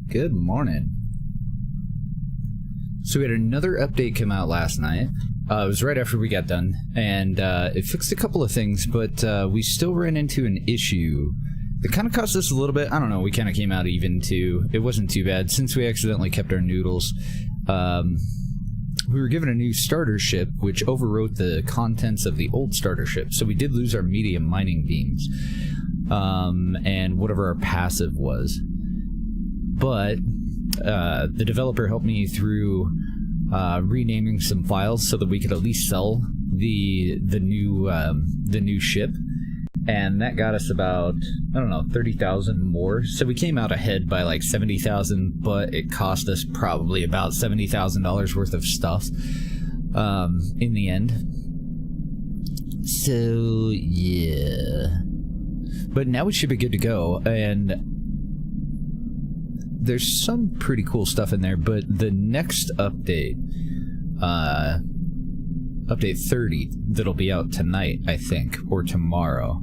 Good morning. So we had another update come out last night. It was right after we got done, and it fixed a couple of things, but we still ran into an issue that kind of cost us a little bit. I don't know, we kind of came out even too. It wasn't too bad since we accidentally kept our noodles. We were given a new starter ship, which overwrote the contents of the old starter ship, so we did lose our medium mining beams, and whatever our passive was. But the developer helped me through renaming some files so that we could at least sell the new ship, and that got us about, I don't know, 30,000 more. So we came out ahead by like 70,000, but it cost us probably about $70,000 worth of stuff in the end. So yeah, but now we should be good to go, and there's some pretty cool stuff in there, but the next update, update 30, that'll be out tonight, I think, or tomorrow,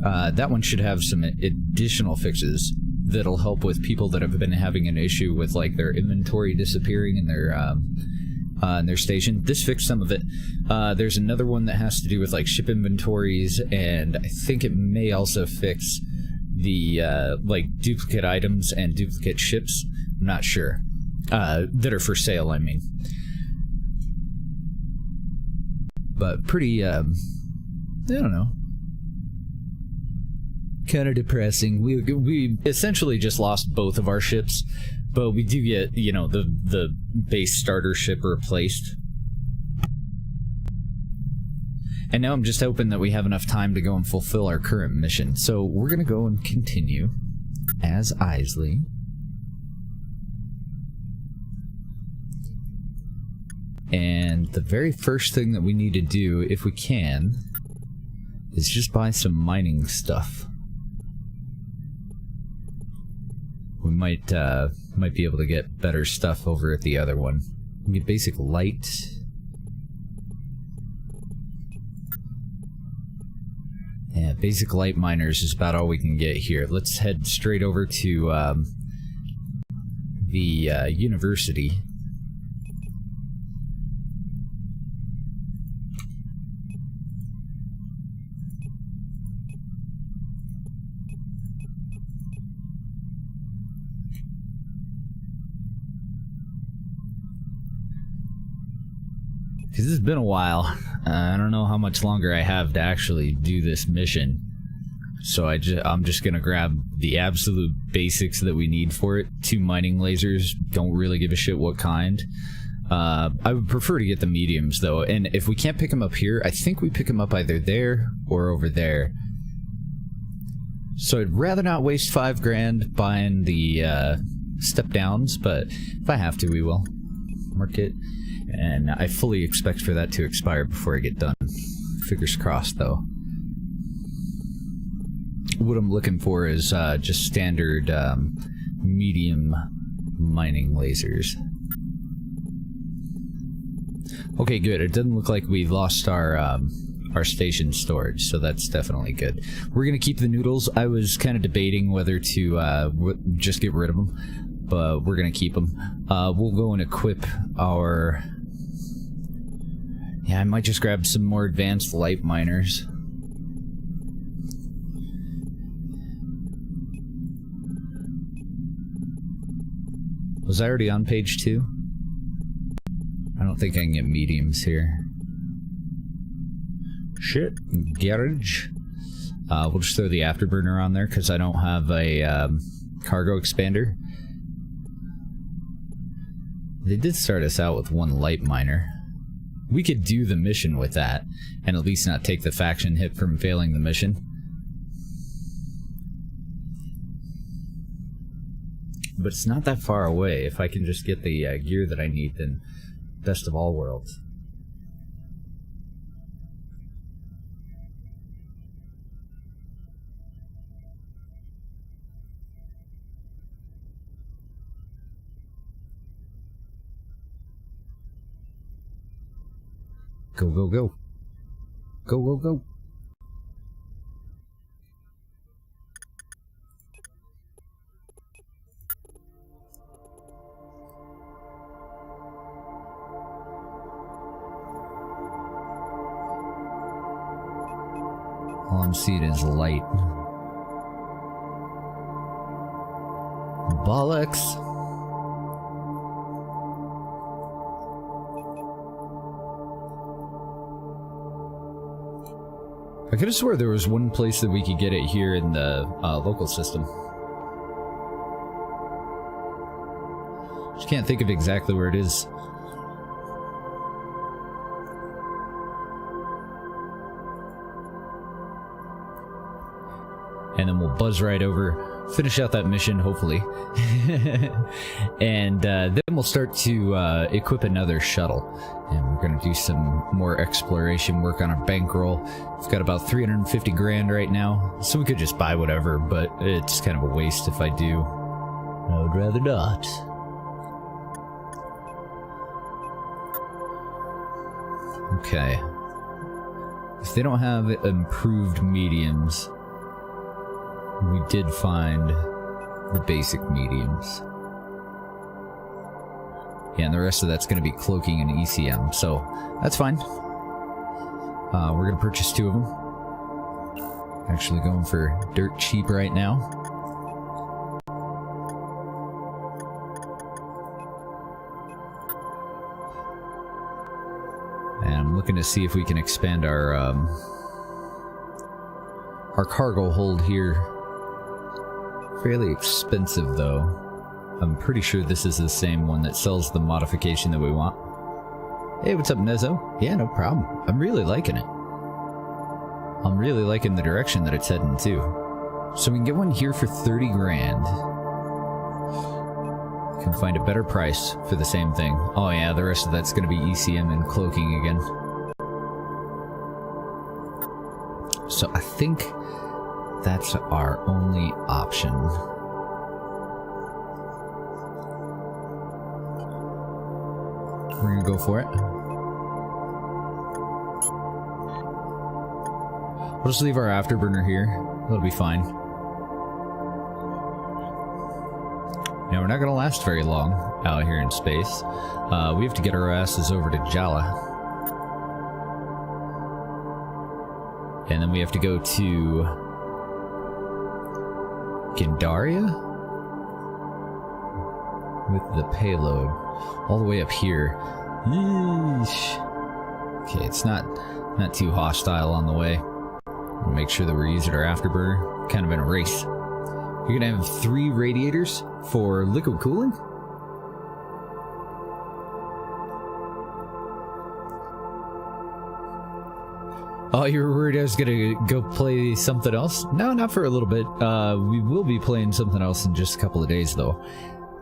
that one should have some additional fixes that'll help with people that have been having an issue with like their inventory disappearing in their station. This fixed some of it. There's another one that has to do with like ship inventories, and I think it may also fix the like duplicate items and duplicate ships. I'm not sure, that are for sale, I mean. But pretty I don't know, kind of depressing. We essentially just lost both of our ships, but we do get, you know, the base starter ship replaced. And now I'm just hoping that we have enough time to go and fulfill our current mission. So we're going to go and continue as Isley. And the very first thing that we need to do, if we can, is just buy some mining stuff. We might be able to get better stuff over at the other one. We get basic light. Yeah, basic light miners is about all we can get here. Let's head straight over to the university. Because it's been a while. I don't know how much longer I have to actually do this mission. So I'm just going to grab the absolute basics that we need for it. 2 mining lasers. Don't really give a shit what kind. I would prefer to get the mediums, though. And if we can't pick them up here, I think we pick them up either there or over there. So I'd rather not waste $5 buying the step downs, but if I have to, we will. Mark it. And I fully expect for that to expire before I get done. Fingers crossed, though. What I'm looking for is just standard medium mining lasers. Okay, good. It doesn't look like we lost our station storage, so that's definitely good. We're gonna keep the noodles. I was kind of debating whether to just get rid of them, but we're gonna keep them. We'll go and equip our... Yeah, I might just grab some more advanced light miners. Was I already on page 2? I don't think I can get mediums here. Shit. Garage. We'll just throw the afterburner on there because I don't have a cargo expander. They did start us out with 1 light miner. We could do the mission with that, and at least not take the faction hit from failing the mission. But it's not that far away. If I can just get the gear that I need, then best of all worlds. Go, go, go. Go, go, go. All I'm seeing is light. Bollocks. I could have swore there was one place that we could get it here in the local system. Just can't think of exactly where it is. And then we'll buzz right over, finish out that mission, hopefully. And then we'll start to equip another shuttle. And we're going to do some more exploration work on our bankroll. We've got about 350 grand right now, so we could just buy whatever, but it's kind of a waste if I do. I would rather not. Okay. If they don't have improved mediums, we did find the basic mediums. Yeah, and the rest of that's going to be cloaking and ECM, so that's fine. We're going to purchase 2 of them. Actually going for dirt cheap right now. And I'm looking to see if we can expand our cargo hold here. Fairly expensive, though. I'm pretty sure this is the same one that sells the modification that we want. Hey, what's up, Nezzo? Yeah, no problem. I'm really liking it. I'm really liking the direction that it's heading, too. So we can get one here for 30 grand. Can find a better price for the same thing. Oh yeah, the rest of that's going to be ECM and cloaking again. So I think that's our only option. We're gonna go for it. We'll just leave our afterburner here. That'll be fine. Now, we're not gonna last very long out here in space. We have to get our asses over to Jala. And then we have to go to Gandaria with the payload all the way up here. Yeesh. Okay, it's not too hostile on the way. We'll make sure that we're using our afterburner. Kind of in a race. You're gonna have 3 radiators for liquid cooling? Oh, you were worried I was gonna go play something else? No, not for a little bit. We will be playing something else in just a couple of days, though.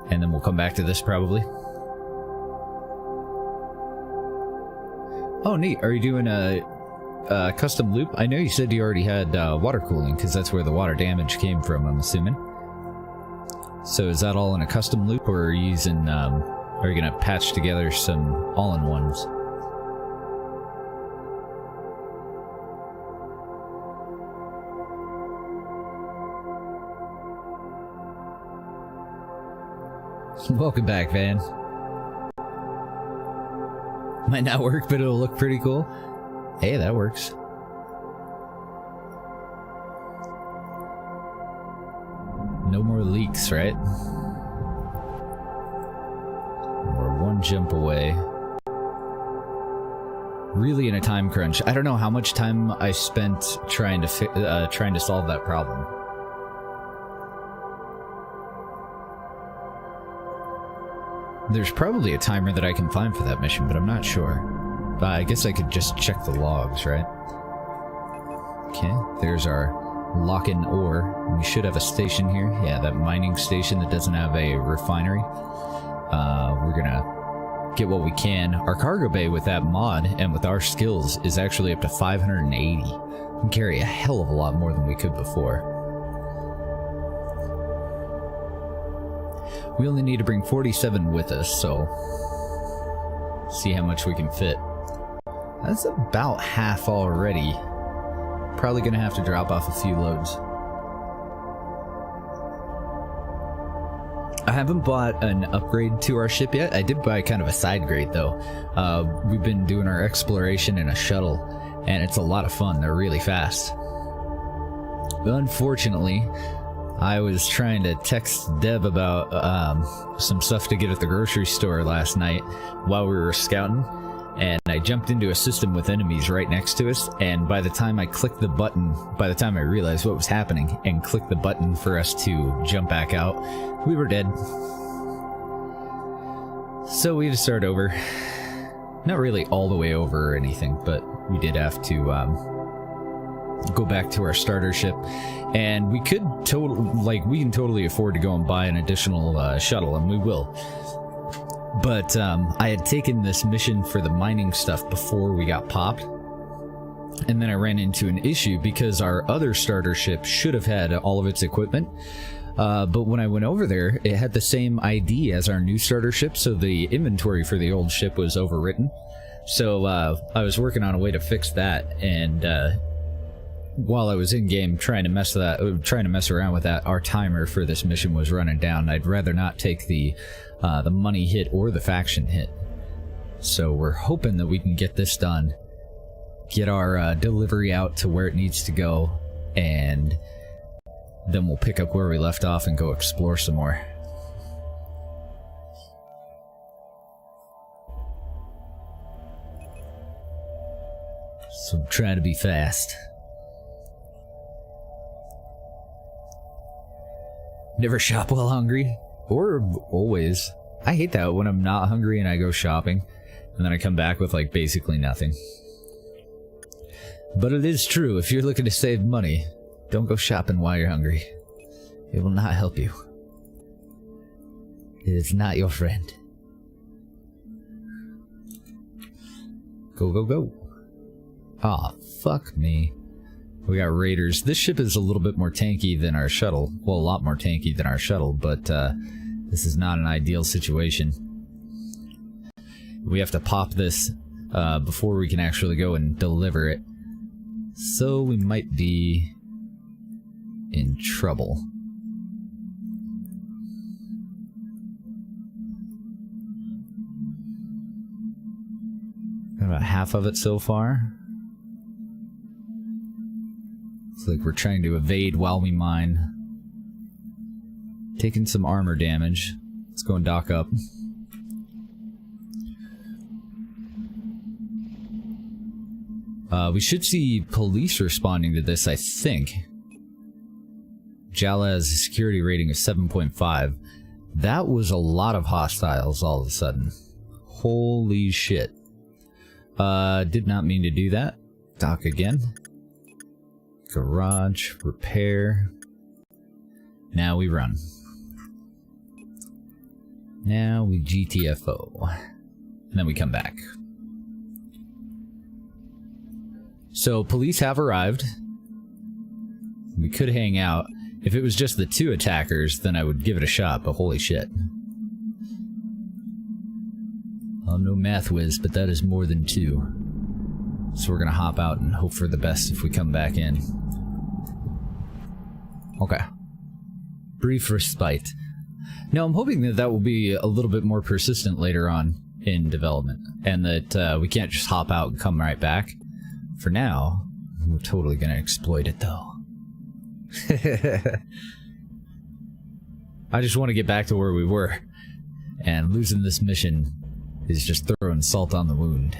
And then we'll come back to this, probably. Oh, neat. Are you doing a custom loop? I know you said you already had water cooling, because that's where the water damage came from, I'm assuming. So is that all in a custom loop, or are you using, are you gonna patch together some all-in-ones? Welcome back, Van. Might not work, but it'll look pretty cool. Hey, that works. No more leaks, right? We're one jump away. Really in a time crunch. I don't know how much time I spent trying to solve that problem. There's probably a timer that I can find for that mission, but I'm not sure. I guess I could just check the logs, right? Okay, there's our lock-in ore. We should have a station here. Yeah, that mining station that doesn't have a refinery. We're gonna get what we can. Our cargo bay with that mod and with our skills is actually up to 580. We can carry a hell of a lot more than we could before. We only need to bring 47 with us, so see how much we can fit. That's about half already. Probably gonna have to drop off a few loads. I haven't bought an upgrade to our ship yet. I did buy kind of a side grade though. We've been doing our exploration in a shuttle, and it's a lot of fun. They're really fast. Unfortunately, I was trying to text Deb about some stuff to get at the grocery store last night while we were scouting, and I jumped into a system with enemies right next to us, and by the time I clicked the button, by the time I realized what was happening and clicked the button for us to jump back out, we were dead. So we had to start over. Not really all the way over or anything, but we did have to go back to our starter ship, and we could we can totally afford to go and buy an additional shuttle, and we will. But I had taken this mission for the mining stuff before we got popped, and then I ran into an issue because our other starter ship should have had all of its equipment, but when I went over there, it had the same ID as our new starter ship, so the inventory for the old ship was overwritten. So I was working on a way to fix that, and while I was in game trying to mess around with that, our timer for this mission was running down. I'd rather not take the money hit or the faction hit. So we're hoping that we can get this done, get our delivery out to where it needs to go, and then we'll pick up where we left off and go explore some more. So I'm trying to be fast. Never shop while hungry. Or always. I hate that when I'm not hungry and I go shopping, and then I come back with, like, basically nothing. But it is true, if you're looking to save money, don't go shopping while you're hungry. It will not help you. It is not your friend. Go, go, go. Aw, fuck me. We got raiders. This ship is a little bit more tanky than our shuttle. Well, a lot more tanky than our shuttle, but this is not an ideal situation. We have to pop this before we can actually go and deliver it. So we might be in trouble. Got about half of it so far. Looks like we're trying to evade while we mine. Taking some armor damage. Let's go and dock up. We should see police responding to this, I think. Jala has a security rating of 7.5. That was a lot of hostiles all of a sudden. Holy shit. Did not mean to do that. Dock again. Garage, repair. Now we run. Now we GTFO. And then we come back. So, police have arrived. We could hang out. If it was just the two attackers, then I would give it a shot, but holy shit. I'm no math whiz, but that is more than two. So we're gonna hop out and hope for the best if we come back in. Okay. Brief respite. Now I'm hoping that that will be a little bit more persistent later on in development, and that we can't just hop out and come right back. For now, we're totally gonna exploit it though. I just want to get back to where we were, and losing this mission is just throwing salt on the wound.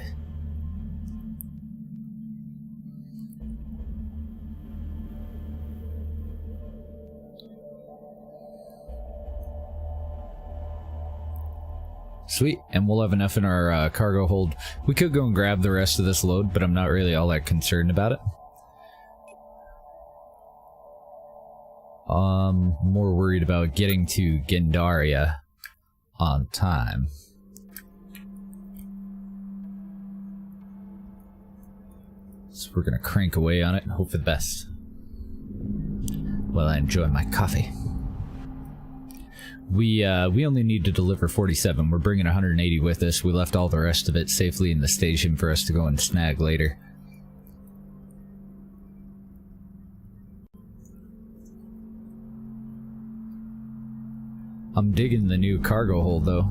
Sweet, and we'll have enough in our cargo hold. We could go and grab the rest of this load, but I'm not really all that concerned about it. More worried about getting to Gendaria on time. So we're gonna crank away on it and hope for the best while I enjoy my coffee. We only need to deliver 47. We're bringing 180 with us. We left all the rest of it safely in the station for us to go and snag later. I'm digging the new cargo hold, though.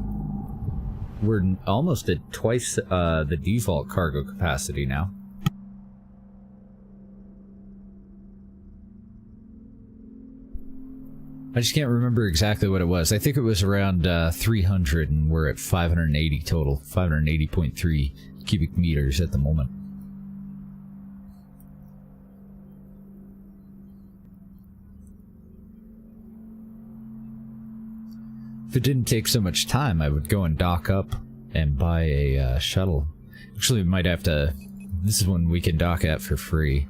We're almost at twice the default cargo capacity now. I just can't remember exactly what it was. I think it was around 300, and we're at 580 total. 580.3 cubic meters at the moment. If it didn't take so much time, I would go and dock up and buy a shuttle. Actually, we might have to... This is one we can dock at for free.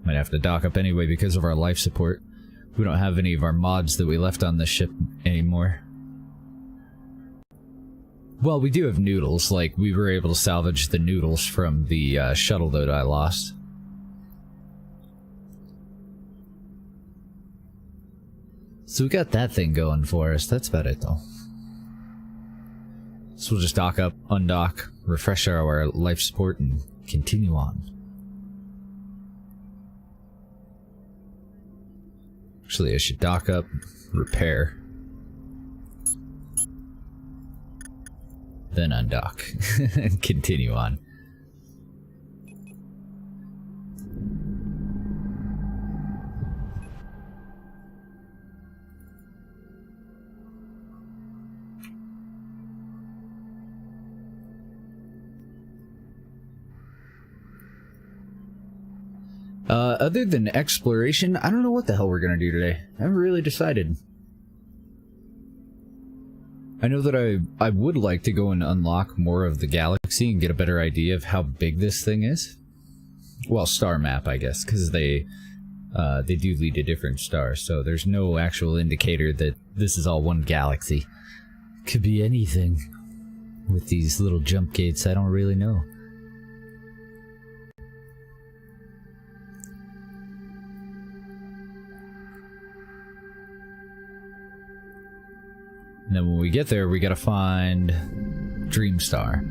Might have to dock up anyway because of our life support. We don't have any of our mods that we left on the ship anymore. Well, we do have noodles. Like, we were able to salvage the noodles from the shuttle that I lost. So we got that thing going for us. That's about it, though. So we'll just dock up, undock, refresh our life support, and continue on. Actually, I should dock up, repair, then undock, and continue on. Other than exploration, I don't know what the hell we're gonna do today. I haven't really decided. I know that I would like to go and unlock more of the galaxy and get a better idea of how big this thing is. Well, star map, I guess, because they do lead to different stars, so there's no actual indicator that this is all one galaxy. Could be anything. With these little jump gates, I don't really know. And then when we get there, we gotta find Dreamstar,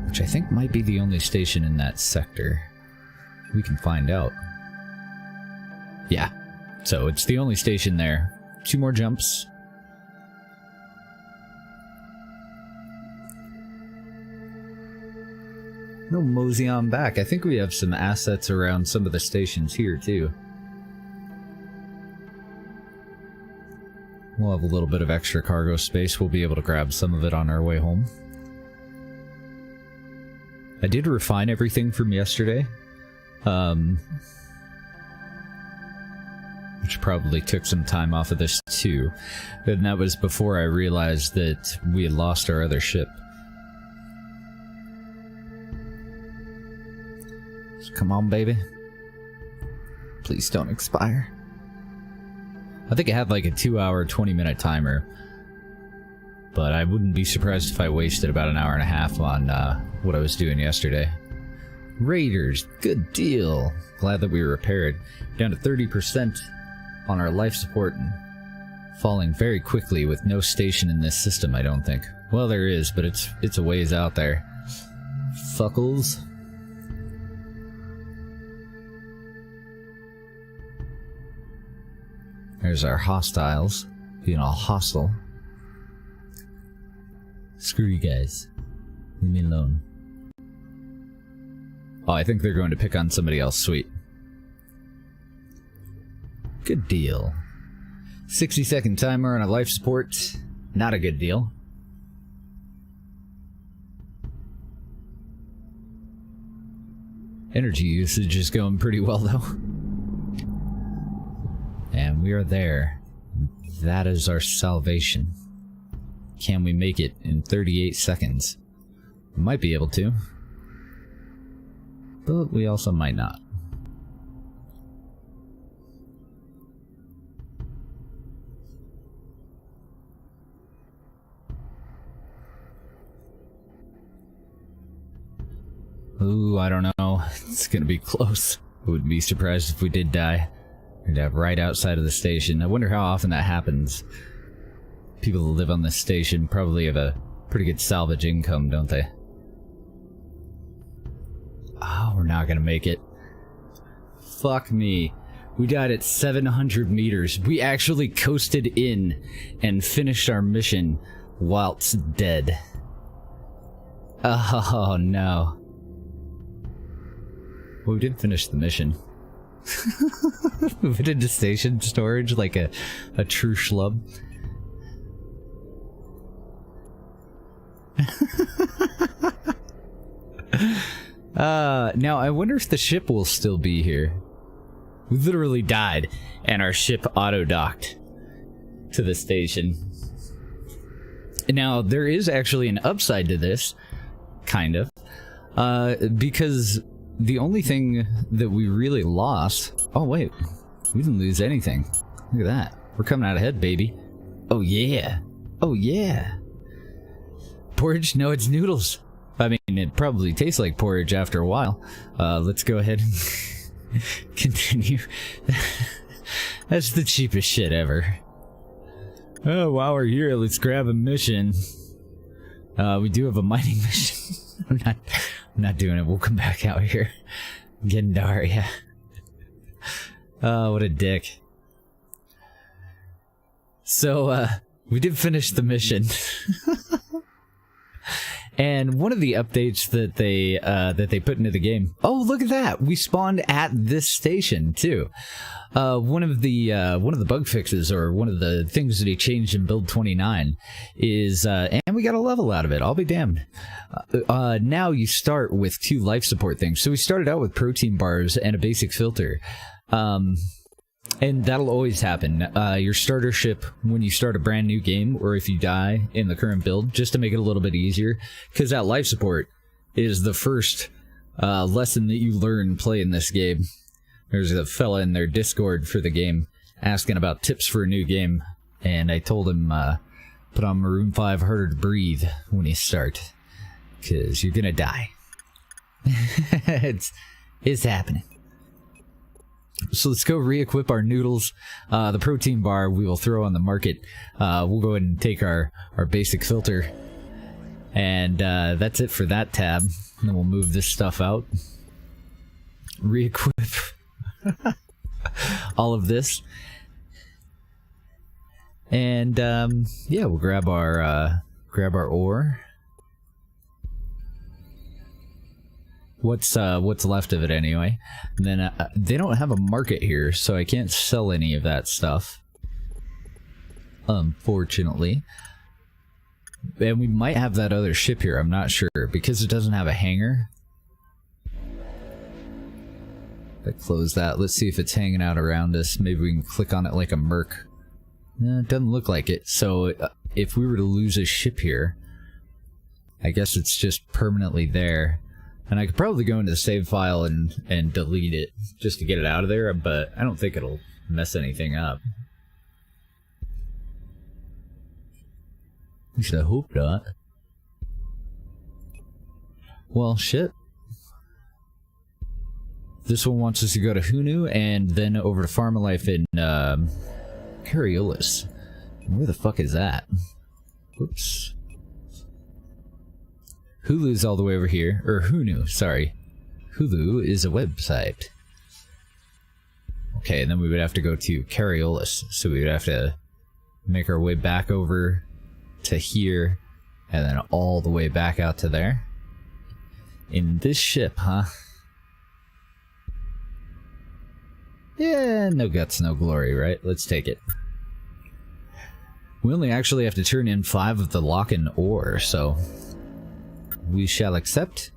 which I think might be the only station in that sector. We can find out. Yeah, so it's the only station there. 2 more jumps. No, mosey on back. I think we have some assets around some of the stations here, too. We'll have a little bit of extra cargo space. We'll be able to grab some of it on our way home. I did refine everything from yesterday. Which probably took some time off of this too. And that was before I realized that we had lost our other ship. So come on, baby. Please don't expire. I think I had like a 2-hour, 20-minute timer. But I wouldn't be surprised if I wasted about an hour and a half on what I was doing yesterday. Raiders, good deal. Glad that we repaired. Down to 30% on our life support and falling very quickly with no station in this system, I don't think. Well, there is, but it's a ways out there. Fuckles. There's our hostiles, being all hostile. Screw you guys. Leave me alone. Oh, I think they're going to pick on somebody else. Sweet. Good deal. 60-second timer on a life support. Not a good deal. Energy usage is going pretty well, though. And we are there. That is our salvation. Can we make it in 38 seconds? We might be able to. But we also might not. Ooh, I don't know. It's gonna be close. I wouldn't be surprised if we did die. We'd have right outside of the station. I wonder how often that happens. People that live on this station probably have a pretty good salvage income, don't they? Oh, we're not gonna make it. Fuck me. We died at 700 meters. We actually coasted in and finished our mission whilst dead. Oh, no. Well, we did finish the mission. Move it into station storage like a true schlub. Now I wonder if the ship will still be here. We literally died, and our ship auto-docked to the station. Now, there is actually an upside to this, kind of, because the only thing that we really lost... Oh, wait. We didn't lose anything. Look at that. We're coming out ahead, baby. Oh, yeah. Oh, yeah. Porridge? No, it's noodles. I mean, it probably tastes like porridge after a while. Let's go ahead and continue. That's the cheapest shit ever. Oh, while we're here, let's grab a mission. We do have a mining mission. I'm not doing it. We'll come back out here. Gendaria. Oh, what a dick. So, we did finish the mission. And one of the updates that they put into the game. Oh, look at that! We spawned at this station too. One of the bug fixes, or one of the things that he changed in build 29 is, and we got a level out of it. I'll be damned. Now you start with 2 life support things. So we started out with protein bars and a basic filter. And that'll always happen. Your starter ship, when you start a brand new game, or if you die in the current build, just to make it a little bit easier, because that life support is the first lesson that you learn playing this game. There's a fella in their Discord for the game asking about tips for a new game, and I told him, put on Maroon 5 Harder to Breathe when you start, because you're gonna die. It's happening. So let's go re-equip our noodles. The protein bar we will throw on the market. We'll go ahead and take our basic filter. And that's it for that tab. And then we'll move this stuff out. Re-equip all of this. And yeah, we'll grab our ore. What's left of it anyway. And then they don't have a market here, so I can't sell any of that stuff, unfortunately. And we might have that other ship here, I'm not sure, because it doesn't have a hangar. I close that. Let's see if it's hanging out around us. Maybe we can click on it like a merc. It doesn't look like it. So if we were to lose a ship here, I guess it's just permanently there. And I could probably go into the save file and delete it just to get it out of there, but I don't think it'll mess anything up. At least I hope not. Well, shit. This one wants us to go to Hunu and then over to Farmalife in Cariolis. Where the fuck is that? Whoops. Hulu's all the way over here. Or Hunu, sorry. Hulu is a website. Okay, and then we would have to go to Cariolis. So we would have to make our way back over to here, and then all the way back out to there. In this ship, huh? Yeah, no guts, no glory, right? Let's take it. We only actually have to turn in 5 of the lock-in ore, so we shall accept.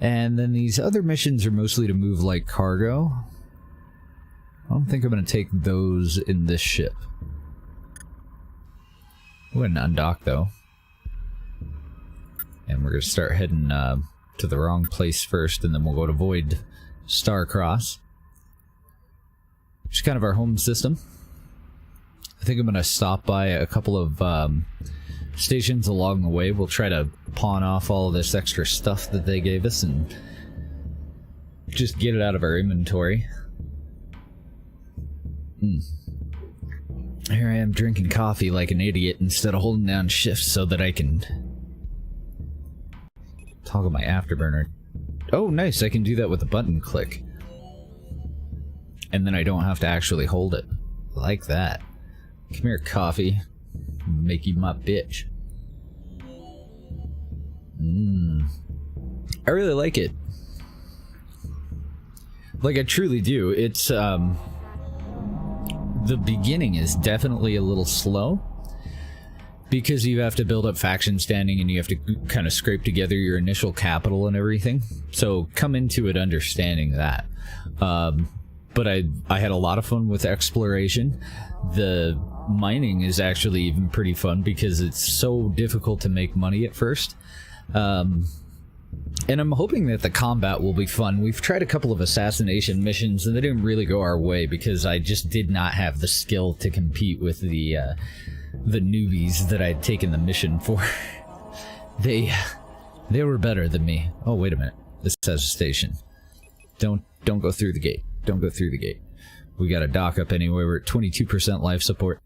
And then these other missions are mostly to move like cargo. I don't think I'm going to take those in this ship. We're going to undock though. And we're going to start heading to the wrong place first, and then we'll go to Void Starcross, which is kind of our home system. I think I'm going to stop by a couple of stations along the way. We'll try to pawn off all of this extra stuff that they gave us and just get it out of our inventory. Here I am drinking coffee like an idiot instead of holding down shift so that I can toggle my afterburner. Oh, nice, I can do that with a button click. And then I don't have to actually hold it. Like that. Come here, coffee. Make you my bitch. I really like it. Like, I truly do. It's, the beginning is definitely a little slow. Because you have to build up faction standing and you have to kind of scrape together your initial capital and everything. So, come into it understanding that. But I had a lot of fun with exploration. The mining is actually even pretty fun because it's so difficult to make money at first. And I'm hoping that the combat will be fun. We've tried a couple of assassination missions and they didn't really go our way because I just did not have the skill to compete with the newbies that I'd taken the mission for. They were better than me. Oh, wait a minute. This has a station. Don't go through the gate. Don't go through the gate. We got a dock up anyway. We're at 22% life support.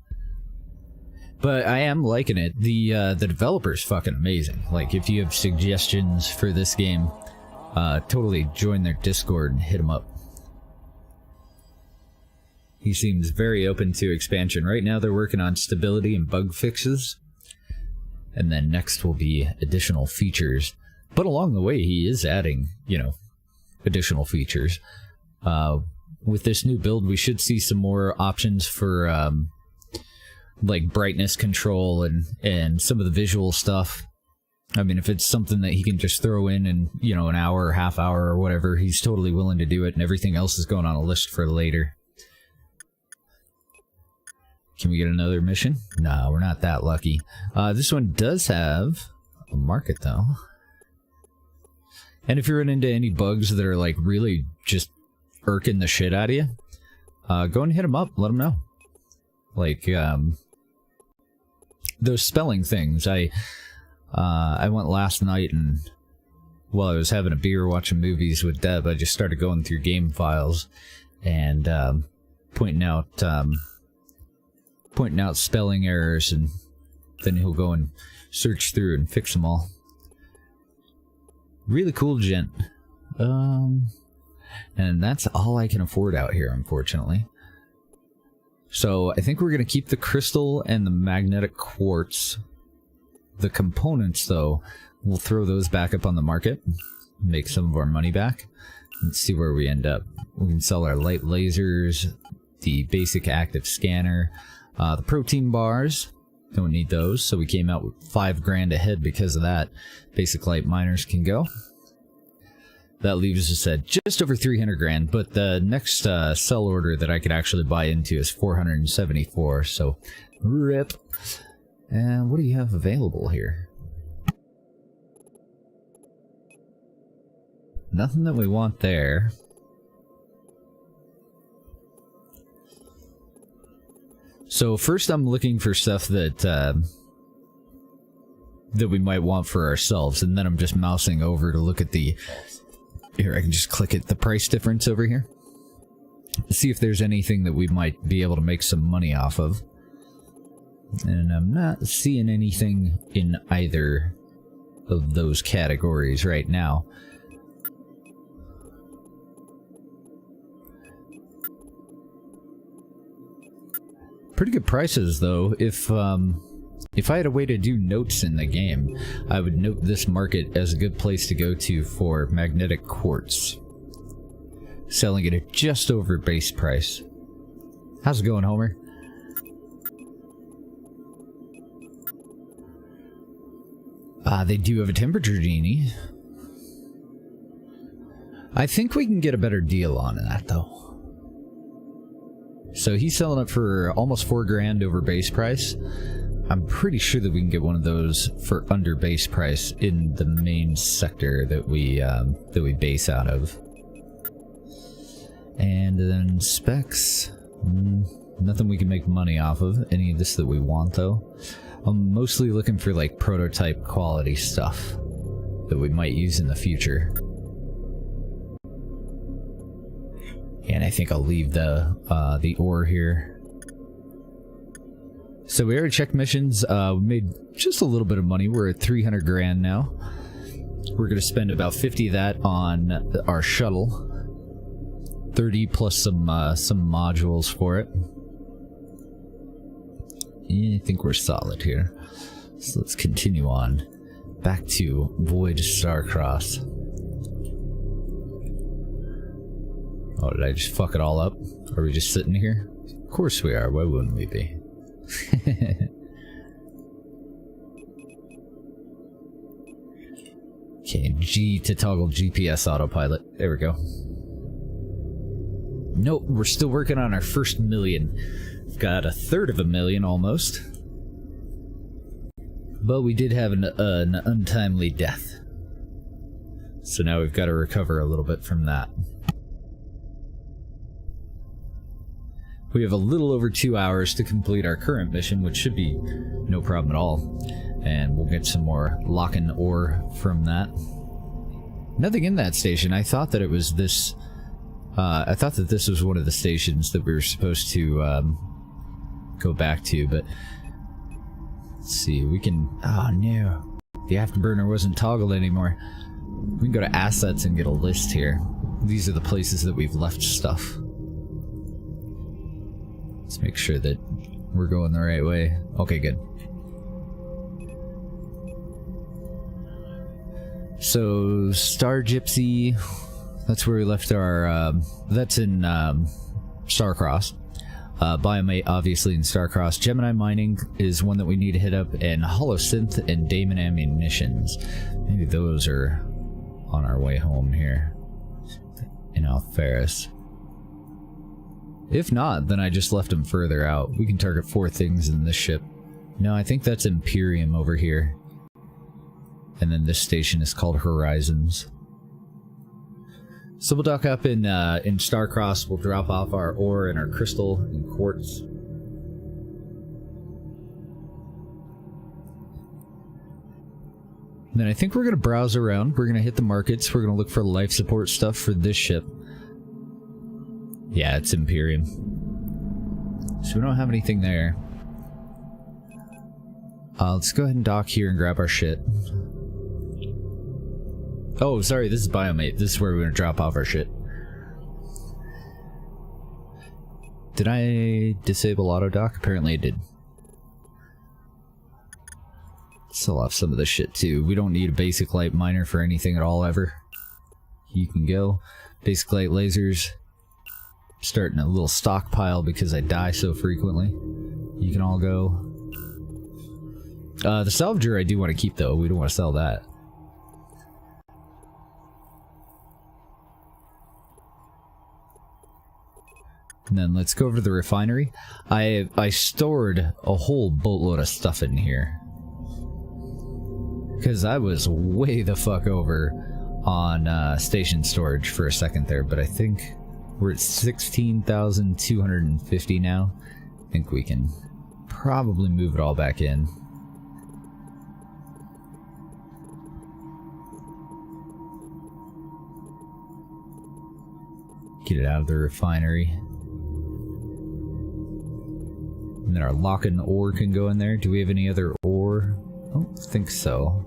But I am liking it. The developer's fucking amazing. Like, if you have suggestions for this game, totally join their Discord and hit them up. He seems very open to expansion. Right now they're working on stability and bug fixes. And then next will be additional features. But along the way he is adding, you know, additional features. With this new build we should see some more options for like brightness control and some of the visual stuff. I mean, if it's something that he can just throw in, you know, an hour or half hour or whatever, he's totally willing to do it, and everything else is going on a list for later. Can we get another mission? No, we're not that lucky. This one does have a market, though. And if you run into any bugs that are, like, really just irking the shit out of you, go and hit them up. Let them know. Like, those spelling things. I went last night and while I was having a beer watching movies with Deb, I just started going through game files and pointing out spelling errors, and then he'll go and search through and fix them all. Really cool gent. And that's all I can afford out here, unfortunately. So I think we're going to keep the crystal and the magnetic quartz. The components, though, we'll throw those back up on the market, make some of our money back. Let's see where we end up. We can sell our light lasers, the basic active scanner, the protein bars. Don't need those, so we came out with $5 grand ahead because of that. Basic light miners can go. That leaves us at just over 300 grand, but the next sell order that I could actually buy into is 474, so rip. And what do you have available here? Nothing that we want there. So first I'm looking for stuff that that we might want for ourselves, and then I'm just mousing over to look at the... Here, I can just click at the price difference over here. See if there's anything that we might be able to make some money off of. And I'm not seeing anything in either of those categories right now. Pretty good prices, though. If I had a way to do notes in the game, I would note this market as a good place to go to for magnetic quartz. Selling it at just over base price. How's it going, Homer? They do have a temperature genie. I think we can get a better deal on that, though. So he's selling it for almost $4 grand over base price. I'm pretty sure that we can get one of those for under base price in the main sector that we base out of. And then specs, nothing we can make money off of. Any of this that we want, though. I'm mostly looking for like prototype quality stuff that we might use in the future. And I think I'll leave the ore here. So we already checked missions. We made just a little bit of money. We're at 300 grand now. We're going to spend about 50 of that on our shuttle. 30 plus some modules for it. Yeah, I think we're solid here. So let's continue on. Back to Void Starcross. Oh, did I just fuck it all up? Are we just sitting here? Of course we are. Why wouldn't we be? Okay, G to toggle GPS autopilot. There we go. Nope, we're still working on our first million. We've got a third of a million almost. But we did have an untimely death. So now we've got to recover a little bit from that. We have a little over 2 hours to complete our current mission, which should be no problem at all. And we'll get some more lock-in ore from that. Nothing in that station. I thought that it was this... I thought that this was one of the stations that we were supposed to go back to, but... Let's see, we can... Oh no. The afterburner wasn't toggled anymore. We can go to assets and get a list here. These are the places that we've left stuff. Let's make sure that we're going the right way. Okay, good. So, Star Gypsy, that's where we left our, that's in, Starcross. Biomate, obviously, in Starcross. Gemini Mining is one that we need to hit up, and Holosynth and Damon Ammunitions. Maybe those are on our way home here in Alferis. If not, then I just left them further out. We can target 4 things in this ship. No, I think that's Imperium over here. And then this station is called Horizons. So we'll dock up in Starcross. We'll drop off our ore and our crystal and quartz. And then I think we're going to browse around. We're going to hit the markets. We're going to look for life support stuff for this ship. Yeah, it's Imperium. So we don't have anything there. Let's go ahead and dock here and grab our shit. Oh, sorry, this is Biomate. This is where we're going to drop off our shit. Did I disable auto dock? Apparently I did. Sell off some of this shit too. We don't need a basic light miner for anything at all ever. You can go. Basic light lasers. Starting a little stockpile because I die so frequently. You can all go. The salvager I do want to keep though. We don't want to sell that. And then let's go over to the refinery. I stored a whole boatload of stuff in here. Because I was way the fuck over on station storage for a second there, but I think we're at 16,250 now. I think we can probably move it all back in. Get it out of the refinery. And then our lock-in ore can go in there. Do we have any other ore? I don't think so.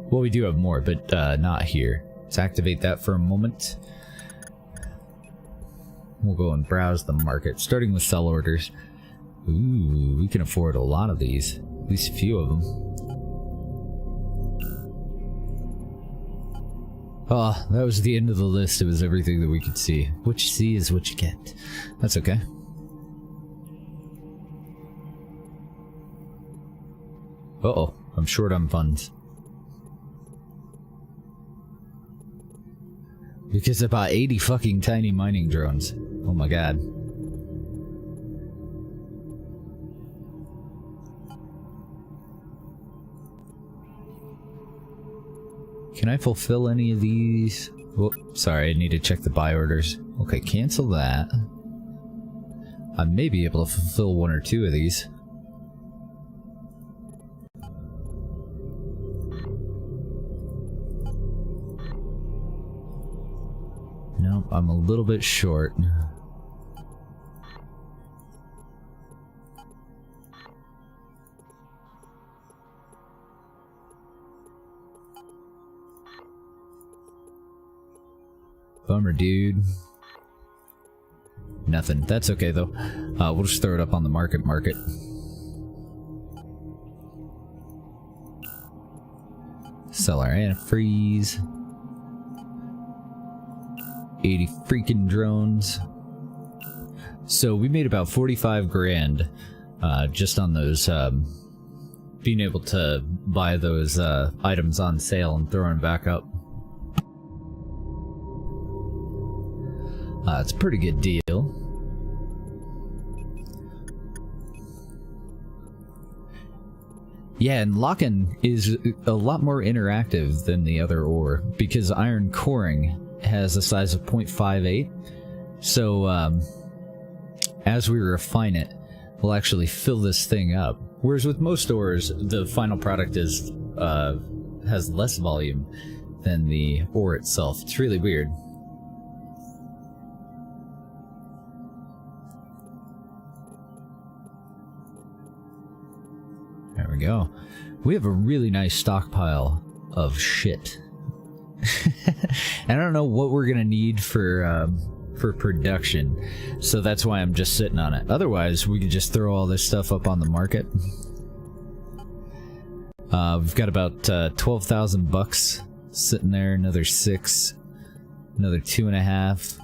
Well, we do have more, but not here. Let's activate that for a moment. We'll go and browse the market, starting with sell orders. Ooh, we can afford a lot of these. At least a few of them. Oh, that was the end of the list. It was everything that we could see. What you see is what you get. That's okay. Uh-oh, I'm short on funds. Because I bought 80 fucking tiny mining drones. Oh my god. Can I fulfill any of these? Oh, sorry, I need to check the buy orders. Okay, cancel that. I may be able to fulfill 1 or 2 of these. Nope, I'm a little bit short. Bummer, dude. Nothing. That's okay, though. We'll just throw it up on the market. Sell our antifreeze. 80 freaking drones. So we made about 45 grand just on those, being able to buy those items on sale and throwing them back up. It's a pretty good deal. Yeah, and lock-in is a lot more interactive than the other ore, because iron coring has a size of 0.58. So, as we refine it, we'll actually fill this thing up. Whereas with most ores, the final product is has less volume than the ore itself. It's really weird. There we go. We have a really nice stockpile of shit. And I don't know what we're gonna need for production, so that's why I'm just sitting on it. Otherwise, we could just throw all this stuff up on the market. We've got about 12,000 bucks sitting there. Another 6, another 2.5.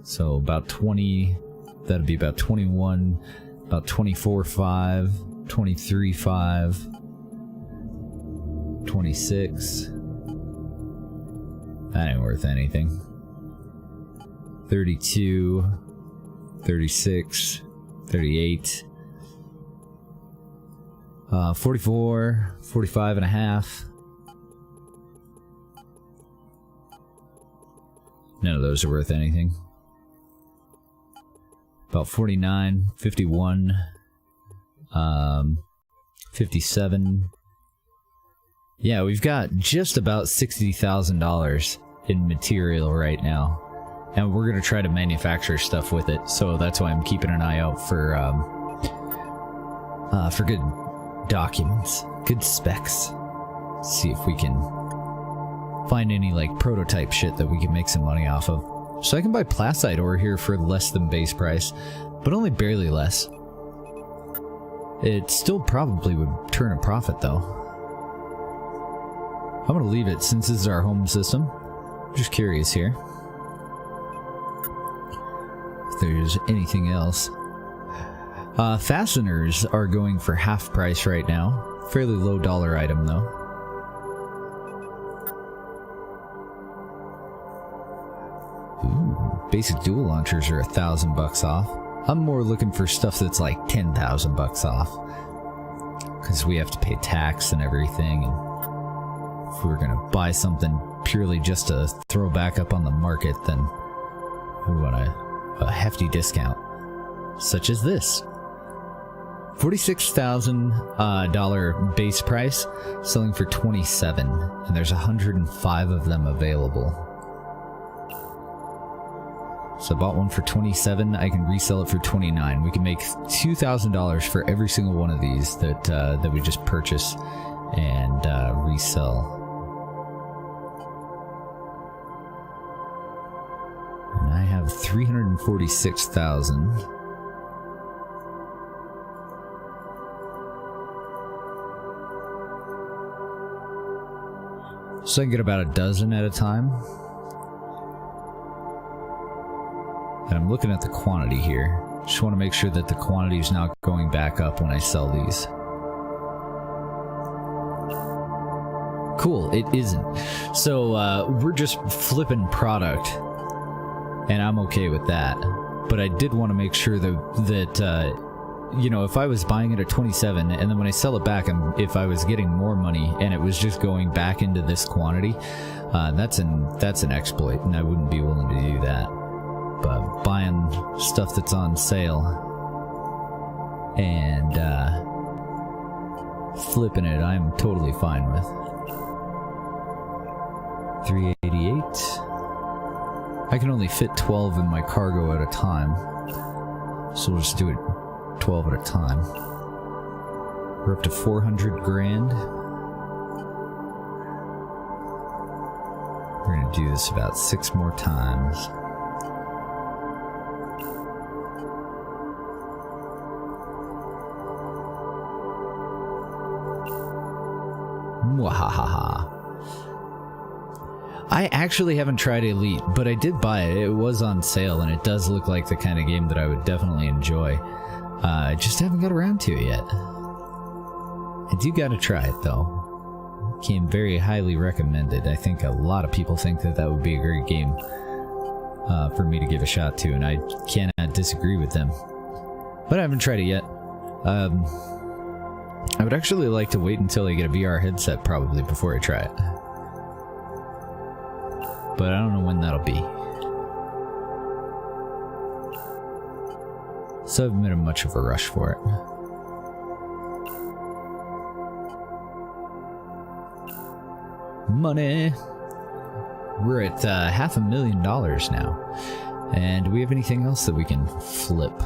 So about 20. That'd be about 21. About 24.5. 23.5, 26. That ain't worth anything. 32, 36, 38, 44, 45 and a half. None of those are worth anything. About 49, 51. 57. Yeah, we've got just about $60,000 in material right now, and we're gonna try to manufacture stuff with it. So that's why I'm keeping an eye out for good documents, good specs. See if we can find any like prototype shit that we can make some money off of. So I can buy plasite ore here for less than base price, but only barely less. It still probably would turn a profit, though. I'm gonna leave it since this is our home system. Just curious here if there's anything else. Fasteners are going for half price right now. Fairly low dollar item, though. Ooh, basic dual launchers are 1,000 bucks off. I'm more looking for stuff that's like 10,000 bucks off, because we have to pay tax and everything, and if we were gonna buy something purely just to throw back up on the market, then we want a hefty discount, such as this. $46,000 base price, selling for 27, and there's 105 of them available. So I bought one for 27, I can resell it for 29. We can make $2,000 for every single one of these that we just purchase and resell. And I have 346,000. So I can get about a dozen at a time. And I'm looking at the quantity here. Just want to make sure that the quantity is not going back up when I sell these. Cool, it isn't. So we're just flipping product, and I'm okay with that. But I did want to make sure that you know, if I was buying it at 27, and then when I sell it back, if I was getting more money and it was just going back into this quantity, that's an exploit, and I wouldn't be willing to do that. But buying stuff that's on sale and flipping it, I'm totally fine with. 388. I can only fit 12 in my cargo at a time. So we'll just do it 12 at a time. We're up to 400 grand. We're gonna do this about 6 more times. Mwahaha. I actually haven't tried Elite, but I did buy it. It was on sale, and it does look like the kind of game that I would definitely enjoy. I just haven't got around to it yet. I do gotta try it, though. It came very highly recommended. I think a lot of people think that that would be a great game for me to give a shot to, and I cannot disagree with them. But I haven't tried it yet. I would actually like to wait until I get a VR headset, probably, before I try it. But I don't know when that'll be. So I haven't been in much of a rush for it. Money! We're at $500,000 now. And do we have anything else that we can flip?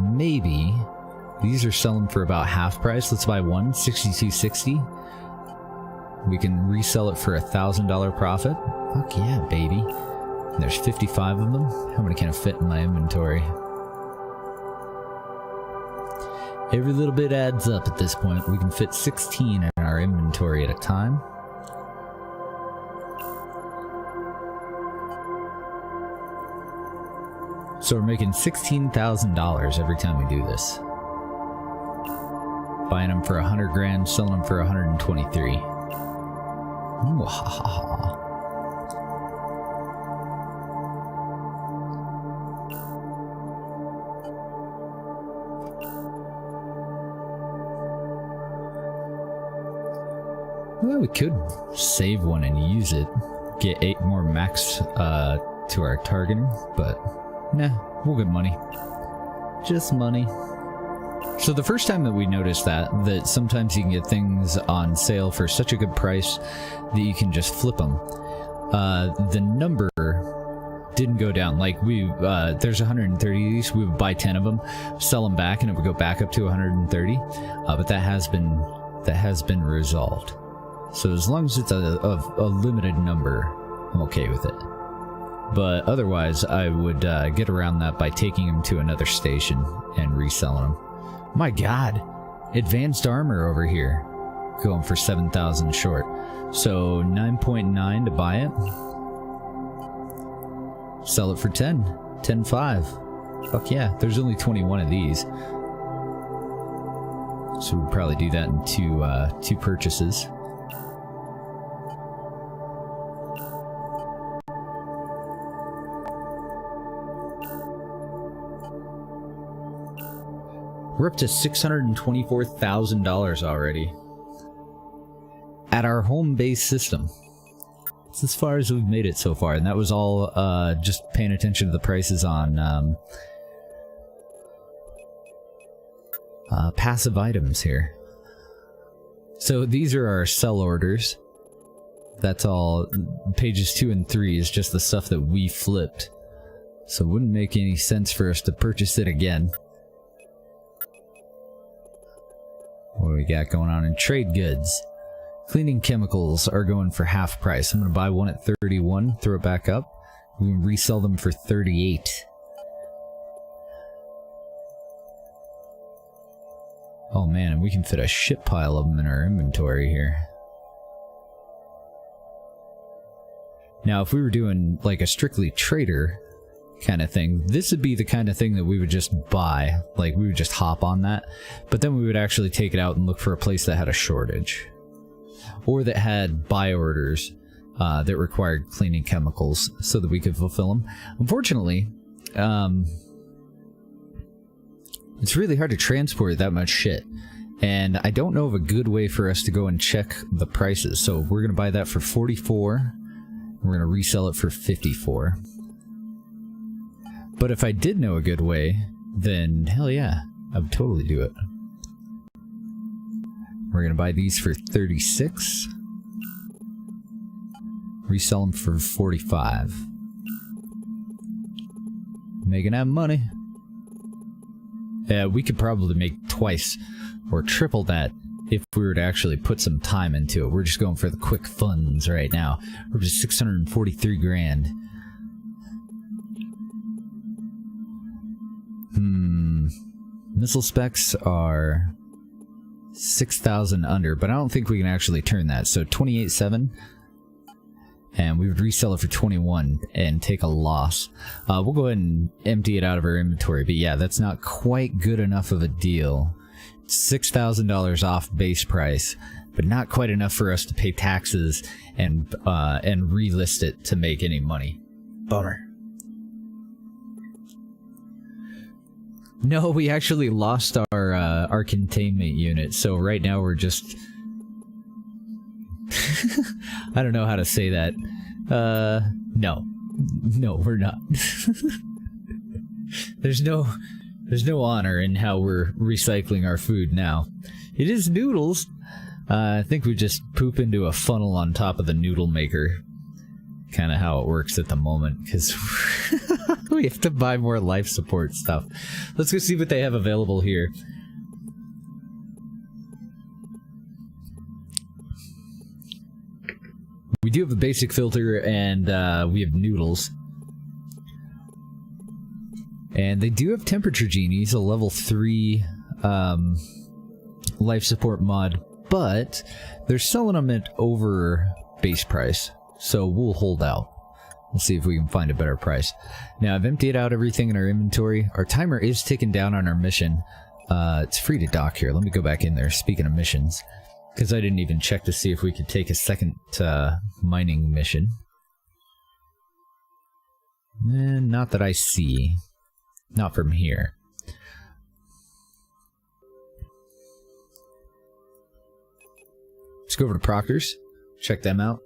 Maybe. These are selling for about half price. Let's buy one, $62.60. We can resell it for $1,000 profit. Fuck yeah, baby. And there's 55 of them. How many can I fit in my inventory? Every little bit adds up at this point. We can fit 16 in our inventory at a time. So we're making $16,000 every time we do this. Buying them for 100 grand, selling them for 123. Mwahaha. Well, we could save one and use it. Get 8 more max to our targeting, but nah, we'll get money. Just money. So the first time that we noticed that sometimes you can get things on sale for such a good price that you can just flip them, the number didn't go down. Like there's 130 of these, we would buy 10 of them, sell them back, and it would go back up to 130. But that has been resolved. So as long as it's a limited number, I'm okay with it. But otherwise, I would get around that by taking them to another station and reselling them. My god, advanced armor over here, going for 7,000 short. So 9.9 to buy it. Sell it for 10, 10.5. Fuck yeah, there's only 21 of these. So we'd probably do that in two purchases. We're up to $624,000 already. At our home base system. It's as far as we've made it so far, and that was all just paying attention to the prices on passive items here. So these are our sell orders. That's all. Pages 2 and 3 is just the stuff that we flipped. So it wouldn't make any sense for us to purchase it again. What do we got going on in trade goods? Cleaning chemicals are going for half price. I'm going to buy one at 31, throw it back up. We can resell them for 38. Oh man, and we can fit a shit pile of them in our inventory here. Now, if we were doing like a strictly trader kind of thing, this would be the kind of thing that we would just buy. Like, we would just hop on that, but then we would actually take it out and look for a place that had a shortage, or that had buy orders that required cleaning chemicals so that we could fulfill them. Unfortunately, it's really hard to transport that much shit, and I don't know of a good way for us to go and check the prices. So we're gonna buy that for 44. We're gonna resell it for 54. But if I did know a good way, then hell yeah, I would totally do it. We're gonna buy these for 36. Resell them for 45. Making that money. Yeah, we could probably make twice or triple that if we were to actually put some time into it. We're just going for the quick funds right now. We're just 643 grand. Missile specs are 6,000 under, but I don't think we can actually turn that. So 28.7, and we would resell it for 21 and take a loss. We'll go ahead and empty it out of our inventory, but yeah, that's not quite good enough of a deal. $6,000 off base price, but not quite enough for us to pay taxes and relist it to make any money. Bummer. No, we actually lost our containment unit, so right now we're just... I don't know how to say that. No. No, we're not. There's no honor in how we're recycling our food now. It is noodles. I think we just poop into a funnel on top of the noodle maker. Kind of how it works at the moment, because we have to buy more life support stuff. Let's go see what they have available here. We do have a basic filter, and we have noodles. And they do have temperature genies, a level 3 life support mod, but they're selling them at over base price. So we'll hold out. We'll see if we can find a better price. Now, I've emptied out everything in our inventory. Our timer is ticking down on our mission. It's free to dock here. Let me go back in there, speaking of missions. Because I didn't even check to see if we could take a second mining mission. Not that I see. Not from here. Let's go over to Proctor's. Check them out.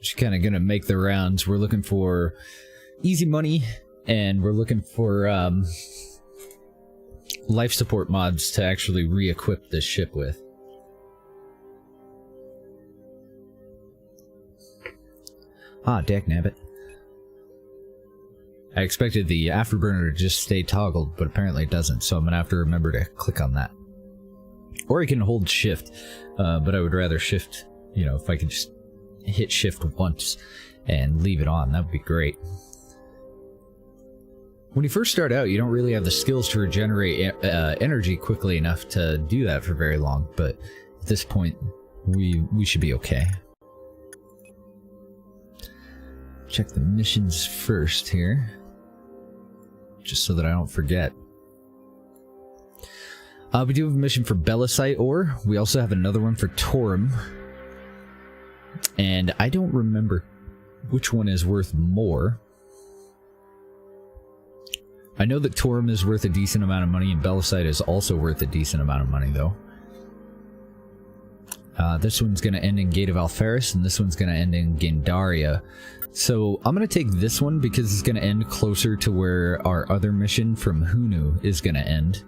Just kind of gonna make the rounds. We're looking for easy money, and we're looking for life support mods to actually re-equip this ship with. Ah, dagnabbit. I expected the afterburner to just stay toggled, but apparently it doesn't, so I'm gonna have to remember to click on that. Or I can hold shift, but I would rather shift, you know, if I could just hit shift once and leave it on, that would be great. When you first start out, you don't really have the skills to regenerate energy quickly enough to do that for very long, but at this point, we should be okay. Check the missions first here, just so that I don't forget. We do have a mission for Bellicite ore. We also have another one for Torum. And I don't remember which one is worth more. I know that Torum is worth a decent amount of money, and Bellicite is also worth a decent amount of money, though. This one's going to end in Gate of Alferis, and this one's going to end in Gandaria. So I'm going to take this one because it's going to end closer to where our other mission from Hunu is going to end.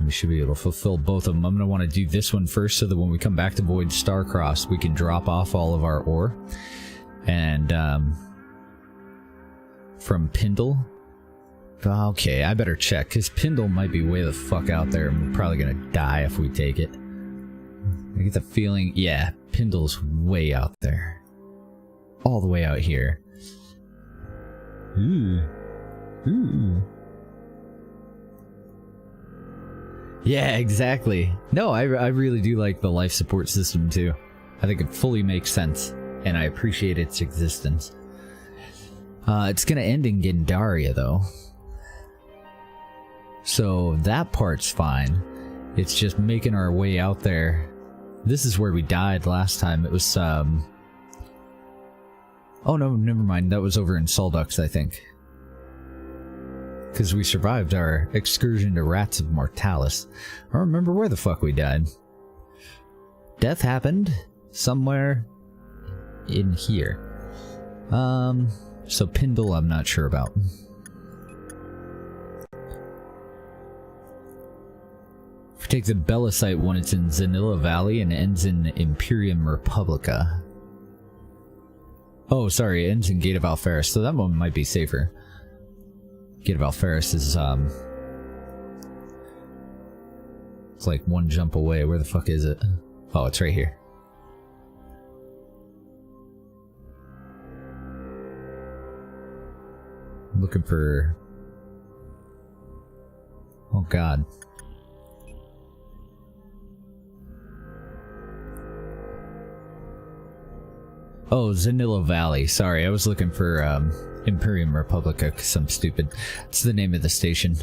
We should be able to fulfill both of them. I'm going to want to do this one first so that when we come back to Void Starcross, we can drop off all of our ore. And from Pindle. Okay, I better check, because Pindle might be way the fuck out there, and we're probably going to die if we take it. I get the feeling, yeah, Pindle's way out there. All the way out here. Ooh. Yeah, exactly. No, I really do like the life support system too. I think it fully makes sense, and I appreciate its existence. It's gonna end in Gandaria though. So that part's fine. It's just making our way out there. This is where we died last time. It was, oh no, never mind. That was over in Soldux, I think. Because we survived our excursion to Rats of Mortalis. I don't remember where the fuck we died. Death happened somewhere in here. So Pindle I'm not sure about. If we take the Bellicite one, it's in Zanilla Valley and ends in Imperium Republica. Oh, sorry, it ends in Gate of Alferis, so that one might be safer. Gate of Alferis is, it's like one jump away. Where the fuck is it? Oh, it's right here. I'm looking for... Oh, God. Oh, Zanillo Valley. Sorry, I was looking for Imperium Republica because I'm stupid. It's the name of the station.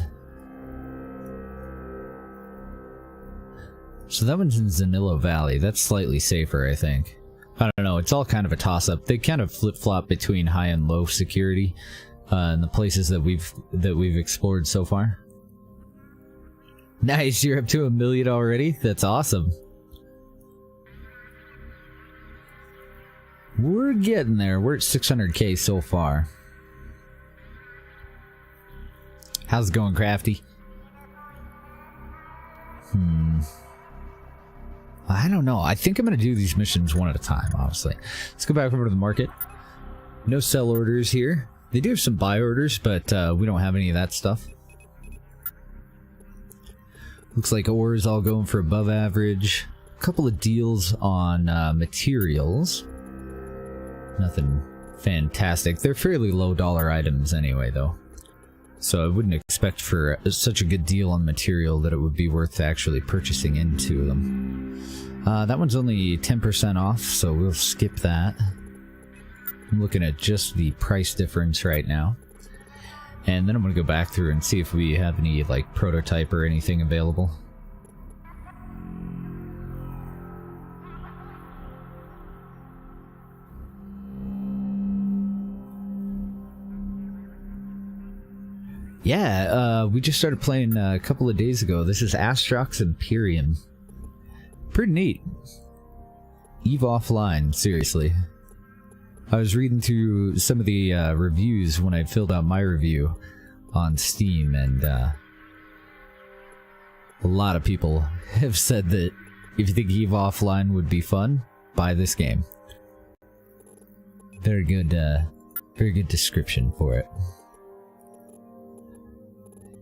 So that one's in Zanillo Valley. That's slightly safer, I think. I don't know. It's all kind of a toss-up. They kind of flip-flop between high and low security in the places that we've explored so far. Nice, you're up to 1 million already? That's awesome. We're getting there. We're at 600k so far. How's it going, Crafty? I don't know. I think I'm going to do these missions one at a time, honestly. Let's go back over to the market. No sell orders here. They do have some buy orders, but we don't have any of that stuff. Looks like ore is all going for above average. A couple of deals on materials. Nothing fantastic. They're fairly low dollar items anyway, though. So I wouldn't expect for such a good deal on material that it would be worth actually purchasing into them. That one's only 10% off, so we'll skip that. I'm looking at just the price difference right now. And then I'm going to go back through and see if we have any, like, prototype or anything available. Yeah, we just started playing a couple of days ago. This is Astrox Imperium. Pretty neat. EVE Offline, seriously. I was reading through some of the reviews when I filled out my review on Steam, and a lot of people have said that if you think EVE Offline would be fun, buy this game. Very good description for it.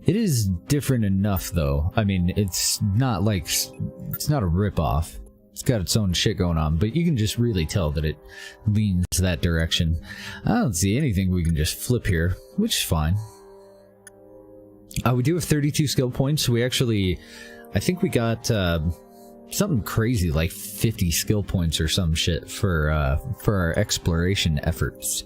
It is different enough, though. I mean, it's not like... It's not a rip-off. It's got its own shit going on, but you can just really tell that it leans that direction. I don't see anything we can just flip here, which is fine. We do have 32 skill points. We actually... I think we got something crazy, like 50 skill points or some shit for our exploration efforts.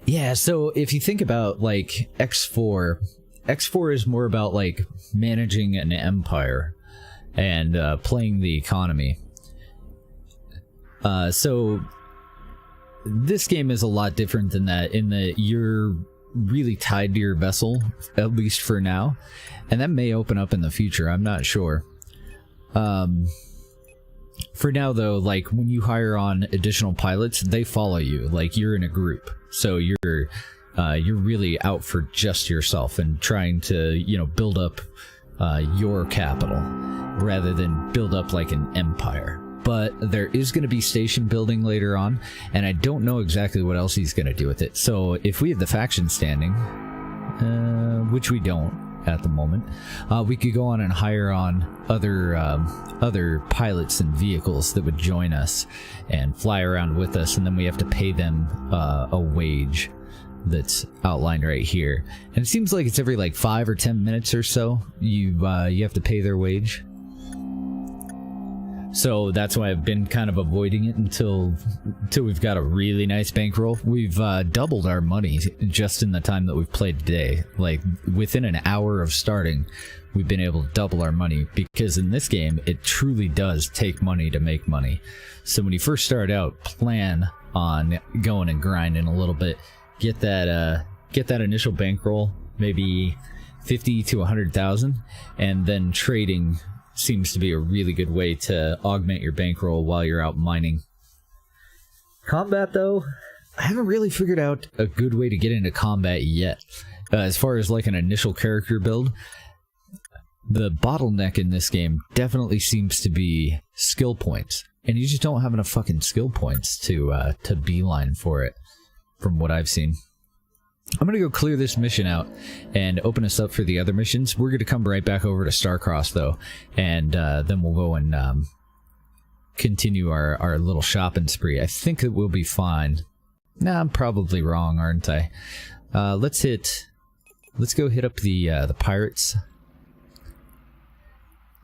Yeah, so if you think about, like, X4 is more about, like, managing an empire and playing the economy. So this game is a lot different than that in that you're really tied to your vessel, at least for now, and that may open up in the future. I'm not sure. For now, though, like, when you hire on additional pilots, they follow you. Like, you're in a group. So you're really out for just yourself and trying to, you know, build up your capital rather than build up like an empire. But there is going to be station building later on, and I don't know exactly what else he's going to do with it. So if we have the faction standing, which we don't at the moment, we could go on and hire on other pilots and vehicles that would join us and fly around with us, and then we have to pay them a wage that's outlined right here. And it seems like it's every like 5 or 10 minutes or so you have to pay their wage. So that's why I've been kind of avoiding it until we've got a really nice bankroll. We've doubled our money just in the time that we've played today. Like, within an hour of starting, we've been able to double our money, because in this game, it truly does take money to make money. So when you first start out, plan on going and grinding a little bit. Get that initial bankroll, maybe 50 to 100,000, and then trading seems to be a really good way to augment your bankroll while you're out mining. Combat, though, I haven't really figured out a good way to get into combat yet. As far as like an initial character build, The bottleneck in this game definitely seems to be skill points. And you just don't have enough fucking skill points to beeline for it, from what I've seen. I'm going to go clear this mission out and open us up for the other missions. We're going to come right back over to Starcross, though, and then we'll go and continue our little shopping spree. I think it will be fine. Nah, I'm probably wrong, aren't I? Let's go hit up the pirates.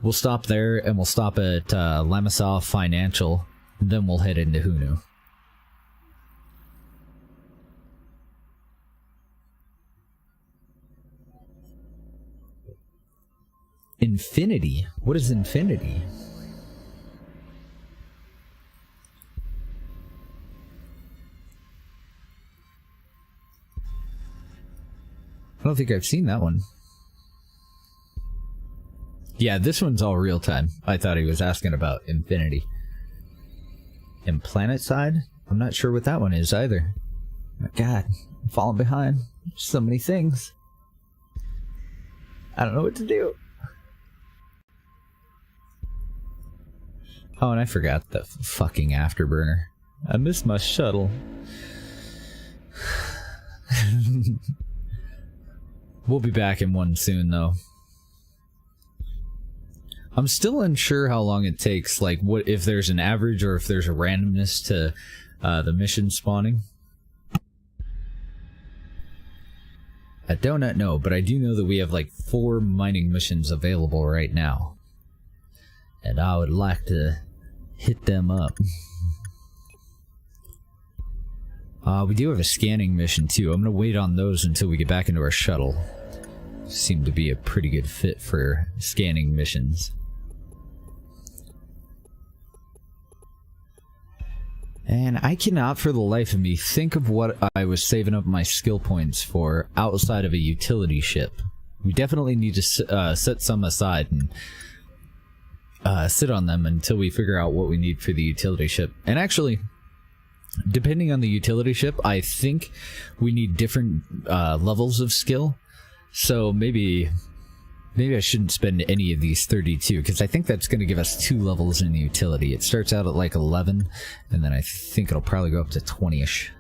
We'll stop there, and we'll stop at Lamasaw Financial, and then we'll head into Hunu. Infinity? What is infinity? I don't think I've seen that one. Yeah, this one's all real time. I thought he was asking about infinity. And planet side? I'm not sure what that one is either. My God, I'm falling behind. So many things. I don't know what to do. Oh, and I forgot the fucking afterburner. I missed my shuttle. We'll be back in one soon, though. I'm still unsure how long it takes, like, what if there's an average or if there's a randomness to the mission spawning. I do not know, but I do know that we have, like, 4 mining missions available right now. And I would like to hit them up. We do have a scanning mission, too. I'm going to wait on those until we get back into our shuttle. Seem to be a pretty good fit for scanning missions. And I cannot for the life of me think of what I was saving up my skill points for outside of a utility ship. We definitely need to set some aside and sit on them until we figure out what we need for the utility ship. And actually, depending on the utility ship, I think we need different levels of skill. So maybe I shouldn't spend any of these 32, because I think that's going to give us 2 levels in utility. It starts out at like 11, and then I think it'll probably go up to 20-ish.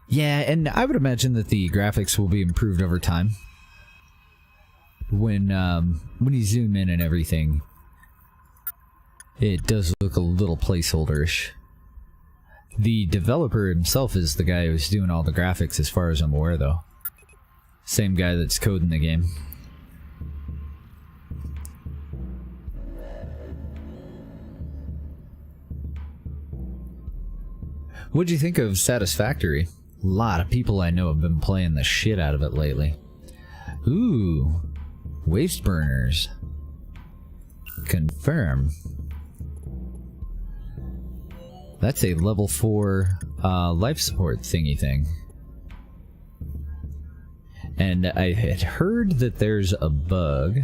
Yeah, and I would imagine that the graphics will be improved over time. When you zoom in and everything, it does look a little placeholder-ish. The developer himself is the guy who's doing all the graphics, as far as I'm aware, though. Same guy that's coding the game. What'd you think of Satisfactory? A lot of people I know have been playing the shit out of it lately. Ooh, waste burners. Confirm. That's a level 4 life support thingy thing. And I had heard that there's a bug.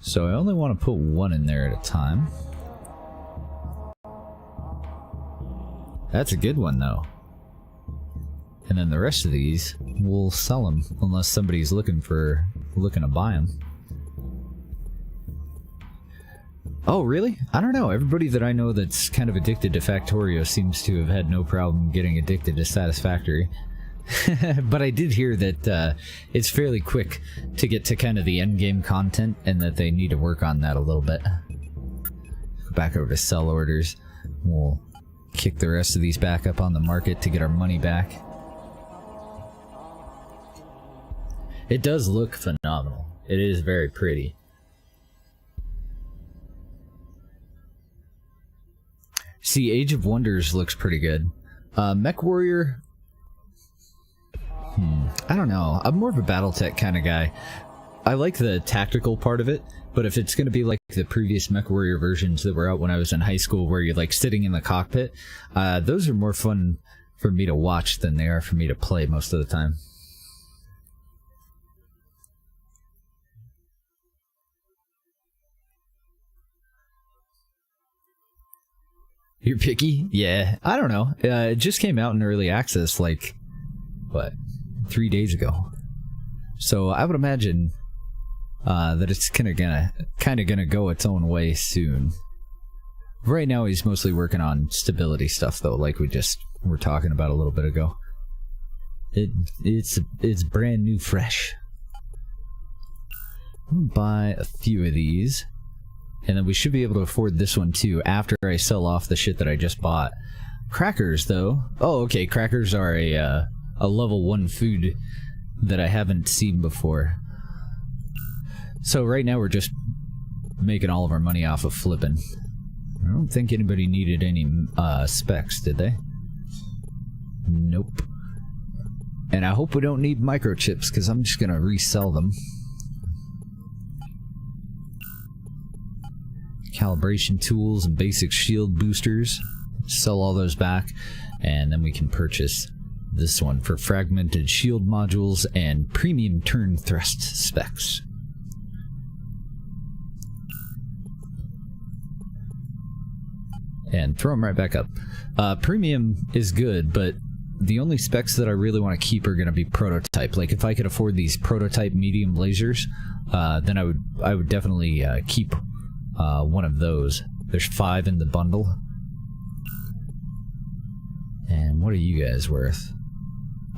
So I only want to put 1 in there at a time. That's a good one, though. And then the rest of these, we'll sell them unless somebody's looking to buy them. Oh, really? I don't know. Everybody that I know that's kind of addicted to Factorio seems to have had no problem getting addicted to Satisfactory. But I did hear that it's fairly quick to get to kind of the endgame content, and that they need to work on that a little bit. Back over to sell orders. We'll kick the rest of these back up on the market to get our money back. It does look phenomenal. It is very pretty. See, Age of Wonders looks pretty good. Mech Warrior... I don't know. I'm more of a Battletech kind of guy. I like the tactical part of it, but if it's going to be like the previous Mech Warrior versions that were out when I was in high school, where you're like sitting in the cockpit, those are more fun for me to watch than they are for me to play most of the time. You're picky? Yeah, I don't know. It just came out in early access, like, what, 3 days ago. So I would imagine that it's kind of gonna go its own way soon. Right now, he's mostly working on stability stuff, though, like we just were talking about a little bit ago. It's brand new, fresh. I'm gonna buy a few of these, and then we should be able to afford this one too after I sell off the shit that I just bought. Crackers, though. Oh, okay. Crackers are a level 1 food that I haven't seen before. So right now we're just making all of our money off of flipping. I don't think anybody needed any specs, did they? Nope. And I hope we don't need microchips, because I'm just gonna resell them. Calibration tools and basic shield boosters. Sell all those back, and then we can purchase this one for fragmented shield modules and premium turn thrust specs. And throw them right back up. Premium is good, but the only specs that I really want to keep are going to be prototype. Like, if I could afford these prototype medium lasers, then I would definitely keep one of those. There's 5 in the bundle. And what are you guys worth?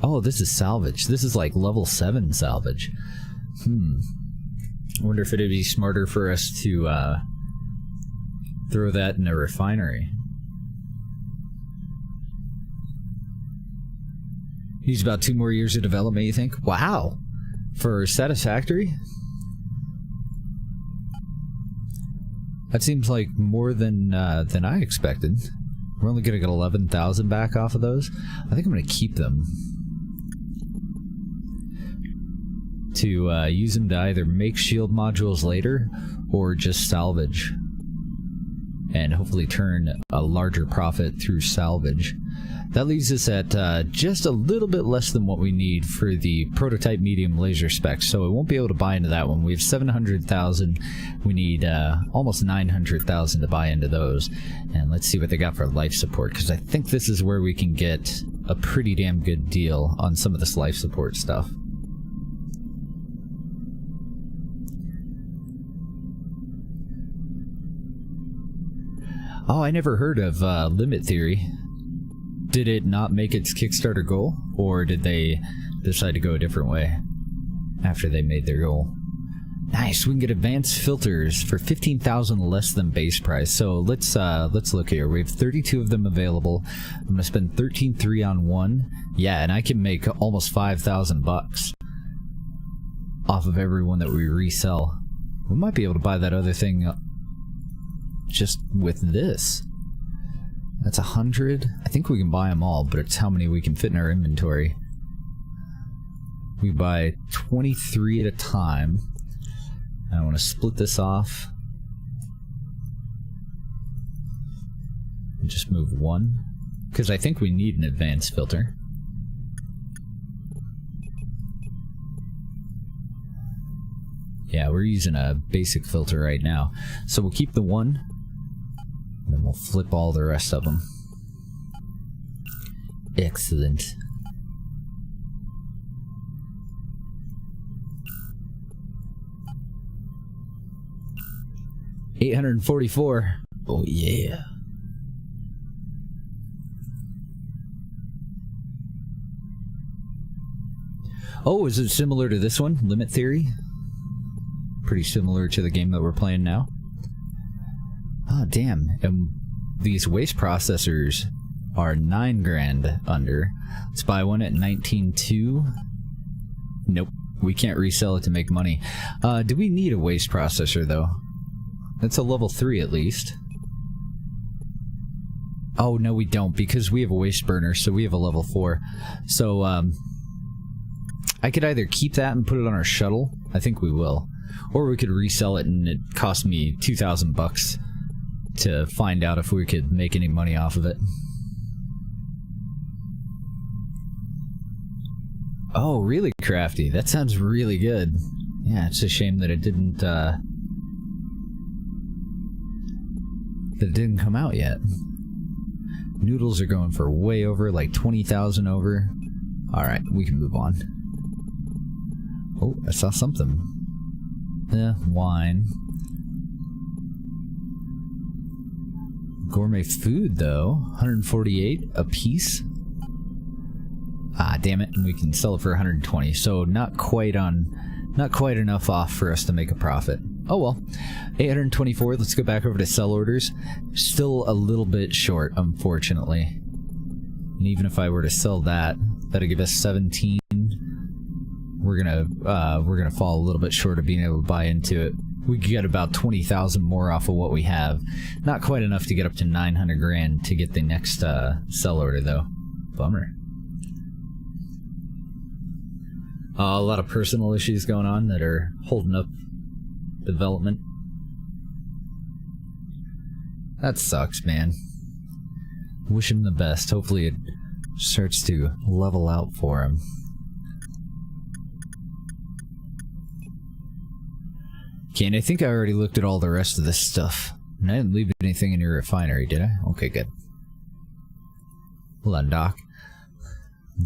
Oh, this is salvage. This is like level 7 salvage. I wonder if it'd be smarter for us to throw that in a refinery. Use about 2 more years of development, you think? Wow! For Satisfactory? That seems like more than I expected. We're only gonna get 11,000 back off of those. I think I'm gonna keep them. To use them to either make shield modules later, or just salvage. And hopefully turn a larger profit through salvage. That leaves us at just a little bit less than what we need for the prototype medium laser specs, so we won't be able to buy into that one. We have 700,000. We need almost 900,000 to buy into those. And let's see what they got for life support, because I think this is where we can get a pretty damn good deal on some of this life support stuff. Oh, I never heard of Limit Theory. Did it not make its Kickstarter goal? Or did they decide to go a different way after they made their goal? Nice, we can get advanced filters for 15,000 less than base price. So let's look here. We have 32 of them available. I'm gonna spend 13.3 on one. Yeah, and I can make almost 5,000 bucks off of every one that we resell. We might be able to buy that other thing just with this. That's 100. I think we can buy them all, but it's how many we can fit in our inventory. We buy 23 at a time. I want to split this off and just move one, because I think we need an advanced filter. Yeah, we're using a basic filter right now, so we'll keep the one. Then we'll flip all the rest of them. Excellent. $844. Oh yeah. Oh, is it similar to this one, Limit Theory? Pretty similar to the game that we're playing now. Oh, damn. And these waste processors are 9 grand under. Let's buy one at 19.2. Nope. We can't resell it to make money. Do we need a waste processor, though? That's a level 3 at least. Oh, no, we don't, because we have a waste burner, so we have a level 4. So, I could either keep that and put it on our shuttle. I think we will. Or we could resell it, and it cost me 2,000 bucks to find out if we could make any money off of it. Oh, really, Crafty? That sounds really good. Yeah, it's a shame that it didn't come out yet. Noodles are going for way over, like 20,000 over. Alright, we can move on. Oh, I saw something. Wine. Gourmet food, though. 148 a piece. Ah, damn it, and we can sell it for 120. So not quite enough off for us to make a profit. Oh well. 824, let's go back over to sell orders. Still a little bit short, unfortunately. And even if I were to sell that, that'll give us 17. We're gonna fall a little bit short of being able to buy into it. We could get about 20,000 more off of what we have. Not quite enough to get up to 900 grand to get the next sell order, though. Bummer. A lot of personal issues going on that are holding up development. That sucks, man. Wish him the best. Hopefully it starts to level out for him. Okay, and I think I already looked at all the rest of this stuff. And I didn't leave anything in your refinery, did I? Okay, good. Hold on, Doc.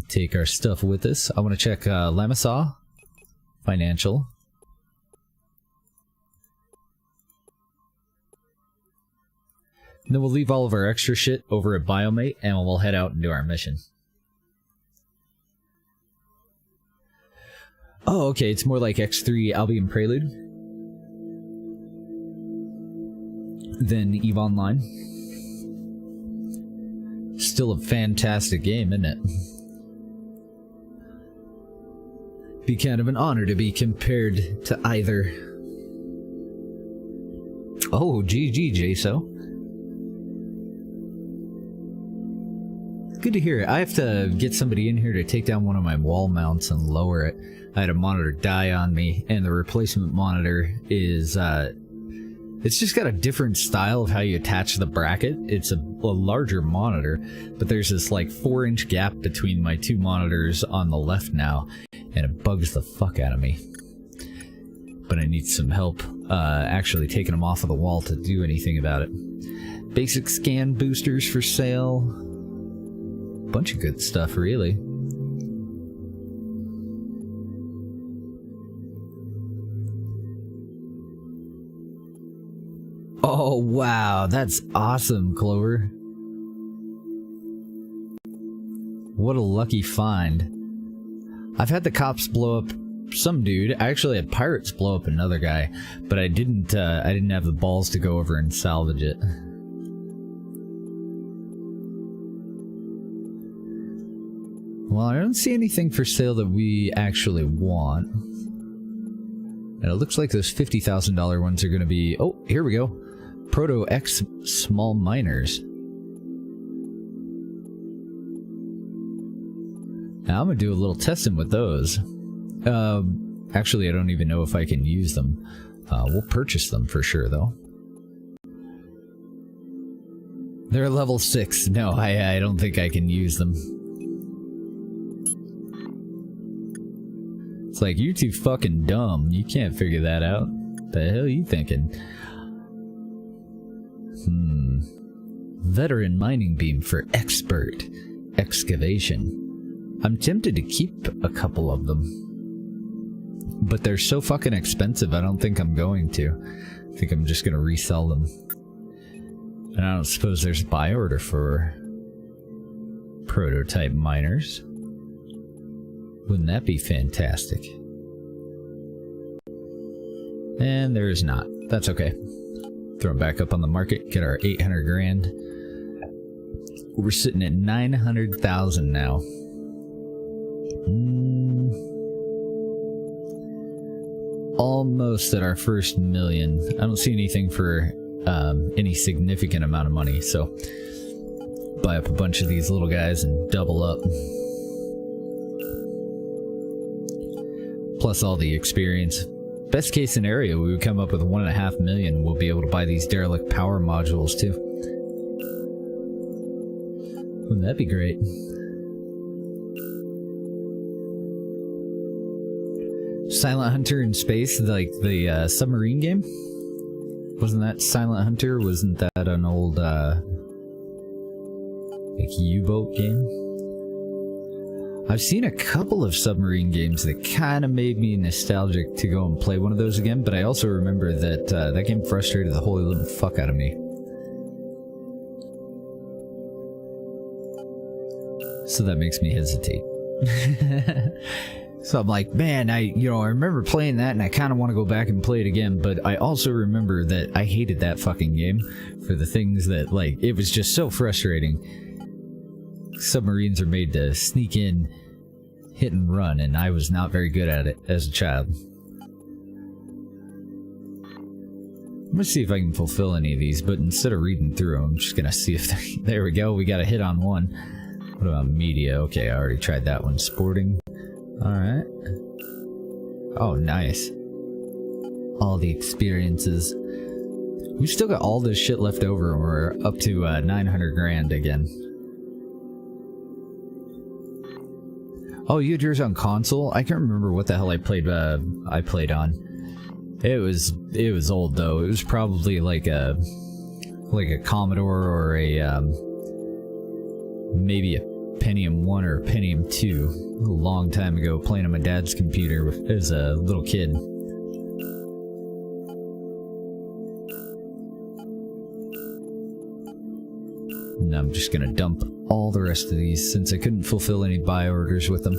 Take our stuff with us. I want to check Lamasaw. Financial. And then we'll leave all of our extra shit over at Biomate, and we'll head out and do our mission. Oh, okay, it's more like X3 Albion Prelude than EVE Online. Still a fantastic game, isn't it? Be kind of an honor to be compared to either. Oh, GG, JSO. Good to hear. I have to get somebody in here to take down one of my wall mounts and lower it. I had a monitor die on me, and the replacement monitor is, it's just got a different style of how you attach the bracket. It's a larger monitor, but there's this like 4-inch gap between my two monitors on the left now, and it bugs the fuck out of me. But I need some help actually taking them off of the wall to do anything about it. Basic scan boosters for sale. Bunch of good stuff, really. Oh, wow, that's awesome, Clover. What a lucky find. I've had the cops blow up some dude. I actually had pirates blow up another guy, but I didn't have the balls to go over and salvage it. Well, I don't see anything for sale that we actually want. And it looks like those $50,000 ones are going to be... Oh, here we go. Proto X small miners. Now I'm going to do a little testing with those. Actually, I don't even know if I can use them. We'll purchase them for sure, though. They're level 6. No, I don't think I can use them. It's like, you're too fucking dumb. You can't figure that out. The hell are you thinking? Veteran mining beam for expert excavation. I'm tempted to keep a couple of them, but they're so fucking expensive, I don't think I'm going to. I think I'm just gonna resell them. And I don't suppose there's a buy order for prototype miners. Wouldn't that be fantastic? And there is not. That's okay. Throw them back up on the market, get our 800 grand. We're sitting at 900,000 now. Almost at our first million. I don't see anything for any significant amount of money, so buy up a bunch of these little guys and double up. Plus all the experience. Best case scenario, we would come up with 1.5 million. We'll be able to buy these derelict power modules too. Wouldn't that be great? Silent Hunter in space, like the submarine game? Wasn't that Silent Hunter? Wasn't that an old Like U-boat game. I've seen a couple of submarine games that kind of made me nostalgic to go and play one of those again, but I also remember that that game frustrated the holy little fuck out of me. So that makes me hesitate. So I'm like, man, I remember playing that and I kind of want to go back and play it again, but I also remember that I hated that fucking game for the things that, like, it was just so frustrating. Submarines are made to sneak in, hit and run, and I was not very good at it as a child. I'm gonna see if I can fulfill any of these, but instead of reading through them, I'm just gonna see if there we go, we got a hit on one. What about media? Okay, I already tried that one. Sporting. Alright. Oh, nice. All the experiences. We've still got all this shit left over, and we're up to 900 grand again. Oh, you had yours on console? I can't remember what the hell I played on. It was old though. It was probably like a Commodore or a maybe a Pentium 1 or Pentium 2 a long time ago, playing on my dad's computer as a little kid. And I'm just gonna dump all the rest of these since I couldn't fulfill any buy orders with them.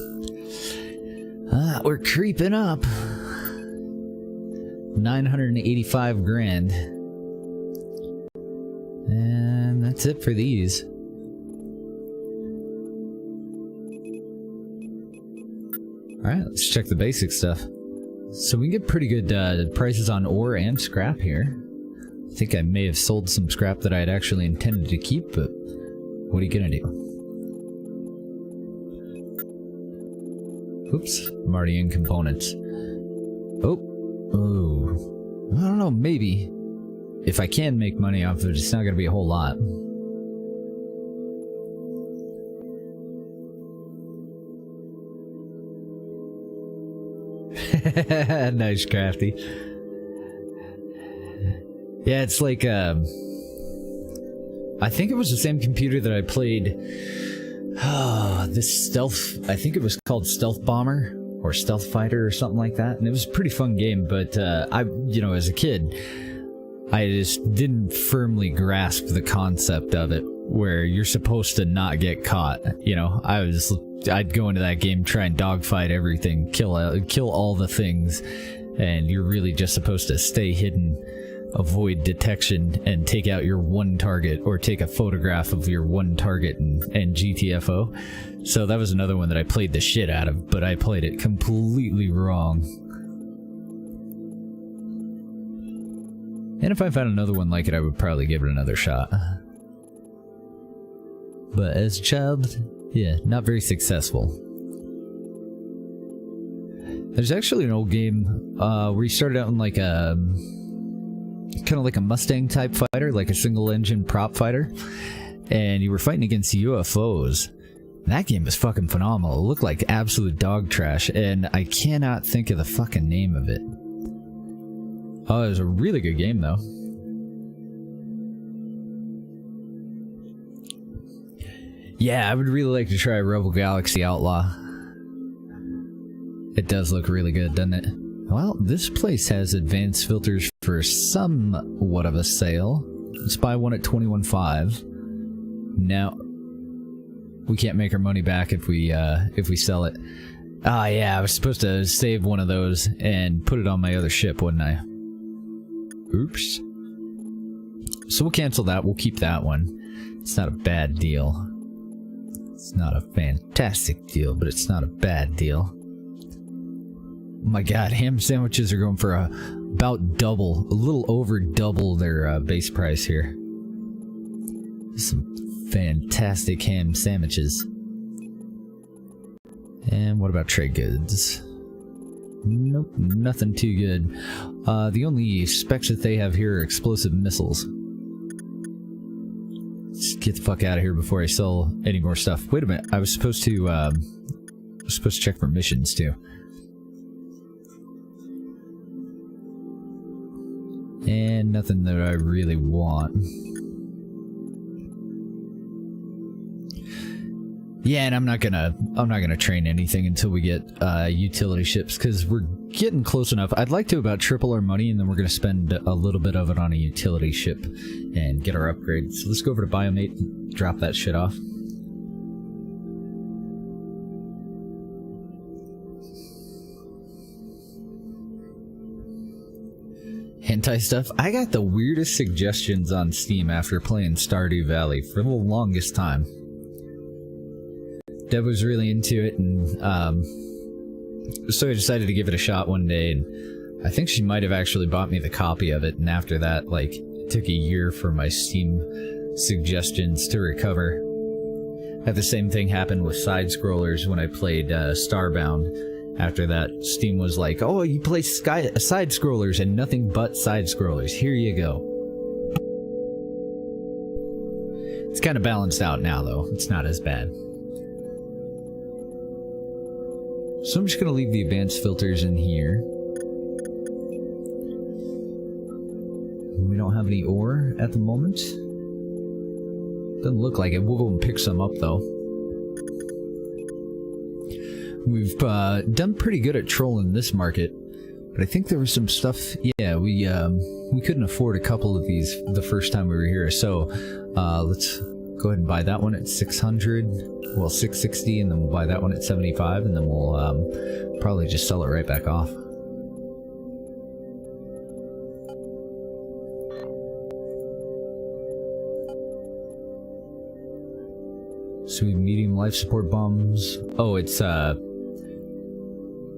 We're creeping up. 985 grand. And that's it for these. Alright, let's check the basic stuff. So we can get pretty good prices on ore and scrap here. I think I may have sold some scrap that I had actually intended to keep, but what are you gonna do? Oops, I'm already in components. Oh, I don't know, maybe. If I can make money off of it, it's not gonna be a whole lot. Nice, Crafty. Yeah, it's like, I think it was the same computer that I played, this stealth, I think it was called Stealth Bomber, or Stealth Fighter, or something like that, and it was a pretty fun game, but, as a kid, I just didn't firmly grasp the concept of it, where you're supposed to not get caught, I'd go into that game, try and dogfight everything, kill all the things, and you're really just supposed to stay hidden, avoid detection, and take out your one target, or take a photograph of your one target and GTFO. So that was another one that I played the shit out of, but I played it completely wrong. And if I found another one like it, I would probably give it another shot. But as a child, yeah, not very successful. There's actually an old game where you started out in like a kind of like a Mustang type fighter, like a single engine prop fighter, and you were fighting against UFOs. That game was fucking phenomenal. It looked like absolute dog trash, and I cannot think of the fucking name of it. Oh, it was a really good game though. Yeah, I would really like to try Rebel Galaxy Outlaw. It does look really good, doesn't it? Well, this place has advanced filters for somewhat of a sale. Let's buy one at 21.5. Now, we can't make our money back if we sell it. Ah, yeah, I was supposed to save one of those and put it on my other ship, wasn't I? Oops. So we'll cancel that. We'll keep that one. It's not a bad deal. It's not a fantastic deal, but it's not a bad deal. Oh my god, ham sandwiches are going for about double, a little over double their base price here. Some fantastic ham sandwiches. And what about trade goods? Nope, nothing too good. The only specs that they have here are explosive missiles. Let's get the fuck out of here before I sell any more stuff. Wait a minute, I was supposed to check for missions too. And nothing that I really want. Yeah, and I'm not gonna train anything until we get utility ships, because we're getting close enough. I'd like to about triple our money, and then we're gonna spend a little bit of it on a utility ship and get our upgrades. So let's go over to Biomate and drop that shit off. Hentai stuff. I got the weirdest suggestions on Steam after playing Stardew Valley for the longest time. Deb was really into it, and so I decided to give it a shot one day, and I think she might have actually bought me the copy of it, and after that, like, it took a year for my Steam suggestions to recover. I had the same thing happen with side-scrollers when I played Starbound. After that, Steam was like, oh, you play side-scrollers and nothing but side-scrollers. Here you go. It's kind of balanced out now, though. It's not as bad. So I'm just going to leave the advanced filters in here. We don't have any ore at the moment. Doesn't look like it. We'll go and pick some up, though. We've done pretty good at trolling this market, but I think there was some stuff. Yeah, we couldn't afford a couple of these the first time we were here, so let's go ahead and buy that one at 600. Well, 660, and then we'll buy that one at 75, and then we'll probably just sell it right back off. So we have medium life support bombs. Oh, it's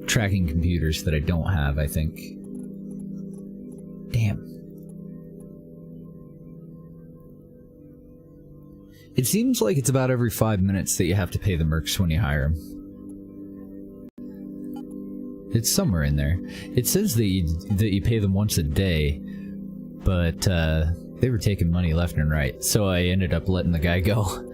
tracking computers that I don't have, I think. Damn. It seems like it's about every 5 minutes that you have to pay the mercs when you hire them. It's somewhere in there. It says that you pay them once a day, but they were taking money left and right, so I ended up letting the guy go.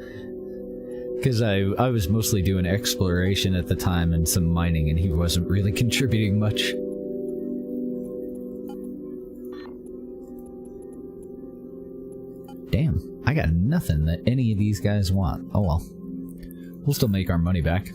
Because I was mostly doing exploration at the time and some mining, and he wasn't really contributing much. Damn, I got nothing that any of these guys want. Oh well. We'll still make our money back.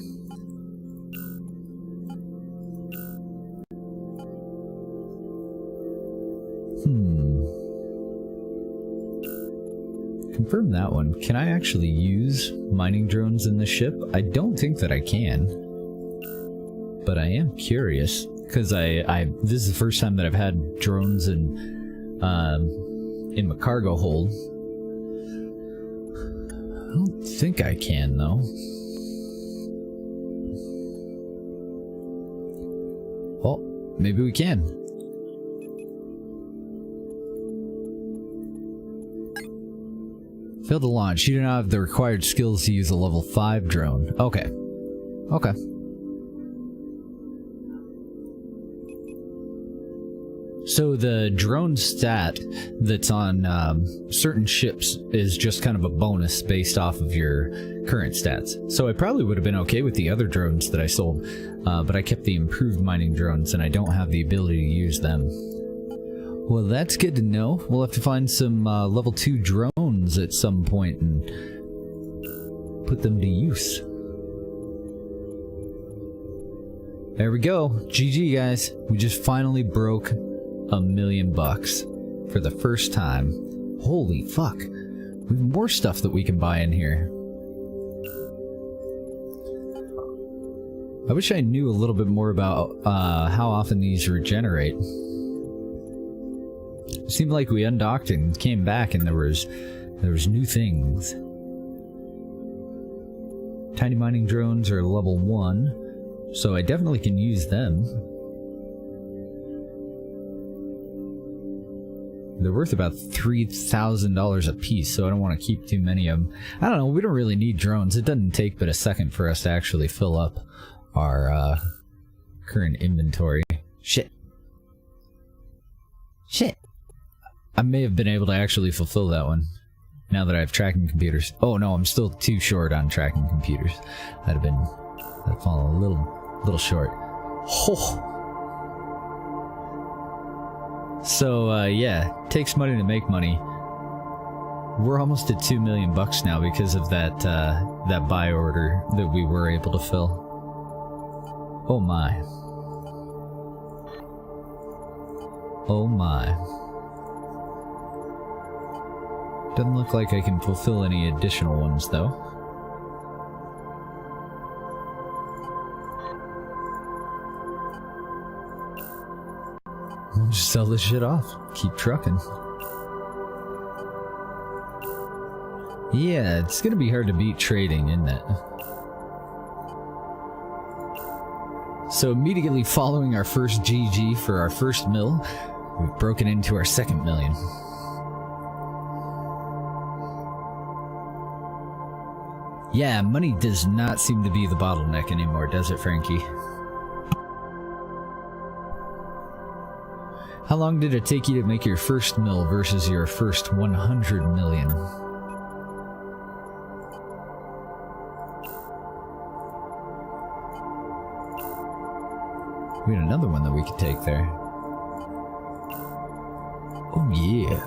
Confirm that one. Can I actually use mining drones in the ship? I don't think that I can, but I am curious, because this is the first time that I've had drones in my cargo hold. I don't think I can, though. Oh, maybe we can. Failed to launch. You do not have the required skills to use a level 5 drone. Okay. Okay. So the drone stat that's on certain ships is just kind of a bonus based off of your current stats. So I probably would have been okay with the other drones that I sold, but I kept the improved mining drones and I don't have the ability to use them. Well, that's good to know. We'll have to find some level 2 drones at some point and put them to use. There we go. GG, guys. We just finally broke $1 million for the first time. Holy fuck. We have more stuff that we can buy in here. I wish I knew a little bit more about how often these regenerate. It seemed like we undocked and came back and there was new things. Tiny mining drones are level 1, so I definitely can use them. They're worth about $3,000 a piece, so I don't want to keep too many of them. I don't know, we don't really need drones. It doesn't take but a second for us to actually fill up our current inventory. Shit. Shit. I may have been able to actually fulfill that one now that I have tracking computers. Oh no, I'm still too short on tracking computers. That'd fallen a little short. Oh. So yeah, takes money to make money. We're almost at 2 million bucks now because of that that buy order that we were able to fill. Oh my. Oh my. Doesn't look like I can fulfill any additional ones though. We'll just sell this shit off. Keep trucking. Yeah, it's gonna be hard to beat trading, isn't it? So immediately following our first GG for our first mill, we've broken into our second million. Yeah, money does not seem to be the bottleneck anymore, does it, Frankie? How long did it take you to make your first mill versus your first 100 million? We had another one that we could take there. Oh yeah.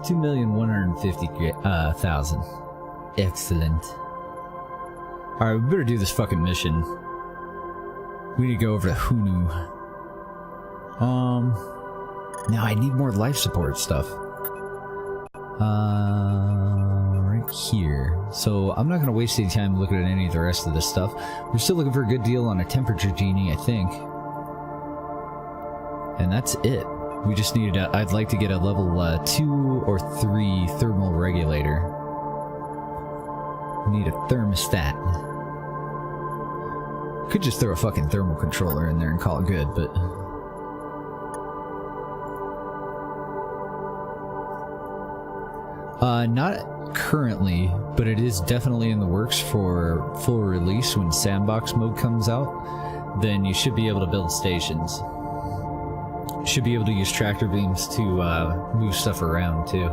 2,150,000. Excellent. Alright, we better do this fucking mission. We need to go over to Hunu. Now I need more life support stuff. Right here. So I'm not gonna waste any time looking at any of the rest of this stuff. We're still looking for a good deal on a temperature genie, I think. And that's it. We just need I'd like to get a level 2 or 3 thermal regulator. We need a thermostat. Could just throw a fucking thermal controller in there and call it good, but... not currently, but it is definitely in the works for full release when sandbox mode comes out. Then you should be able to build stations. Should be able to use tractor beams to move stuff around too.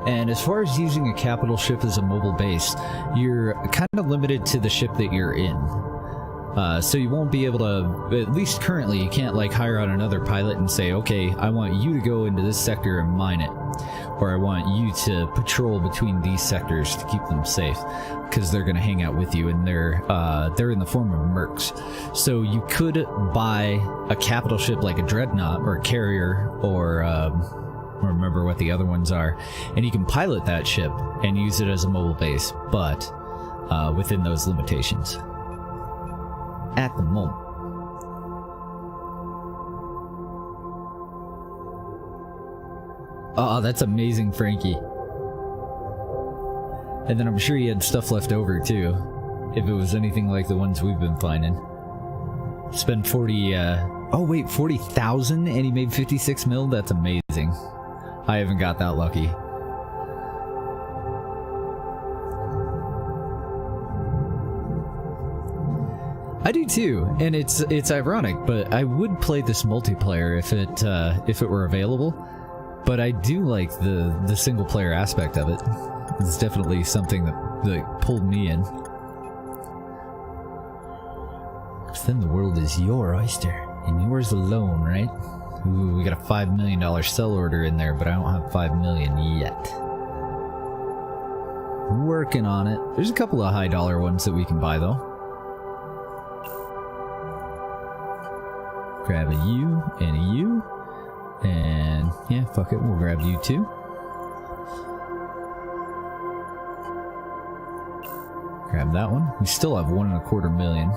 And as far as using a capital ship as a mobile base, you're kind of limited to the ship that you're in. So you won't be able to, at least currently, you can't like hire out another pilot and say, okay, I want you to go into this sector and mine it. Or I want you to patrol between these sectors to keep them safe. Because they're going to hang out with you and they're in the form of mercs. So you could buy a capital ship like a dreadnought or a carrier or remember what the other ones are. And you can pilot that ship and use it as a mobile base, but within those limitations. At the moment. Oh, that's amazing, Frankie. And then I'm sure he had stuff left over too, if it was anything like the ones we've been finding. Spend 40,000 and he made 56 mil? That's amazing. I haven't got that lucky. I do too, and it's ironic, but I would play this multiplayer if it were available. But I do like the single player aspect of it. It's definitely something that pulled me in. Because then the world is your oyster, and yours alone, right? Ooh, we got a $5 million sell order in there, but I don't have 5 million yet. Working on it. There's a couple of high dollar ones that we can buy though. Grab a U and a U. And yeah, fuck it, we'll grab you too. Grab that one. We still have 1.25 million.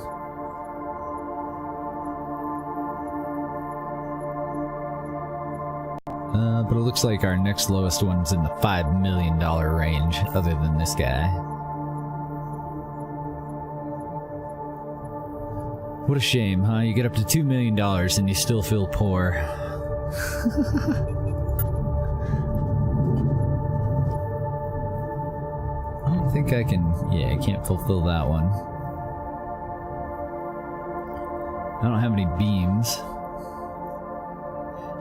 But it looks like our next lowest one's in the $5 million range, other than this guy. What a shame, huh? You get up to $2 million and you still feel poor. I don't think I can... Yeah, I can't fulfill that one. I don't have any beams.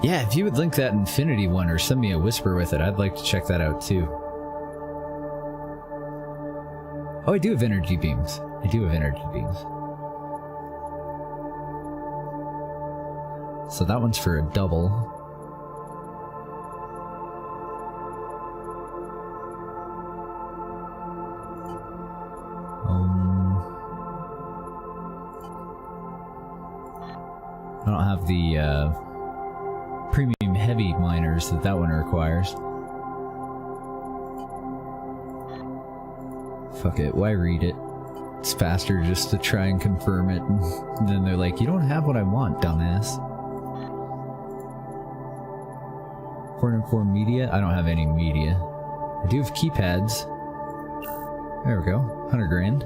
Yeah, if you would link that Infinity one or send me a whisper with it, I'd like to check that out too. Oh, I do have energy beams. I do have energy beams. So that one's for a double. I don't have the premium heavy miners that one requires. Fuck it, why read it? It's faster just to try and confirm it, and then they're like, you don't have what I want, dumbass. 404 media? I don't have any media. I do have keypads. There we go, 100 grand.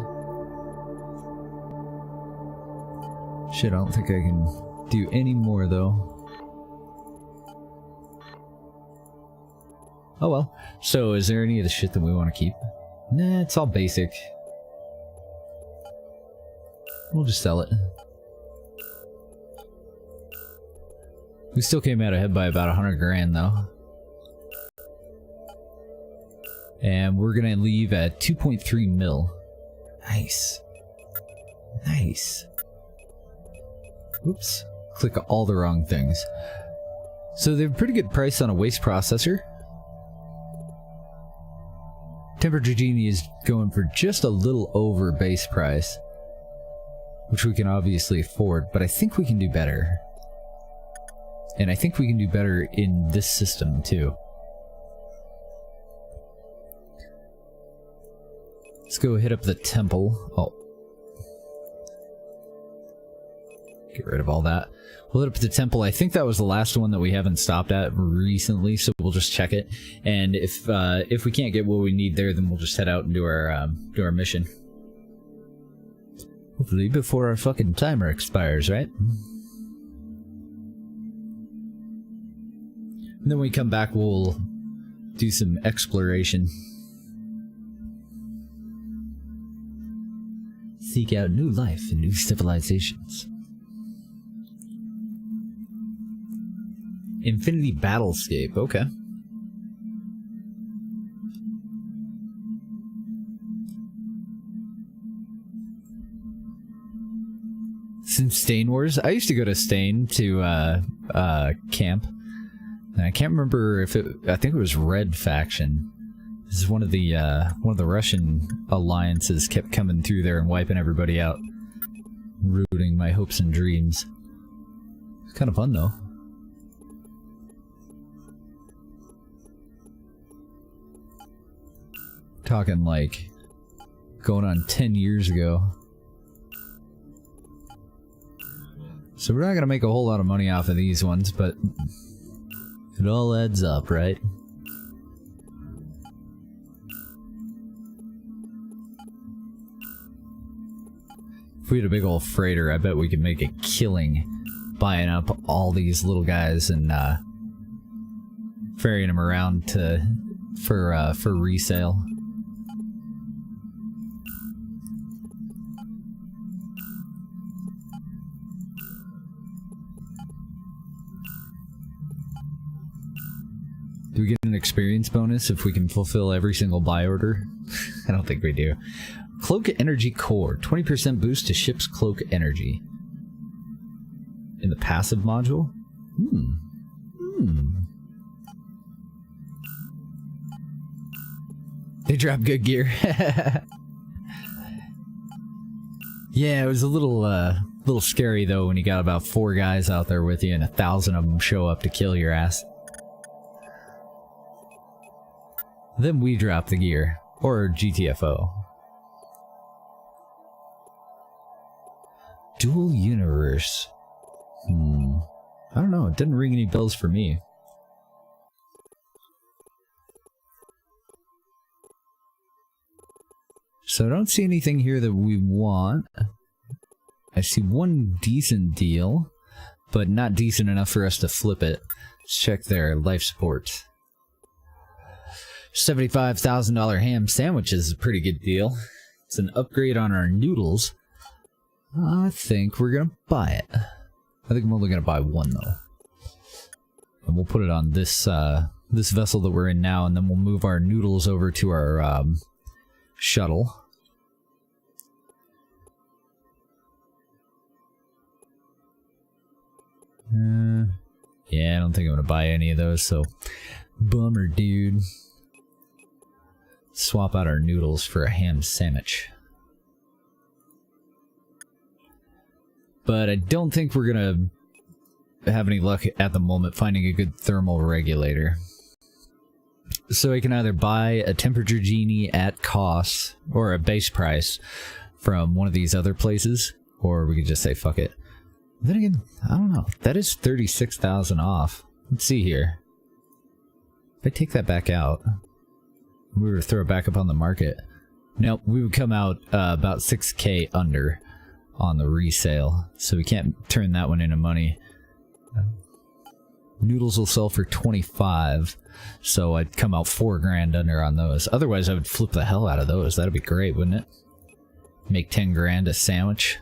Shit, I don't think I can do any more though. Oh well. So, is there any of the shit that we want to keep? Nah, it's all basic. We'll just sell it. We still came out ahead by about 100 grand though. And we're gonna leave at 2.3 mil. Nice. Nice. Oops. Click all the wrong things. So they have a pretty good price on a waste processor. Temperature Genie is going for just a little over base price, which we can obviously afford, but I think we can do better. And I think we can do better in this system too. Let's go hit up the temple. Oh. Get rid of all that. We'll hit up the temple. I think that was the last one that we haven't stopped at recently, so we'll just check it. And if we can't get what we need there, then we'll just head out and do our mission. Hopefully before our fucking timer expires, right? And then when we come back, we'll do some exploration. Seek out new life and new civilizations. Infinity Battlescape, okay. Some Stain Wars. I used to go to Stain to camp. And I can't remember if I think it was Red Faction. This is one of the Russian alliances kept coming through there and wiping everybody out. Ruining my hopes and dreams. It's kind of fun though. Talking like going on 10 years ago. So we're not gonna make a whole lot of money off of these ones, but it all adds up, right? If we had a big old freighter, I bet we could make a killing buying up all these little guys and ferrying them around for resale. Do we get an experience bonus if we can fulfill every single buy order? I don't think we do. Cloak Energy Core. 20% boost to ship's cloak energy. In the passive module? They drop good gear. Yeah, it was a little scary though when you got about 4 guys out there with you and 1,000 of them show up to kill your ass. Then we drop the gear. Or GTFO. Dual universe. I don't know, it didn't ring any bells for me. So I don't see anything here that we want. I see one decent deal, but not decent enough for us to flip it. Let's check their life support. $75,000 ham sandwich is a pretty good deal. It's an upgrade on our noodles. I think we're gonna buy it. I think I'm only gonna buy one though. And we'll put it on this this vessel that we're in now, and then we'll move our noodles over to our shuttle. Yeah, I don't think I'm gonna buy any of those, so bummer, dude. Swap out our noodles for a ham sandwich. But I don't think we're gonna have any luck at the moment finding a good thermal regulator. So I can either buy a temperature genie at cost, or a base price, from one of these other places, or we could just say fuck it. Then again, I don't know. That is 36,000 off. Let's see here. If I take that back out, we were to throw it back up on the market. Nope, we would come out about 6k under on the resale, so we can't turn that one into money. Noodles will sell for 25, so I'd come out 4 grand under on those. Otherwise, I would flip the hell out of those. That'd be great, wouldn't it? Make 10 grand a sandwich.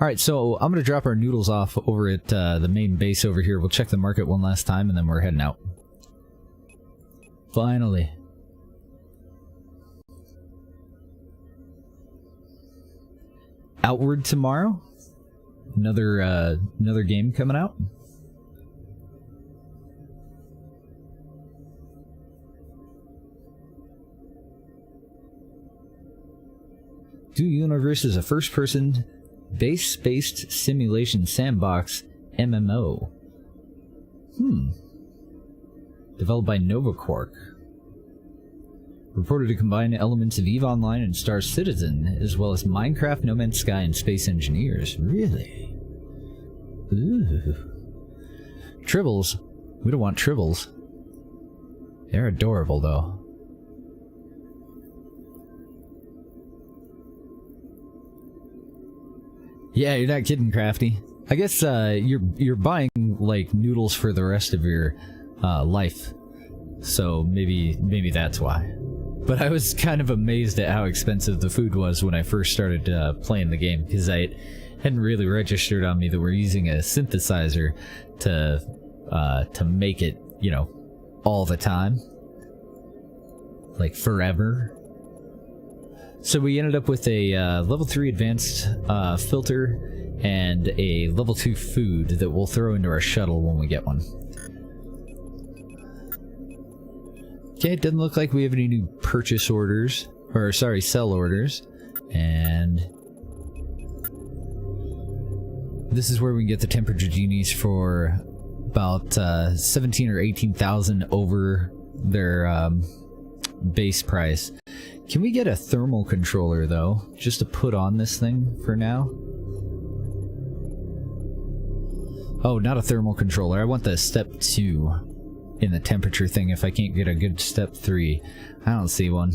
Alright, so I'm going to drop our noodles off over at the main base over here. We'll check the market one last time, and then we're heading out. Finally. Outward tomorrow? Another game coming out? Do Universe is a first-person, base-based simulation sandbox MMO. Developed by NovaQuark. Reported to combine elements of EVE Online and Star Citizen, as well as Minecraft, No Man's Sky, and Space Engineers. Really? Ooh. Tribbles? We don't want tribbles. They're adorable, though. Yeah, you're not kidding, Crafty. I guess you're buying like noodles for the rest of your life, so maybe that's why. But I was kind of amazed at how expensive the food was when I first started playing the game, because I hadn't really registered on me that we're using a synthesizer to make it, you know, all the time, like forever. So we ended up with a level 3 advanced filter and a level 2 food that we'll throw into our shuttle when we get one. Okay, it doesn't look like we have any new purchase orders, or sorry, sell orders. And this is where we can get the temperature genies for about 17 or 18,000 over their base price. Can we get a thermal controller though, just to put on this thing for now? Oh, not a thermal controller. I want the step 2 in the temperature thing if I can't get a good step 3. I don't see one.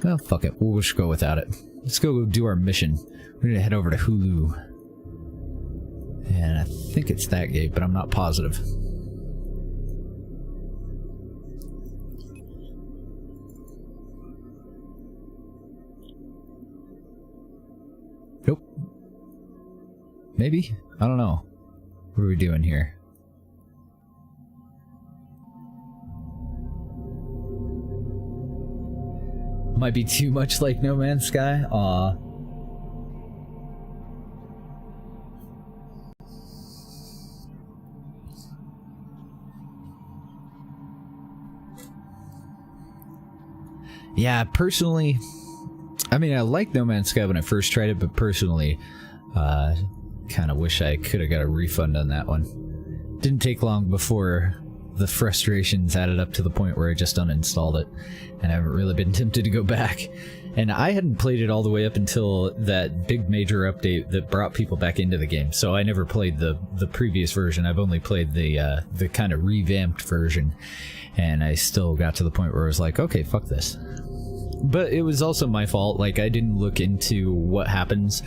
Well, fuck it. We'll just go without it. Let's go do our mission. We're gonna head over to Hulu. And I think it's that gate, but I'm not positive. Nope. Maybe? I don't know. What are we doing here? Might be too much like No Man's Sky? Aw. Yeah, personally, I mean, I liked No Man's Sky when I first tried it, but personally, kind of wish I could have got a refund on that one. Didn't take long before the frustrations added up to the point where I just uninstalled it, and I haven't really been tempted to go back. And I hadn't played it all the way up until that big major update that brought people back into the game, so I never played the previous version. I've only played the kind of revamped version, and I still got to the point where I was like, okay, fuck this. But it was also my fault. Like, I didn't look into what happens.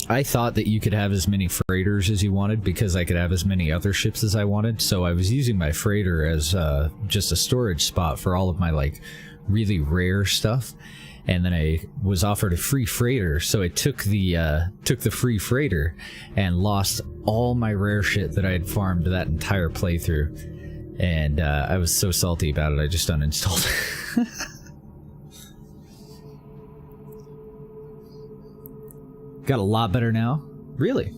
I thought that you could have as many freighters as you wanted because I could have as many other ships as I wanted, so I was using my freighter as just a storage spot for all of my like really rare stuff. And then I was offered a free freighter, so I took the free freighter and lost all my rare shit that I had farmed that entire playthrough. And I was so salty about it, I just uninstalled it. Got a lot better now? Really?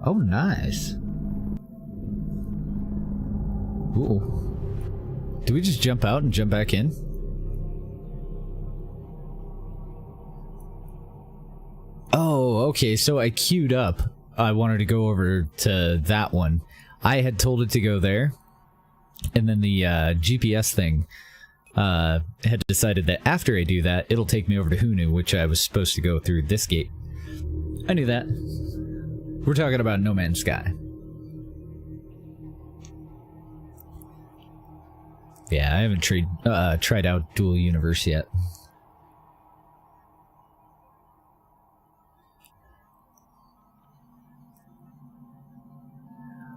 Oh, nice. Ooh. Do we just jump out and jump back in? Oh, okay, so I queued up. I wanted to go over to that one. I had told it to go there, and then the GPS thing had decided that after I do that, it'll take me over to Hunu, which I was supposed to go through this gate. I knew that. We're talking about No Man's Sky. Yeah, I haven't tried out Dual Universe yet.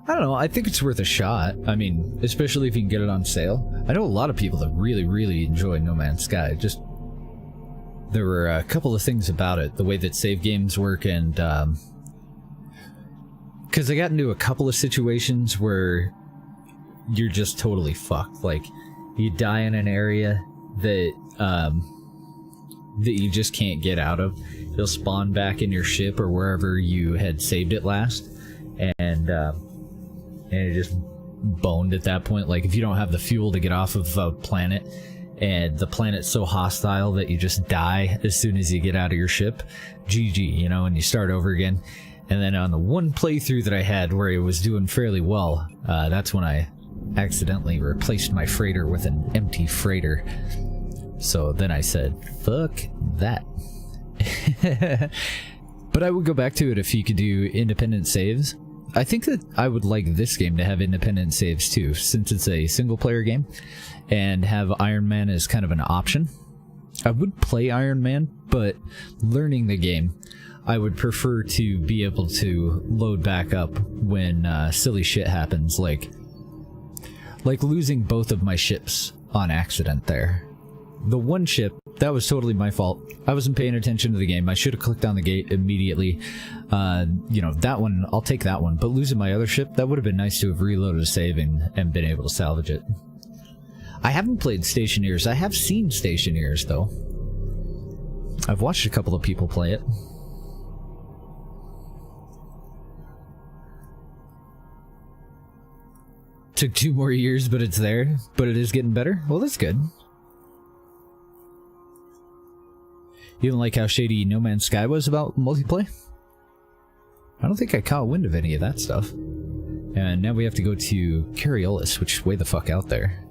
I don't know, I think it's worth a shot. I mean, especially if you can get it on sale. I know a lot of people that really, really enjoy No Man's Sky. Just, there were a couple of things about it. The way that save games work and, because I got into a couple of situations where you're just totally fucked. Like, you die in an area that, that you just can't get out of. You'll spawn back in your ship or wherever you had saved it last. And you're just boned at that point. Like, if you don't have the fuel to get off of a planet, and the planet's so hostile that you just die as soon as you get out of your ship, GG, you know, and you start over again. And then on the one playthrough that I had where it was doing fairly well, that's when I accidentally replaced my freighter with an empty freighter. So then I said, fuck that. But I would go back to it if you could do independent saves. I think that I would like this game to have independent saves too, since it's a single-player game, and have Iron Man as kind of an option. I would play Iron Man, but learning the game, I would prefer to be able to load back up when silly shit happens, like losing both of my ships on accident there. The one ship, that was totally my fault. I wasn't paying attention to the game. I should have clicked on the gate immediately. You know, that one, I'll take that one. But losing my other ship, that would have been nice to have reloaded a save and been able to salvage it. I haven't played Stationeers. I have seen Stationeers, though. I've watched a couple of people play it. Took 2 more years, but it's there. But it is getting better. Well, that's good. You didn't like how shady No Man's Sky was about multiplayer? I don't think I caught wind of any of that stuff. And now we have to go to Cariolis, which is way the fuck out there.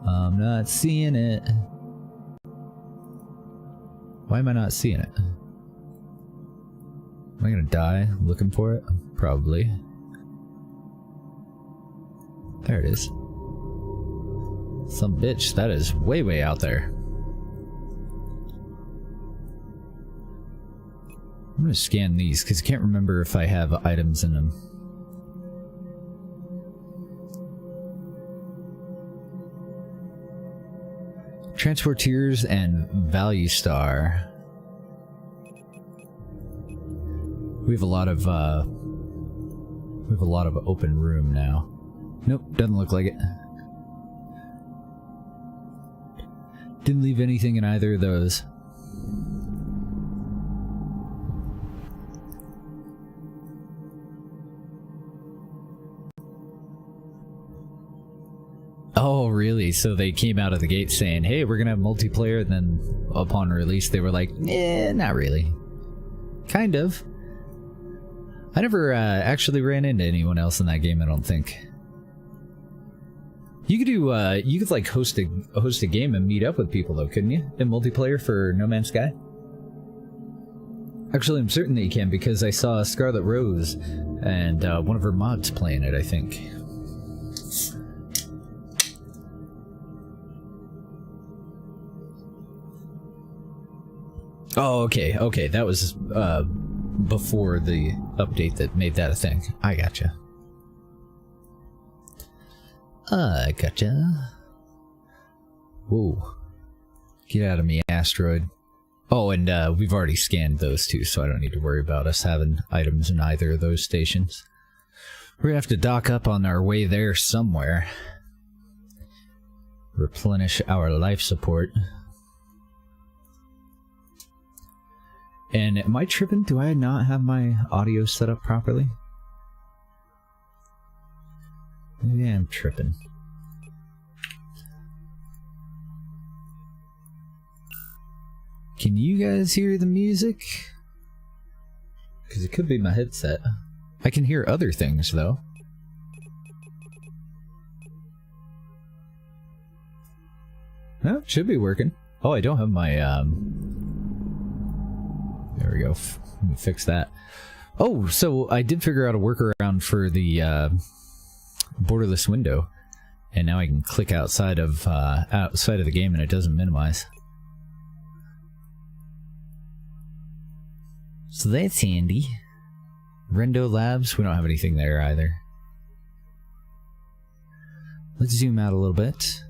I'm not seeing it. Why am I not seeing it? Am I gonna die looking for it? Probably. There it is. Some bitch, that is way, way out there. I'm gonna scan these, because I can't remember if I have items in them. Transporteers and Value Star. We have a lot of open room now. Nope, doesn't look like it. Didn't leave anything in either of those. Oh, really? So they came out of the gate saying, hey, we're gonna have multiplayer, and then upon release they were like, eh, not really. Kind of. I never actually ran into anyone else in that game, I don't think. You could do, you could like host a game and meet up with people though, couldn't you? In multiplayer for No Man's Sky? Actually, I'm certain that you can, because I saw Scarlet Rose and one of her mods playing it, I think. Oh, okay, okay, that was before the update that made that a thing. I gotcha. Gotcha. Whoa. Get out of me, asteroid. Oh, and we've already scanned those two, so I don't need to worry about us having items in either of those stations. We're gonna have to dock up on our way there somewhere. Replenish our life support. And am I tripping? Do I not have my audio set up properly? Maybe I'm tripping. Can you guys hear the music? Because it could be my headset. I can hear other things, though. No, it should be working. Oh, I don't have my, There we go. Let me fix that. Oh, so I did figure out a workaround for the, borderless window. And now I can click outside of the game and it doesn't minimize. So that's handy. Rendo Labs, we don't have anything there either. Let's zoom out a little bit.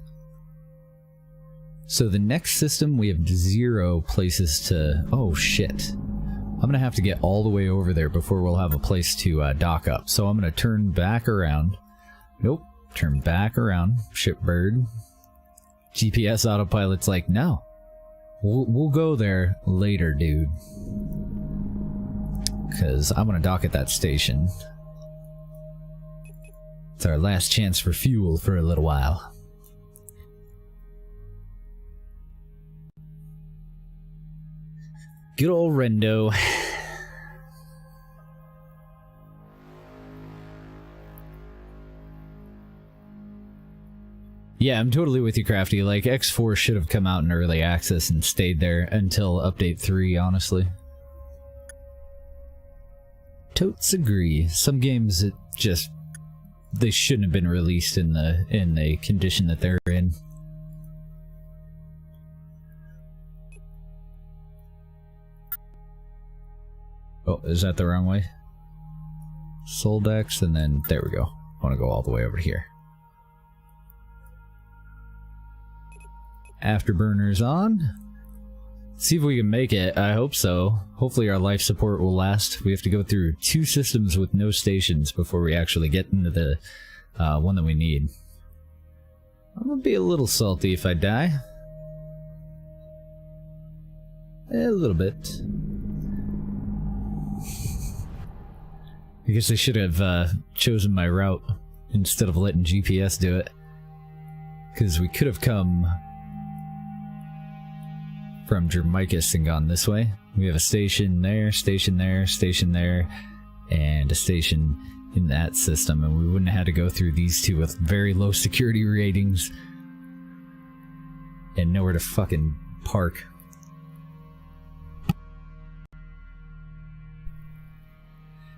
So the next system, we have 0 places to... Oh shit. I'm gonna have to get all the way over there before we'll have a place to dock up. So I'm gonna turn back around. Nope. Turn back around. Shipbird. GPS autopilot's like, no. We'll go there later, dude. Because I'm gonna dock at that station. It's our last chance for fuel for a little while. Good old Rendo. Yeah, I'm totally with you, Crafty. Like, X4 should have come out in early access and stayed there until Update 3, honestly. Totes agree. Some games, it just... they shouldn't have been released in the condition that they're in. Oh, is that the wrong way? Soldex, and then there we go. I want to go all the way over here. Afterburners on. See if we can make it. I hope so. Hopefully our life support will last. We have to go through 2 systems with no stations before we actually get into the one that we need. I'm gonna be a little salty if I die. A little bit. I guess I should have chosen my route instead of letting GPS do it. Because we could have come from Germicus and gone this way. We have a station there, station there, station there, and a station in that system, and we wouldn't have had to go through these 2 with very low security ratings and nowhere to fucking park.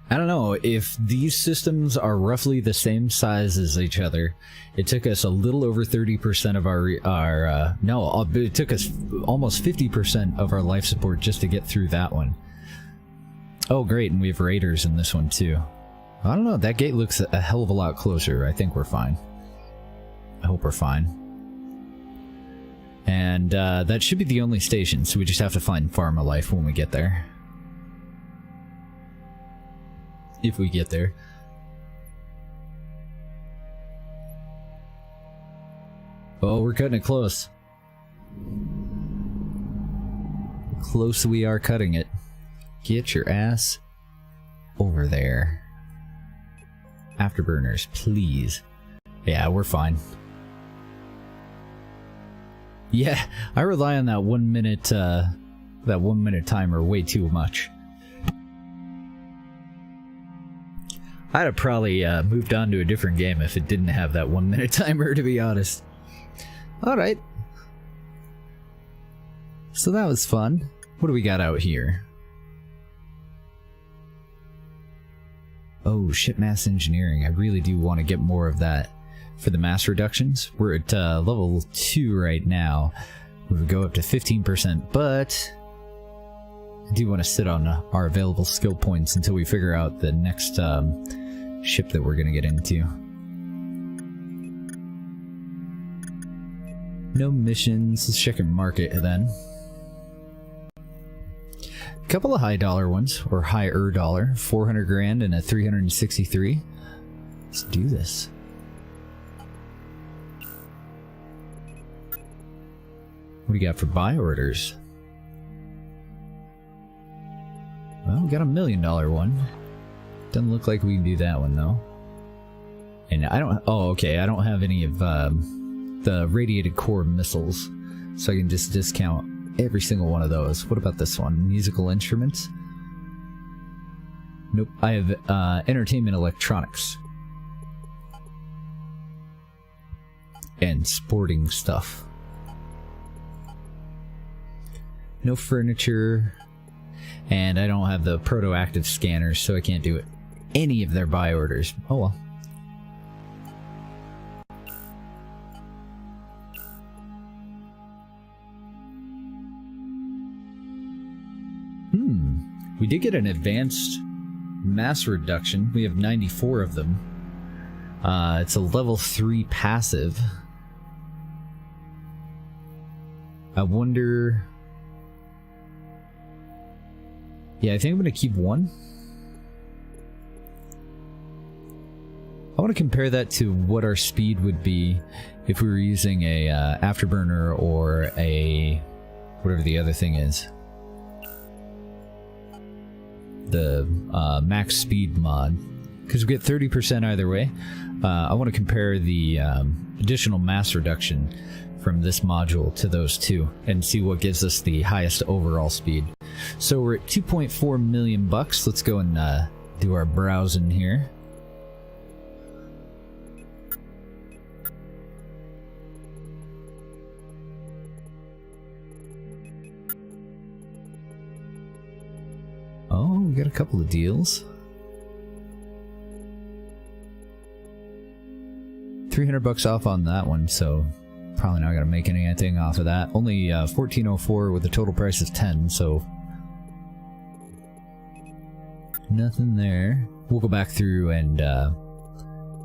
I don't know, if these systems are roughly the same size as each other, it took us a little over 30% of it took us almost 50% of our life support just to get through that one. Oh great, and we have raiders in this one too. I don't know, that gate looks a hell of a lot closer. I think we're fine. I hope we're fine. And that should be the only station, so we just have to find Pharma Life when we get there. If we get there. Oh, we're cutting it close. Close we are cutting it. Get your ass over there. Afterburners, please. Yeah, we're fine. Yeah, I rely on that 1 minute, timer way too much. I'd have probably moved on to a different game if it didn't have that 1 minute timer, to be honest. Alright. So that was fun. What do we got out here? Oh, ship mass engineering. I really do want to get more of that for the mass reductions. We're at level 2 right now. We would go up to 15%, but I do want to sit on our available skill points until we figure out the next ship that we're going to get into. No missions. Let's check our market then. A couple of high dollar ones, or higher dollar. 400 grand and a 363. Let's do this. What do you got for buy orders? we got $1 million one. Doesn't look like we can do that one though. And I don't, oh okay, I don't have any of the radiated core missiles, so I can just discount every single one of those. What about this one? Musical instruments? Nope, I have entertainment electronics. And sporting stuff. No furniture. And I don't have the proto-active scanners, so I can't do any of their buy orders. Oh well. We did get an advanced mass reduction. We have 94 of them. It's a level 3 passive. I wonder... Yeah, I think I'm going to keep one. I want to compare that to what our speed would be if we were using a afterburner or a... whatever the other thing is. The max speed mod. Because we get 30% either way. I want to compare the additional mass reduction from this module to those two and see what gives us the highest overall speed. So we're at 2.4 million bucks. Let's go and do our browsing here. Oh, we got a couple of deals. 300 bucks off on that one, so probably not gonna make anything off of that. Only 1404 with a total price of 10, so nothing there. We'll go back through and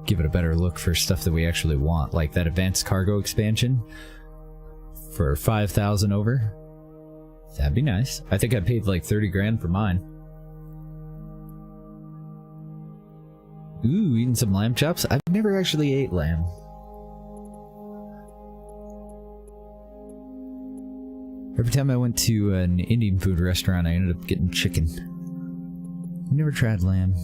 give it a better look for stuff that we actually want, like that advanced cargo expansion for 5,000 over. That'd be nice. I think I paid like 30 grand for mine. Ooh, eating some lamb chops? I've never actually ate lamb. Every time I went to an Indian food restaurant, I ended up getting chicken. Never tried lamb.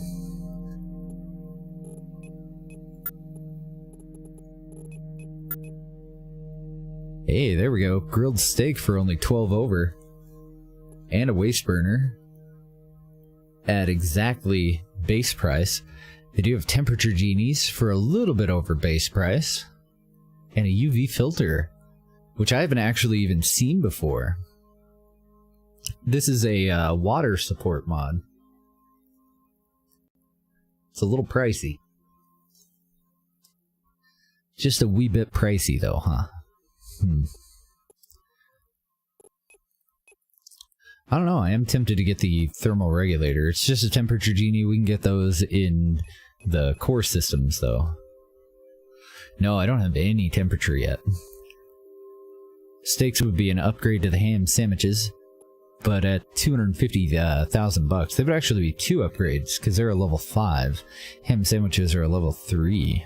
Hey, there we go. Grilled steak for only 12 over. And a waste burner. At exactly base price. They do have temperature genies for a little bit over base price. And a UV filter, which I haven't actually even seen before. This is a water support mod. It's a little pricey. Just a wee bit pricey though, huh? I don't know, I am tempted to get the thermal regulator. It's just a temperature genie. We can get those in the core systems though. No, I don't have any temperature yet. Steaks would be an upgrade to the ham sandwiches, but at 250,000 bucks, they would actually be 2 upgrades because they're a level 5. Ham sandwiches are a level 3.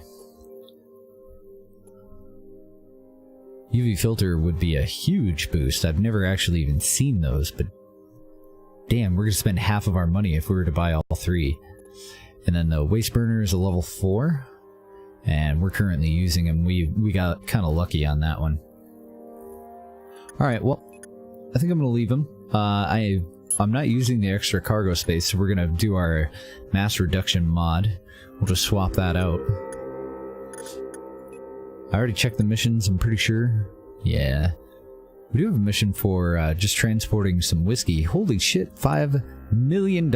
UV filter would be a huge boost. I've never actually even seen those, but damn, we're gonna spend half of our money if we were to buy all 3. And then the waste burner is a level 4, and we're currently using them. We got kind of lucky on that one. Alright, well, I think I'm going to leave them. I'm not using the extra cargo space, so we're going to do our mass reduction mod. We'll just swap that out. I already checked the missions, I'm pretty sure. Yeah. We do have a mission for just transporting some whiskey. Holy shit, $5 million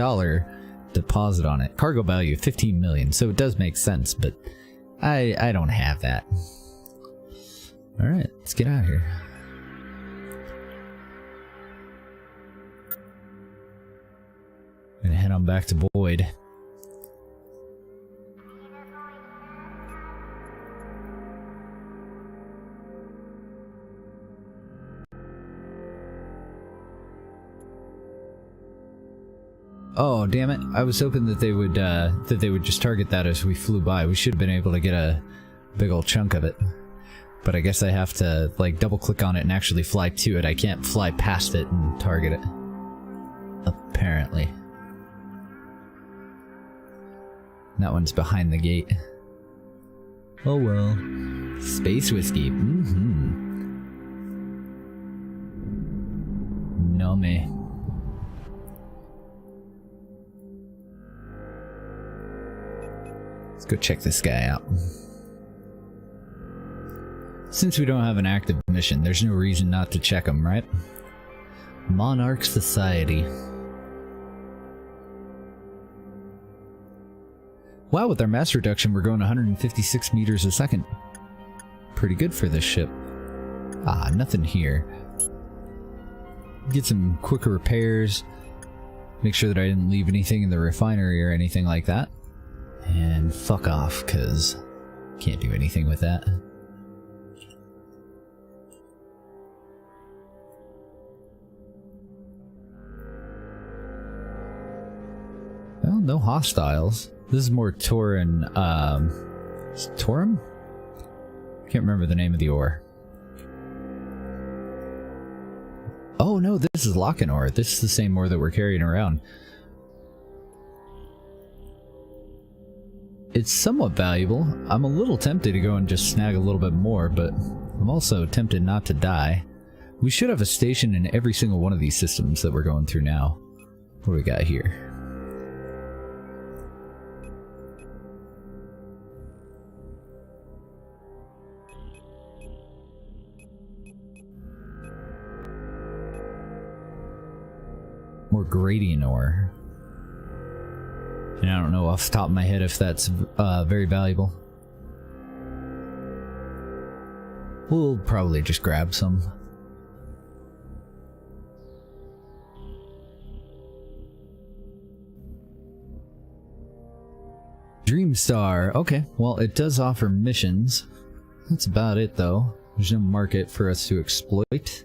deposit on it. Cargo value, 15 million, so it does make sense, but I don't have that. Alright, let's get out of here. Gonna head on back to Boyd. Oh, damn it. I was hoping that they would just target that as we flew by. We should have been able to get a big old chunk of it. But I guess I have to, like, double-click on it and actually fly to it. I can't fly past it and target it. Apparently. That one's behind the gate. Oh well. Space whiskey. No me. Let's go check this guy out. Since we don't have an active mission, there's no reason not to check him, right? Monarch Society. Wow, with our mass reduction, we're going 156 meters a second. Pretty good for this ship. Ah, nothing here. Get some quicker repairs. Make sure that I didn't leave anything in the refinery or anything like that. And fuck off, because can't do anything with that. Well, no hostiles. This is more Tauran, Taurum? Can't remember the name of the ore. Oh no, this is Locken ore. This is the same ore that we're carrying around. It's somewhat valuable. I'm a little tempted to go and just snag a little bit more, but I'm also tempted not to die. We should have a station in every single one of these systems that we're going through now. What do we got here? More gradient ore. And I don't know off the top of my head if that's very valuable. We'll probably just grab some. Dreamstar. Okay, well, it does offer missions. That's about it, though. There's no market for us to exploit.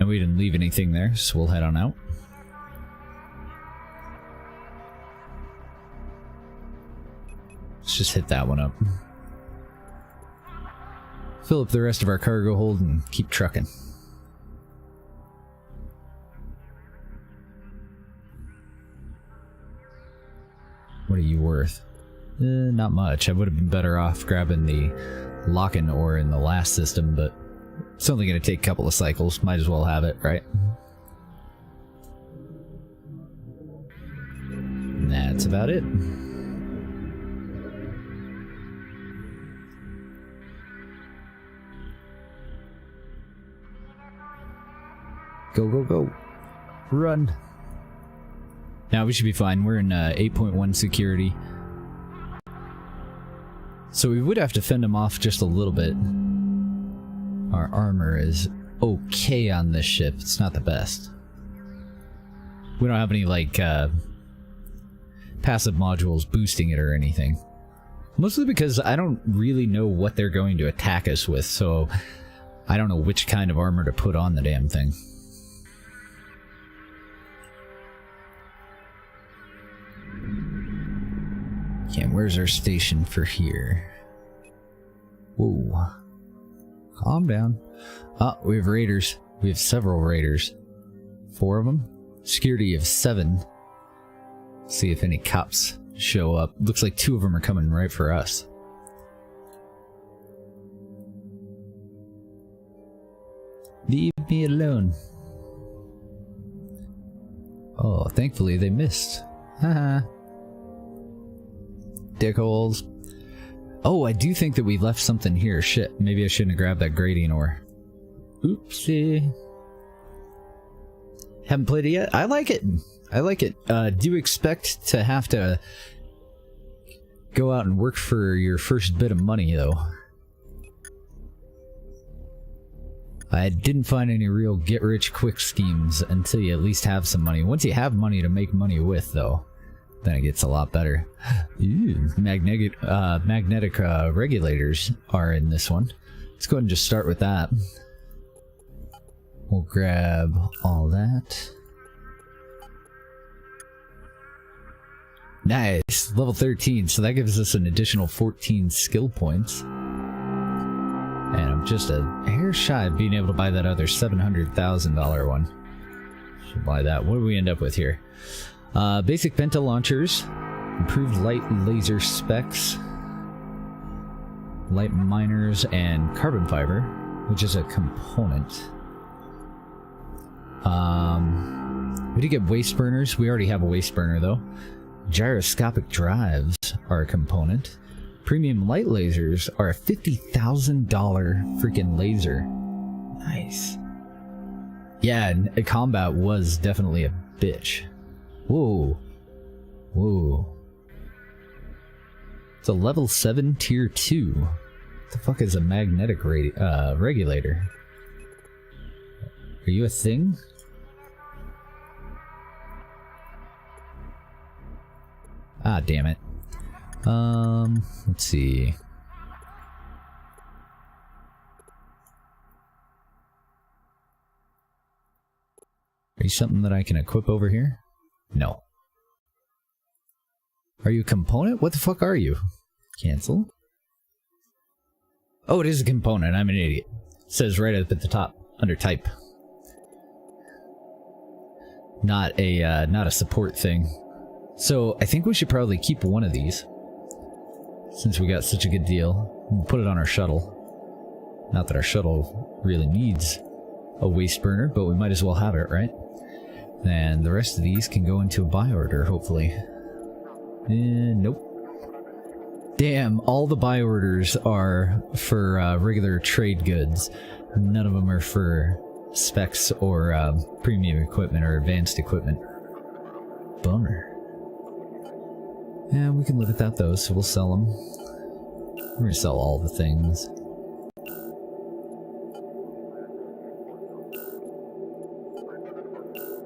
And we didn't leave anything there, so we'll head on out. Let's just hit that one up. Fill up the rest of our cargo hold and keep trucking. What are you worth? Not much. I would have been better off grabbing the lock-in ore in the last system, but it's only going to take a couple of cycles. Might as well have it, right? And that's about it. Go, go, go. Run. Now we should be fine. We're in 8.1 security. So we would have to fend them off just a little bit. Our armor is okay on this ship. It's not the best. We don't have any, like, passive modules boosting it or anything. Mostly because I don't really know what they're going to attack us with, so I don't know which kind of armor to put on the damn thing. Okay, where's our station for here? Whoa. Calm down. Ah, we have raiders. We have several raiders. 4 of them. Security of 7. See if any cops show up. Looks like 2 of them are coming right for us. Leave me alone. Oh, thankfully they missed. Haha. Dickholes. Oh, I do think that we left something here. Shit, maybe I shouldn't have grabbed that gradient ore. Oopsie. Haven't played it yet? I like it. I like it. Do expect to have to go out and work for your first bit of money, though. I didn't find any real get-rich-quick schemes until you at least have some money. Once you have money to make money with, though, then it gets a lot better. Ooh, magnetic regulators are in this one. Let's go ahead and just start with that. We'll grab all that. Nice, level 13, so that gives us an additional 14 skill points. And I'm just a hair shy of being able to buy that other $700,000 one. Should buy that. What do we end up with here? Basic penta launchers, improved light laser specs, light miners, and carbon fiber, which is a component. We did get waste burners. We already have a waste burner though. Gyroscopic drives are a component. Premium light lasers are a $50,000 freaking laser. Nice. Yeah, and combat was definitely a bitch. Whoa. Whoa. It's a level 7 tier 2. What the fuck is a magnetic regulator? Are you a thing? Ah, damn it. Let's see. Are you something that I can equip over here? No. Are you a component? What the fuck are you? Cancel. Oh, it is a component. I'm an idiot. It says right up at the top, under type. Not a support thing. So I think we should probably keep one of these, since we got such a good deal. We'll put it on our shuttle. Not that our shuttle really needs a waste burner, but we might as well have it, right? And the rest of these can go into a buy order, hopefully. Nope. Damn, all the buy orders are for regular trade goods. None of them are for specs or premium equipment or advanced equipment. Bummer. Yeah, we can live without those, so we'll sell them. We're gonna sell all the things.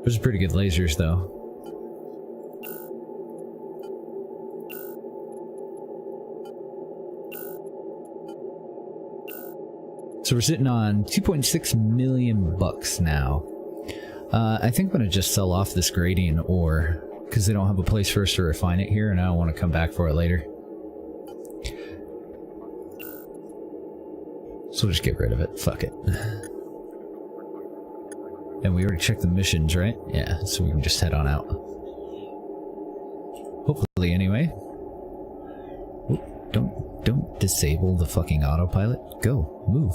Those are pretty good lasers, though. So we're sitting on 2.6 million bucks now. I think I'm gonna just sell off this gradient ore, because they don't have a place for us to refine it here, and I don't want to come back for it later. So we'll just get rid of it. Fuck it. And we already checked the missions, right? Yeah, so we can just head on out. Hopefully, anyway. Oop, don't disable the fucking autopilot. Go, move.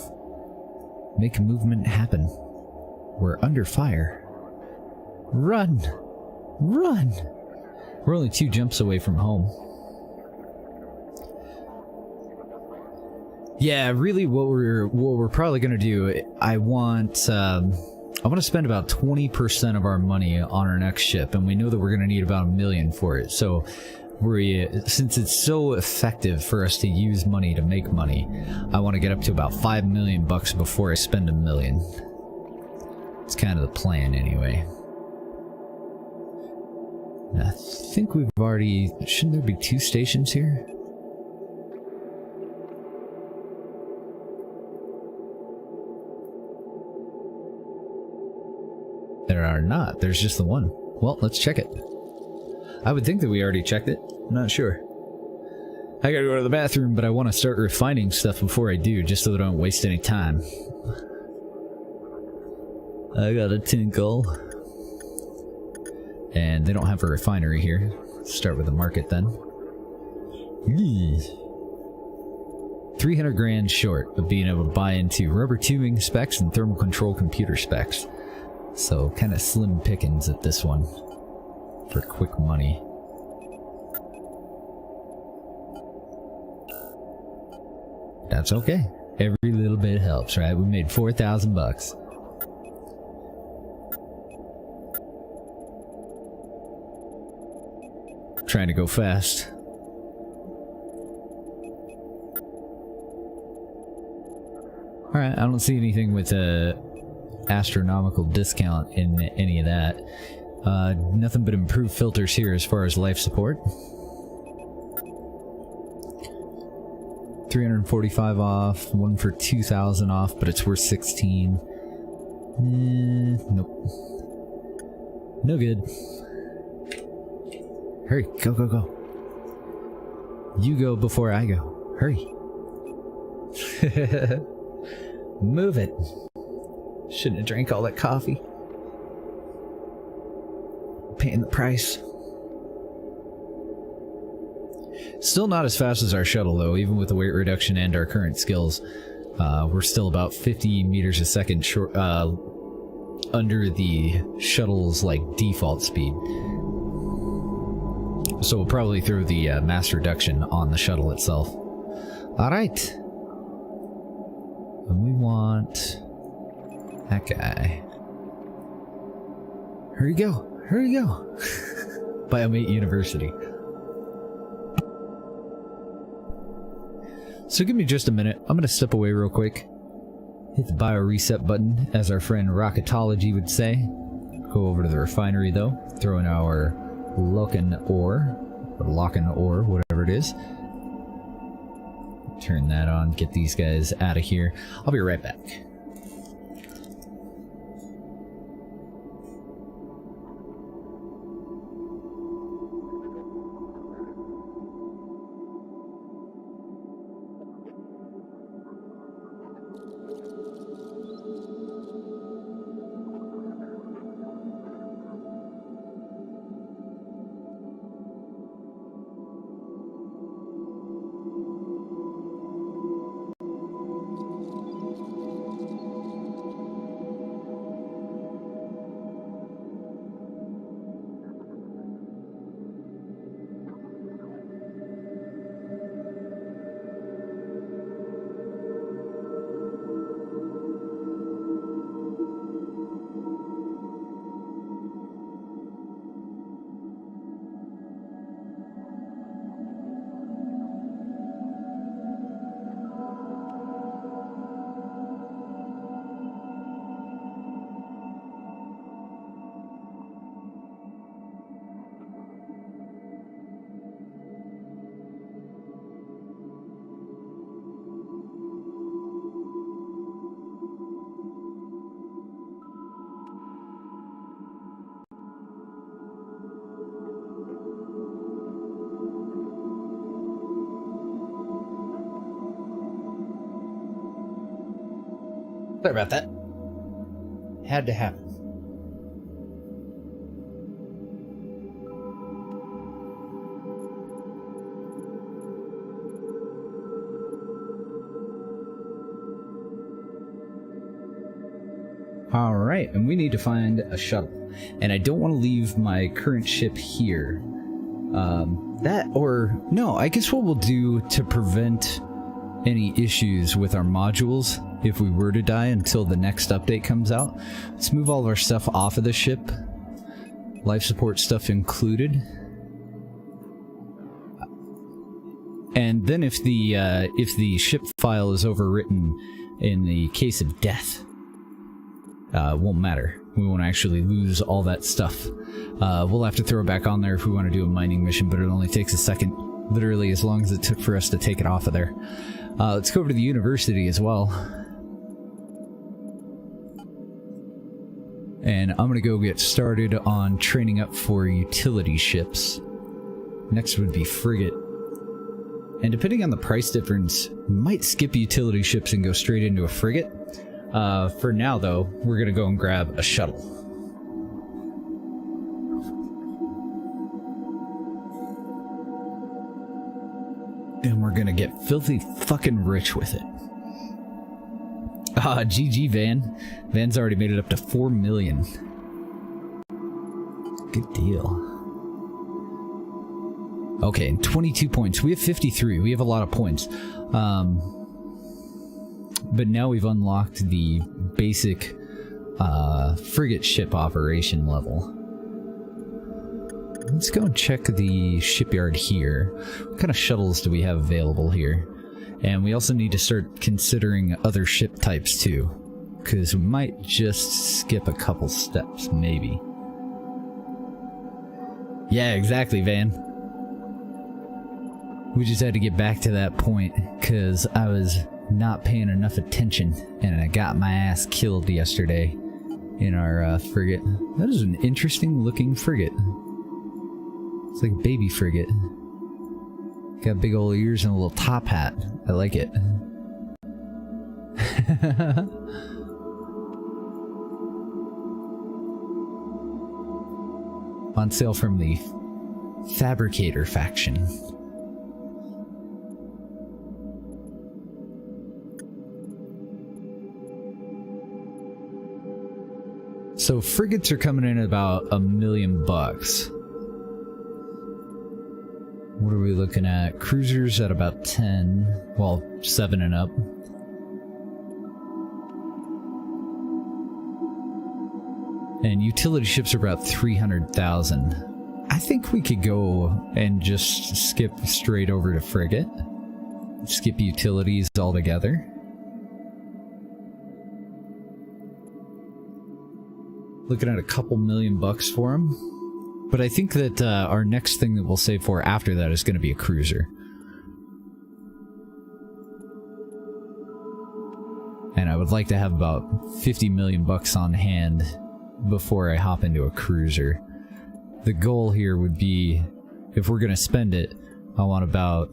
Make movement happen. We're under fire. Run! Run! We're only 2 jumps away from home. Yeah, really what we're probably gonna do, I want to spend about 20% of our money on our next ship, and we know that we're gonna need about $1 million for it. So since it's so effective for us to use money to make money, I want to get up to about $5 million bucks before I spend $1 million. It's kind of the plan anyway. I think we've already... Shouldn't there be 2 stations here? There are not. There's just the one. Well, let's check it. I would think that we already checked it. I'm not sure. I gotta go to the bathroom, but I want to start refining stuff before I do, just so that I don't waste any time. I got a tinkle. And they don't have a refinery here. Let's start with the market then. 300 grand short of being able to buy into rubber tubing specs and thermal control computer specs. So kind of slim pickings at this one for quick money. That's okay. Every little bit helps, right? We made 4,000 bucks. Trying to go fast. Alright, I don't see anything with a astronomical discount in any of that. Nothing but improved filters here as far as life support. 345 off, one for 2,000 off, but it's worth 16. Nope. No good. Hurry, go, go, go. You go before I go. Hurry. Move it. Shouldn't have drank all that coffee. Paying the price. Still not as fast as our shuttle, though, even with the weight reduction and our current skills. We're still about 50 meters a second short, under the shuttle's, like, default speed. So we'll probably throw the mass reduction on the shuttle itself. Alright. And we want that guy. Here you go. Here you go. Biomate University. So give me just a minute. I'm going to step away real quick. Hit the bio reset button, as our friend Rocketology would say. Go over to the refinery, though. Throw in our locking ore, or locking ore, whatever it is. Turn that on, get these guys out of here. I'll be right back. Sorry about that. Had to happen. Alright, and we need to find a shuttle. And I don't want to leave my current ship here. No, I guess what we'll do to prevent any issues with our modules, if we were to die until the next update comes out, let's move all of our stuff off of the ship. Life support stuff included. And then if the ship file is overwritten in the case of death, won't matter. We won't actually lose all that stuff. We'll have to throw it back on there if we want to do a mining mission, but it only takes a second, literally as long as it took for us to take it off of there. Let's go over to the university as well. And I'm going to go get started on training up for utility ships. Next would be frigate. And depending on the price difference, might skip utility ships and go straight into a frigate. For now, though, we're going to go and grab a shuttle. And we're going to get filthy fucking rich with it. GG, Van. Van's already made it up to 4 million. Good deal. Okay, 22 points. We have 53. We have a lot of points. But now we've unlocked the basic frigate ship operation level. Let's go and check the shipyard here. What kind of shuttles do we have available here? And we also need to start considering other ship types too, because we might just skip a couple steps, maybe. Yeah, exactly, Van. We just had to get back to that point, because I was not paying enough attention, and I got my ass killed yesterday in our frigate. That is an interesting looking frigate. It's like a baby frigate. Got big old ears and a little top hat. I like it. On sale from the Fabricator faction. So frigates are coming in at about $1 million. What are we looking at? Cruisers at about 10, well, 7 and up. And utility ships are about 300,000. I think we could go and just skip straight over to frigate. Skip utilities altogether. Looking at a couple $1 million for them. But I think that our next thing that we'll save for after that is going to be a cruiser. And I would like to have about 50 million bucks on hand before I hop into a cruiser. The goal here would be, if we're going to spend it, I want to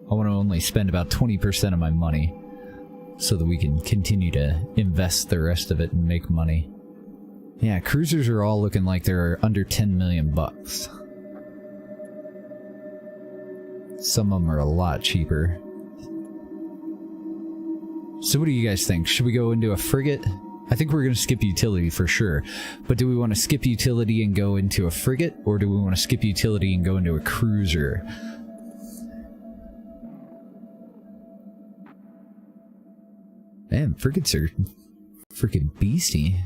only spend about 20% of my money so that we can continue to invest the rest of it and make money. Yeah, cruisers are all looking like they're under 10 million bucks. Some of them are a lot cheaper. So what do you guys think? Should we go into a frigate? I think we're going to skip utility for sure. But do we want to skip utility and go into a frigate? Or do we want to skip utility and go into a cruiser? Man, frigates are freaking beastie.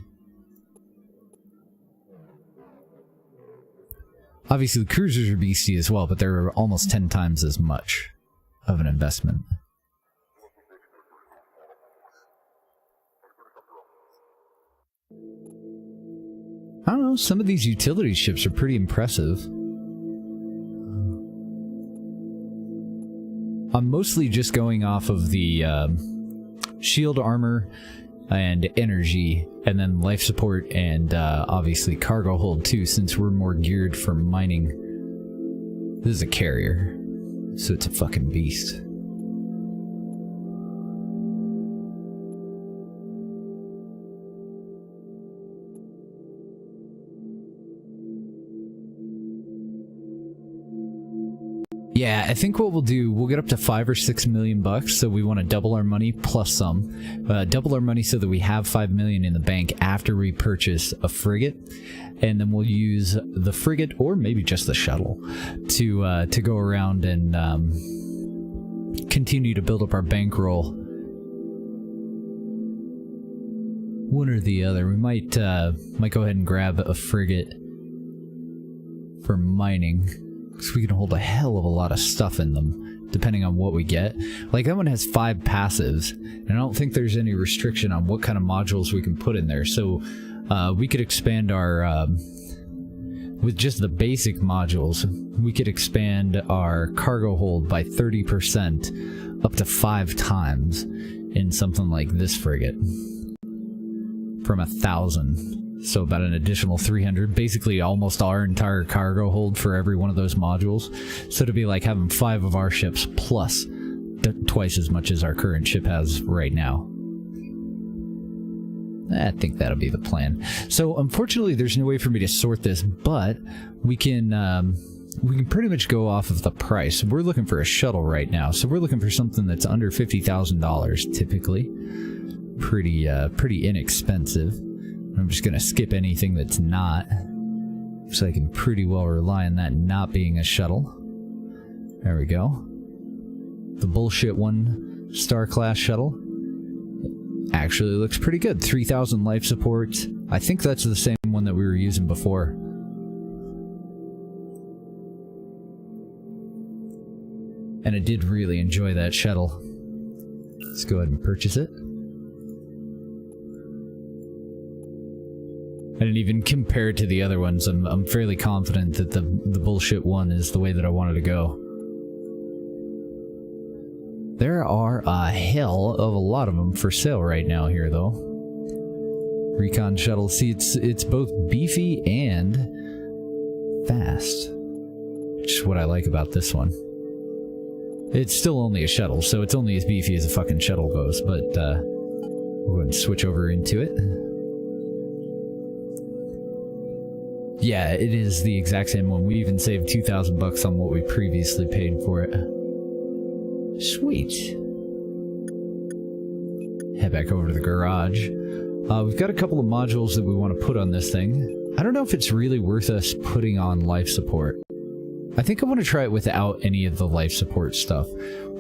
Obviously, the cruisers are beastie as well, but they're almost 10 times as much of an investment. I don't know, some of these utility ships are pretty impressive. I'm mostly just going off of the shield armor and energy, and then life support and obviously cargo hold too, since we're more geared for mining. This is a carrier, so it's a fucking beast. Yeah, I think what we'll do, we'll get up to 5 or 6 million bucks, so we want to double our money plus some. Double our money so that we have 5 million in the bank after we purchase a frigate, and then we'll use the frigate, or maybe just the shuttle, to go around and continue to build up our bankroll. One or the other. We might go ahead and grab a frigate for mining, because we can hold a hell of a lot of stuff in them, depending on what we get. Like, that one has 5 passives, and I don't think there's any restriction on what kind of modules we can put in there. So we could expand our, with just the basic modules, we could expand our cargo hold by 30% up to 5 times in something like this frigate. From 1,000. So about an additional 300, basically almost our entire cargo hold for every one of those modules. So to be like having 5 of our ships plus twice as much as our current ship has right now. I think that'll be the plan. So unfortunately, there's no way for me to sort this, but we can pretty much go off of the price. We're looking for a shuttle right now, so we're looking for something that's under $50,000 typically. Pretty inexpensive. I'm just gonna skip anything that's not, so I can pretty well rely on that not being a shuttle. There we go. The bullshit 1-star class shuttle actually looks pretty good. 3,000 life support. I think that's the same one that we were using before. And I did really enjoy that shuttle. Let's go ahead and purchase it. I didn't even compare it to the other ones. I'm fairly confident that the bullshit one is the way that I wanted to go. There are a hell of a lot of them for sale right now here, though. Recon shuttle. See, it's both beefy and fast, which is what I like about this one. It's still only a shuttle, so it's only as beefy as a fucking shuttle goes, but we'll go ahead and switch over into it. Yeah, it is the exact same one. We even saved 2,000 bucks on what we previously paid for it. Sweet. Head back over to the garage. We've got a couple of modules that we want to put on this thing. I don't know if it's really worth us putting on life support. I think I want to try it without any of the life support stuff.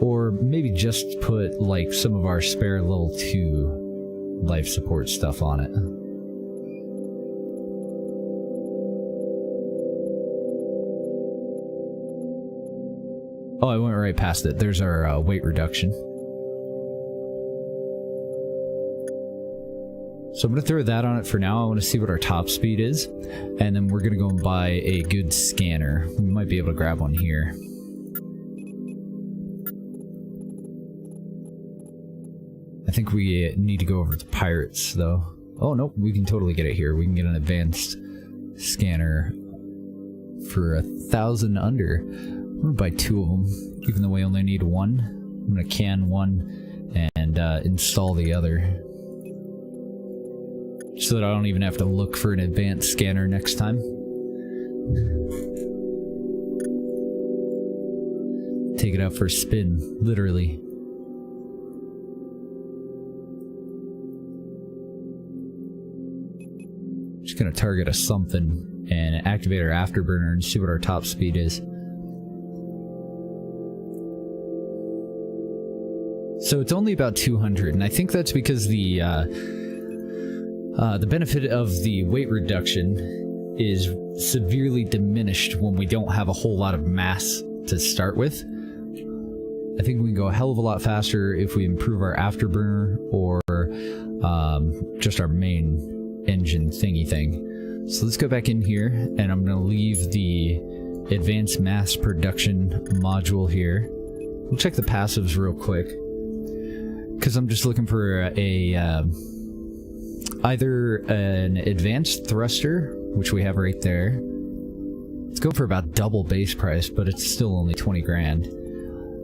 Or maybe just put, like, some of our spare level 2 life support stuff on it. Oh, I went right past it. There's our weight reduction. So I'm going to throw that on it for now. I want to see what our top speed is. And then we're going to go and buy a good scanner. We might be able to grab one here. I think we need to go over to Pirates, though. Oh, nope. We can totally get it here. We can get an advanced scanner for 1,000 under. I'm going to buy 2 of them, even though we only need 1. I'm going to can one and install the other, so that I don't even have to look for an advanced scanner next time. Take it out for a spin, literally. Just gonna target a something and activate our afterburner and see what our top speed is. So it's only about 200, and I think that's because the benefit of the weight reduction is severely diminished when we don't have a whole lot of mass to start with. I think we can go a hell of a lot faster if we improve our afterburner or just our main engine thingy thing. So let's go back in here, and I'm going to leave the advanced mass production module here. We'll check the passives real quick, because I'm just looking for either an advanced thruster, which we have right there. It's going for about double base price, but it's still only 20 grand.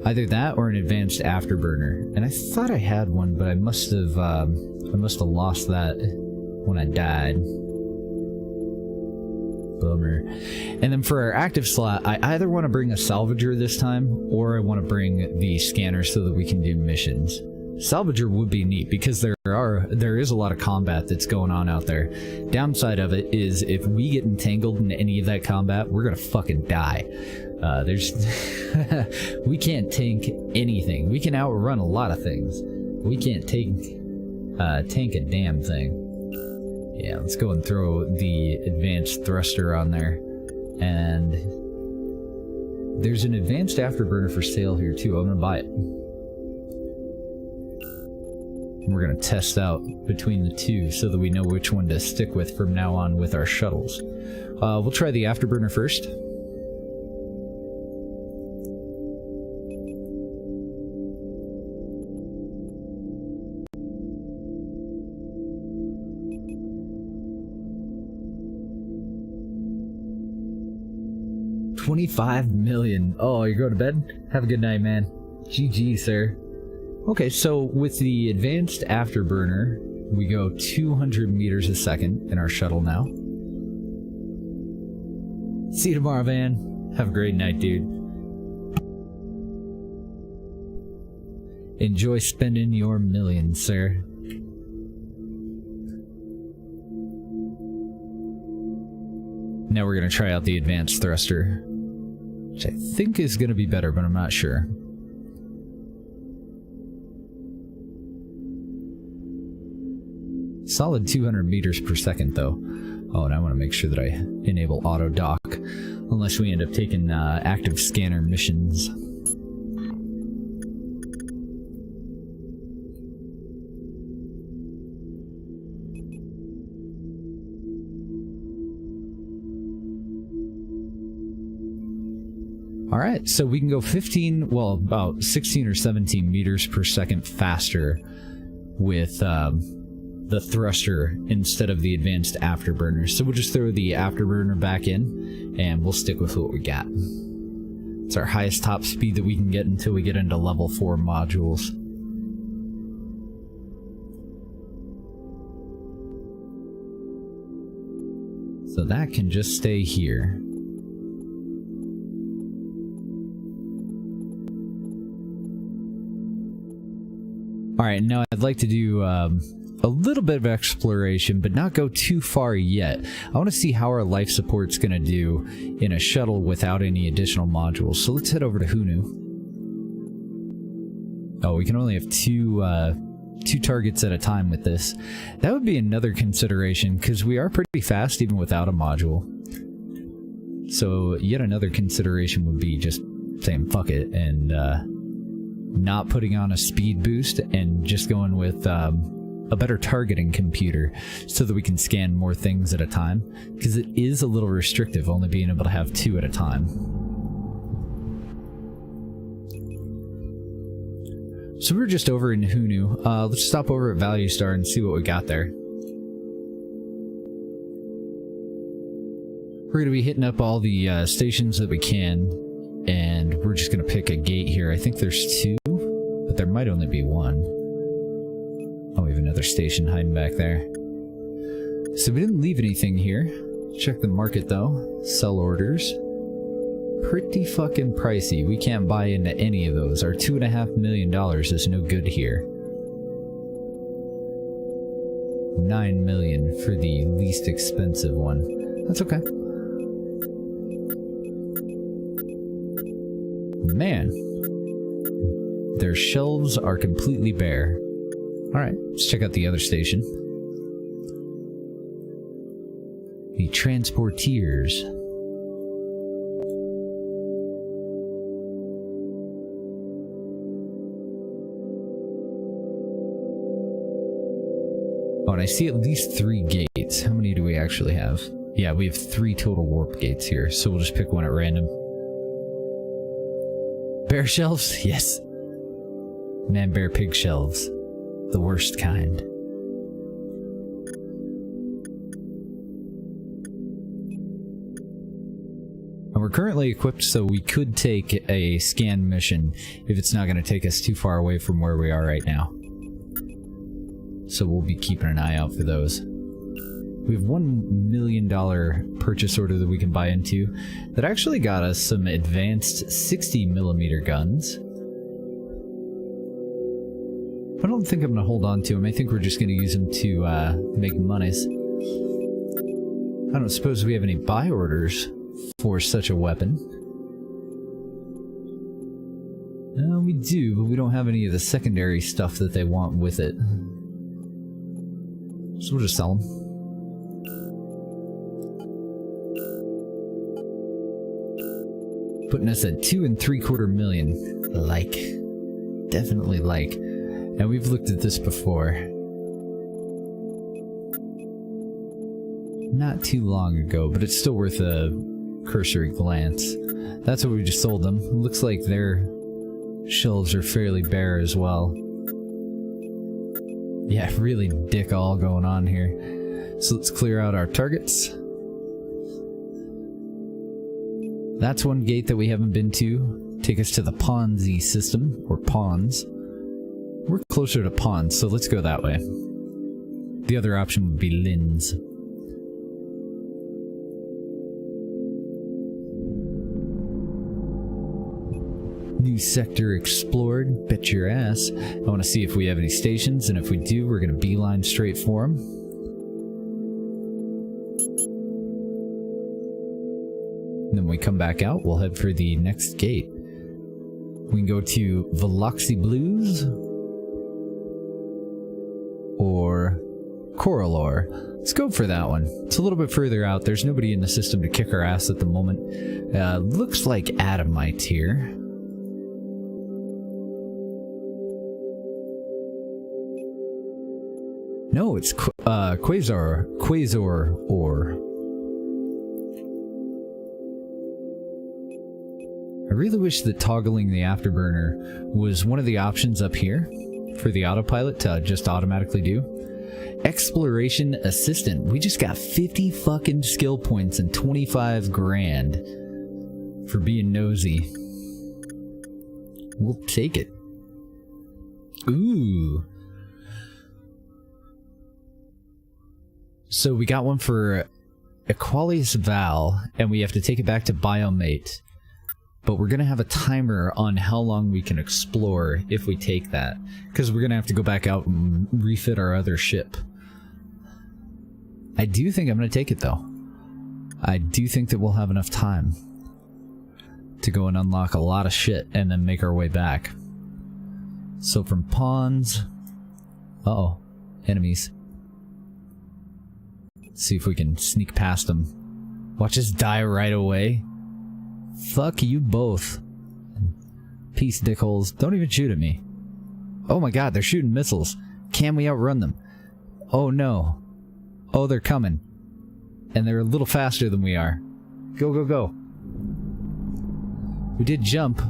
Either that or an advanced afterburner. And I thought I had one, but I must have lost that when I died. Bummer. And then for our active slot, I either want to bring a salvager this time, or I want to bring the scanner so that we can do missions. Salvager would be neat because there is a lot of combat that's going on out there. Downside of it is if we get entangled in any of that combat, we're gonna fucking die. We can't tank anything. We can outrun a lot of things. We can't tank a damn thing. Yeah, let's go and throw the advanced thruster on there. And there's an advanced afterburner for sale here too. I'm gonna buy it. We're going to test out between the two so that we know which one to stick with from now on with our shuttles. We'll try the afterburner first. $25 million. Oh, you're going to bed? Have a good night, man. GG, sir. Okay, so with the advanced afterburner, we go 200 meters a second in our shuttle now. See you tomorrow, Van. Have a great night, dude. Enjoy spending your millions, sir. Now we're going to try out the advanced thruster, which I think is going to be better, but I'm not sure. Solid 200 meters per second, though. Oh, and I want to make sure that I enable auto dock, unless we end up taking active scanner missions. Alright, so we can go about 16 or 17 meters per second faster with the thruster instead of the advanced afterburner. So we'll just throw the afterburner back in and we'll stick with what we got. It's our highest top speed that we can get until we get into level 4 modules. So that can just stay here. Alright, now I'd like to do a little bit of exploration, but not go too far yet. I want to see how our life support's going to do in a shuttle without any additional modules. So let's head over to Hunu. Oh, we can only have two targets at a time with this. That would be another consideration, because we are pretty fast even without a module. So yet another consideration would be just saying fuck it and not putting on a speed boost and just going with a better targeting computer so that we can scan more things at a time, because it is a little restrictive only being able to have 2 at a time. So we're just over in Hunu. Let's stop over at Value Star and see what we got there. We're going to be hitting up all the stations that we can, and we're just going to pick a gate here. I think there's 2, but there might only be 1. Oh, we have another station hiding back there. So we didn't leave anything here. Check the market though. Sell orders. Pretty fucking pricey. We can't buy into any of those. Our $2.5 million is no good here. 9 million for the least expensive one. That's okay. Man, their shelves are completely bare. Alright, let's check out the other station. The Transporteers. Oh, and I see at least 3 gates. How many do we actually have? Yeah, we have 3 total warp gates here, so we'll just pick one at random. Bear shelves? Yes. Man, bear pig shelves. The worst kind. And we're currently equipped, so we could take a scan mission if it's not going to take us too far away from where we are right now. So we'll be keeping an eye out for those. We have $1 million purchase order that we can buy into that actually got us some advanced 60mm guns. I don't think I'm going to hold on to them. I think we're just going to use them to make monies. I don't suppose we have any buy orders for such a weapon. No, we do, but we don't have any of the secondary stuff that they want with it. So we'll just sell them. Putting us at 2 3/4 million. Like. Definitely like. Now we've looked at this before. Not too long ago, but it's still worth a cursory glance. That's what we just sold them. Looks like their shelves are fairly bare as well. Yeah, really dick all going on here. So let's clear out our targets. That's one gate that we haven't been to. Take us to the Ponzi system, or Pawns. We're closer to Pawns, so let's go that way. The other option would be Linz. New sector explored, bet your ass. I want to see if we have any stations, and if we do, we're going to beeline straight for them. And then when we come back out, we'll head for the next gate. We can go to Veloxy Blues or Coralor. Let's go for that one. It's a little bit further out. There's nobody in the system to kick our ass at the moment. Looks like Adamite here. No, it's Quasar ore. I really wish that toggling the afterburner was one of the options up here for the autopilot to just automatically do. Exploration Assistant. We just got 50 fucking skill points and 25 grand for being nosy. We'll take it. Ooh. So we got one for Aqualius Val, and we have to take it back to Biomate. But we're going to have a timer on how long we can explore if we take that. Because we're going to have to go back out and refit our other ship. I do think I'm going to take it, though. I do think that we'll have enough time to go and unlock a lot of shit and then make our way back. So from pawns... Uh-oh. Enemies. See if we can sneak past them. Watch us die right away. Fuck you both. Peace, dickholes. Don't even shoot at me. Oh my god, they're shooting missiles. Can we outrun them? Oh no. Oh, they're coming. And they're a little faster than we are. Go, go, go. We did jump.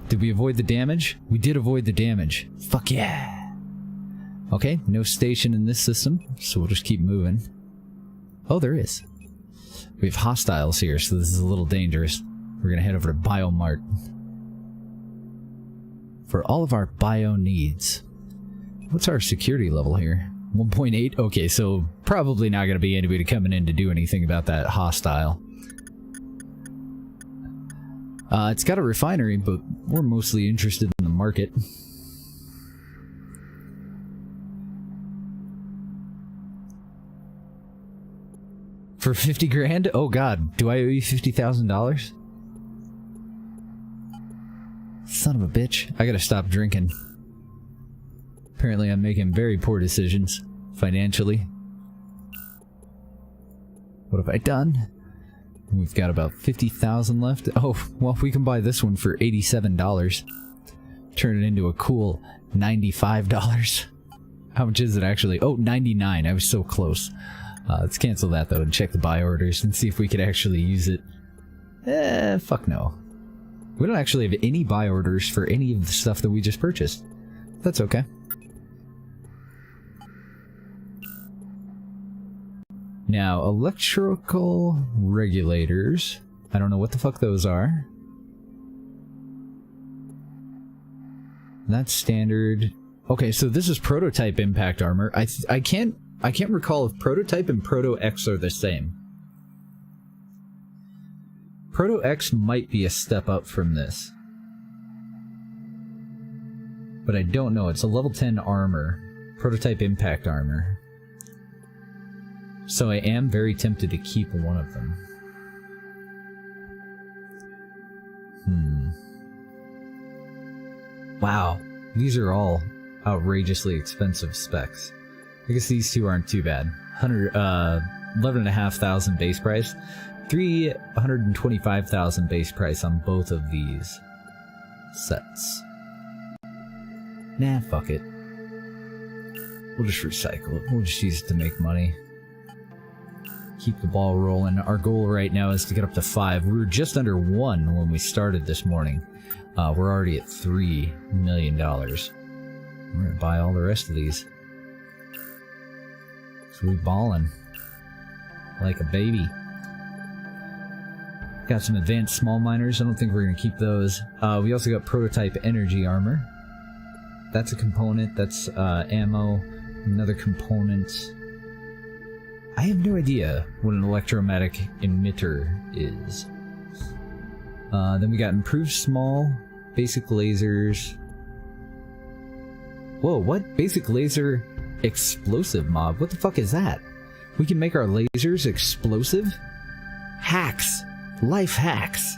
Did we avoid the damage? We did avoid the damage. Fuck yeah. Okay, no station in this system, so we'll just keep moving. Oh, there is. We have hostiles here, so this is a little dangerous. We're gonna head over to Biomart for all of our bio needs. What's our security level here? 1.8? Okay, so probably not gonna be anybody coming in to do anything about that hostile. It's got a refinery, but we're mostly interested in the market. For 50 grand? Oh god, do I owe you $50,000? Son of a bitch. I gotta stop drinking. Apparently I'm making very poor decisions, financially. What have I done? We've got about 50,000 left. Oh, well, we can buy this one for $87. Turn it into a cool $95. How much is it actually? Oh, 99. I was so close. Let's cancel that, though, and check the buy orders and see if we could actually use it. Fuck no. We don't actually have any buy orders for any of the stuff that we just purchased. That's okay. Now, electrical regulators. I don't know what the fuck those are. That's standard. Okay, so this is prototype impact armor. I can't recall if prototype and Proto X are the same. Proto X might be a step up from this. But I don't know. It's a level 10 armor. Prototype impact armor. So I am very tempted to keep one of them. Wow. These are all outrageously expensive specs. I guess these two aren't too bad. 11,500 base price. 325,000 base price on both of these sets. Nah, fuck it. We'll just recycle it. We'll just use it to make money. Keep the ball rolling. Our goal right now is to get up to 5. We were just under 1 when we started this morning. We're already at $3 million. We're gonna buy all the rest of these. So we ballin' like a baby. Got some advanced small miners. I don't think we're gonna keep those. We also got prototype energy armor. That's a component. That's ammo. Another component. I have no idea what an electromagnetic emitter is. Then we got improved small, basic lasers. Whoa, what? Basic laser explosive mob? What the fuck is that? We can make our lasers explosive? Hacks. Life hacks.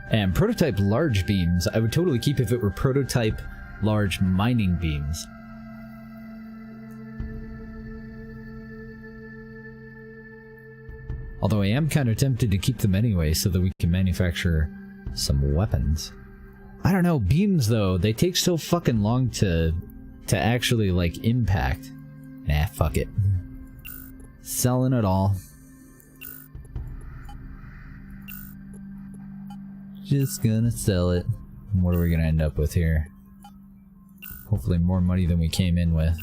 And prototype large beams. I would totally keep if it were prototype large mining beams. Although I am kind of tempted to keep them anyway so that we can manufacture some weapons. I don't know, beams though, they take so fucking long to actually like impact. Nah, fuck it. Selling it all. Just gonna sell it. What are we gonna end up with here? Hopefully more money than we came in with.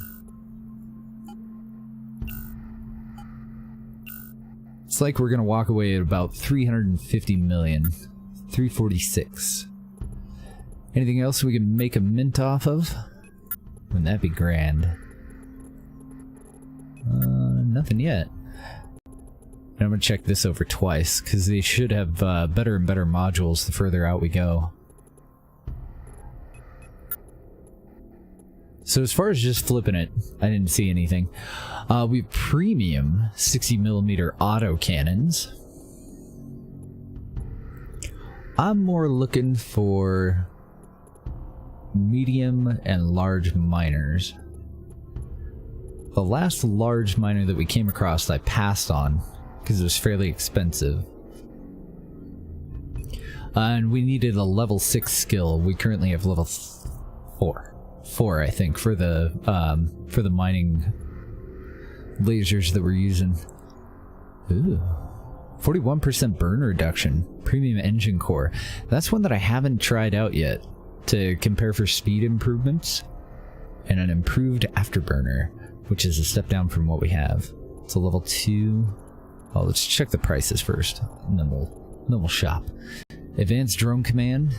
It's like we're gonna walk away at about 350 million. 346. Anything else we can make a mint off of? Wouldn't that be grand? Nothing yet. And I'm gonna check this over twice, because they should have better and better modules the further out we go. So as far as just flipping it, I didn't see anything. We have premium 60mm auto cannons. I'm more looking for medium and large miners. The last large miner that we came across I passed on because it was fairly expensive. And we needed a level 6 skill. We currently have level 4 I think, for the mining lasers that we're using. Ooh. 41% burn reduction. Premium engine core. That's one that I haven't tried out yet to compare for speed improvements. And an improved afterburner, which is a step down from what we have. It's a level 2. Oh, let's check the prices first, and then we'll shop. Advanced drone command.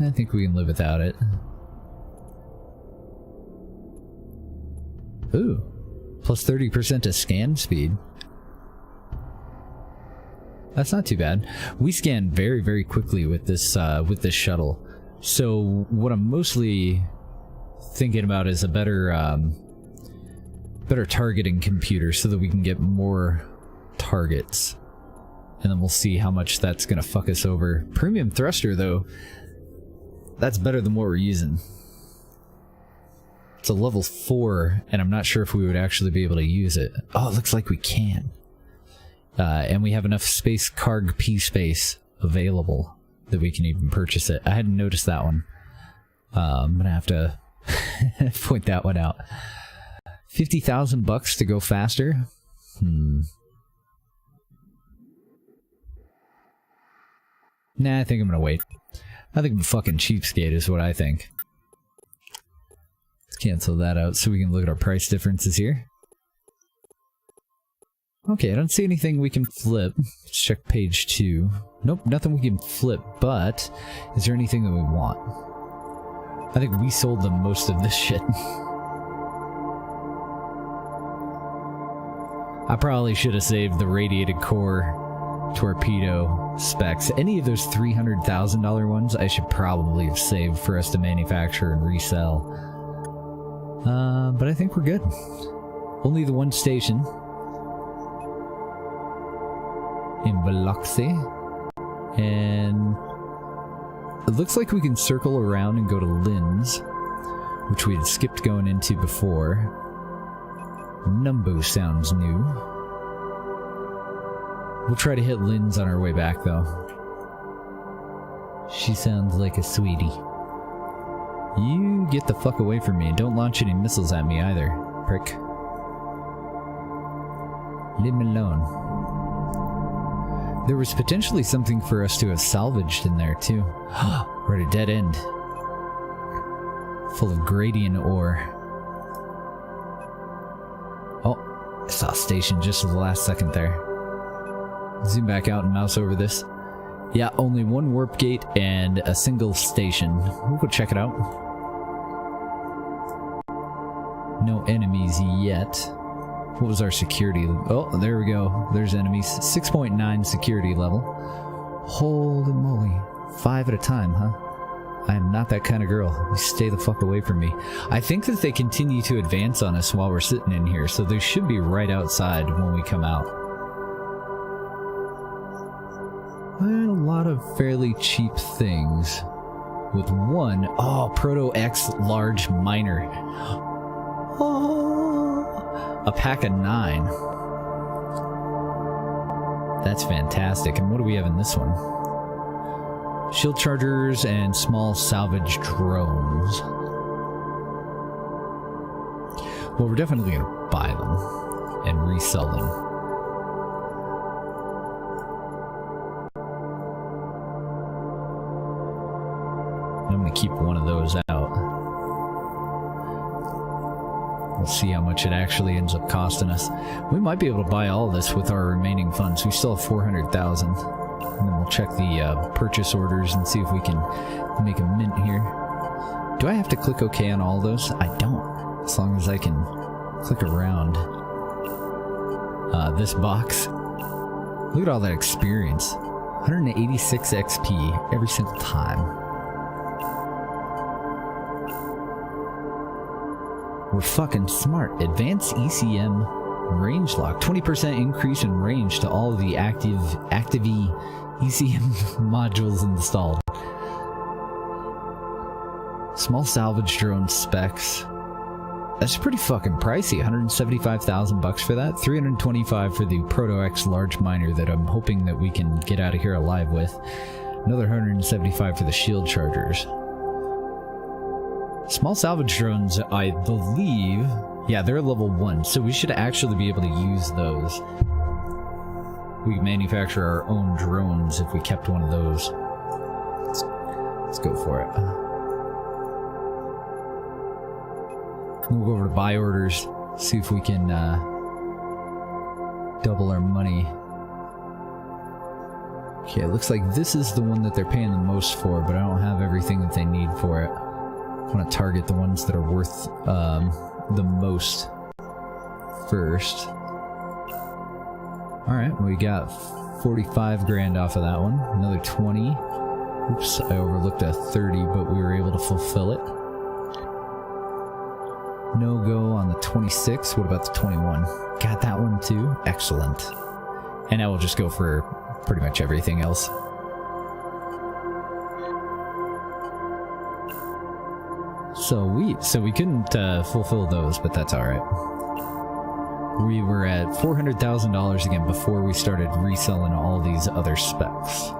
I think we can live without it. Ooh, plus 30% to scan speed. That's not too bad. We scan very, very quickly with this shuttle. So what I'm mostly thinking about is a better targeting computer so that we can get more targets. And then we'll see how much that's gonna fuck us over. Premium thruster though, that's better than what we're using. It's a level 4, and I'm not sure if we would actually be able to use it. Oh, it looks like we can. And we have enough space carg P space available that we can even purchase it. I hadn't noticed that one. I'm gonna have to point that one out. 50,000 bucks to go faster? Nah, I think I'm gonna wait. I think I'm a fucking cheapskate is what I think. Let's cancel that out so we can look at our price differences here. Okay, I don't see anything we can flip. Let's check page 2. Nope, nothing we can flip, but is there anything that we want? I think we sold them most of this shit. I probably should have saved the radiated core torpedo specs. Any of those $300,000 ones I should probably have saved for us to manufacture and resell. But I think we're good. Only the one station. In Biloxi. And it looks like we can circle around and go to Linz, which we had skipped going into before. Numbo sounds new. We'll try to hit Linz on our way back, though. She sounds like a sweetie. You get the fuck away from me, and don't launch any missiles at me either, prick. Leave me alone. There was potentially something for us to have salvaged in there, too. We're at a dead end. Full of gradient ore. Oh, I saw a station just at the last second there. Zoom back out and mouse over this. Yeah, only one warp gate and a single station. We'll go check it out. No enemies yet. What was our security? Oh, there we go. There's enemies. 6.9 security level. Holy moly. 5 at a time, huh? I am not that kind of girl. You stay the fuck away from me. I think that they continue to advance on us while we're sitting in here, so they should be right outside when we come out. I had a lot of fairly cheap things. With one, oh, Proto X large miner. Oh. A pack of 9. That's fantastic. And what do we have in this one? Shield chargers and small salvage drones. Well, we're definitely going to buy them and resell them. I'm going to keep one of those out. We'll see how much it actually ends up costing us. We might be able to buy all this with our remaining funds. We still have 400,000. And then we'll check the purchase orders and see if we can make a mint here. Do I have to click OK on all those? I don't, as long as I can click around this box. Look at all that experience. 186 XP every single time. We're fucking smart. Advanced ECM range lock. 20% increase in range to all of the active ECM modules installed. Small salvage drone specs. That's pretty fucking pricey. 175,000 bucks for that. 325 for the Proto X large miner that I'm hoping that we can get out of here alive with. Another 175 for the shield chargers. Small salvage drones, I believe, yeah, they're level 1, so we should actually be able to use those. We can manufacture our own drones if we kept one of those. Let's go for it. We'll go over to buy orders, see if we can double our money. Okay, it looks like this is the one that they're paying the most for, but I don't have everything that they need for it. I want to target the ones that are worth the most first. Alright, we got 45 grand off of that one. Another 20. Oops, I overlooked a 30, but we were able to fulfill it. No go on the 26. What about the 21? Got that one too. Excellent. And I will just go for pretty much everything else. So we couldn't fulfill those, but that's all right. We were at $400,000 again before we started reselling all these other specs.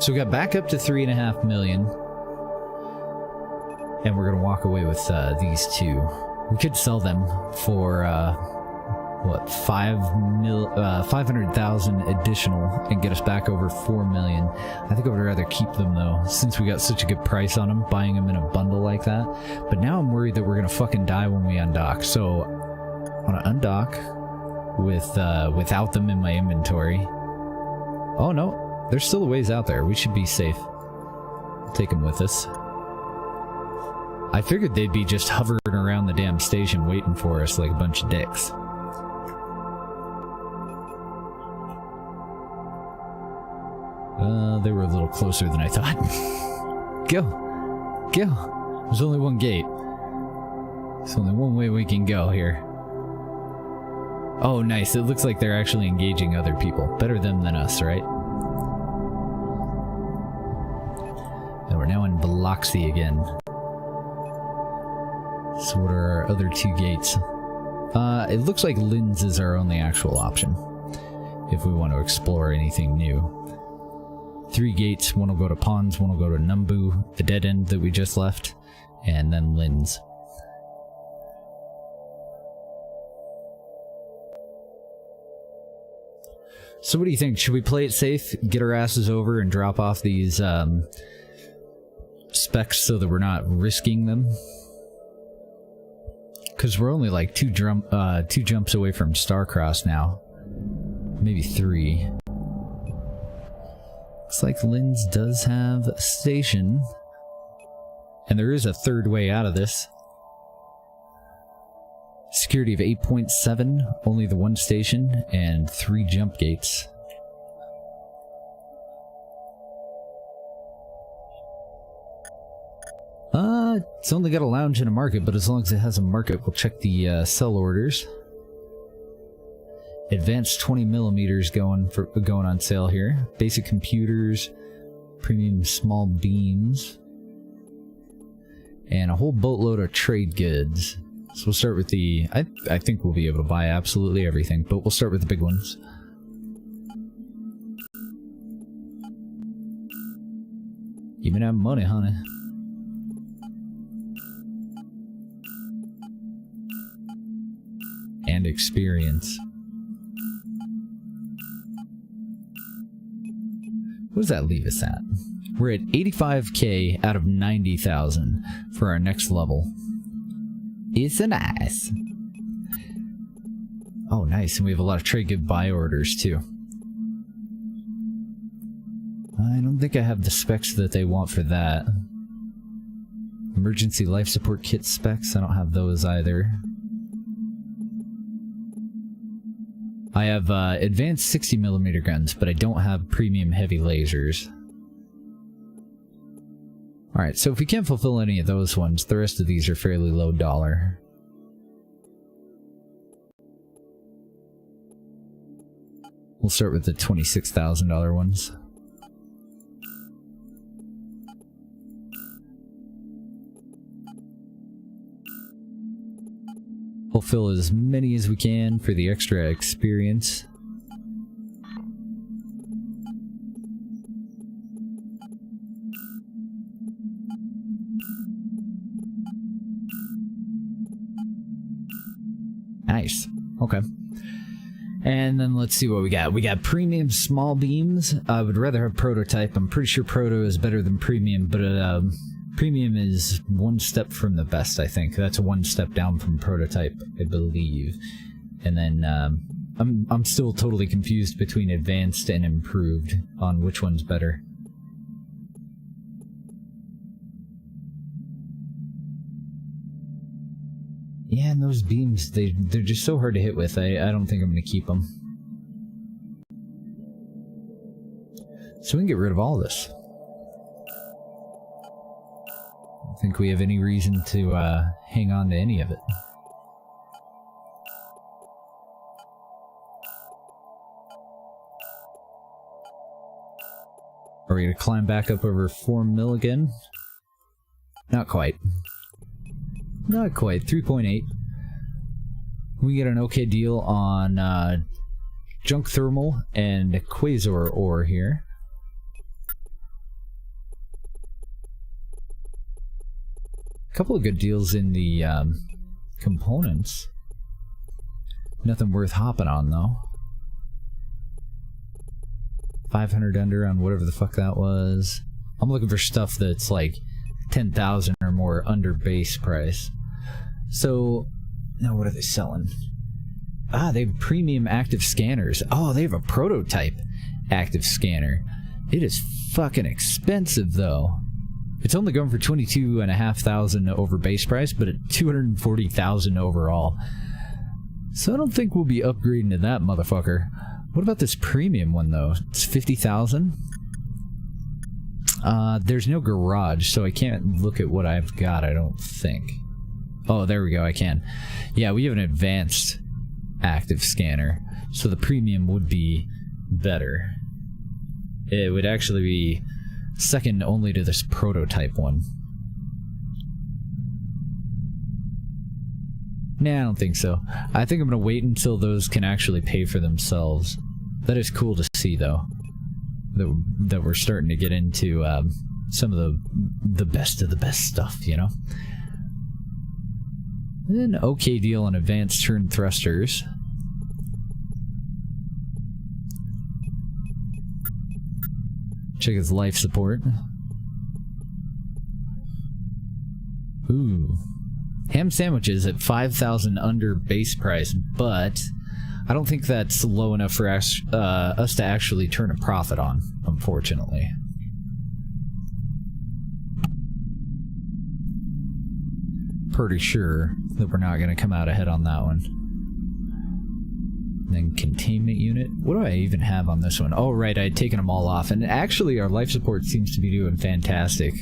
So we got back up to 3.5 million, and we're gonna walk away with these two. We could sell them for what, 500,000 additional and get us back over 4 million. I think I would rather keep them though, since we got such a good price on them, buying them in a bundle like that. But now I'm worried that we're gonna fucking die when we undock. So I want to undock with without them in my inventory. Oh no. There's still a ways out there. We should be safe. We'll take them with us. I figured they'd be just hovering around the damn station waiting for us like a bunch of dicks. They were a little closer than I thought. Go! Go! There's only one gate. There's only one way we can go here. Oh, nice. It looks like they're actually engaging other people. Better them than us, right? And we're now in Biloxi again. So what are our other two gates? It looks like Linz is our only actual option if we want to explore anything new. 3 gates, one will go to Ponds, one will go to Numbu, the dead end that we just left, and then Linz. So what do you think? Should we play it safe, get our asses over, and drop off these specs so that we're not risking them? Because we're only like two jumps away from Starcross now. Maybe 3. Looks like Linz does have a station. And there is a third way out of this. Security of 8.7, only the 1 station, and 3 jump gates. It's only got a lounge and a market, but as long as it has a market, we'll check the sell orders. Advanced 20mm going on sale here. Basic computers, premium small beams, and a whole boatload of trade goods. So we'll start with the... I think we'll be able to buy absolutely everything, but we'll start with the big ones. Give me that money, honey. And experience. What does that leave us at? We're at 85k out of 90,000 for our next level. It's a nice. Oh, nice. And we have a lot of trade give buy orders, too. I don't think I have the specs that they want for that. Emergency life support kit specs. I don't have those either. I have advanced 60mm guns, but I don't have premium heavy lasers. Alright, so if we can't fulfill any of those ones, the rest of these are fairly low dollar. We'll start with the $26,000 ones. Fulfill as many as we can for the extra experience. Nice. Okay. And then let's see what we got. We got premium small beams. I would rather have prototype. I'm pretty sure proto is better than premium, but premium is one step from the best, I think. That's one step down from prototype, I believe. And then I'm still totally confused between advanced and improved on which one's better. Yeah, and those beams, they're just so hard to hit with. I don't think I'm going to keep them. So we can get rid of all of this. I don't think we have any reason to hang on to any of it. Are we going to climb back up over 4 mil again? Not quite. Not quite. 3.8. We get an okay deal on junk thermal and quasar ore here. A couple of good deals in the components. Nothing worth hopping on though. 500 under on whatever the fuck that was. I'm looking for stuff that's like 10,000 or more under base price. So, now what are they selling? Ah, they have premium active scanners. Oh, they have a prototype active scanner. It is fucking expensive though. It's only going for 22,500 over base price, but at 240,000 overall. So I don't think we'll be upgrading to that motherfucker. What about this premium one though? It's 50,000. There's no garage, so I can't look at what I've got, I don't think. Oh, there we go, I can. Yeah, we have an advanced active scanner, so the premium would be better. It would actually be second only to this prototype one. Nah, I don't think so. I think I'm gonna wait until those can actually pay for themselves. That is cool to see, though. That we're starting to get into some of the best of the best stuff, you know? An okay deal on advanced turn thrusters. Check his life support. Ooh. Ham sandwiches at 5,000 under base price, but I don't think that's low enough for us to actually turn a profit on, unfortunately. Pretty sure that we're not going to come out ahead on that one. And then containment unit. What do I even have on this one? Oh, right, I had taken them all off. And actually, our life support seems to be doing fantastic.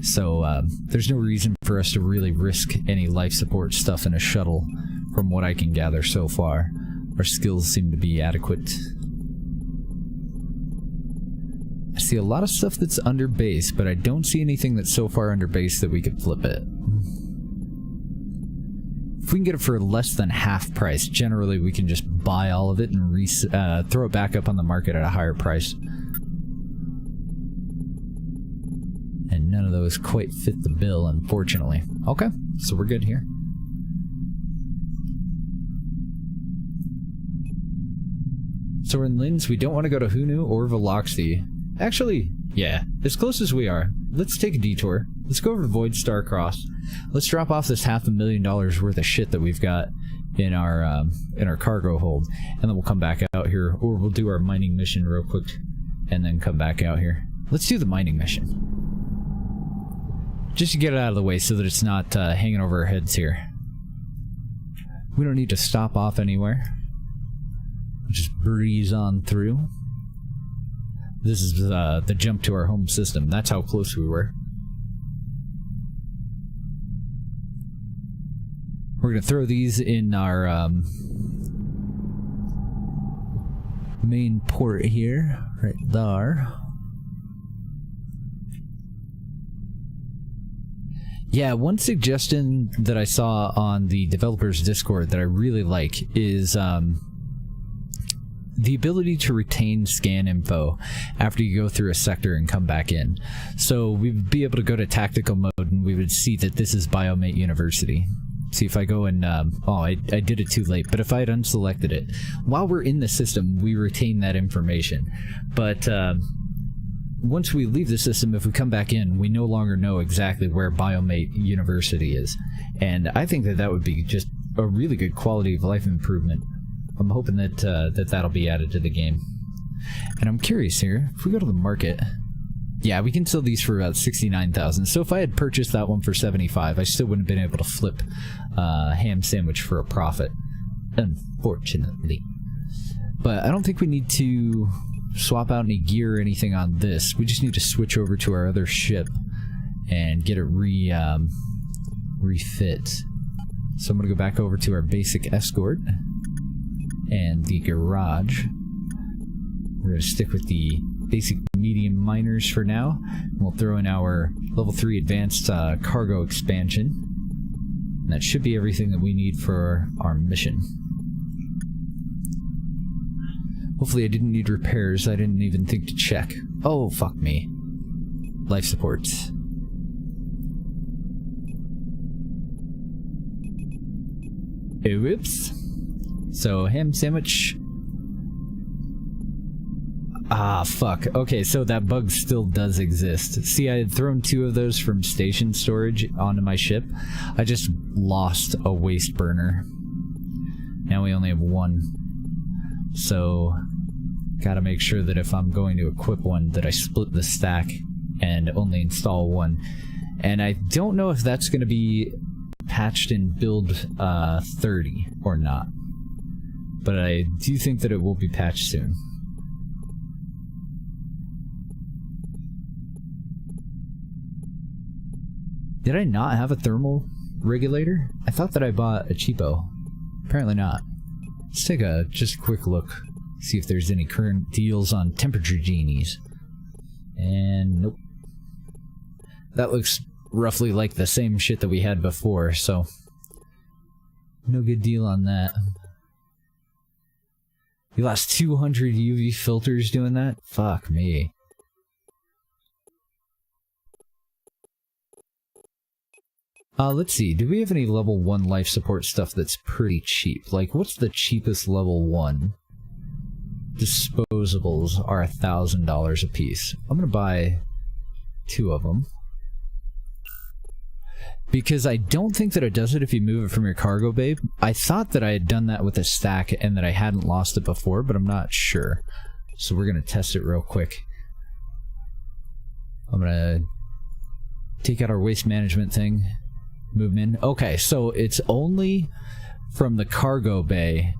So, there's no reason for us to really risk any life support stuff in a shuttle, from what I can gather so far. Our skills seem to be adequate. I see a lot of stuff that's under base, but I don't see anything that's so far under base that we could flip it. If we can get it for less than half price, generally we can just buy all of it and throw it back up on the market at a higher price. And none of those quite fit the bill, unfortunately. Okay, so we're good here. So we're in Linz. We don't want to go to Hunu or Veloxy. Actually, yeah, as close as we are, let's take a detour. Let's go over to Void Star Cross. Let's drop off this $500,000 worth of shit that we've got in our cargo hold, and then we'll come back out here, or we'll do our mining mission real quick, and then come back out here. Let's do the mining mission. Just to get it out of the way so that it's not hanging over our heads here. We don't need to stop off anywhere. We'll just breeze on through. This is the jump to our home system. That's how close we were. We're going to throw these in our main port here, right there. Yeah, one suggestion that I saw on the developers Discord that I really like is the ability to retain scan info after you go through a sector and come back in. So we'd be able to go to tactical mode and we would see that this is Biomate University. See if I go and, oh, I did it too late, but if I had unselected it, while we're in the system, we retain that information. But once we leave the system, if we come back in, we no longer know exactly where Biomate University is. And I think that that would be just a really good quality of life improvement. I'm hoping that that'll be added to the game. And I'm curious here, if we go to the market, yeah, we can sell these for about 69,000. So if I had purchased that one for 75, I still wouldn't have been able to flip ham sandwich for a profit, unfortunately. But I don't think we need to swap out any gear or anything on this. We just need to switch over to our other ship and get it refit. So I'm gonna go back over to our basic escort and the garage. We're gonna stick with the basic medium miners for now. We'll throw in our level 3 advanced cargo expansion. And that should be everything that we need for our mission. Hopefully I didn't need repairs. I didn't even think to check. Oh, fuck me. Life supports. Whoops. So, ham sandwich. Ah, fuck. Okay, so that bug still does exist. See, I had thrown 2 of those from station storage onto my ship. I just lost a waste burner. Now we only have 1. So, gotta make sure that if I'm going to equip one, that I split the stack and only install 1. And I don't know if that's gonna be patched in build 30 or not. But I do think that it will be patched soon. Did I not have a thermal regulator? I thought that I bought a cheapo. Apparently not. Let's take a just quick look. See if there's any current deals on temperature genies. And nope. That looks roughly like the same shit that we had before, so no good deal on that. You lost 200 UV filters doing that? Fuck me. Let's see, do we have any level 1 life support stuff that's pretty cheap? Like, what's the cheapest level 1? Disposables are $1,000 a piece. I'm gonna buy 2 of them. Because I don't think that it does it if you move it from your cargo bay. I thought that I had done that with a stack and that I hadn't lost it before, but I'm not sure. So we're gonna test it real quick. I'm gonna take out our waste management thing. Move in. Okay, so it's only from the cargo bay,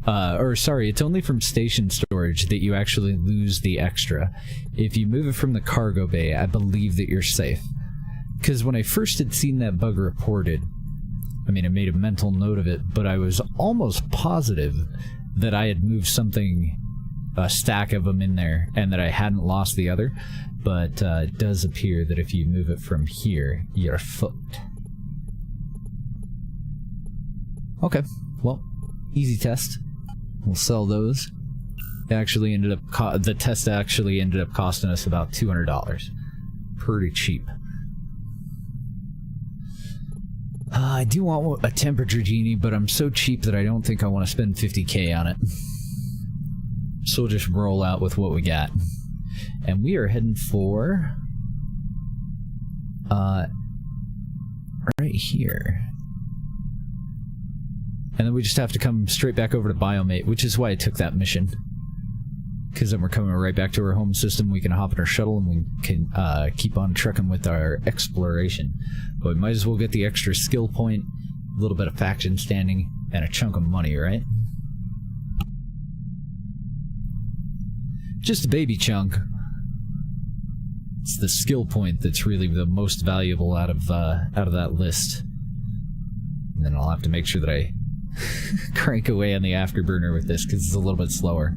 it's only from station storage that you actually lose the extra. If you move it from the cargo bay, I believe that you're safe. Because when I first had seen that bug reported, I mean, I made a mental note of it, but I was almost positive that I had moved something, a stack of them in there, and that I hadn't lost the other. But it does appear that if you move it from here, you're fucked. Okay, well, easy test. We'll sell those. It actually ended up the test actually ended up costing us about $200. Pretty cheap. I do want a temperature genie, but I'm so cheap that I don't think I want to spend 50k on it. So we'll just roll out with what we got. And we are heading for... right here. And then we just have to come straight back over to Biomate, which is why I took that mission. Because then we're coming right back to our home system, we can hop in our shuttle and we can keep on trucking with our exploration. But we might as well get the extra skill point, a little bit of faction standing, and a chunk of money, right? Just a baby chunk. It's the skill point that's really the most valuable out of that list. And then I'll have to make sure that I crank away on the afterburner with this, because it's a little bit slower.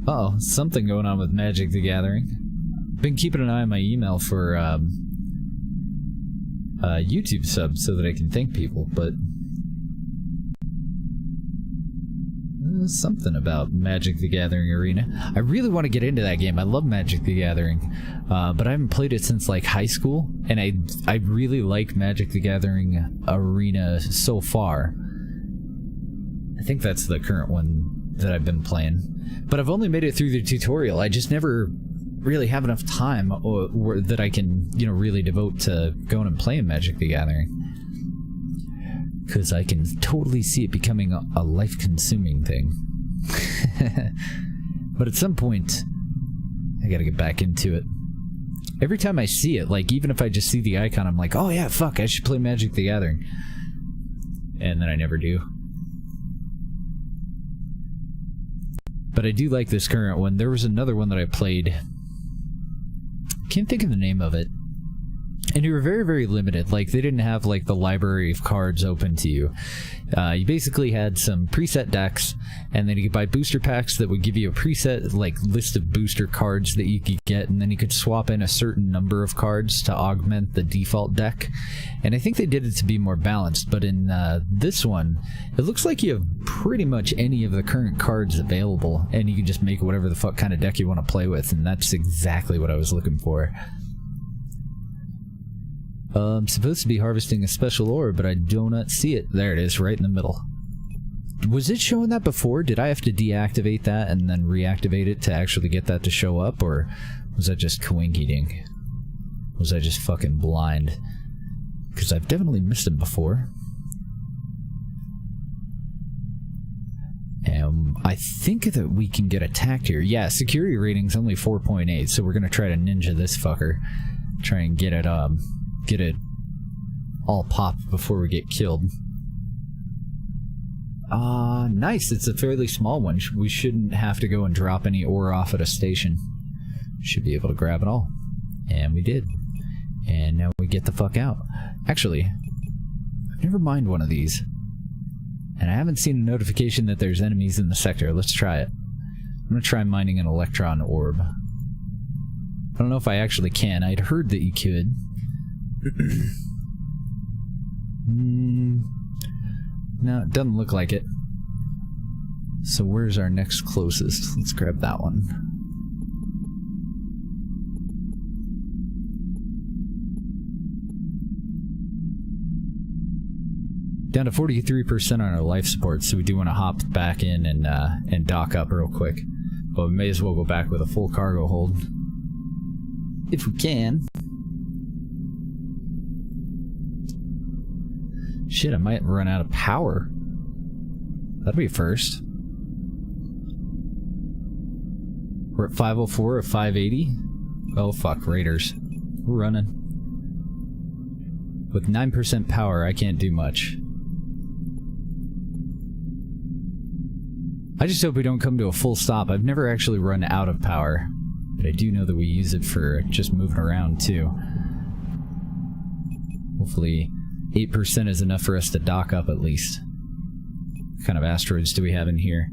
Uh-oh, something going on with Magic the Gathering. Been keeping an eye on my email for YouTube subs so that I can thank people, but something about Magic the Gathering Arena. I really want to get into that game. I love Magic the Gathering, but I haven't played it since like high school, and I really like Magic the Gathering Arena so far. I think that's the current one that I've been playing, but I've only made it through the tutorial. I just never really have enough time or that I can, you know, really devote to going and playing Magic the Gathering, because I can totally see it becoming a life-consuming thing. But at some point, I gotta get back into it. Every time I see it, like, even if I just see the icon, I'm like, oh yeah, fuck, I should play Magic the Gathering. And then I never do. But I do like this current one. There was another one that I played. Can't think of the name of it. And you were very, very limited. Like, they didn't have, like, the library of cards open to you. You basically had some preset decks, and then you could buy booster packs that would give you a preset, like, list of booster cards that you could get, and then you could swap in a certain number of cards to augment the default deck. And I think they did it to be more balanced, but in this one, it looks like you have pretty much any of the current cards available, and you can just make whatever the fuck kind of deck you want to play with, and that's exactly what I was looking for. I'm supposed to be harvesting a special ore, but I do not see it. There it is, right in the middle. Was it showing that before? Did I have to deactivate that and then reactivate it to actually get that to show up? Or was that just coinky-dink? Was I just fucking blind? Because I've definitely missed them before. And I think that we can get attacked here. Yeah, security rating's only 4.8, so we're gonna try to ninja this fucker. Try and get it all popped before we get killed. Nice, it's a fairly small one. We shouldn't have to go and drop any ore off at a station. Should be able to grab it all. And we did. And now we get the fuck out. Actually, I've never mined one of these. And I haven't seen a notification that there's enemies in the sector. Let's try it. I'm gonna try mining an electron orb. I don't know if I actually can. I'd heard that you could. No, it doesn't look like it. So where's our next closest? Let's grab that one. Down to 43% on our life support, so we do want to hop back in and dock up real quick. But we may as well go back with a full cargo hold. If we can. Shit, I might run out of power. That'd be a first. We're at 504 of 580. Oh fuck, raiders. We're running. With 9% power, I can't do much. I just hope we don't come to a full stop. I've never actually run out of power. But I do know that we use it for just moving around, too. Hopefully 8% is enough for us to dock up, at least. What kind of asteroids do we have in here?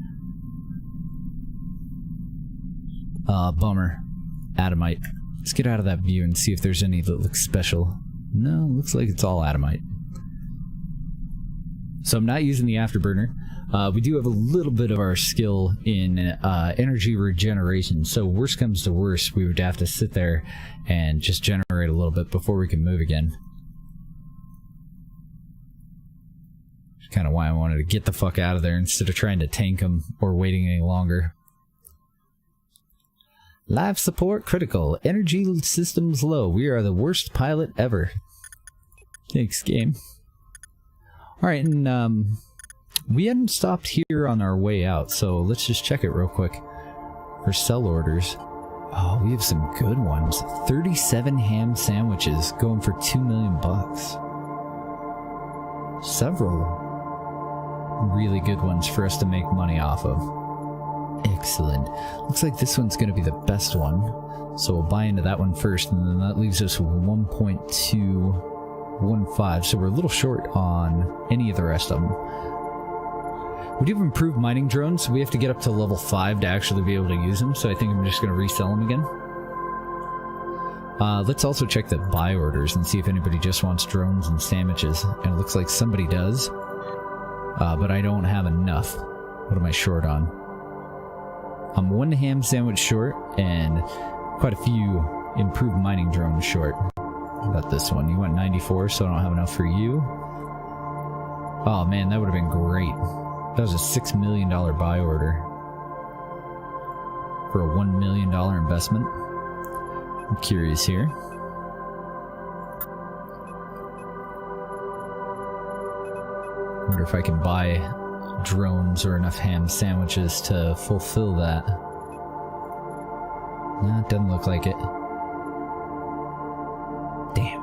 Bummer. Adamite. Let's get out of that view and see if there's any that look special. No, looks like it's all Adamite. So I'm not using the afterburner. We do have a little bit of our skill in energy regeneration, so worst comes to worst, we would have to sit there and just generate a little bit before we can move again. Kind of why I wanted to get the fuck out of there instead of trying to tank them or waiting any longer. Life support critical. Energy systems low. We are the worst pilot ever. Thanks, game. Alright, and we hadn't stopped here on our way out, so let's just check it real quick. For sell orders. Oh, we have some good ones. 37 ham sandwiches going for $2 million bucks. Several really good ones for us to make money off of. Excellent. Looks like this one's going to be the best one. So we'll buy into that one first, and then that leaves us with 1.215. So we're a little short on any of the rest of them. We do have improved mining drones. We have to get up to level 5 to actually be able to use them. So I think I'm just going to resell them again. Let's also check the buy orders and see if anybody just wants drones and sandwiches. And it looks like somebody does. But I don't have enough. What am I short on? I'm 1 ham sandwich short and quite a few improved mining drones short. How about this one? You want 94, so I don't have enough for you. Oh man, that would have been great. That was a $6 million buy order for a $1 million investment. I'm curious here. Wonder if I can buy drones or enough ham sandwiches to fulfill that. Nah, it doesn't look like it. Damn.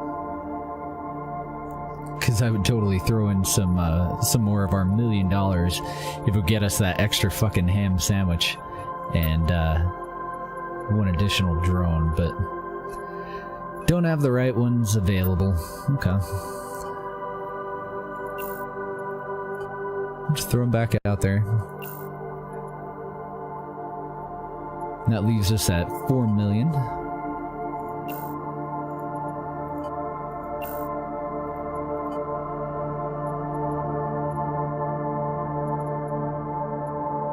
Because I would totally throw in some more of our $1 million if it would get us that extra fucking ham sandwich and one additional drone, but don't have the right ones available. Okay. Just throw them back out there. And that leaves us at 4 million.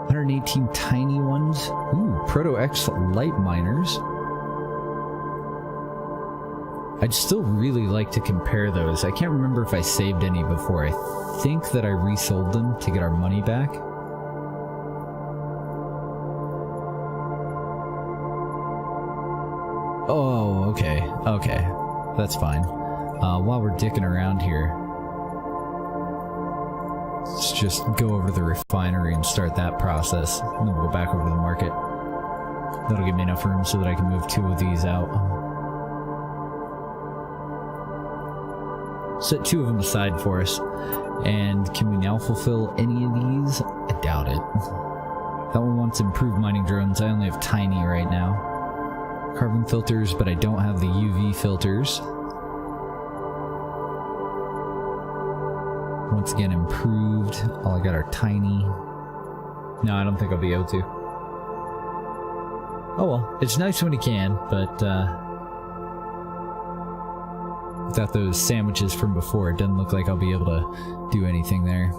$118 tiny ones. Ooh, Proto X light miners. I'd still really like to compare those. I can't remember if I saved any before. I think that I resold them to get our money back. Oh, okay. Okay. That's fine. While we're dicking around here, let's just go over to the refinery and start that process. And then we'll go back over to the market. That'll give me enough room so that I can move 2 of these out. Set 2 of them aside for us. And can we now fulfill any of these? I doubt it. That one wants improved mining drones. I only have tiny right now. Carbon filters, but I don't have the UV filters. Once again, improved. All I got are tiny. No, I don't think I'll be able to. Oh well, it's nice when you can, but without those sandwiches from before, it doesn't look like I'll be able to do anything there.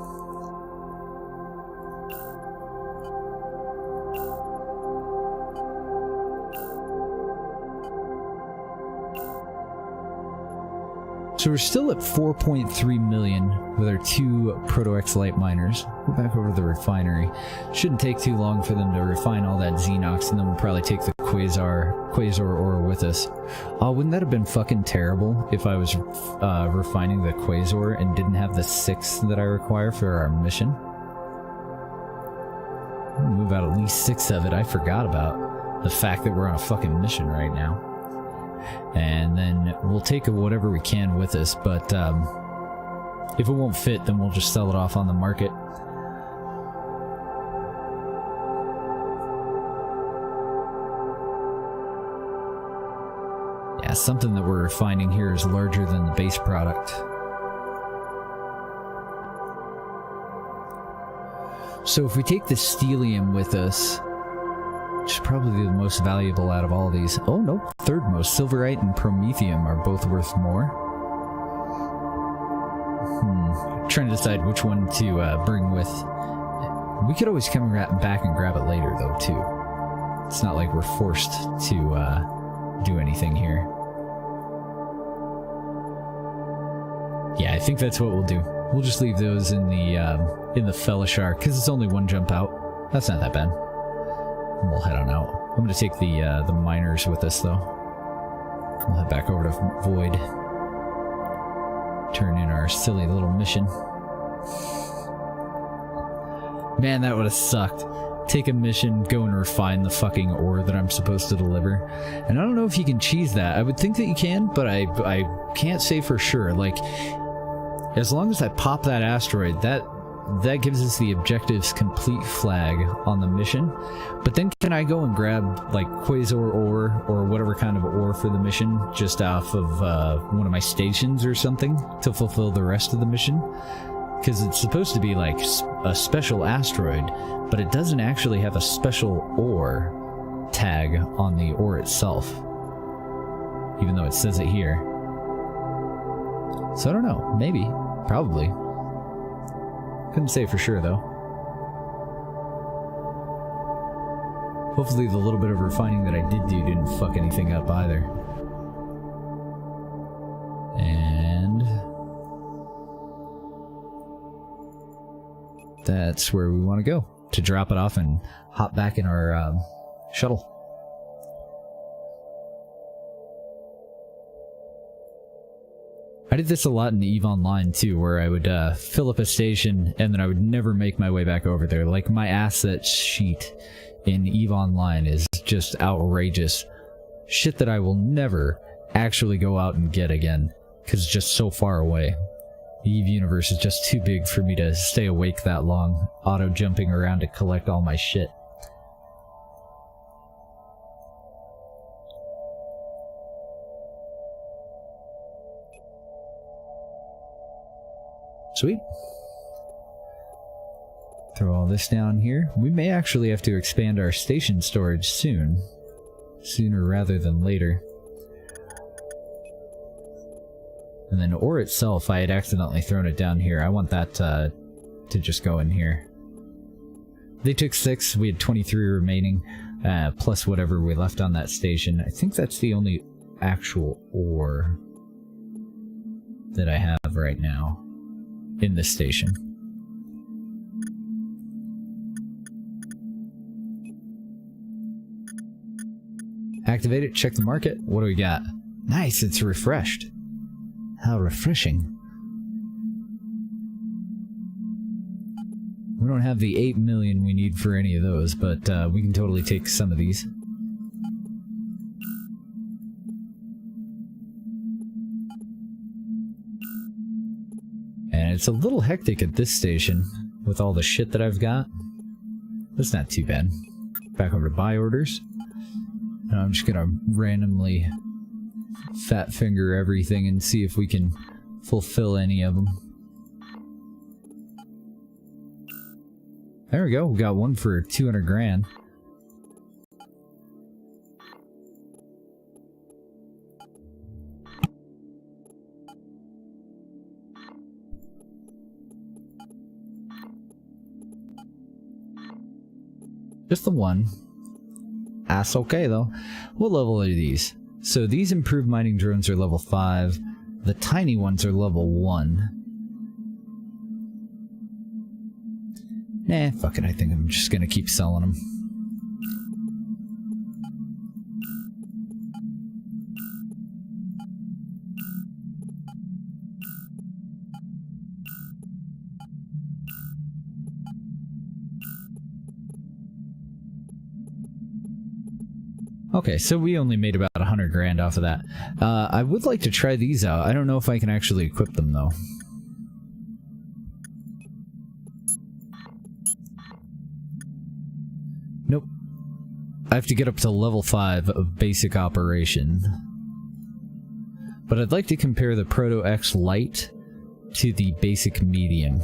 So we're still at 4.3 million with our 2 Proto X light miners. Go back over to the refinery. Shouldn't take too long for them to refine all that Xenox, and then we'll probably take the Quasar ore with us. Oh, wouldn't that have been fucking terrible if I was refining the Quasar and didn't have the 6 that I require for our mission? I'll move out at least 6 of it. I forgot about the fact that we're on a fucking mission right now. And then we'll take whatever we can with us, but if it won't fit, then we'll just sell it off on the market. Yeah, something that we're refining here is larger than the base product. So if we take the Stellium with us, which is probably the most valuable out of all these. Oh, no. Third most. Silverite and Promethium are both worth more. Trying to decide which one to bring with. We could always come back and grab it later, though, too. It's not like we're forced to do anything here. Yeah, I think that's what we'll do. We'll just leave those in the Felishar, because it's only one jump out. That's not that bad. We'll head on out. I'm going to take the miners with us, though. We'll head back over to Void. Turn in our silly little mission. Man, that would have sucked. Take a mission, go and refine the fucking ore that I'm supposed to deliver. And I don't know if you can cheese that. I would think that you can, but I can't say for sure. Like, as long as I pop that asteroid, that gives us the objective's complete flag on the mission. But then can I go and grab, like, Quasar ore or whatever kind of ore for the mission just off of one of my stations or something to fulfill the rest of the mission? Because it's supposed to be, like, a special asteroid, but it doesn't actually have a special ore tag on the ore itself, even though it says it here. So I don't know. Maybe. Probably. Couldn't say for sure, though. Hopefully the little bit of refining that I did do didn't fuck anything up either. And that's where we want to go, to drop it off and hop back in our shuttle. I did this a lot in EVE Online too, where I would fill up a station and then I would never make my way back over there. Like, my asset sheet in EVE Online is just outrageous. Shit that I will never actually go out and get again, because it's just so far away. The EVE universe is just too big for me to stay awake that long, auto-jumping around to collect all my shit. Sweet. Throw all this down here. We may actually have to expand our station storage soon. Sooner rather than later. And then ore itself, I had accidentally thrown it down here. I want that to just go in here. They took 6, we had 23 remaining, plus whatever we left on that station. I think that's the only actual ore that I have right now in this station. Activate it, check the market. What do we got? Nice, it's refreshed. How refreshing. We don't have the 8 million we need for any of those, but we can totally take some of these. And it's a little hectic at this station with all the shit that I've got. That's not too bad. Back over to buy orders. Now I'm just gonna randomly fat finger everything and see if we can fulfill any of them. There we go, we got one for 200 grand. Just the one. That's okay though. What level are these? So these improved mining drones are level 5. The tiny ones are level 1. Nah, fuck it, I think I'm just gonna keep selling them. Okay, so we only made about 100 grand off of that. I would like to try these out. I don't know if I can actually equip them, though. Nope. I have to get up to level 5 of basic operation. But I'd like to compare the Proto X Lite to the basic medium.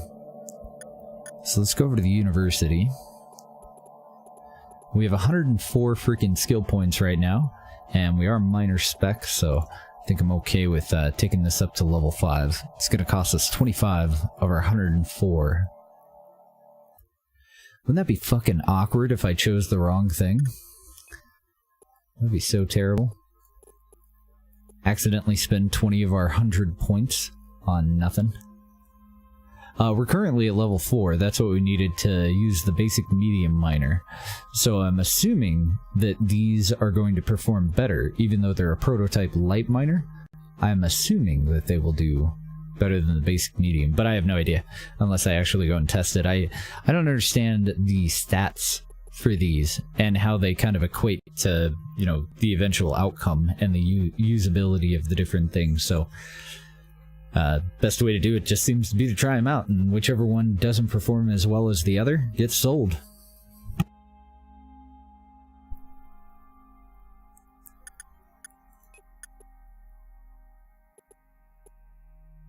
So let's go over to the university. We have 104 freaking skill points right now, and we are minor spec, so I think I'm okay with taking this up to level 5. It's going to cost us 25 of our 104. Wouldn't that be fucking awkward if I chose the wrong thing? That'd be so terrible. Accidentally spend 20 of our 100 points on nothing. We're currently at level 4. That's what we needed to use the basic medium miner. So I'm assuming that these are going to perform better, even though they're a prototype light miner. I'm assuming that they will do better than the basic medium, but I have no idea unless I actually go and test it. I don't understand the stats for these and how they kind of equate to, you know, the eventual outcome and the usability of the different things. So best way to do it just seems to be to try them out, and whichever one doesn't perform as well as the other gets sold.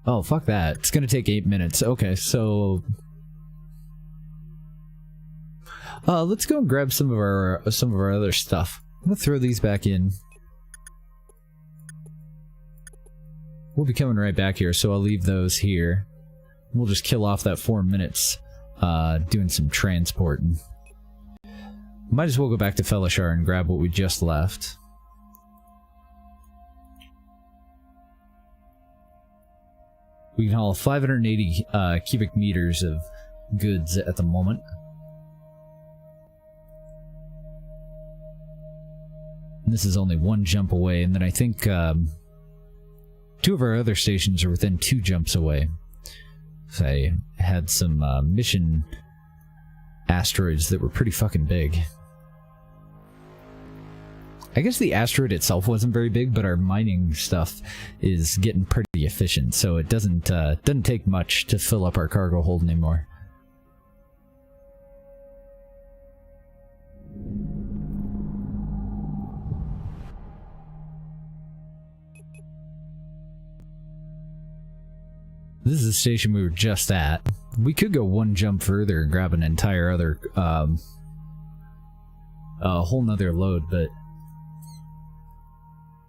Oh, fuck that. It's gonna take 8 minutes. Okay, so let's go and grab some of our other stuff. I'm gonna throw these back in. We'll be coming right back here, so I'll leave those here. We'll just kill off that 4 minutes doing some transporting. Might as well go back to Felishar and grab what we just left. We can haul 580 cubic meters of goods at the moment. And this is only 1 jump away, and then I think 2 of our other stations are within 2 jumps away. So I had some mission asteroids that were pretty fucking big. I guess the asteroid itself wasn't very big, but our mining stuff is getting pretty efficient, so it doesn't take much to fill up our cargo hold anymore. This is the station we were just at. We could go 1 jump further and grab an entire other, a whole nother load, but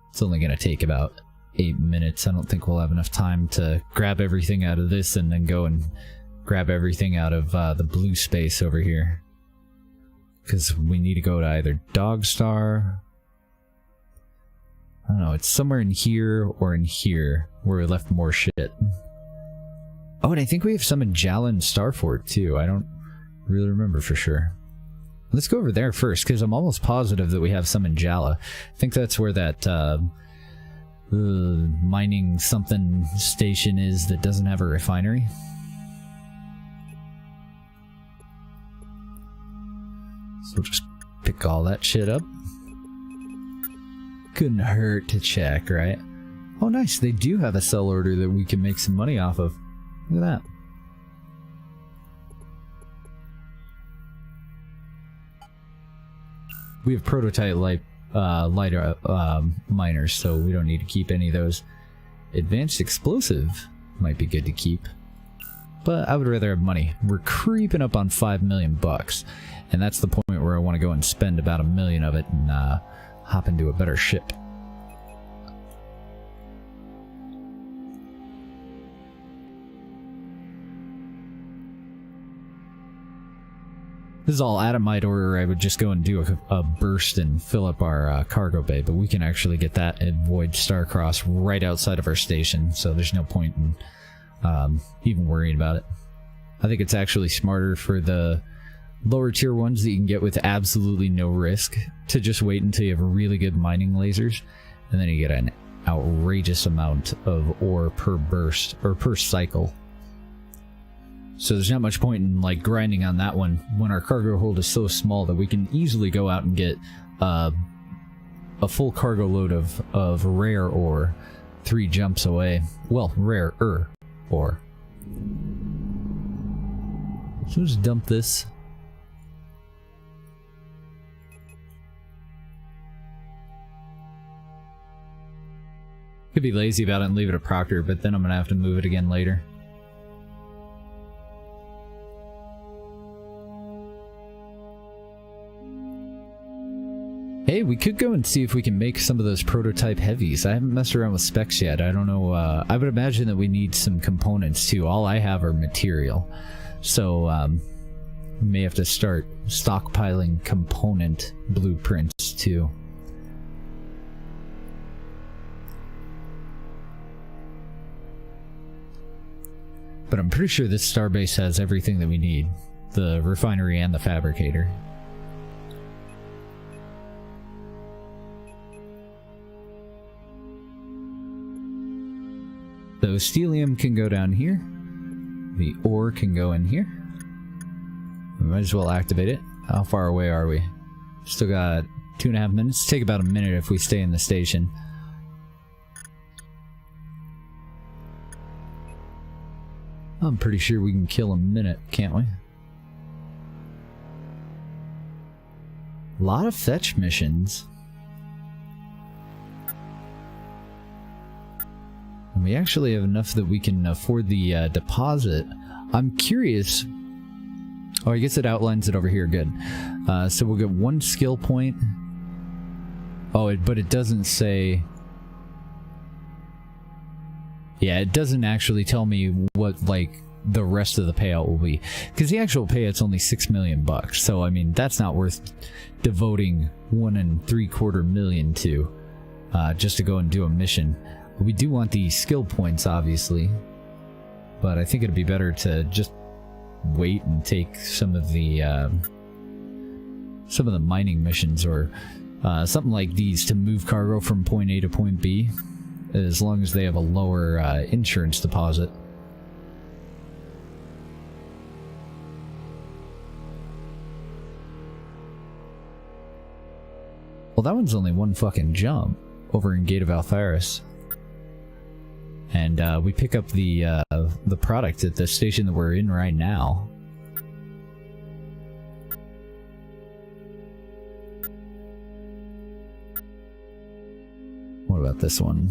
it's only going to take about 8 minutes. I don't think we'll have enough time to grab everything out of this and then go and grab everything out of the blue space over here. Because we need to go to either Dogstar. I don't know, it's somewhere in here or in here where we left more shit. Oh, and I think we have some in Jala and Starfort too. I don't really remember for sure. Let's go over there first, because I'm almost positive that we have some in Jala. I think that's where that mining something station is that doesn't have a refinery. So we'll just pick all that shit up. Couldn't hurt to check, right? Oh nice, they do have a sell order that we can make some money off of. Look at that. We have prototype lighter miners, so we don't need to keep any of those. Advanced explosive might be good to keep, but I would rather have money. We're creeping up on 5 million bucks, and that's the point where I want to go and spend about 1 million of it and hop into a better ship. This is all Atomite order. I would just go and do a burst and fill up our cargo bay, but we can actually get that at Void Starcross right outside of our station, so there's no point in even worrying about it. I think it's actually smarter for the lower tier ones that you can get with absolutely no risk to just wait until you have really good mining lasers, and then you get an outrageous amount of ore per burst, or per cycle. So there's not much point in like grinding on that one when our cargo hold is so small that we can easily go out and get a full cargo load of rare ore 3 jumps away. Well, rare-er ore. So just dump this. Could be lazy about it and leave it at Proctor, but then I'm gonna have to move it again later. Hey, we could go and see if we can make some of those prototype heavies. I haven't messed around with specs yet. I don't know. I would imagine that we need some components too. All I have are material. So, we may have to start stockpiling component blueprints too. But I'm pretty sure this starbase has everything that we need. The refinery and the fabricator. So stellium can go down here. The ore can go in here. We might as well activate it. How far away are we? Still got 2.5 minutes. Take about a minute if we stay in the station. I'm pretty sure we can kill a minute, can't we? A lot of fetch missions. And we actually have enough that we can afford the deposit. I'm curious. Oh, I guess it outlines it over here. Good. So we'll get 1 skill point. Oh, but it doesn't say... Yeah, it doesn't actually tell me what, like, the rest of the payout will be. Because the actual payout's only $6 million. So, I mean, that's not worth devoting $1.75 million to. Just to go and do a mission. We do want the skill points, obviously. But I think it'd be better to just wait and take some of the mining missions, or something like these to move cargo from point A to point B, as long as they have a lower insurance deposit. Well, that one's only 1 fucking jump over in Gate of Alpharis. And we pick up the product at the station that we're in right now. What about this one?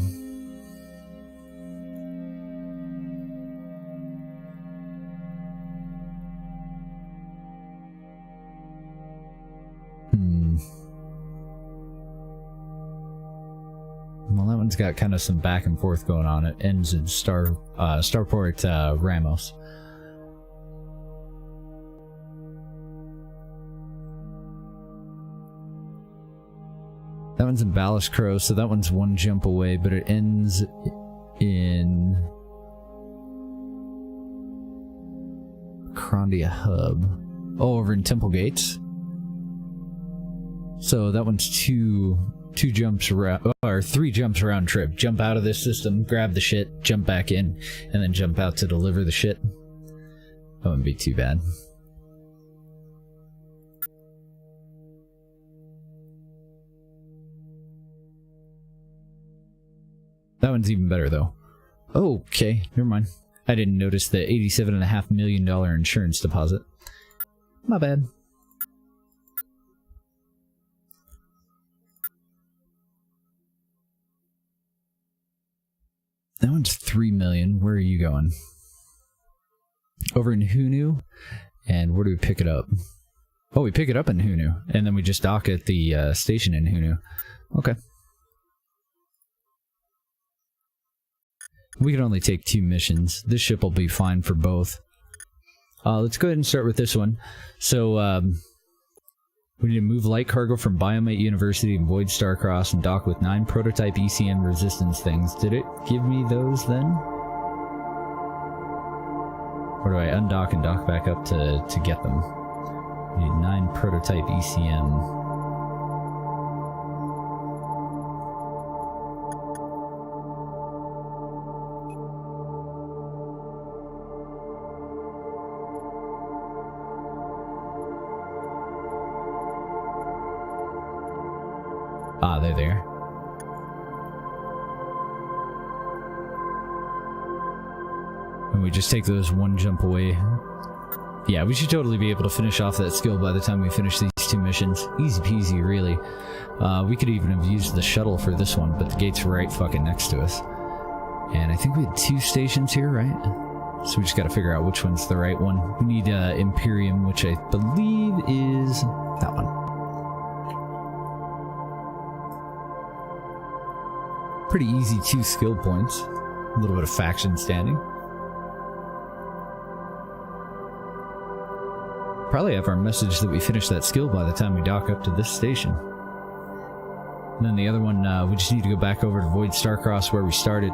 Well, that one's got kind of some back and forth going on. It ends in Starport Ramos. That one's in Ballast Crow, so that one's 1 jump away, but it ends in Crondia Hub. Oh, over in Temple Gates. So that one's 2 jumps around, or 3 jumps round trip. Jump out of this system, grab the shit, jump back in, and then jump out to deliver the shit. That wouldn't be too bad. That one's even better, though. Oh, okay, never mind. I didn't notice the $87.5 million insurance deposit. My bad. That one's 3 million. Where are you going? Over in Hunu. And where do we pick it up? Oh, we pick it up in Hunu. And then we just dock at the station in Hunu. Okay. We can only take 2 missions. This ship will be fine for both. Let's go ahead and start with this one. So, we need to move light cargo from Biomate University and Void Starcross and dock with 9 prototype ECM resistance things. Did it give me those then? Or do I undock and dock back up to get them? We need 9 prototype ECM. Ah, they're there. And we just take those 1 jump away. Yeah, we should totally be able to finish off that skill by the time we finish these 2 missions. Easy peasy, really. We could even have used the shuttle for this one, but the gate's right fucking next to us. And I think we had 2 stations here, right? So we just gotta figure out which one's the right one. We need Imperium, which I believe is that one. Pretty easy 2 skill points. A little bit of faction standing. Probably have our message that we finished that skill by the time we dock up to this station. And then the other one, we just need to go back over to Void Starcross where we started,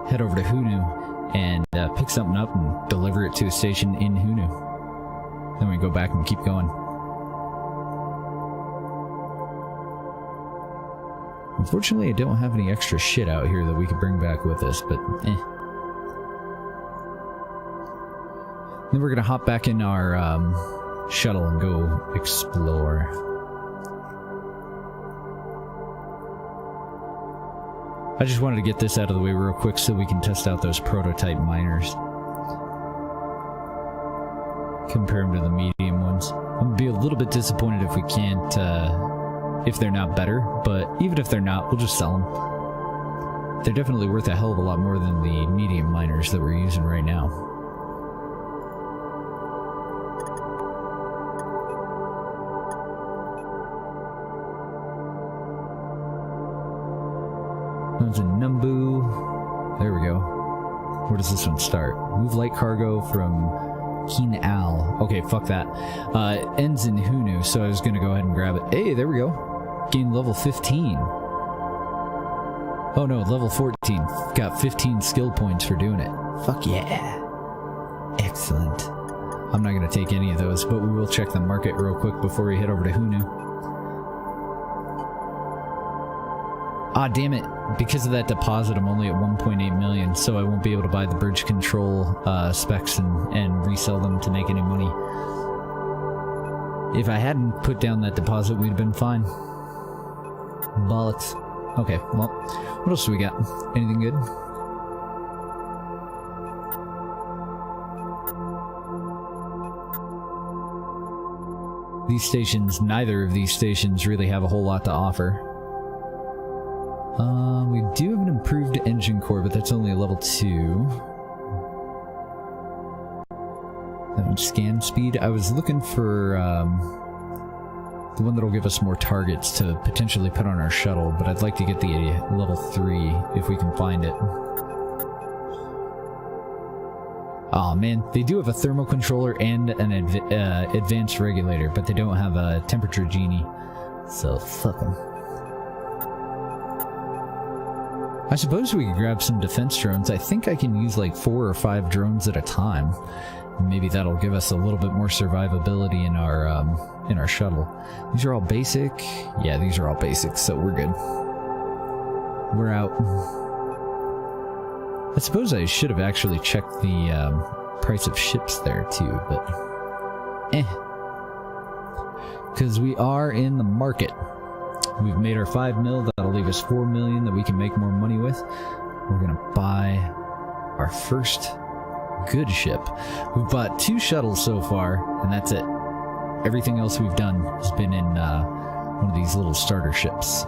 head over to Hunu, and pick something up and deliver it to a station in Hunu. Then we go back and keep going. Unfortunately, I don't have any extra shit out here that we could bring back with us, but eh. Then we're gonna hop back in our shuttle and go explore. I just wanted to get this out of the way real quick so we can test out those prototype miners. Compare them to the medium ones. I'm gonna be a little bit disappointed if we can't, if they're not better, but even if they're not, we'll just sell them. They're definitely worth a hell of a lot more than the medium miners that we're using right now. One's a Numbu. There we go. Where does this one start? Move light cargo from Keen Al. Okay, fuck that. Ends in Hunu, so I was gonna go ahead and grab it. Hey, there we go. Gain level 15. Oh no, level 14. Got 15 skill points for doing it. Fuck yeah. Excellent. I'm not gonna take any of those, but we will check the market real quick before we head over to Hunu. Ah, damn it. Because of that deposit, I'm only at 1.8 million, so I won't be able to buy the bridge control specs and resell them to make any money. If I hadn't put down that deposit, we'd have been fine. Bollocks. Okay, well, what else do we got? Anything good? These stations, neither of these stations really have a whole lot to offer. We do have an improved engine core, but that's only a level 2. That one's scan speed. I was looking for the one that'll give us more targets to potentially put on our shuttle, but I'd like to get the level 3 if we can find it. Aw, man, they do have a thermal controller and an advanced regulator, but they don't have a temperature genie, so fuck them. I suppose we could grab some defense drones. I think I can use like 4 or 5 drones at a time. Maybe that'll give us a little bit more survivability in our shuttle. These are all basic. Yeah, these are all basic, so we're good. We're out. I suppose I should have actually checked the price of ships there too, but eh. Because we are in the market. We've made our 5 mil, that'll leave us 4 million that we can make more money with. We're gonna buy our first good ship. We've bought 2 shuttles so far, and that's it. Everything else we've done has been in one of these little starter ships.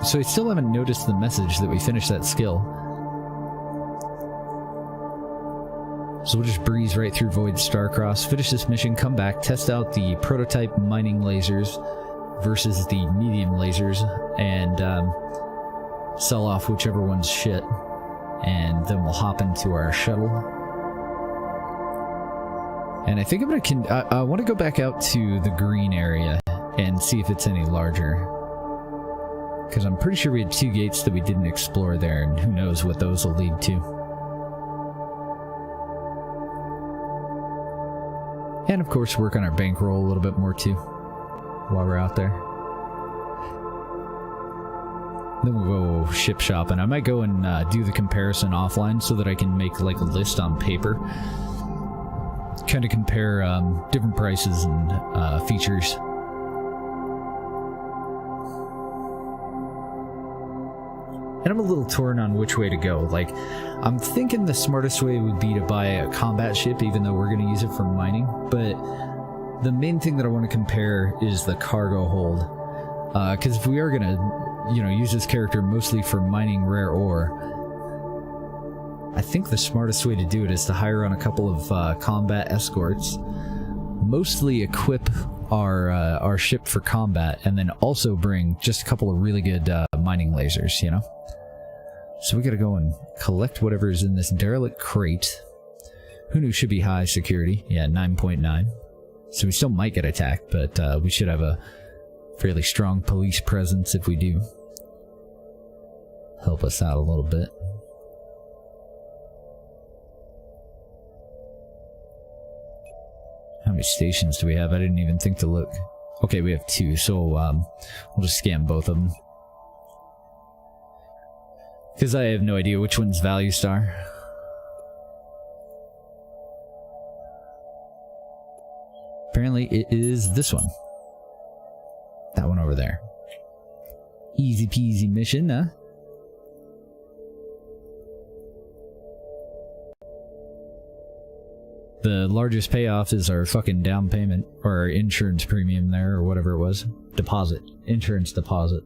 So I still haven't noticed the message that we finished that skill. So we'll just breeze right through Void Starcross, finish this mission, come back, test out the prototype mining lasers versus the medium lasers, and sell off whichever one's shit, and then we'll hop into our shuttle. And I think I'm gonna I want to go back out to the green area and see if it's any larger, because I'm pretty sure we had 2 gates that we didn't explore there, and who knows what those will lead to. And of course work on our bankroll a little bit more too while we're out there. Then we'll go ship shopping. I might go and do the comparison offline so that I can make like a list on paper. Kind of compare different prices and features. And I'm a little torn on which way to go. Like, I'm thinking the smartest way would be to buy a combat ship, even though we're going to use it for mining. But the main thing that I want to compare is the cargo hold. Because if we are going to, use this character mostly for mining rare ore, I think the smartest way to do it is to hire on a couple of combat escorts, mostly equip our ship for combat, and then also bring just a couple of really good mining lasers, So we gotta go and collect whatever is in this derelict crate. Who knew should be high security? Yeah, 9.9. So we still might get attacked, but we should have a fairly strong police presence if we do. Help us out a little bit. many stations do we have? I didn't even think to look. Okay, we have 2, so we'll just scan both of them. Because I have no idea which one's value star. Apparently it is this one. That one over there. Easy peasy mission, huh? The largest payoff is our fucking down payment, or our insurance premium there, or whatever it was. Deposit. Insurance deposit.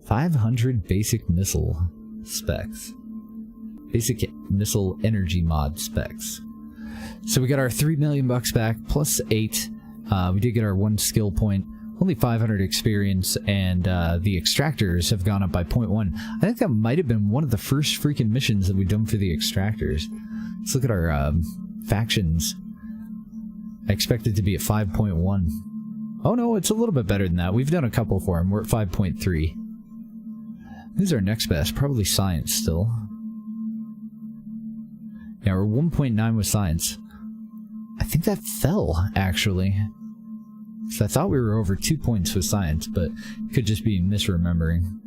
500 basic missile specs. Basic missile energy mod specs. So we got our 3 million bucks back, plus 8. We did get our 1 skill point. Only 500 experience, and the extractors have gone up by 0.1. I think that might have been one of the first freaking missions that we've done for the extractors. Let's look at our factions. I expect it to be at 5.1. Oh no, it's a little bit better than that. We've done a couple for them. We're at 5.3. Who's our next best? Probably science still. Yeah, we're 1.9 with science. I think that fell, actually. So I thought we were over 2 points with science, but could just be misremembering.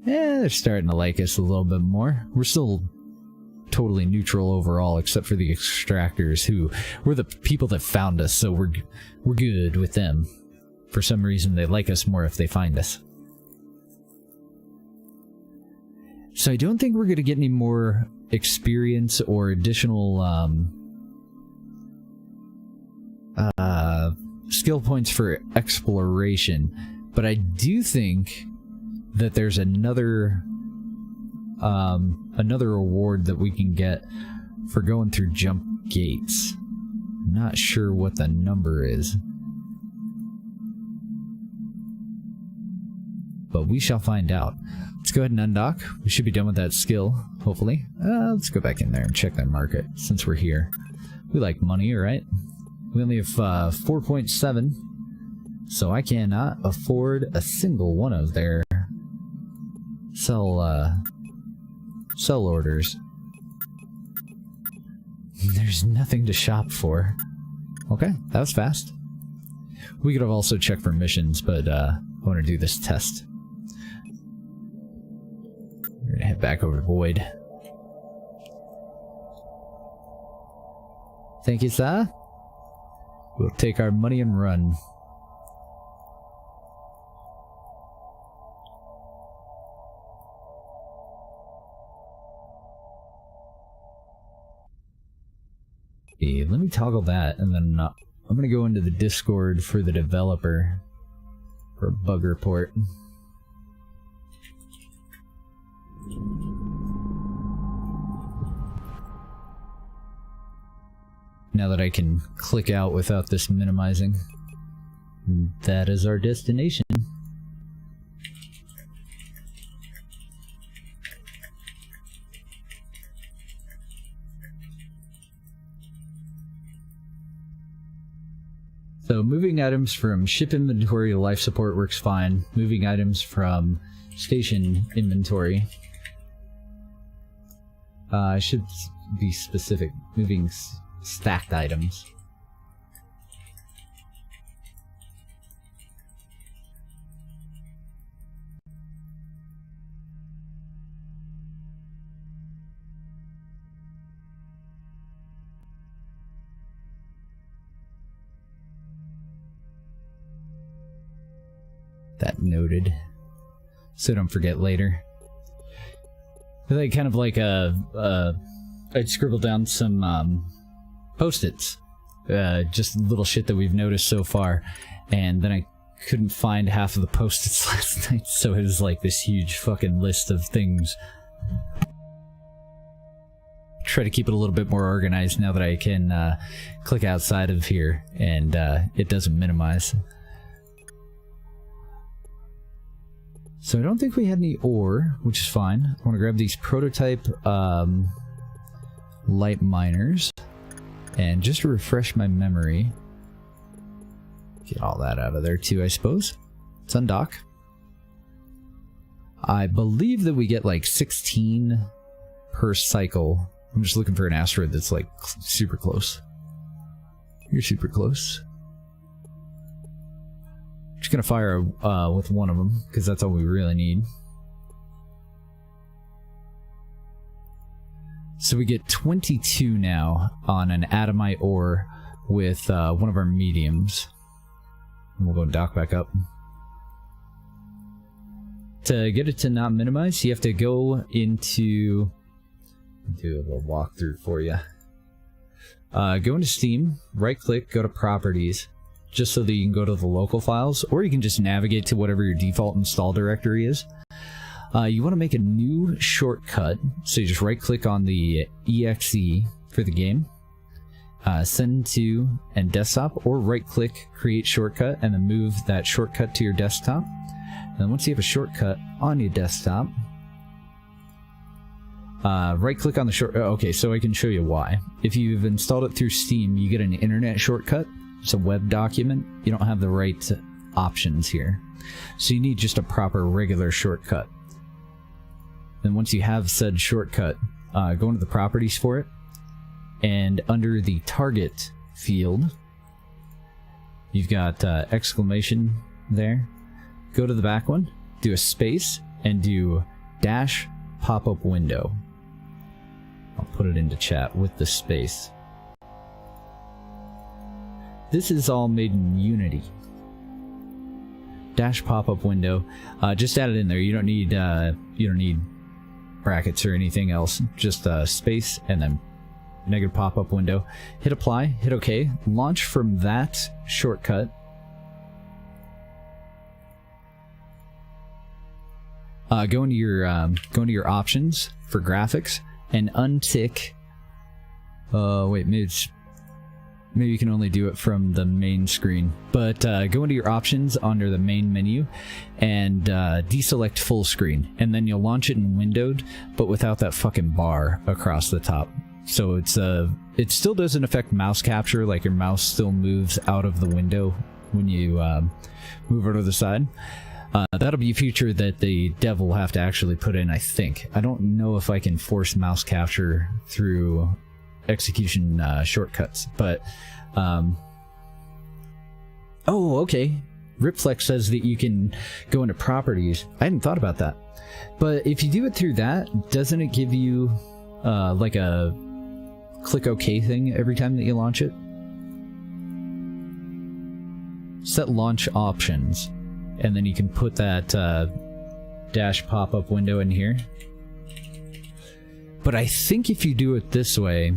Yeah, they're starting to like us a little bit more. We're still totally neutral overall, except for the extractors, who were the people that found us, so we're good with them. For some reason, they like us more if they find us. So I don't think we're going to get any more experience or additional skill points for exploration, but I do think that there's another award that we can get for going through jump gates. Not sure what the number is, but we shall find out. Let's go ahead and undock. We should be done with that skill, hopefully. Let's go back in there and check that market since we're here. We like money, right? We only have 4.7, so I cannot afford a single one of their sell orders. There's nothing to shop for. Okay, that was fast. We could have also checked for missions, but I want to do this test. We're gonna head back over to Void. Thank you, sir. We'll take our money and run. Okay, let me toggle that, and then I'm gonna go into the Discord for the developer for a bug report. Now that I can click out without this minimizing. That is our destination. So moving items from ship inventory to life support works fine. Moving items from station inventory. I should be specific. Moving stacked items. That noted, so don't forget later. I kind of like I'd scribble down some post-its, just little shit that we've noticed so far, and then I couldn't find half of the post-its last night, so it was like this huge fucking list of things. Try to keep it a little bit more organized now that I can click outside of here and it doesn't minimize. So I don't think we had any ore, which is fine. I want to grab these prototype light miners. And just to refresh my memory, get all that out of there too, I suppose. Let's undock. I believe that we get like 16 per cycle. I'm just looking for an asteroid that's like super close. You're super close. Just gonna fire with one of them because that's all we really need. So we get 22 now on an atomite ore with one of our mediums. And we'll go dock back up. To get it to not minimize, you have to go into... do a little walkthrough for you. Go into Steam, right-click, go to Properties, just so that you can go to the local files, or you can just navigate to whatever your default install directory is. You want to make a new shortcut, so you just right-click on the EXE for the game, send to and desktop, or right-click, create shortcut, and then move that shortcut to your desktop. And then once you have a shortcut on your desktop, right-click on the short... okay, so I can show you why. If you've installed it through Steam, you get an internet shortcut. It's a web document. You don't have the right options here. So you need just a proper regular shortcut. Then once you have said shortcut, go into the properties for it, and under the target field, you've got exclamation there. Go to the back one, do a space, and do dash pop-up window. I'll put it into chat with the space. This is all made in Unity. Dash pop-up window. Just add it in there. You don't need brackets or anything else. Just space and then negative pop-up window. Hit apply. Hit OK. Launch from that shortcut. Go into your options for graphics and untick. Wait, maybe you can only do it from the main screen. But go into your options under the main menu and deselect full screen, and then you'll launch it in windowed, but without that fucking bar across the top. So it still doesn't affect mouse capture, like your mouse still moves out of the window when you move over to the side. That'll be a feature that the dev will have to actually put in, I think. I don't know if I can force mouse capture through execution shortcuts, but oh, okay. Ripflex says that you can go into properties. I hadn't thought about that, but if you do it through that, doesn't it give you like a click OK thing every time that you launch it? Set launch options, and then you can put that dash pop-up window in here. But I think if you do it this way,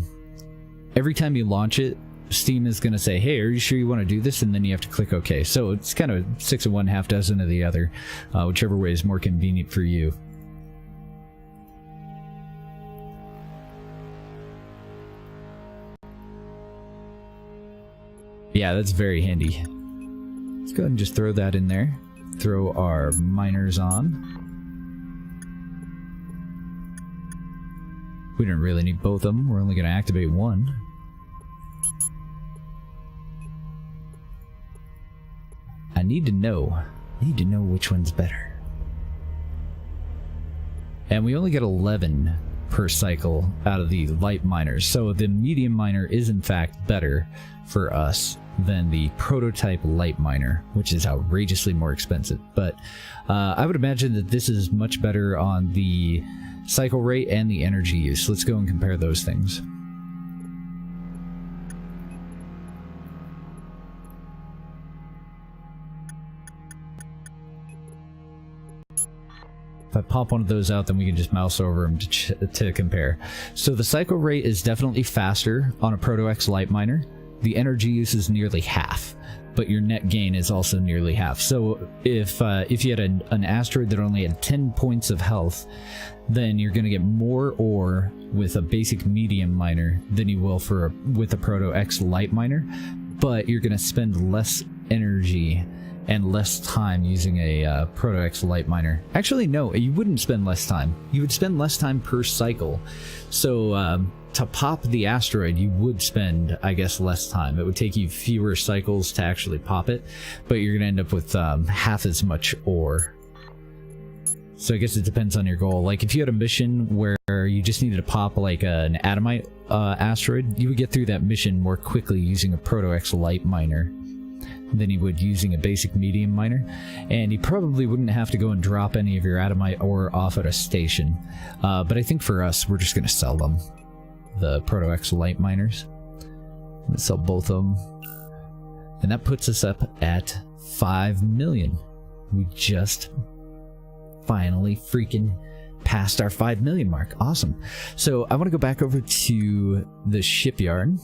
every time you launch it, Steam is going to say, hey, are you sure you want to do this? And then you have to click OK. So it's kind of 6 of one, half dozen of the other, whichever way is more convenient for you. Yeah, that's very handy. Let's go ahead and just throw that in there. Throw our miners on. We don't really need both of them. We're only going to activate one. I need to know which one's better. And we only get 11 per cycle out of the light miners. So the medium miner is in fact better for us than the prototype light miner, which is outrageously more expensive. But I would imagine that this is much better on the cycle rate and the energy use. Let's go and compare those things. If I pop one of those out, then we can just mouse over them to compare. So the cycle rate is definitely faster on a Proto X light miner. The energy use is nearly half, but your net gain is also nearly half. So if you had an asteroid that only had 10 points of health, then you're going to get more ore with a basic medium miner than you will with a Proto X light miner, but you're going to spend less energy and less time using a Proto X light miner. Actually, no, you wouldn't spend less time. You would spend less time per cycle. So to pop the asteroid, you would spend, I guess, less time. It would take you fewer cycles to actually pop it, but you're going to end up with half as much ore. So I guess it depends on your goal. Like, if you had a mission where you just needed to pop, like, an Atomite asteroid, you would get through that mission more quickly using a Proto-X light miner than you would using a basic medium miner. And you probably wouldn't have to go and drop any of your Atomite ore off at a station. But I think for us, we're just going to sell them. The Proto-X light miners. Let's sell both of them. And that puts us up at 5 million. We just finally freaking passed our 5 million mark. Awesome. So I want to go back over to the shipyard.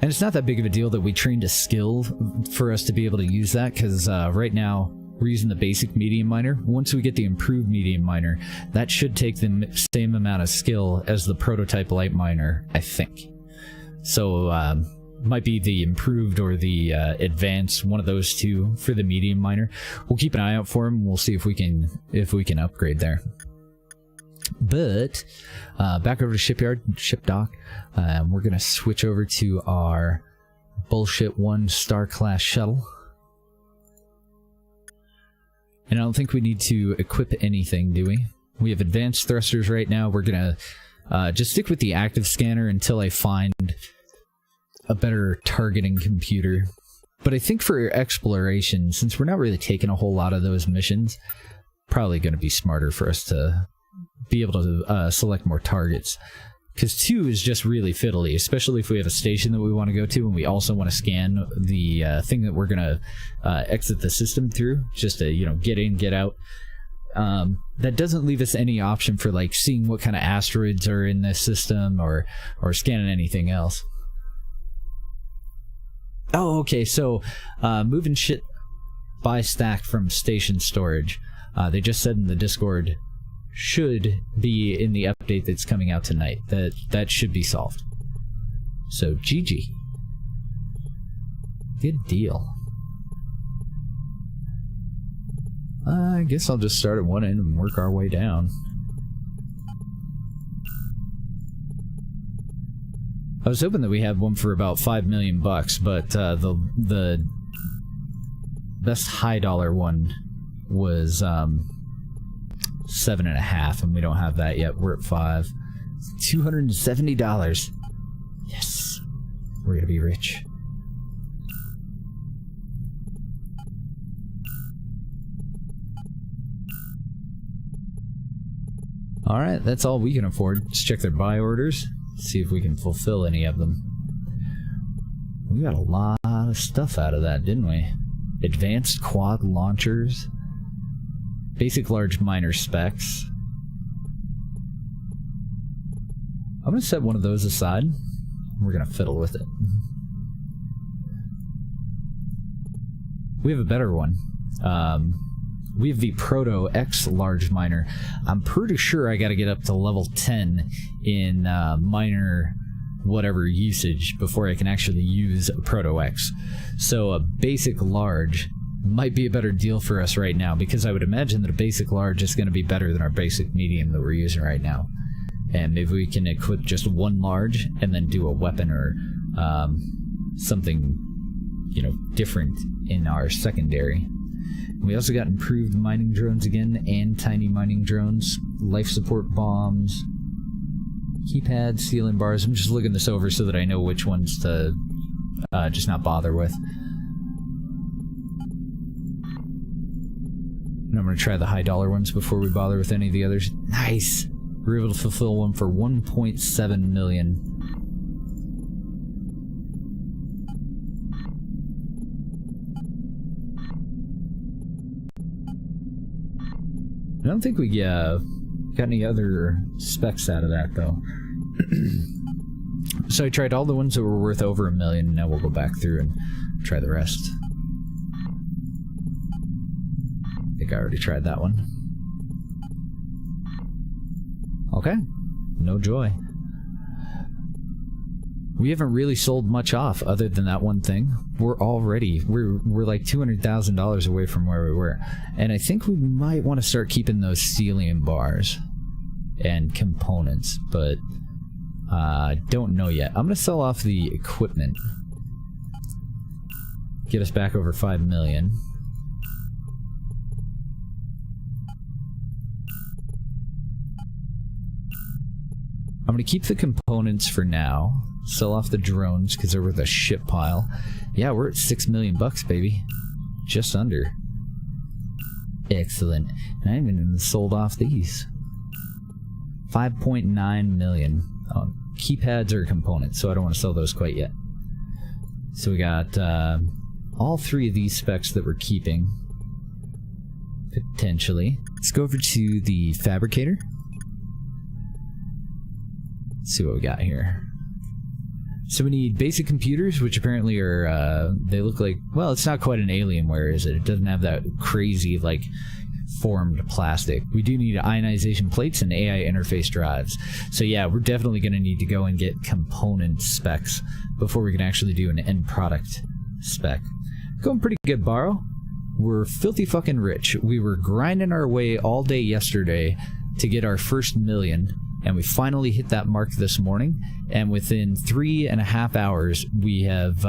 And it's not that big of a deal that we trained a skill for us to be able to use that, because right now we're using the basic medium miner. Once we get the improved medium miner, that should take the same amount of skill as the prototype light miner, I think. So might be the improved or the advanced, one of those two for the medium miner. We'll keep an eye out for them. We'll see if we can upgrade there. But back over to shipyard, ship dock. We're gonna switch over to our bullshit 1-star class shuttle. And I don't think we need to equip anything, do we? We have advanced thrusters right now. We're gonna just stick with the active scanner until I find a better targeting computer. But I think for exploration, since we're not really taking a whole lot of those missions, probably going to be smarter for us to be able to select more targets. Because 2 is just really fiddly, especially if we have a station that we want to go to and we also want to scan the thing that we're going to exit the system through, just to, you know, get in, get out. That doesn't leave us any option for, like, seeing what kind of asteroids are in this system or scanning anything else. Oh, okay, so moving shit by stack from station storage. They just said in the Discord should be in the update that's coming out tonight. That should be solved. So, GG. Good deal. I guess I'll just start at one end and work our way down. I was hoping that we had one for about 5 million bucks, but the best high dollar one was 7.5, and we don't have that yet. We're at 5. $270. Yes, we're gonna be rich. All right, that's all we can afford. Let's check their buy orders. See if we can fulfill any of them. We got a lot of stuff out of that, didn't we? Advanced quad launchers. Basic large miner specs. I'm going to set one of those aside. We're going to fiddle with it. We have a better one. We have the Proto-X large miner. I'm pretty sure I got to get up to level 10 in miner whatever usage before I can actually use a Proto-X. So a basic large might be a better deal for us right now, because I would imagine that a basic large is going to be better than our basic medium that we're using right now. And maybe we can equip just one large and then do a weapon or something, you know, different in our secondary. We also got improved mining drones again, and tiny mining drones, life support bombs, keypad, ceiling bars. I'm just looking this over so that I know which ones to just not bother with. And I'm going to try the high dollar ones before we bother with any of the others. Nice! We're able to fulfill one for 1.7 million. I don't think we got any other specs out of that, though. So I tried all the ones that were worth over 1 million, and now we'll go back through and try the rest. I think I already tried that one. Okay. No joy. We haven't really sold much off other than that one thing. We're like $200,000 away from where we were. And I think we might want to start keeping those ceiling bars and components, but don't know yet. I'm going to sell off the equipment. Get us back over 5 million. I'm going to keep the components for now. Sell off the drones because they're worth a shit pile. Yeah, we're at $6 million bucks, baby. Just under. Excellent. And I haven't even sold off these. 5.9 million. Oh, keypads are components, so I don't want to sell those quite yet. So we got all 3 of these specs that we're keeping. Potentially. Let's go over to the fabricator. Let's see what we got here. So we need basic computers, which apparently are, they look like, well, it's not quite an Alienware, is it? It doesn't have that crazy, like, formed plastic. We do need ionization plates and AI interface drives. So yeah, we're definitely going to need to go and get component specs before we can actually do an end product spec. Going pretty good, Borrow. We're filthy fucking rich. We were grinding our way all day yesterday to get our first million, and we finally hit that mark this morning, and within 3.5 hours we have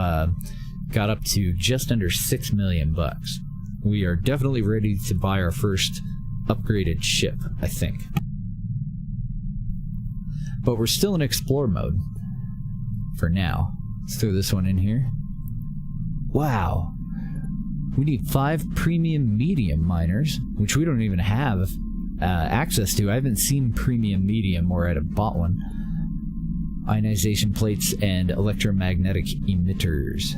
got up to just under 6 million bucks. We are definitely ready to buy our first upgraded ship, I think. But we're still in explore mode for now. Let's throw this one in here. Wow. We need 5 premium medium miners, which we don't even have access to. I haven't seen premium medium or I'd have bought one. Ionization plates and electromagnetic emitters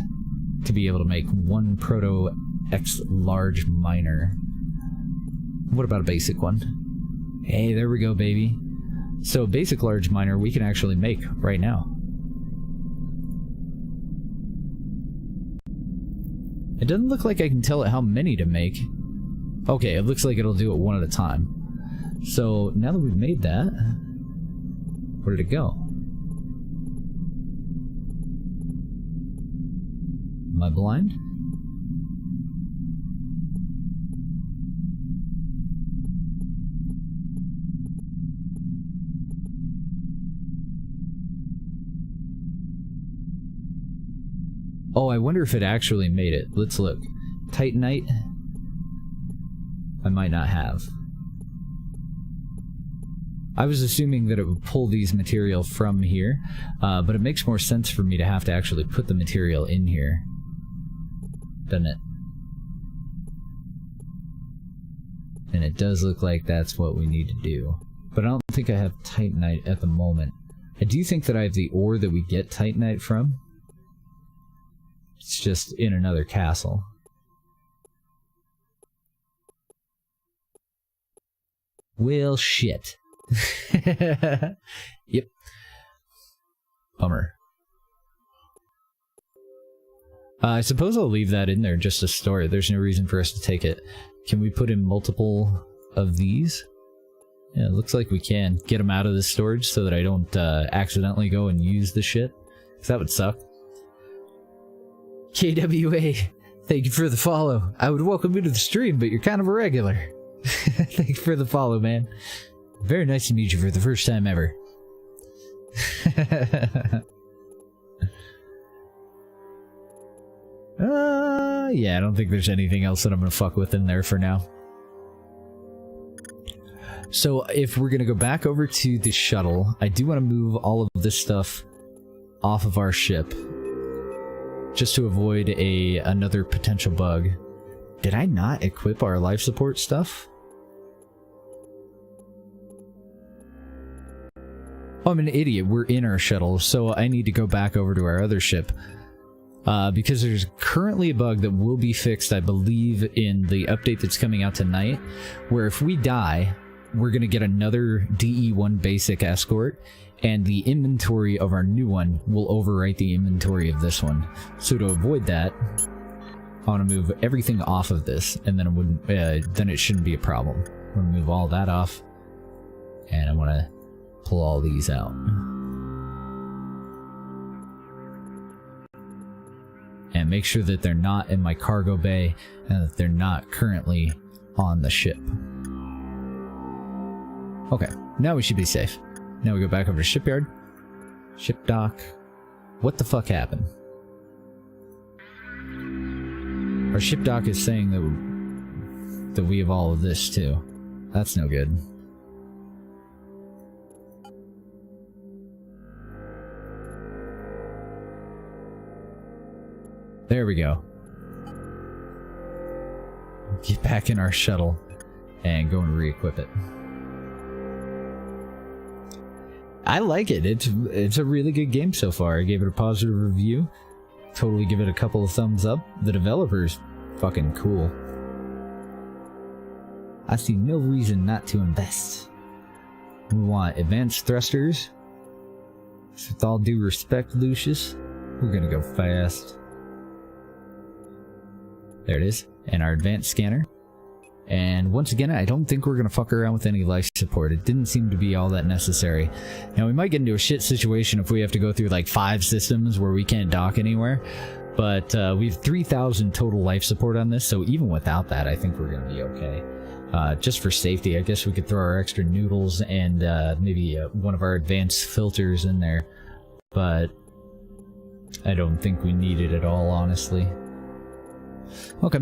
to be able to make 1 proto X large miner. What about a basic one? Hey, there we go, baby. So a basic large miner we can actually make right now. It doesn't look like I can tell it how many to make. Okay, it looks like it'll do it one at a time. So now that we've made that, where did it go? Am I blind? Oh, I wonder if it actually made it. Let's look. Titanite? I might not have. I was assuming that it would pull these material from here, but it makes more sense for me to have to actually put the material in here. Doesn't it? And it does look like that's what we need to do. But I don't think I have Titanite at the moment. I do think that I have the ore that we get Titanite from. It's just in another castle. Well, shit. Yep. Bummer. I suppose I'll leave that in there just to store it. There's no reason for us to take it. Can we put in multiple of these? Yeah, it looks like we can. Get them out of the storage so that I don't accidentally go and use the shit. Because that would suck. KWA, thank you for the follow. I would welcome you to the stream, but you're kind of a regular. Thank you for the follow, man. Very nice to meet you for the first time ever. Yeah, I don't think there's anything else that I'm gonna fuck with in there for now. So if we're gonna go back over to the shuttle, I do want to move all of this stuff off of our ship, just to avoid another potential bug. Did I not equip our life support stuff? Oh, I'm an idiot. We're in our shuttle, so I need to go back over to our other ship. Because there's currently a bug that will be fixed, I believe, in the update that's coming out tonight, where if we die, we're going to get another DE1 basic escort, and the inventory of our new one will overwrite the inventory of this one. So to avoid that, I want to move everything off of this, and then it wouldn't. Then it shouldn't be a problem. I'm going to move all that off, and I want to pull all these out. And make sure that they're not in my cargo bay, and that they're not currently on the ship. Okay, now we should be safe. Now we go back over to shipyard. Ship dock. What the fuck happened? Our ship dock is saying that we have all of this too. That's no good. There we go. Get back in our shuttle and go and re-equip it. I like it. It's a really good game so far. I gave it a positive review. Totally give it a couple of thumbs up. The developer's fucking cool. I see no reason not to invest. We want advanced thrusters. With all due respect, Lucius, we're gonna go fast. There it is. And our advanced scanner. And once again, I don't think we're going to fuck around with any life support. It didn't seem to be all that necessary. Now, we might get into a shit situation if we have to go through like 5 systems where we can't dock anywhere. But we have 3,000 total life support on this, so even without that, I think we're going to be okay. Just for safety, I guess we could throw our extra noodles and maybe one of our advanced filters in there. But I don't think we need it at all, honestly. Okay.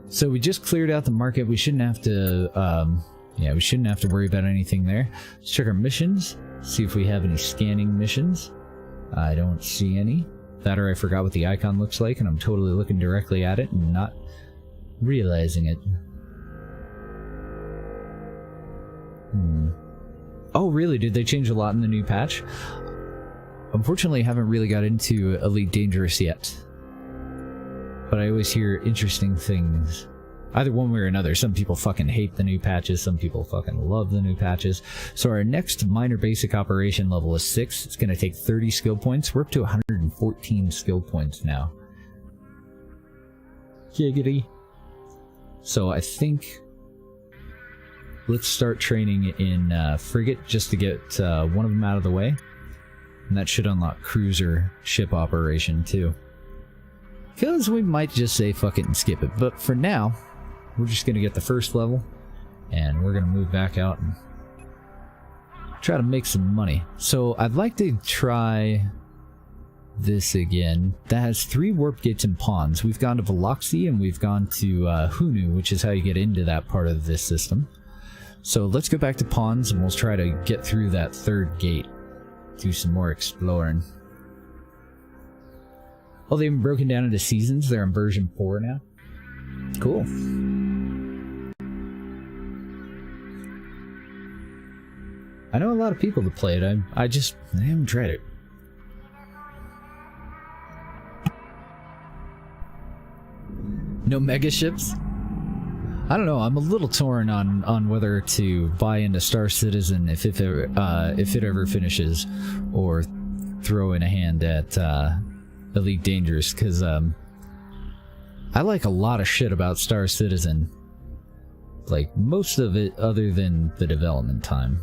So we just cleared out the market. We shouldn't have to, we shouldn't have to worry about anything there. Let's check our missions, see if we have any scanning missions. I don't see any. That or I forgot what the icon looks like, and I'm totally looking directly at it and not realizing it. Oh, really? Did they change a lot in the new patch? Unfortunately, I haven't really got into Elite Dangerous yet. But I always hear interesting things. Either one way or another. Some people fucking hate the new patches. Some people fucking love the new patches. So our next minor basic operation level is 6. It's going to take 30 skill points. We're up to 114 skill points now. Giggity. So I think... let's start training in Frigate just to get one of them out of the way. And that should unlock cruiser ship operation too. Because we might just say fuck it and skip it. But for now, we're just going to get the first level. And we're going to move back out and try to make some money. So I'd like to try this again. That has 3 warp gates and pawns. We've gone to Veloxy and we've gone to Hunu, which is how you get into that part of this system. So let's go back to pawns and we'll try to get through that 3rd gate. Do some more exploring. Oh, they've been broken down into seasons. They're on version 4 now. Cool. I know a lot of people that play it. I haven't tried it. No mega ships? I don't know. I'm a little torn on whether to buy into Star Citizen if it ever finishes, or throw in a hand at Elite Dangerous, because I like a lot of shit about Star Citizen. Like, most of it other than the development time.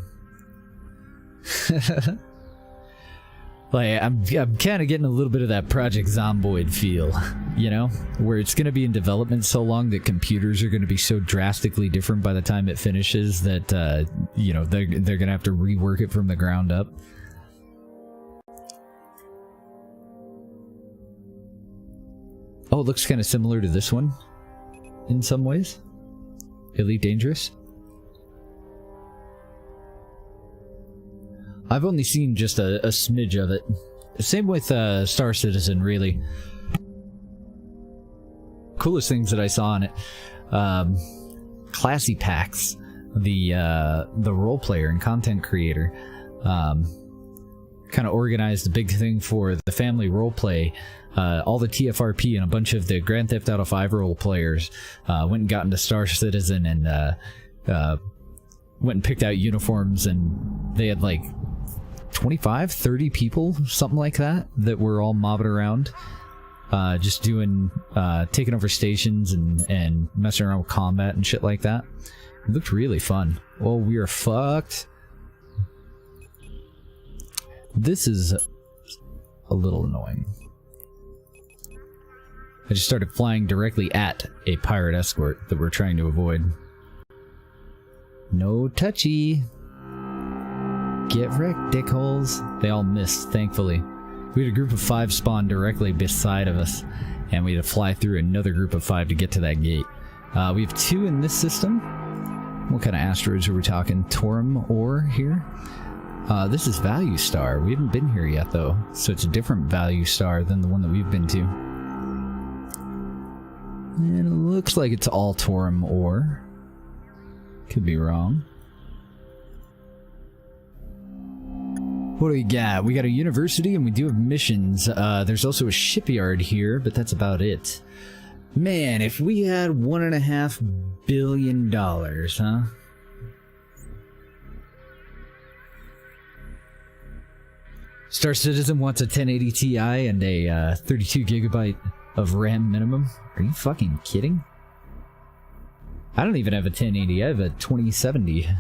Like, I'm kind of getting a little bit of that Project Zomboid feel, you know? Where it's going to be in development so long that computers are going to be so drastically different by the time it finishes that, you know, they're going to have to rework it from the ground up. Oh, it looks kind of similar to this one in some ways. Elite Dangerous. I've only seen just a smidge of it. Same with Star Citizen, really. Coolest things that I saw on it. Classy Packs, the role player and content creator, kind of organized a big thing for the family roleplay. All the TFRP and a bunch of the Grand Theft Auto 5 role players went and got into Star Citizen and went and picked out uniforms, and they had like 25, 30 people, something like that were all mobbing around, just doing, taking over stations and messing around with combat and shit like that. It looked really fun. Oh, we are fucked. This is a little annoying. I just started flying directly at a pirate escort that we're trying to avoid. No touchy. Get wrecked, dickholes. They all missed, thankfully. We had a group of 5 spawn directly beside of us, and we had to fly through another group of 5 to get to that gate. We have 2 in this system. What kind of asteroids are we talking? Torum ore here? This is Value Star. We haven't been here yet, though, so it's a different Value Star than the one that we've been to. And it looks like it's all Torum ore. Could be wrong. What do we got? We got a university and we do have missions. There's also a shipyard here, but that's about it. Man, if we had $1.5 billion, huh? Star Citizen wants a 1080 Ti and a 32 gigabyte of RAM minimum. Are you fucking kidding? I don't even have a 1080. I have a 2070.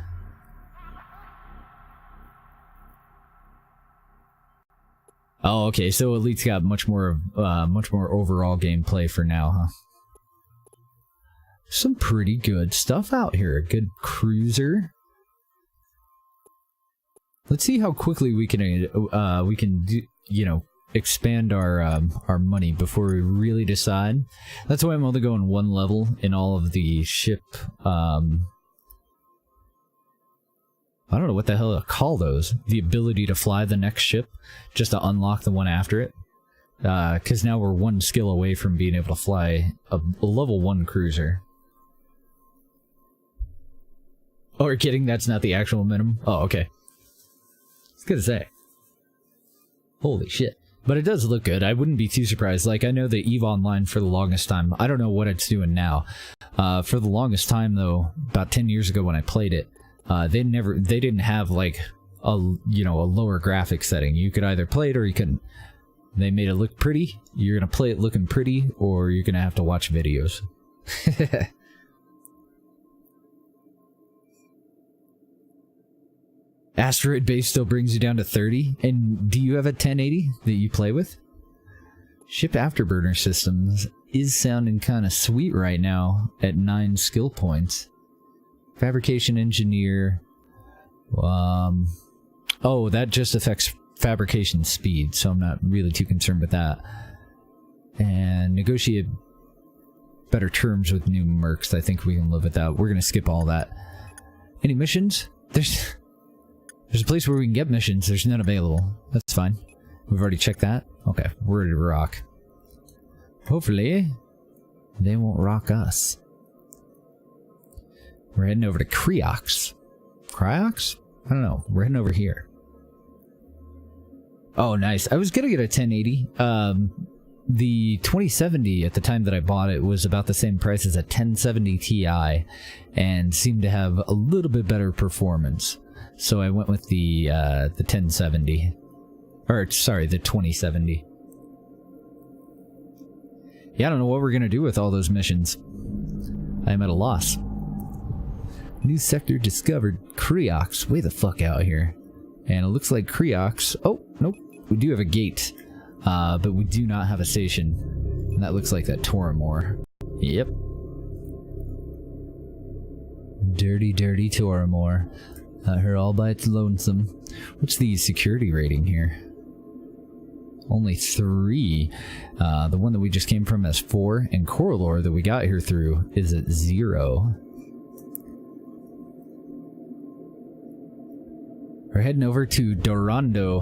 Oh, okay. So Elite's got much more overall gameplay for now, huh? Some pretty good stuff out here. A good cruiser. Let's see how quickly we can do, you know, expand our money before we really decide. That's why I'm only going one level in all of the ship. I don't know what the hell to call those. The ability to fly the next ship, just to unlock the one after it. Because now we're one skill away from being able to fly a level 1 cruiser. Oh, you're kidding? That's not the actual minimum? Oh, okay. I was gonna say. Holy shit. But it does look good. I wouldn't be too surprised. Like, I know the EVE Online for the longest time. I don't know what it's doing now. For the longest time, though, about 10 years ago when I played it, they didn't have, like, a lower graphics setting. You could either play it or you couldn't. They made it look pretty. You're gonna play it looking pretty, or you're gonna have to watch videos. Asteroid base still brings you down to 30. And do you have a 1080 that you play with? Ship Afterburner Systems is sounding kind of sweet right now at 9 skill points. Fabrication Engineer. Oh, that just affects fabrication speed, so I'm not really too concerned with that. And negotiate better terms with new mercs. I think we can live with that. We're gonna skip all that. Any missions? There's a place where we can get missions. There's none available. That's fine. We've already checked that. Okay, we're ready to rock. Hopefully, they won't rock us. We're heading over to Cryox. Cryox? I don't know. We're heading over here. Oh, nice. I was gonna get a 1080. The 2070 at the time that I bought it was about the same price as a 1070 Ti and seemed to have a little bit better performance. So I went with the 1070. Or, sorry, the 2070. Yeah, I don't know what we're gonna do with all those missions. I am at a loss. New sector discovered. Cryox. Way the fuck out here. And it looks like Cryox... Oh, nope. We do have a gate. But we do not have a station. And that looks like that Toramore. Yep. Dirty, dirty Toramore. Her all by its lonesome. What's the security rating here? Only 3. The one that we just came from has 4, and Coralor that we got here through is at 0. We're heading over to Dorando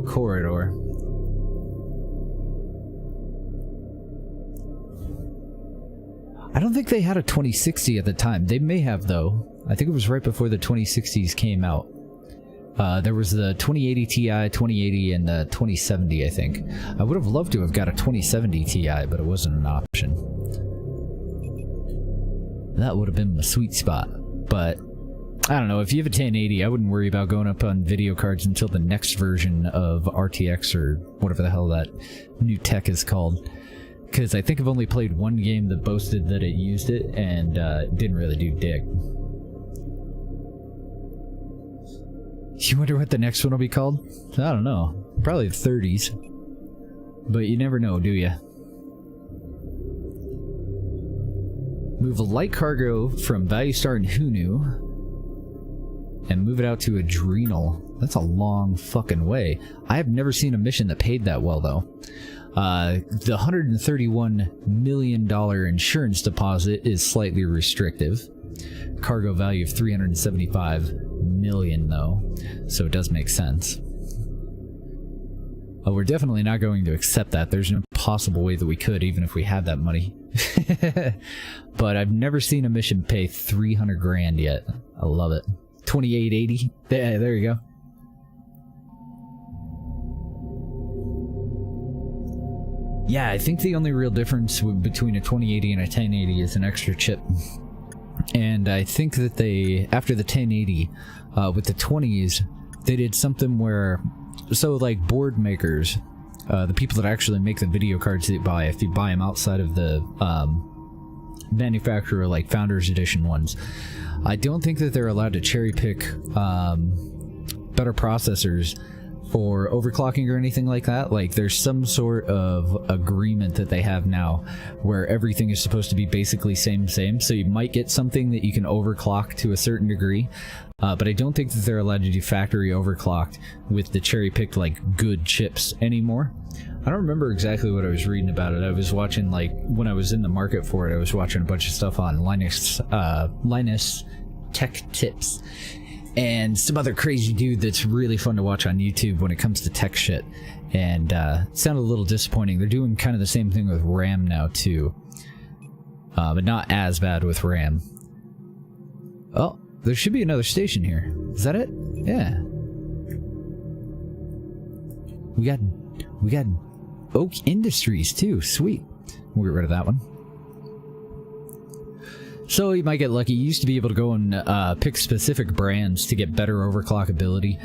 Corridor. I don't think they had a 2060 at the time. They may have, though. I think it was right before the 2060s came out. There was the 2080 Ti, 2080, and the 2070, I think. I would have loved to have got a 2070 Ti, but it wasn't an option. That would have been my sweet spot. But, I don't know, if you have a 1080, I wouldn't worry about going up on video cards until the next version of RTX or whatever the hell that new tech is called. Because I think I've only played one game that boasted that it used it, and didn't really do dick. You wonder what the next one will be called? I don't know. Probably the 30s. But you never know, do you? Move a light cargo from Value Star and Hunu and move it out to Adrenal. That's a long fucking way. I have never seen a mission that paid that well, though. The $131 million insurance deposit is slightly restrictive. Cargo value of $375 million, though, so it does make sense. Oh, we're definitely not going to accept that. There's no possible way that we could, even if we had that money. But I've never seen a mission pay 300 grand yet. I love it. 2880. There you go. Yeah, I think the only real difference between a 2080 and a 1080 is an extra chip. And I think that they, after the 1080, with the 20s, they did something where, so like board makers, the people that actually make the video cards that you buy, if you buy them outside of the manufacturer, like Founders Edition ones, I don't think that they're allowed to cherry pick better processors for overclocking or anything like that. Like, there's some sort of agreement that they have now where everything is supposed to be basically same, so you might get something that you can overclock to a certain degree, but I don't think that they're allowed to do factory overclocked with the cherry-picked, like, good chips anymore. I don't remember exactly what I was reading about it. I was watching, like, when I was in the market for it, I was watching a bunch of stuff on Linus Tech Tips, and some other crazy dude that's really fun to watch on YouTube when it comes to tech shit. And it sounded a little disappointing. They're doing kind of the same thing with RAM now too, but not as bad with RAM. Oh, there should be another station here. Is that it? Yeah. We got Oak Industries too. Sweet. We'll get rid of that one. So you might get lucky. You used to be able to go and pick specific brands to get better overclockability,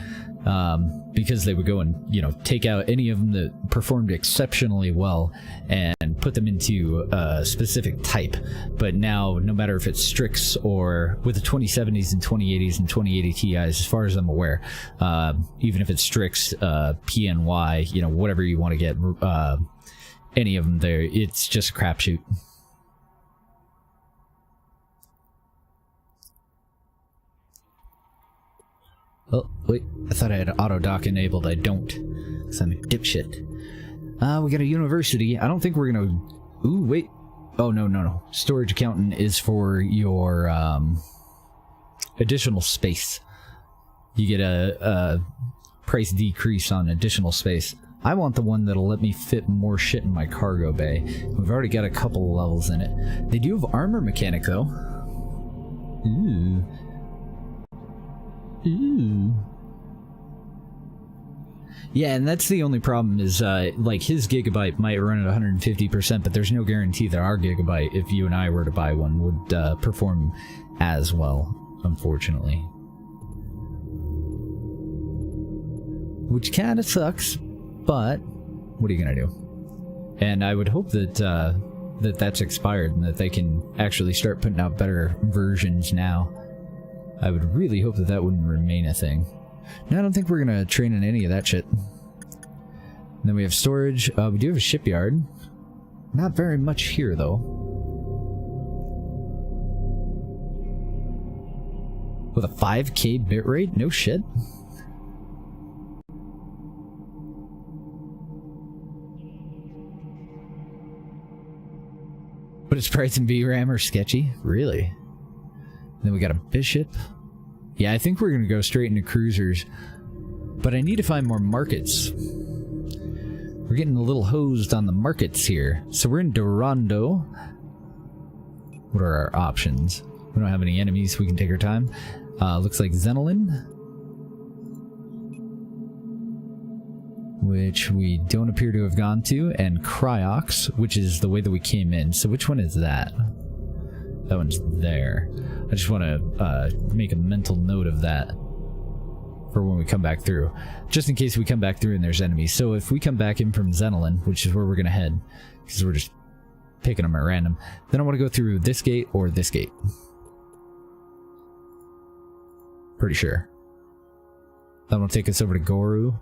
because they would go and, you know, take out any of them that performed exceptionally well and put them into a specific type. But now, no matter if it's Strix or with the 2070s and 2080s and 2080 Ti's, as far as I'm aware, even if it's Strix, PNY, you know, whatever you want to get, any of them there, it's just a crapshoot. Oh, wait, I thought I had auto dock enabled. I don't, because I'm a dipshit. We got a university. I don't think we're gonna... Ooh, wait. Oh, no. Storage accountant is for your, additional space. You get a price decrease on additional space. I want the one that'll let me fit more shit in my cargo bay. We've already got a couple levels in it. They do have armor mechanic, though. Ooh. Ooh. Yeah, and that's the only problem is, like, his gigabyte might run at 150%, but there's no guarantee that our gigabyte, if you and I were to buy one, would perform as well, unfortunately. Which kind of sucks, but what are you gonna do? And I would hope that that's expired and that they can actually start putting out better versions now. I would really hope that that wouldn't remain a thing. No, I don't think we're gonna train in any of that shit. And then we have storage. We do have a shipyard. Not very much here, though. With a 5K bitrate? No shit. But its price and VRAM are sketchy? Really? Then we got a bishop. Yeah, I think we're going to go straight into cruisers. But I need to find more markets. We're getting a little hosed on the markets here. So we're in Dorando. What are our options? We don't have any enemies. We can take our time. Looks like Zenolin, which we don't appear to have gone to, and Cryox, which is the way that we came in. So which one is that? That one's there. I just want to make a mental note of that for when we come back through, just in case we come back through and there's enemies. So if we come back in from Zenolin, which is where we're going to head, because we're just picking them at random, then I want to go through this gate or this gate. Pretty sure. That will take us over to Goru.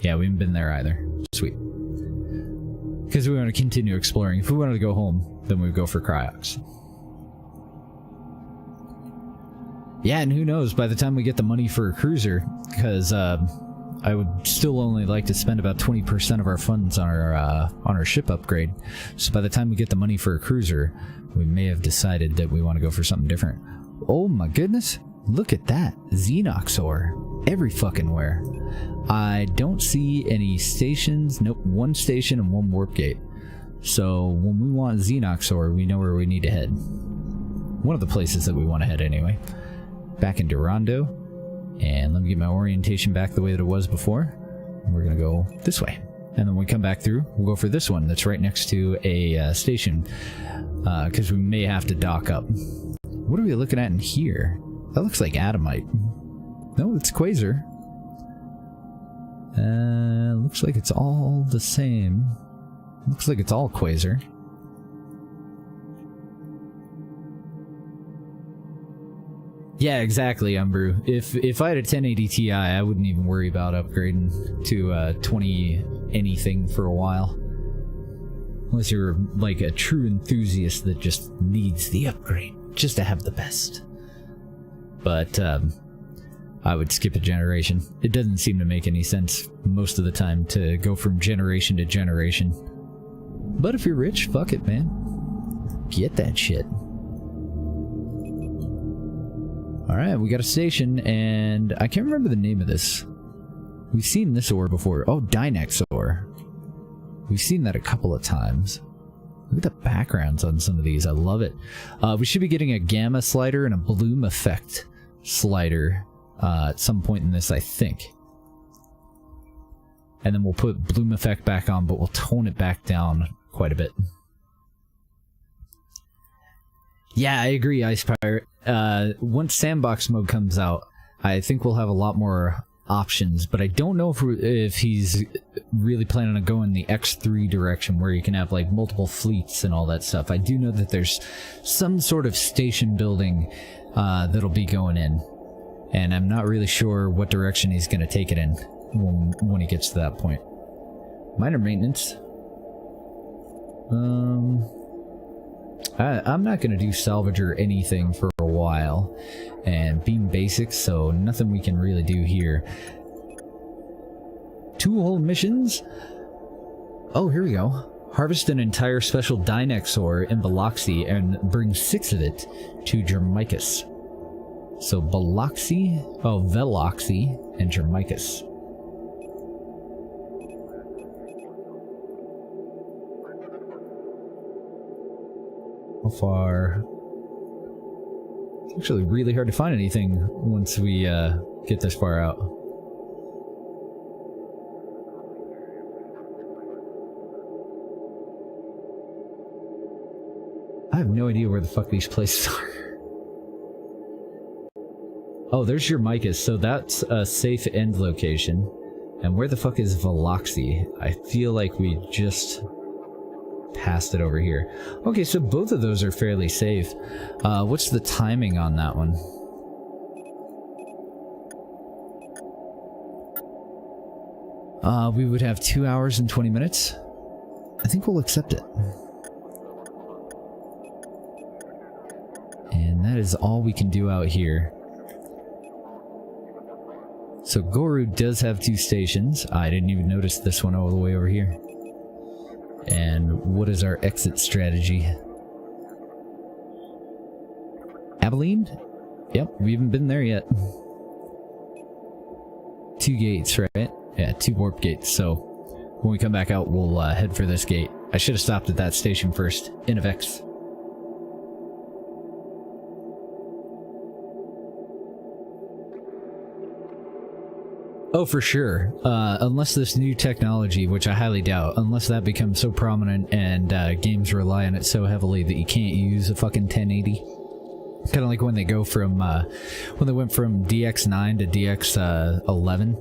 Yeah, we haven't been there either. Sweet. Because we want to continue exploring. If we wanted to go home, then we would go for Cryox. Yeah, and who knows, by the time we get the money for a cruiser, because I would still only like to spend about 20% of our funds on our ship upgrade. So by the time we get the money for a cruiser, we may have decided that we want to go for something different. Oh my goodness, look at that. Xenox ore. Every fucking where. I don't see any stations. Nope, one station and one warp gate. So when we want Xenox ore, we know where we need to head. One of the places that we want to head anyway. Back in Durando. And let me get my orientation back the way that it was before. We're going to go this way. And then when we come back through, we'll go for this one that's right next to a station. Because we may have to dock up. What are we looking at in here? That looks like Adamite. No, it's Quasar. Looks like it's all the same. Looks like it's all Quasar. Yeah, exactly, Umbrew. If I had a 1080 Ti, I wouldn't even worry about upgrading to 20 anything for a while. Unless you're like a true enthusiast that just needs the upgrade, just to have the best. But I would skip a generation. It doesn't seem to make any sense most of the time to go from generation to generation. But if you're rich, fuck it, man. Get that shit. Alright, we got a station, and I can't remember the name of this. We've seen this ore before. Oh, Dynex ore. We've seen that a couple of times. Look at the backgrounds on some of these. I love it. We should be getting a gamma slider and a bloom effect slider at some point in this, I think. And then we'll put bloom effect back on, but we'll tone it back down quite a bit. Yeah, I agree, Ice Pirate. Once sandbox mode comes out, I think we'll have a lot more options, but I don't know if he's really planning on going the X3 direction where you can have like multiple fleets and all that stuff. I do know that there's some sort of station building that'll be going in, and I'm not really sure what direction he's going to take it in when he gets to that point. Minor maintenance. I'm not going to do salvage or anything for a while, and beam basics, so nothing we can really do here. 2 whole missions? Oh, here we go. Harvest an entire special Dynex ore in Biloxi and bring 6 of it to Germicus. So Biloxi, Veloxi, and Germicus. How far? It's actually really hard to find anything once we get this far out. I have no idea where the fuck these places are. Oh, there's your Micus, so that's a safe end location. And where the fuck is Veloxi? I feel like we just passed it over here. Okay, so both of those are fairly safe. What's the timing on that one? We would have 2 hours and 20 minutes. I think we'll accept it. And that is all we can do out here. So Goru does have 2 stations. I didn't even notice this one all the way over here. And what is our exit strategy? Abilene? Yep, we haven't been there yet. 2 gates, right? Yeah, 2 warp gates. So when we come back out, we'll head for this gate. I should have stopped at that station first. Innovex. Oh, for sure. Unless this new technology, which I highly doubt, unless that becomes so prominent and games rely on it so heavily that you can't use a fucking 1080. Kind of like when they go from, when they went from DX9 to DX11.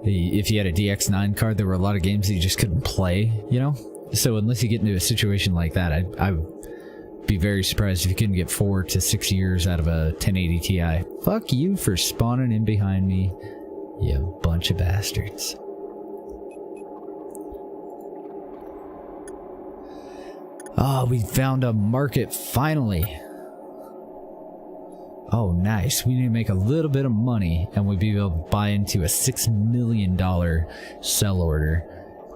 If you had a DX9 card, there were a lot of games that you just couldn't play, you know? So unless you get into a situation like that, I would be very surprised if you couldn't get 4 to 6 years out of a 1080 Ti. Fuck you for spawning in behind me. You bunch of bastards. Oh, we found a market finally. Oh, nice. We need to make a little bit of money and we'll be able to buy into a $6 million sell order.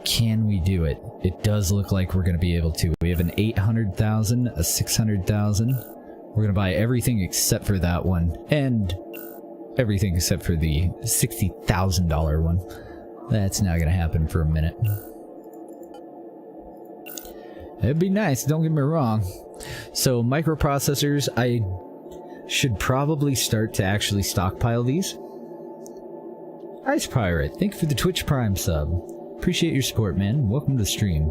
Can we do it? It does look like we're going to be able to. We have an 800,000, a 600,000. We're going to buy everything except for that one. And everything except for the $60,000 one. That's not gonna happen for a minute. It'd be nice, don't get me wrong. So microprocessors, I should probably start to actually stockpile these. Ice Pirate, thank you for the Twitch Prime sub. Appreciate your support, man. Welcome to the stream.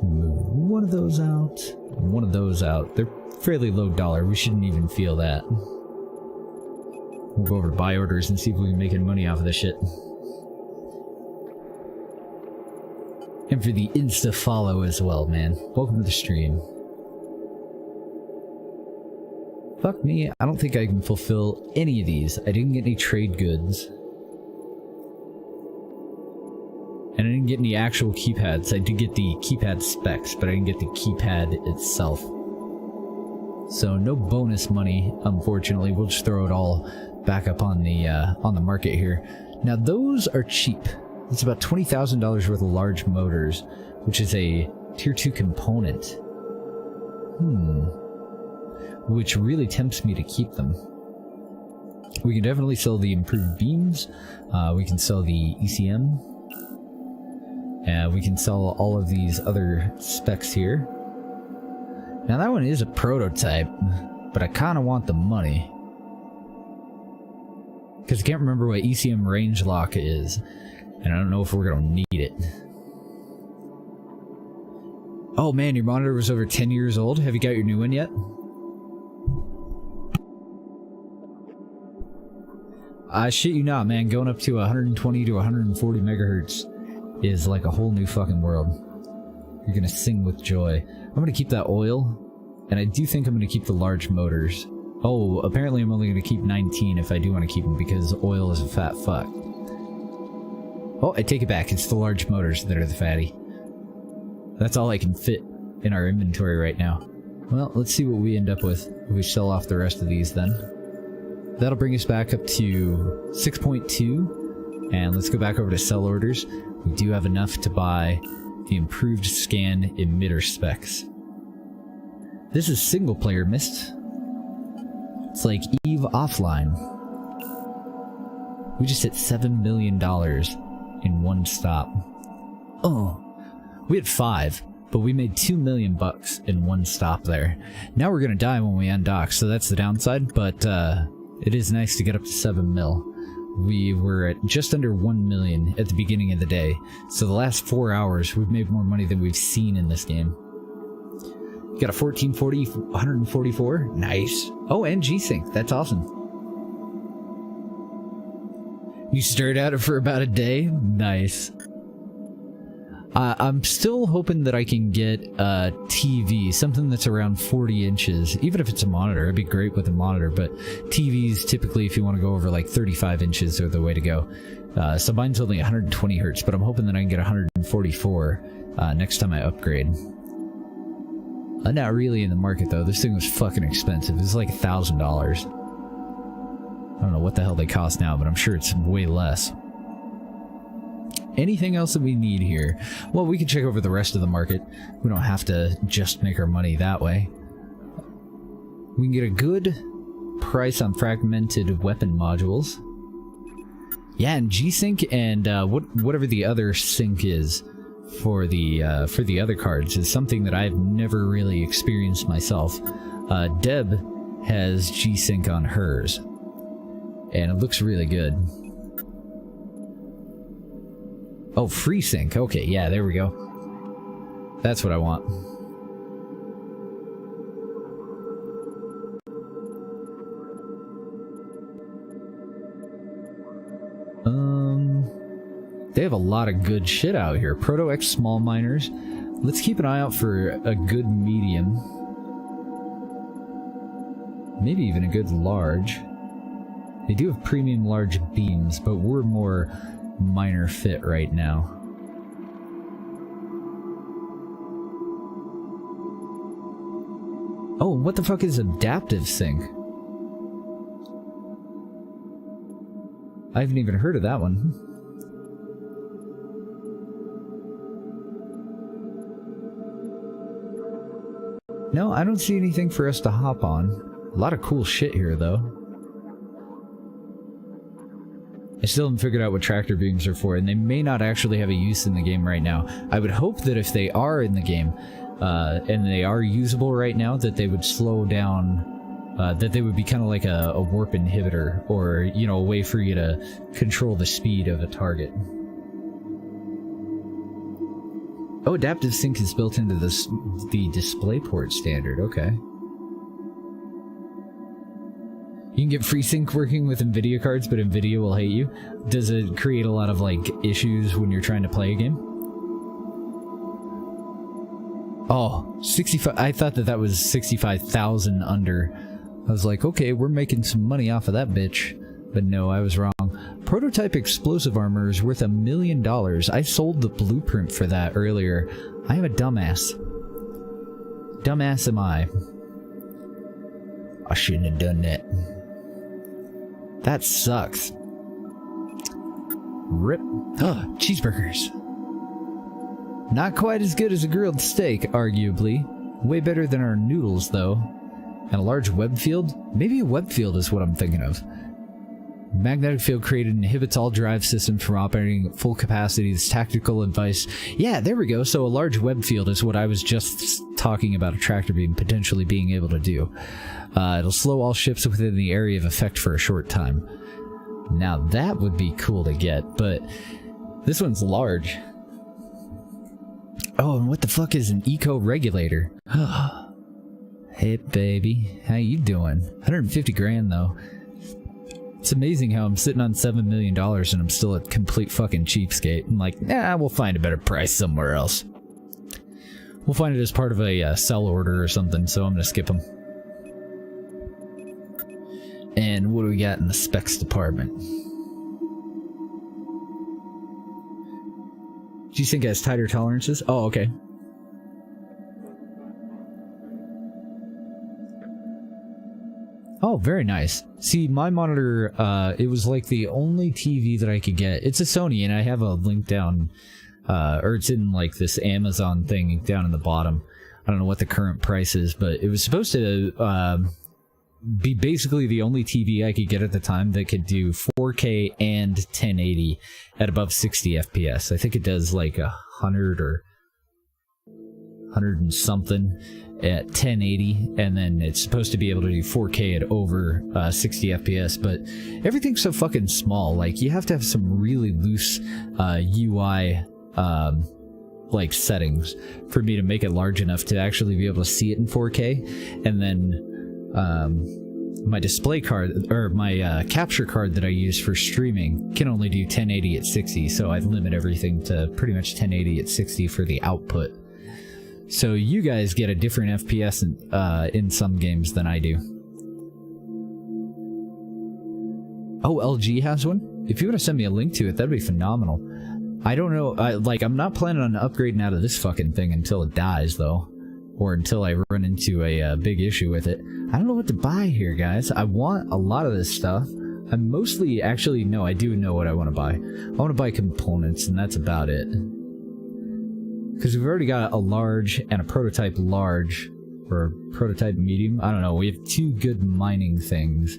Move one of those out, and one of those out. They're fairly low dollar. We shouldn't even feel that. We'll go over to buy orders and see if we can make any money off of this shit. And for the Insta follow as well, man. Welcome to the stream. Fuck me, I don't think I can fulfill any of these. I didn't get any trade goods. And I didn't get any actual keypads. I did get the keypad specs, but I didn't get the keypad itself. So no bonus money, unfortunately. We'll just throw it all back up on the market here. Now those are cheap. It's about $20,000 worth of large motors, which is a tier 2 component. Which really tempts me to keep them. We can definitely sell the improved beams. We can sell the ECM. We can sell all of these other specs here. Now that one is a prototype, but I kind of want the money. Because I can't remember what ECM range lock is. And I don't know if we're going to need it. Oh man, your monitor was over 10 years old. Have you got your new one yet? I shit you not, man. Going up to 120 to 140 megahertz is like a whole new fucking world. You're going to sing with joy. I'm going to keep that oil. And I do think I'm going to keep the large motors. Oh, apparently I'm only going to keep 19 if I do want to keep them because oil is a fat fuck. Oh, I take it back. It's the large motors that are the fatty. That's all I can fit in our inventory right now. Well, let's see what we end up with if we sell off the rest of these then. That'll bring us back up to 6.2. And let's go back over to sell orders. We do have enough to buy the improved scan emitter specs. This is single player mist. It's like EVE Offline. We just hit $7 million in one stop. Oh, we had 5, but we made $2 million in one stop there. Now we're gonna die when we undock, so that's the downside, but it is nice to get up to 7 mil. We were at just under 1 million at the beginning of the day, so the last 4 hours we've made more money than we've seen in this game. You got a 1440, 144, nice. Oh, and G-Sync, that's awesome. You stared at it for about a day? Nice. I'm still hoping that I can get a TV, something that's around 40 inches. Even if it's a monitor, it'd be great with a monitor, but TVs typically, if you want to go over like 35 inches, are the way to go. So mine's only 120 hertz, but I'm hoping that I can get 144 next time I upgrade. Not really in the market though. This thing was fucking expensive. It's like $1,000. I don't know what the hell they cost now, but I'm sure it's way less. Anything else that we need here? Well, we can check over the rest of the market. We don't have to just make our money that way. We can get a good price on fragmented weapon modules. Yeah, and G-Sync and whatever the other sync is for the other cards is something that I've never really experienced myself. Deb has G-Sync on hers, and it looks really good. Oh, free sync. Okay, yeah, there we go. That's what I want. They have a lot of good shit out here. Proto X small miners. Let's keep an eye out for a good medium. Maybe even a good large. They do have premium large beams, but we're more minor fit right now. Oh, what the fuck is adaptive sync? I haven't even heard of that one. No, I don't see anything for us to hop on. A lot of cool shit here, though. I still haven't figured out what tractor beams are for, and they may not actually have a use in the game right now. I would hope that if they are in the game, and they are usable right now, that they would slow down, that they would be kind of like a warp inhibitor, or, you know, a way for you to control the speed of a target. Oh, adaptive sync is built into the DisplayPort standard, okay. You can get FreeSync working with NVIDIA cards, but NVIDIA will hate you. Does it create a lot of, like, issues when you're trying to play a game? Oh, 65. I thought that was 65,000 under. I was like, okay, we're making some money off of that bitch. But no, I was wrong. Prototype explosive armor is worth $1 million. I sold the blueprint for that earlier. I am a dumbass. Dumbass am I. I shouldn't have done that. That sucks. Rip. Cheeseburgers. Not quite as good as a grilled steak, arguably. Way better than our noodles, though. And a large web field? Maybe a web field is what I'm thinking of. Magnetic field created inhibits all drive systems from operating at full capacity. This tactical advice. Yeah, there we go. So a large web field is what I was just talking about a tractor beam potentially being able to do. It'll slow all ships within the area of effect for a short time. Now that would be cool to get, but this one's large. Oh, and what the fuck is an eco-regulator? Hey, baby. How you doing? 150 grand, though. It's amazing how I'm sitting on $7 million and I'm still a complete fucking cheapskate. I'm like, nah, we'll find a better price somewhere else. We'll find it as part of a sell order or something, so I'm gonna skip them. And what do we got in the specs department? G-Sync has tighter tolerances? Oh, okay. Oh, very nice. See, my monitor, it was like the only TV that I could get. It's a Sony, and I have a link down, or it's in like this Amazon thing down in the bottom. I don't know what the current price is, but it was supposed to be basically the only TV I could get at the time that could do 4K and 1080 at above 60 FPS. I think it does like 100 or 100 and something at 1080, and then it's supposed to be able to do 4K at over 60 FPS, but everything's so fucking small. Like, you have to have some really loose UI like settings for me to make it large enough to actually be able to see it in 4K. And then my display card, or my capture card that I use for streaming, can only do 1080 at 60, so I limit everything to pretty much 1080 at 60 for the output. So you guys get a different FPS in some games than I do. Oh, LG has one? If you want to send me a link to it, that'd be phenomenal. I don't know, I'm not planning on upgrading out of this fucking thing until it dies, though. Or until I run into a big issue with it. I don't know what to buy here, guys. I want a lot of this stuff. I'm mostly, actually, no, I do know what I want to buy. I want to buy components, and that's about it. Because we've already got a large and a prototype large, or a prototype medium. I don't know, we have two good mining things.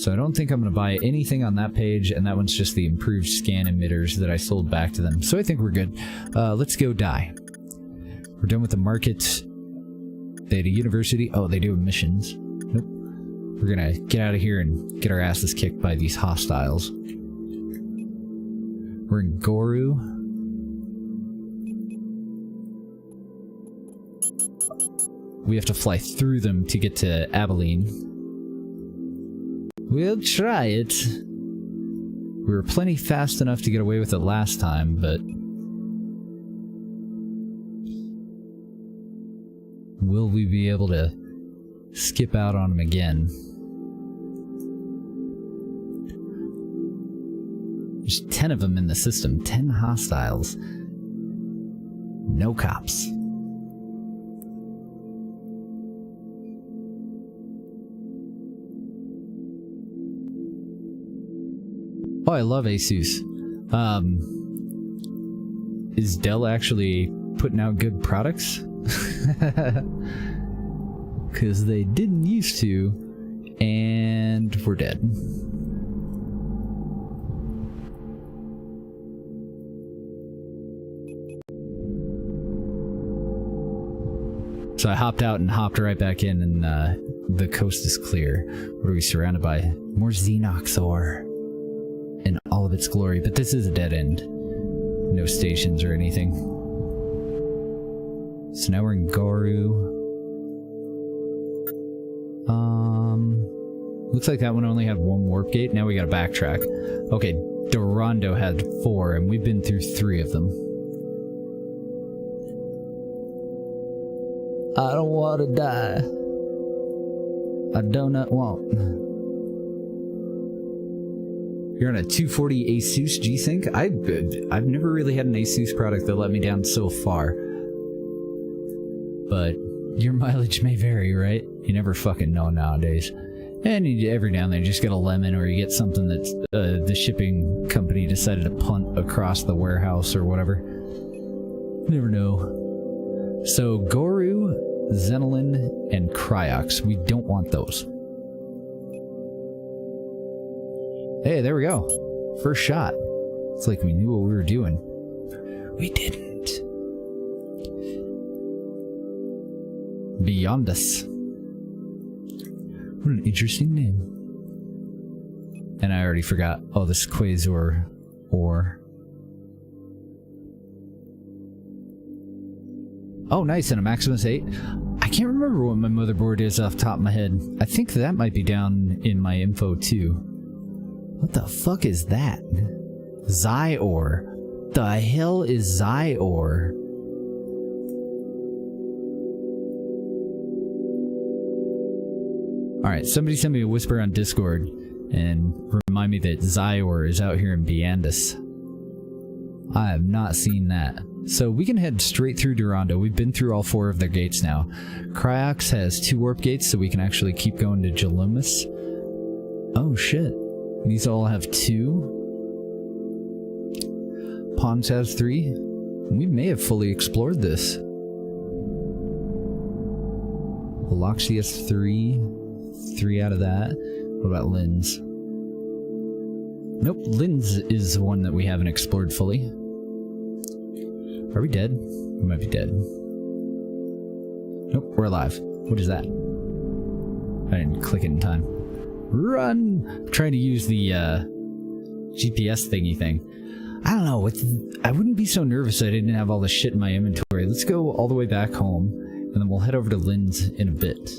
So I don't think I'm going to buy anything on that page, and that one's just the improved scan emitters that I sold back to them. So I think we're good. Let's go die. We're done with the market. They had a university. Oh, they do missions. Nope. We're going to get out of here and get our asses kicked by these hostiles. We're in Goru. We have to fly through them to get to Abilene. We'll try it. We were plenty fast enough to get away with it last time, but will we be able to skip out on them again? There's 10 of them in the system. 10 hostiles. No cops. Oh, I love Asus. Is Dell actually putting out good products? Because they didn't used to. And we're dead. So I hopped out and hopped right back in, and the coast is clear. What are we surrounded by? More Xenox ore in all of its glory, but this is a dead end. No stations or anything. So now we're in Goru. Looks like that one only had one warp gate. Now we gotta backtrack. Okay, Durando had 4, and we've been through 3 of them. I don't want to die. I do not want. You're on a 240 Asus G-Sync? I've never really had an Asus product that let me down so far. But your mileage may vary, right? You never fucking know nowadays. And every now and then you just get a lemon, or you get something that's the shipping company decided to punt across the warehouse or whatever. Never know. So Goru, Xenolin, and Cryox. We don't want those. Hey, there we go. First shot. It's like we knew what we were doing. We didn't. Beyond us. What an interesting name. And I already forgot. Oh, this Quasar ore. Oh, nice, and a Maximus 8. I can't remember what my motherboard is off the top of my head. I think that might be down in my info, too. What the fuck is that? Zyore. The hell is Zyore? Alright, somebody send me a whisper on Discord and remind me that Zyore is out here in Biandus. I have not seen that. So we can head straight through Durando. We've been through all 4 of their gates now. Cryox has 2 warp gates, so we can actually keep going to Jalumis. Oh shit. These all have 2. Pons has 3. We may have fully explored this. Loxy has 3. 3 out of that. What about Linz? Nope, Linz is the one that we haven't explored fully. Are we dead? We might be dead. Nope, we're alive. What is that? I didn't click it in time. Run! I'm trying to use the GPS thingy thing. I don't know. I wouldn't be so nervous I didn't have all this shit in my inventory. Let's go all the way back home, and then we'll head over to Linz in a bit.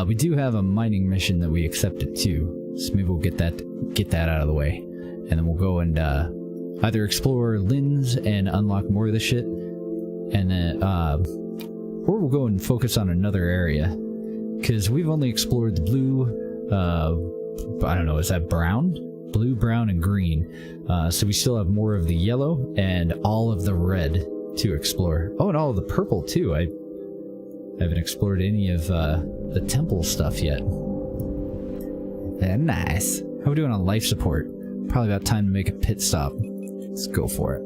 We do have a mining mission that we accepted too, so maybe we'll get that out of the way, and then we'll go and either explore Linz and unlock more of the shit, and then or we'll go and focus on another area, because we've only explored the blue. I don't know, is that brown? Blue, brown, and green. So we still have more of the yellow and all of the red to explore. Oh, and all of the purple too. I haven't explored any of the temple stuff yet. Nice. How are we doing on life support? Probably about time to make a pit stop. Let's go for it.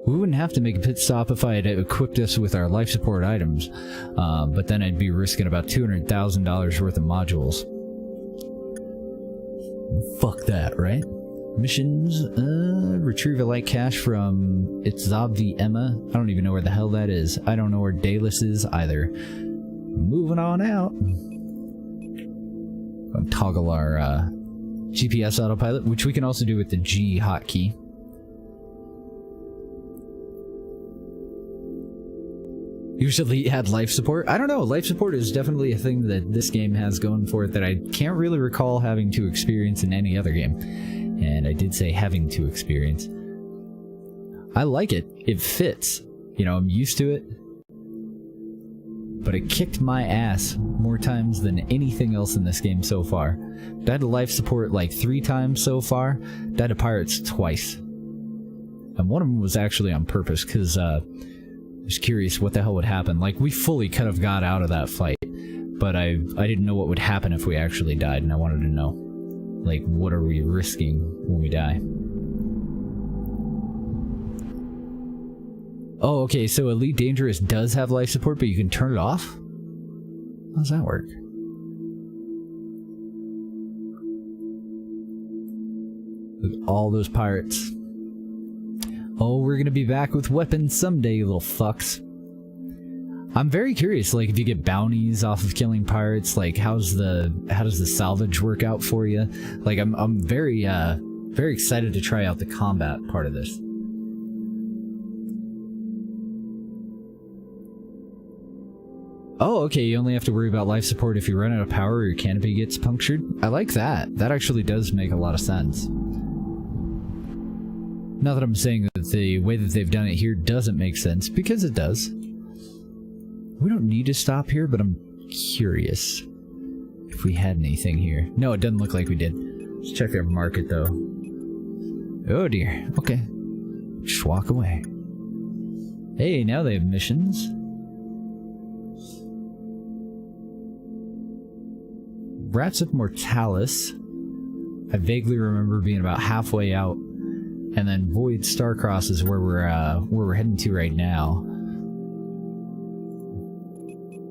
We wouldn't have to make a pit stop if I had equipped us with our life support items, but then I'd be risking about $200,000 worth of modules. Fuck that, right? Missions, retrieve a light cache from Itzabvi Emma. I don't even know where the hell that is. I don't know where Dalis is either. Moving on out. I'll toggle our GPS autopilot, which we can also do with the G hotkey. Usually add life support. I don't know, life support is definitely a thing that this game has going for it that I can't really recall having to experience in any other game. And I did say having to experience. I like it. It fits. You know, I'm used to it. But it kicked my ass more times than anything else in this game so far. Died to life support like 3 times so far. Died to pirates twice. And one of them was actually on purpose, because I was curious what the hell would happen. Like, we fully could have got out of that fight, but I didn't know what would happen if we actually died, and I wanted to know, like, what are we risking when we die? Oh, okay, so Elite Dangerous does have life support, but you can turn it off? How does that work? Look at all those pirates. Oh, we're gonna be back with weapons someday, you little fucks. I'm very curious, like, if you get bounties off of killing pirates, like, how does the salvage work out for you? Like, I'm very excited to try out the combat part of this. Oh, okay, you only have to worry about life support if you run out of power or your canopy gets punctured. I like that. That actually does make a lot of sense. Not that I'm saying that the way that they've done it here doesn't make sense, because it does. We don't need to stop here, but I'm curious if we had anything here. No, it doesn't look like we did. Let's check their market, though. Oh, dear. Okay. Just walk away. Hey, now they have missions. Rats of Mortalis. I vaguely remember being about halfway out, and then Void Starcross is where we're heading to right now.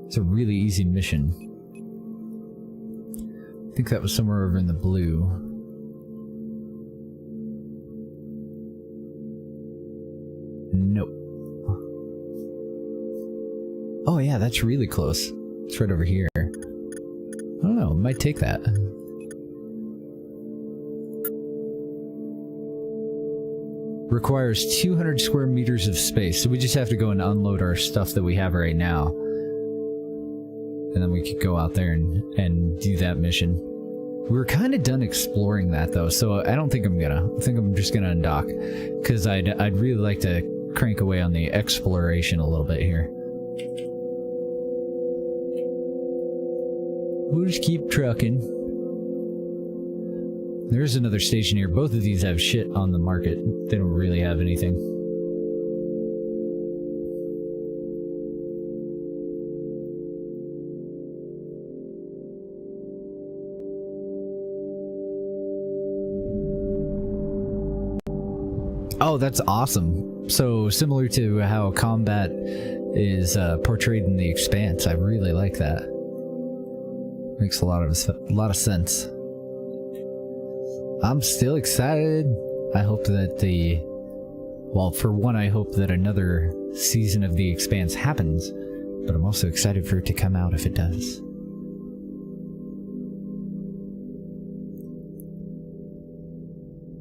It's a really easy mission. I think that was somewhere over in the blue. Nope. Oh yeah, that's really close. It's right over here. I don't know, might take that. Requires 200 square meters of space, so we just have to go and unload our stuff that we have right now. And then we could go out there and do that mission. We were kind of done exploring that though, so I don't think I'm gonna. I think I'm just gonna undock, because I'd really like to crank away on the exploration a little bit here. We'll just keep trucking. There's another station here. Both of these have shit on the market. They don't really have anything. Oh, that's awesome. So similar to how combat is portrayed in The Expanse. I really like that. Makes a lot of sense. I'm still excited. I hope that well, for one, I hope that another season of The Expanse happens, but I'm also excited for it to come out if it does.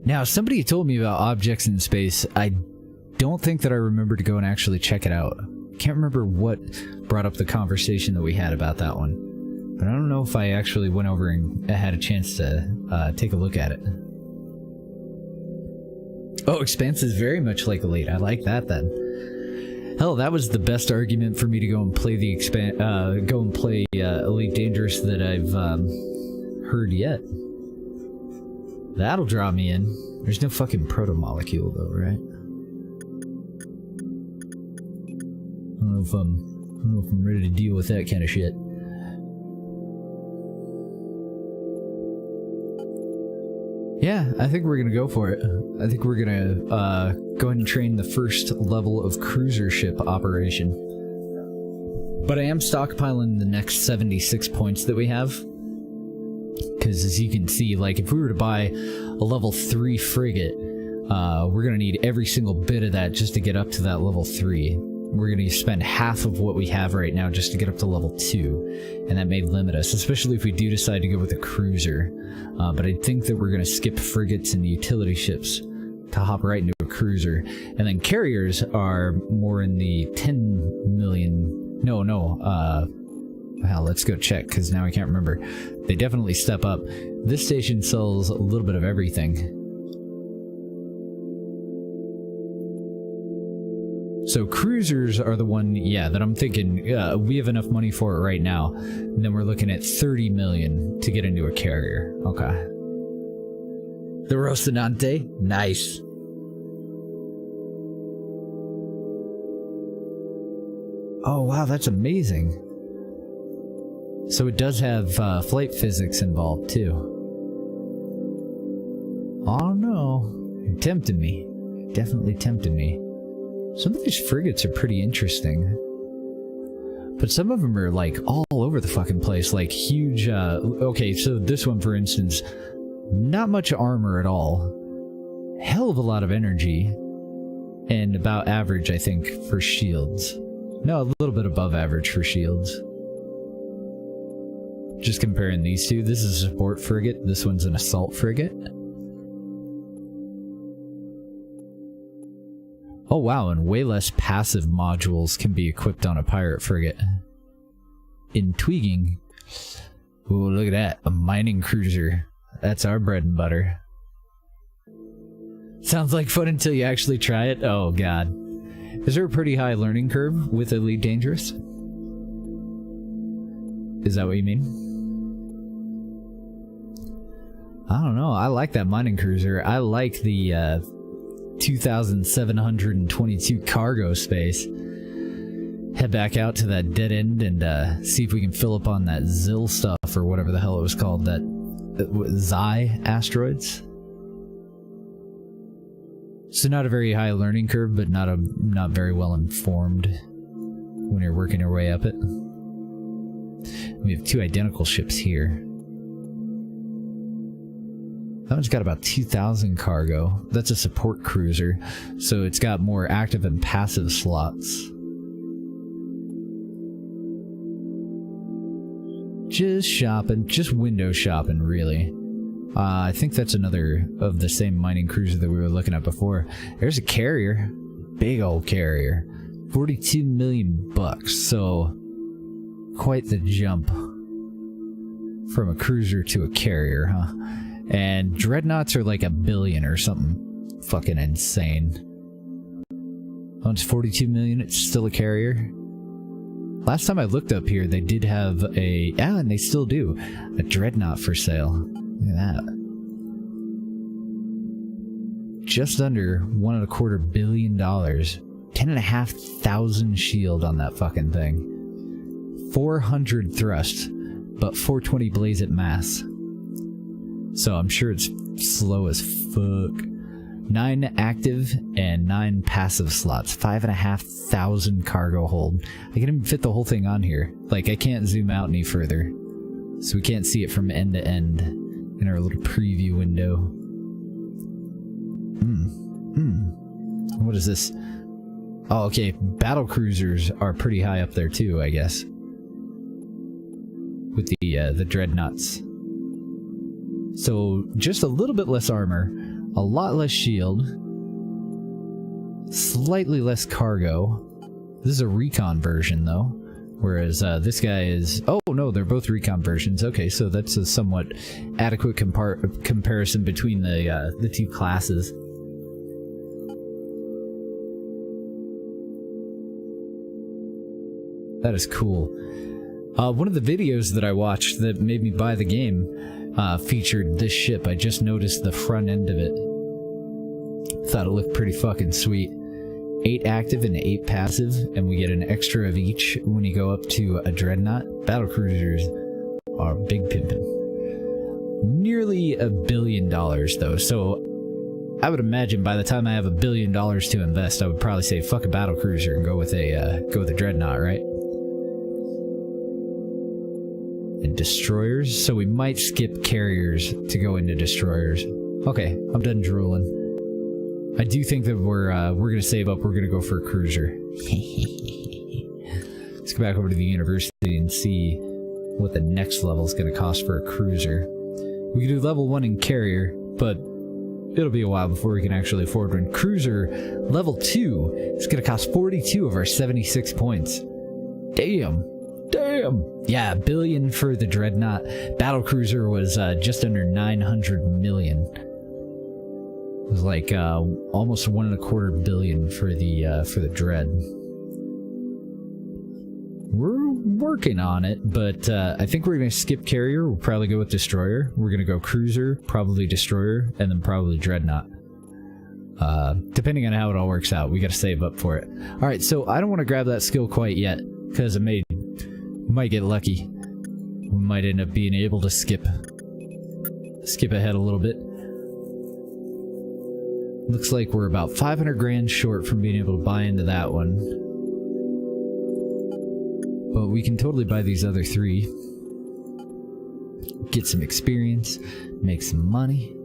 Now, somebody told me about objects in space. I don't think that I remember to go and actually check it out. Can't remember what brought up the conversation that we had about that one. But I don't know if I actually went over and had a chance to take a look at it. Oh, Expanse is very much like Elite. I like that then. Hell, that was the best argument for me to go and play the Elite Dangerous that I've heard yet. That'll draw me in. There's no fucking proto-molecule though, right? I don't know if I'm ready to deal with that kind of shit. Yeah, I think we're gonna go for it. I think we're gonna go ahead and train the first level of cruiser ship operation. But I am stockpiling the next 76 points that we have. Because as you can see, like, if we were to buy a level 3 frigate, we're going to need every single bit of that just to get up to that level 3. We're going to spend half of what we have right now just to get up to level 2, and that may limit us, especially if we do decide to go with a cruiser. But I think that we're going to skip frigates and utility ships to hop right into a cruiser. And then carriers are more in the 10 million... Well, let's go check, because now I can't remember. They definitely step up. This station sells a little bit of everything. So cruisers are the one, yeah, that I'm thinking we have enough money for it right now. And then we're looking at 30 million to get into a carrier. Okay. The Rocinante? Nice. Oh, wow, that's amazing. So it does have flight physics involved, too. Oh, no. You're tempting me. Definitely tempted me. Some of these frigates are pretty interesting. But some of them are, like, all over the fucking place. Like, huge, okay, so this one, for instance, not much armor at all. Hell of a lot of energy. And about average, I think, for shields. No, a little bit above average for shields. Just comparing these two, this is a support frigate, this one's an assault frigate. Oh wow, and way less passive modules can be equipped on a pirate frigate. Intriguing. Ooh, look at that, a mining cruiser. That's our bread and butter. Sounds like fun until you actually try it. Oh god. Is there a pretty high learning curve with Elite Dangerous? Is that what you mean? I don't know. I like that mining cruiser. I like the 2,722 cargo space. Head back out to that dead end and see if we can fill up on that ZIL stuff or whatever the hell it was called. That Xi asteroids. So not a very high learning curve, but not very well informed when you're working your way up it. We have two identical ships here. That one's got about 2,000 cargo. That's a support cruiser, so it's got more active and passive slots. Just shopping, just window shopping, really. I think that's another of the same mining cruiser that we were looking at before. There's a carrier. Big old carrier. 42 million bucks, so quite the jump from a cruiser to a carrier, huh? And dreadnoughts are like $1 billion or something fucking insane. Oh, it's 42 million, it's still a carrier. Last time I looked up here, they did have a, yeah, and they still do, a dreadnought for sale. Look at that. Just under $1.25 billion. 10,500 shield on that fucking thing. 400 thrust, but 420 blaze at mass. So I'm sure it's slow as fuck. 9 active and 9 passive slots. 5,500 cargo hold. I can even fit the whole thing on here. Like, I can't zoom out any further. So we can't see it from end to end in our little preview window. What is this? Oh, okay. Battle cruisers are pretty high up there too, I guess. With the dreadnoughts. So just a little bit less armor, a lot less shield, slightly less cargo. This is a recon version though, whereas this guy is, oh no, they're both recon versions. Okay, so that's a somewhat adequate comparison between the two classes. That is cool. One of the videos that I watched that made me buy the game featured this ship. I just noticed the front end of it. Thought it looked pretty fucking sweet. 8 active and 8 passive, and we get an extra of each when you go up to a dreadnought. Battlecruisers are big pimpin'. Nearly $1 billion though, so I would imagine by the time I have $1 billion to invest, I would probably say fuck a battlecruiser and go with a dreadnought, right? And destroyers, so we might skip carriers to go into destroyers. Okay, I'm done drooling. I do think that we're gonna save up. We're gonna go for a cruiser. Let's go back over to the university and see what the next level is gonna cost for a cruiser. We can do level 1 in carrier, but it'll be a while before we can actually afford one. Cruiser level 2 is gonna cost 42 of our 76 points. Damn. Yeah, $1 billion for the dreadnought. Battlecruiser was just under 900 million. It was like almost $1.25 billion for the dread. We're working on it, but I think we're gonna skip carrier. We'll probably go with destroyer. We're gonna go cruiser, probably destroyer, and then probably dreadnought. Depending on how it all works out, we gotta save up for it. All right, so I don't want to grab that skill quite yet because we might get lucky. We might end up being able to skip ahead a little bit. Looks like we're about 500 grand short from being able to buy into that one. But we can totally buy these other 3. Get some experience, make some money.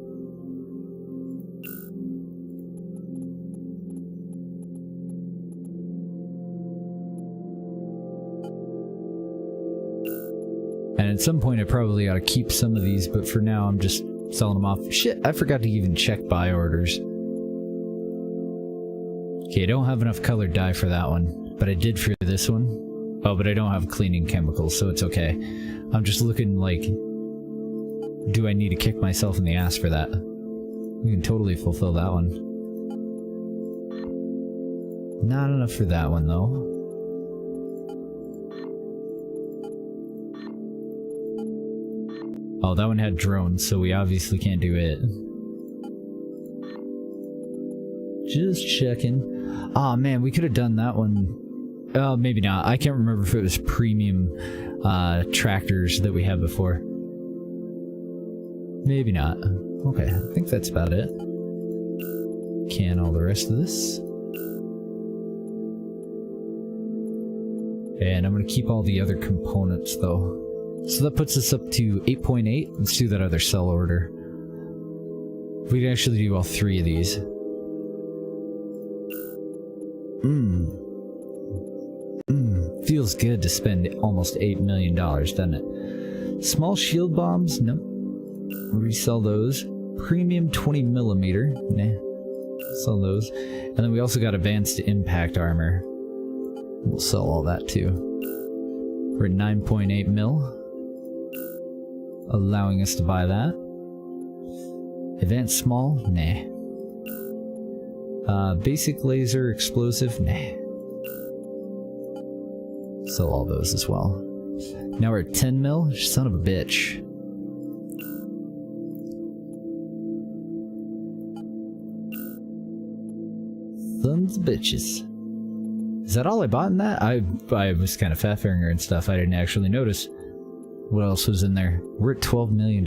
And at some point I probably ought to keep some of these, but for now I'm just selling them off. Shit, I forgot to even check buy orders. Okay, I don't have enough colored dye for that one, but I did for this one. Oh, but I don't have cleaning chemicals, so it's okay. I'm just looking like, do I need to kick myself in the ass for that? We can totally fulfill that one. Not enough for that one, though. Oh, that one had drones, so we obviously can't do it. Just checking. Aw, man, we could have done that one. Oh, maybe not. I can't remember if it was premium tractors that we had before. Maybe not. Okay, I think that's about it. Can all the rest of this. And I'm going to keep all the other components, though. So that puts us up to 8.8. Let's do that other sell order. We can actually do all 3 of these. Feels good to spend almost $8 million, doesn't it? Small shield bombs? Nope. Resell those. Premium 20mm. Nah. Sell those. And then we also got advanced impact armor. We'll sell all that too. We're at 9.8 mil. Allowing us to buy that. Advanced small? Nah. Basic laser explosive? Nah. Sell all those as well. Now we're at 10 mil? Son of a bitch. Sons of bitches. Is that all I bought in that? I was kind of fat-fingering and stuff. I didn't actually notice what else was in there. We're at $12 million.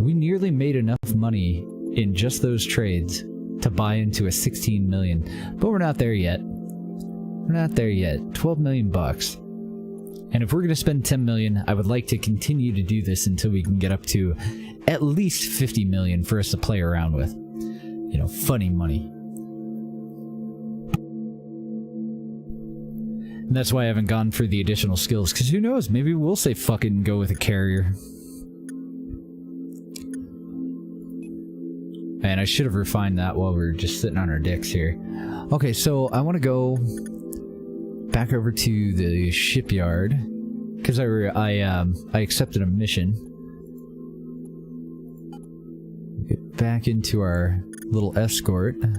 We nearly made enough money in just those trades to buy into a 16 million. But we're not there yet. We're not there yet. 12 million bucks. And if we're going to spend 10 million, I would like to continue to do this until we can get up to at least 50 million for us to play around with. You know, funny money. And that's why I haven't gone for the additional skills, because who knows, maybe we'll say fuck it and go with a carrier. And I should have refined that while we were just sitting on our dicks here. Okay, so I want to go back over to the shipyard, because I accepted a mission. Get back into our little escort. And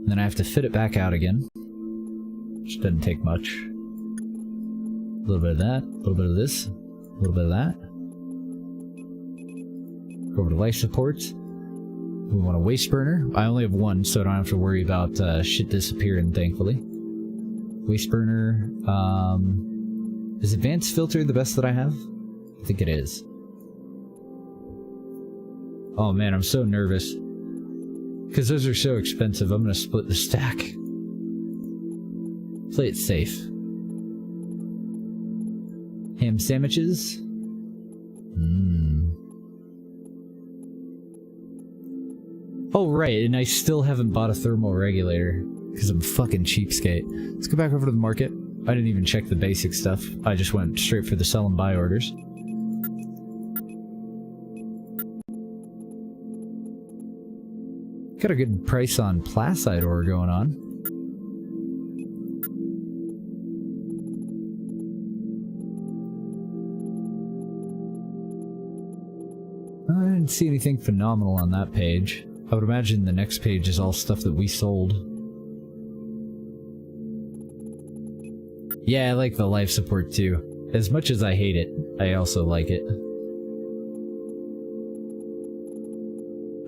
then I have to fit it back out again. Which doesn't take much. A little bit of that, a little bit of this, a little bit of that. Go over to life supports. We want a waste burner. I only have one, so I don't have to worry about shit disappearing, thankfully. Waste burner. Is advanced filter the best that I have? I think it is. Oh man, I'm so nervous. Because those are so expensive, I'm going to split the stack. Play it safe. Ham sandwiches. Oh right, and I still haven't bought a thermal regulator because I'm a fucking cheapskate. Let's go back over to the market. I didn't even check the basic stuff. I just went straight for the sell and buy orders. Got a good price on Placide ore going on. I didn't see anything phenomenal on that page. I would imagine the next page is all stuff that we sold. Yeah, I like the life support too. As much as I hate it, I also like it.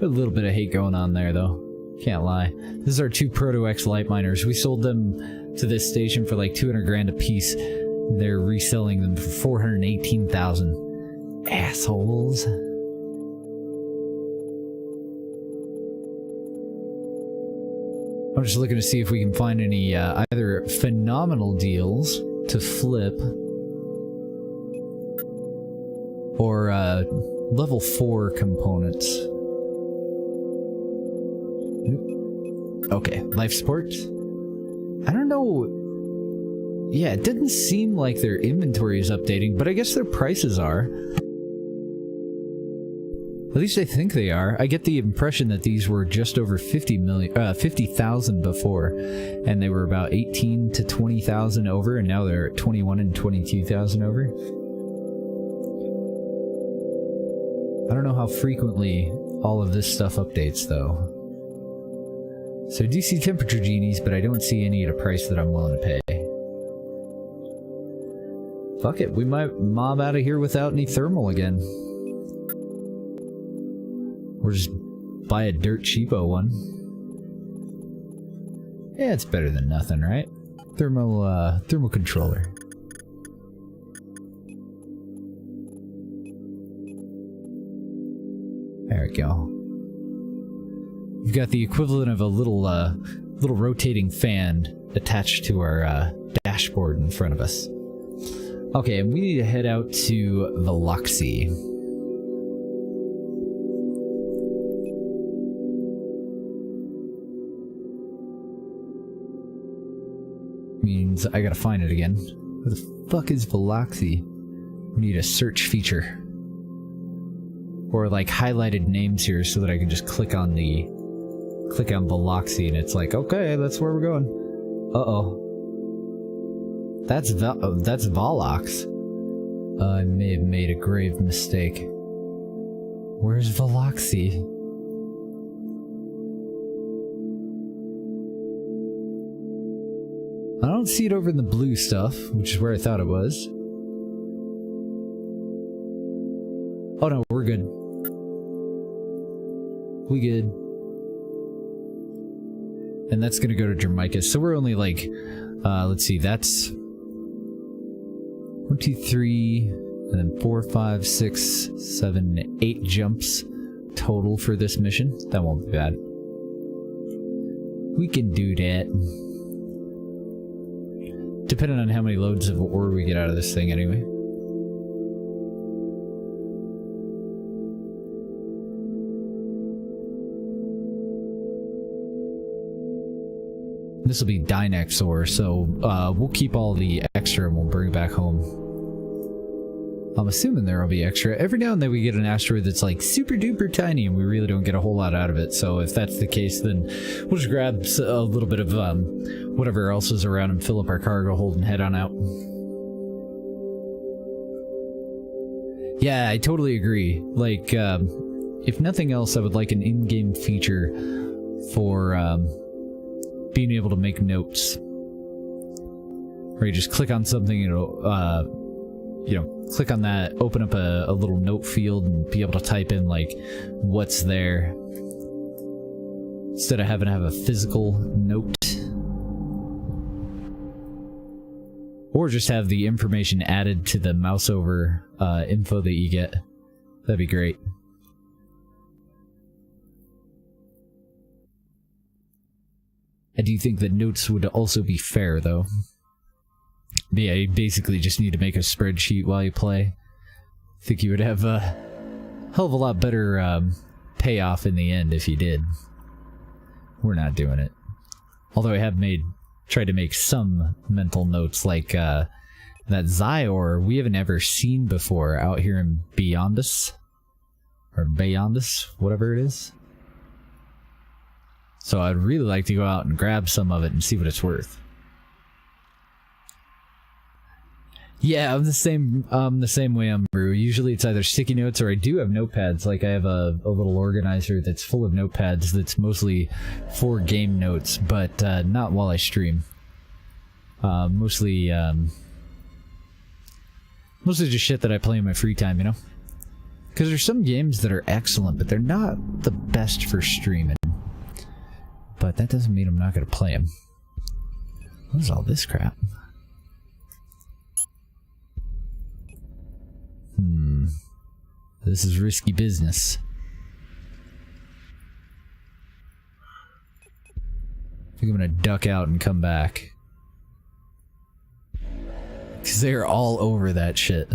A little bit of hate going on there though. Can't lie. This is our 2 Proto X light miners. We sold them to this station for like 200 grand a piece. They're reselling them for 418,000. Assholes. I'm just looking to see if we can find any either phenomenal deals to flip or level 4 components. Okay, life support. I don't know. Yeah, it didn't seem like their inventory is updating, but I guess their prices are. At least I think they are. I get the impression that these were just over 50,000 before, and they were about 18 to 20,000 over, and now they're at 21 and 22,000 over. I don't know how frequently all of this stuff updates, though. So I do see temperature genies, but I don't see any at a price that I'm willing to pay. Fuck it, we might mob out of here without any thermal again. Or just buy a dirt cheapo one. Yeah, it's better than nothing, right? Thermal controller. There we go. We've got the equivalent of a little rotating fan attached to our dashboard in front of us. Okay, and we need to head out to Veloxy. Means I gotta find it again. Where the fuck is Veloxy? We need a search feature. Or like highlighted names here so that I can just click on Veloxy and it's like, okay, that's where we're going. Uh-oh. That's Volox. I may have made a grave mistake. Where's Veloxy? I don't see it over in the blue stuff, which is where I thought it was. Oh no, we're good. We good. And that's gonna go to Jamaica. So we're only like, let's see, that's 1, 2, 3, and then 4, 5, 6, 7, 8 jumps total for this mission. That won't be bad. We can do that. Depending on how many loads of ore we get out of this thing anyway. This will be Dynex ore, so we'll keep all the extra and we'll bring it back home. I'm assuming there will be extra. Every now and then we get an asteroid that's like super duper tiny and we really don't get a whole lot out of it. So if that's the case, then we'll just grab a little bit of whatever else is around and fill up our cargo hold and head on out. Yeah, I totally agree. Like, if nothing else, I would like an in-game feature for being able to make notes. Where you just click on something and it'll, you know, click on that, open up a little note field and be able to type in, like, what's there. Instead of having to have a physical note. Or just have the information added to the mouse over info that you get. That'd be great. I do think that notes would also be fair, though. Yeah, you basically just need to make a spreadsheet while you play. I think you would have a hell of a lot better payoff in the end if you did. We're not doing it. Although I have tried to make some mental notes, like that Zyore we haven't ever seen before out here in Beyondus. Or Beyondus, whatever it is. So I'd really like to go out and grab some of it and see what it's worth. Yeah, I'm the same way, Brew. Usually it's either sticky notes or I do have notepads. Like I have a little organizer that's full of notepads that's mostly for game notes, but not while I stream. Mostly just shit that I play in my free time, you know? Because there's some games that are excellent, but they're not the best for streaming. But that doesn't mean I'm not going to play them. What is all this crap? This is risky business. think I'm gonna duck out and come back. Because they're all over that shit.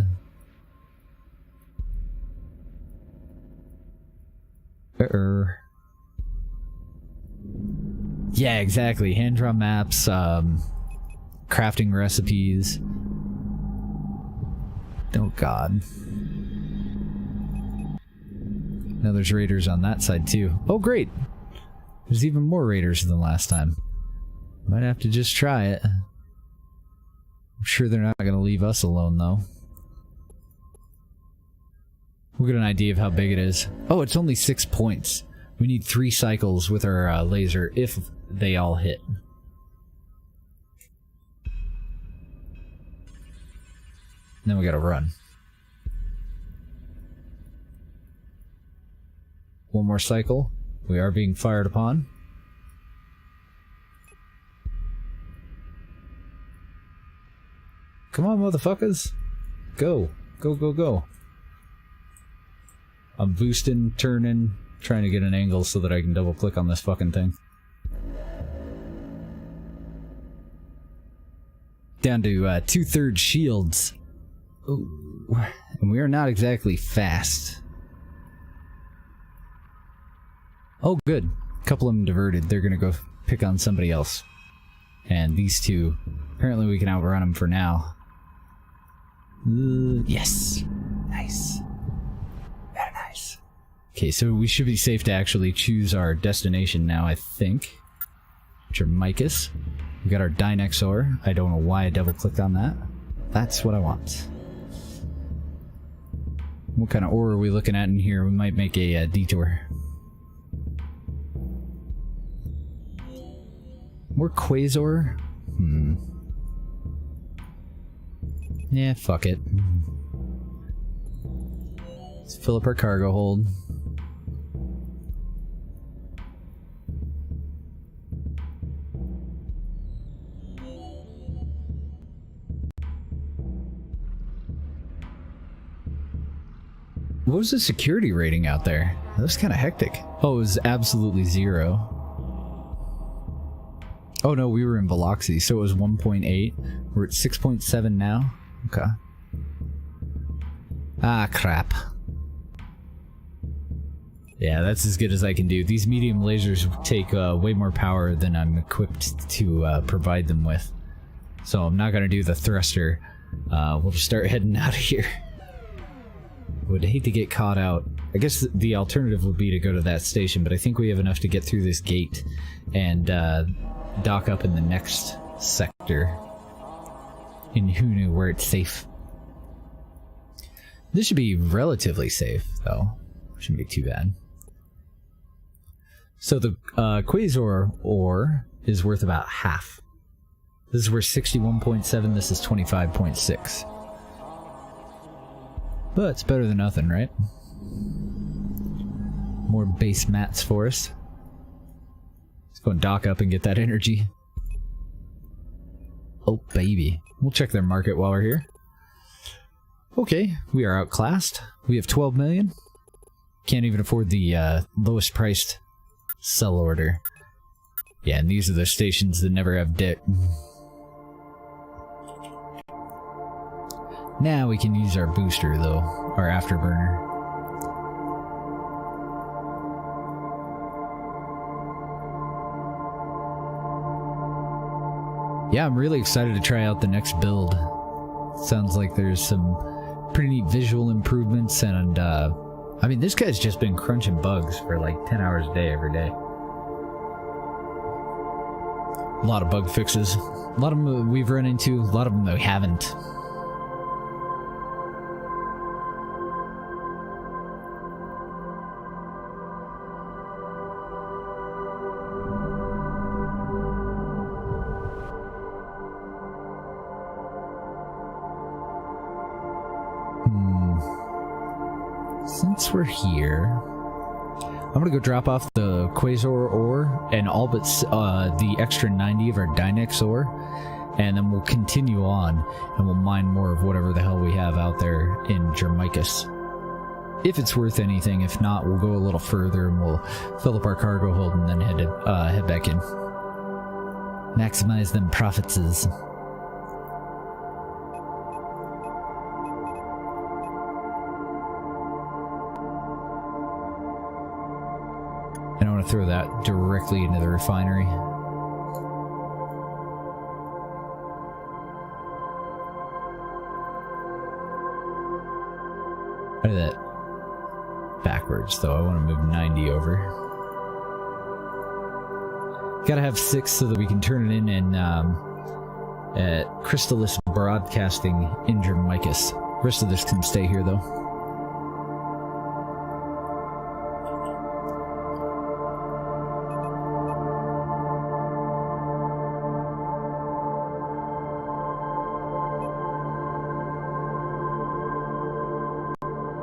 Yeah, exactly. Hand-drawn maps, crafting recipes. Oh god. Now there's raiders on that side too. Oh great! There's even more raiders than last time. Might have to just try it. I'm sure they're not gonna leave us alone though. We'll get an idea of how big it is. Oh, it's only 6 points. We need 3 cycles with our laser if they all hit. Then we gotta run. One more cycle. We are being fired upon. Come on, motherfuckers. Go. Go, go, go. I'm boosting, turning, trying to get an angle so that I can double click on this fucking thing. Down to 2/3 shields. Ooh. And we are not exactly fast. Oh good. A couple of them diverted. They're gonna go pick on somebody else. And these two, apparently we can outrun them for now. Yes. Nice. Very nice. Okay, so we should be safe to actually choose our destination now, I think. Germicus. We got our Dynex ore. I don't know why I double clicked on that. That's what I want. What kind of ore are we looking at in here? We might make a detour. More Quasar? Yeah, fuck it. Let's fill up our cargo hold. What was the security rating out there? That was kind of hectic. Oh, it was absolutely 0. Oh no, we were in Veloxy, so it was 1.8. We're at 6.7 now. Okay. Ah, crap. Yeah, that's as good as I can do. These medium lasers take way more power than I'm equipped to provide them with. So I'm not going to do the thruster. We'll just start heading out of here. Would hate to get caught out. I guess the alternative would be to go to that station, but I think we have enough to get through this gate and dock up in the next sector in Hunu where it's safe. This should be relatively safe, though. Shouldn't be too bad. So the Quasar ore is worth about half. This is worth 61.7, this is 25.6. But it's better than nothing, right? More base mats for us. Let's go and dock up and get that energy. Oh, baby. We'll check their market while we're here. Okay, we are outclassed. We have 12 million. Can't even afford the lowest priced sell order. Yeah, and these are the stations that never have dick. Now we can use our booster, though. Our afterburner. Yeah, I'm really excited to try out the next build. Sounds like there's some pretty neat visual improvements, and I mean, this guy's just been crunching bugs for like 10 hours a day every day. A lot of bug fixes. A lot of them we've run into, a lot of them that we haven't. Since we're here, I'm gonna go drop off the Quasar ore and all but the extra 90 of our Dynex ore, and then we'll continue on and we'll mine more of whatever the hell we have out there in Germicus. If it's worth anything. If not, we'll go a little further and we'll fill up our cargo hold and then head back in. Maximize them profits. I don't want to throw that directly into the refinery. I did that backwards, though. I want to move 90 over. Gotta have 6 so that we can turn it in at Crystalis Broadcasting in Germicus. The rest of this can stay here, though.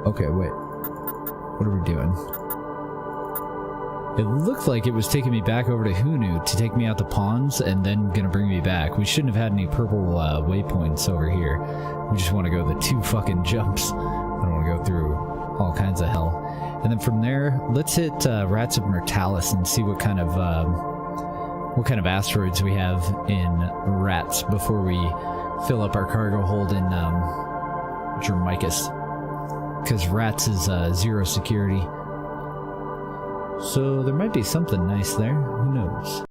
Okay, wait. What are we doing? It looked like it was taking me back over to Hunu to take me out the ponds and then gonna bring me back. We shouldn't have had any purple waypoints over here. We just want to go the 2 fucking jumps. I don't want to go through all kinds of hell. And then from there, let's hit Rats of Mortalis and see what kind of asteroids we have in Rats before we fill up our cargo hold in Germicus. Because Rats is 0 security. So there might be something nice there. Who knows?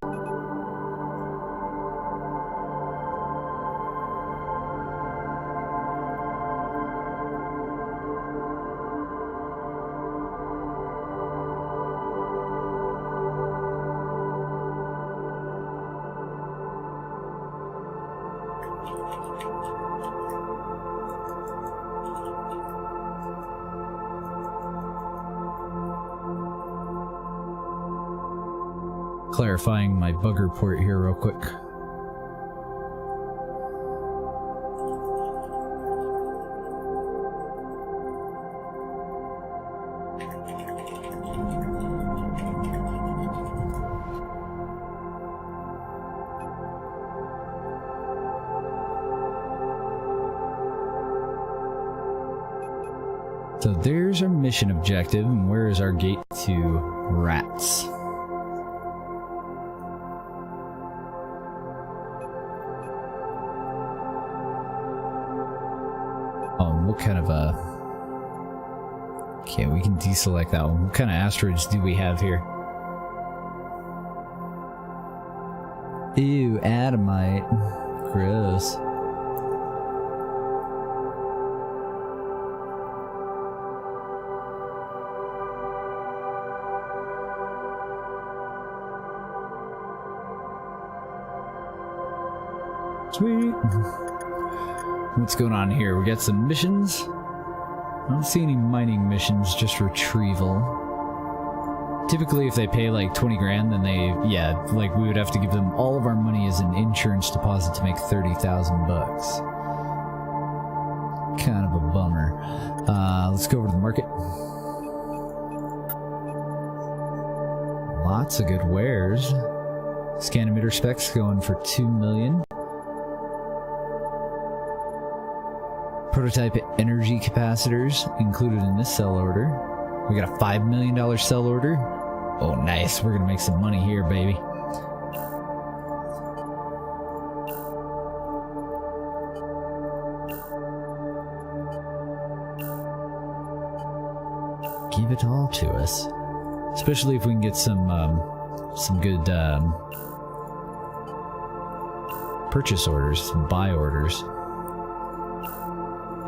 Clarifying my bug report here real quick. So there's our mission objective, and where is our gate to Rats? What kind of okay, we can deselect that one. What kind of asteroids do we have here? Ew, Adamite. Gross. Sweet. What's going on here? We got some missions. I don't see any mining missions, just retrieval. Typically, if they pay like 20 grand, then like we would have to give them all of our money as an insurance deposit to make 30,000 bucks. Kind of a bummer. Let's go over to the market. Lots of good wares. Scan emitter specs going for 2 million. Prototype energy capacitors included in this sell order. We got a $5 million sell order. Oh, nice. We're going to make some money here, baby. Give it all to us. Especially if we can get some good purchase orders, some buy orders.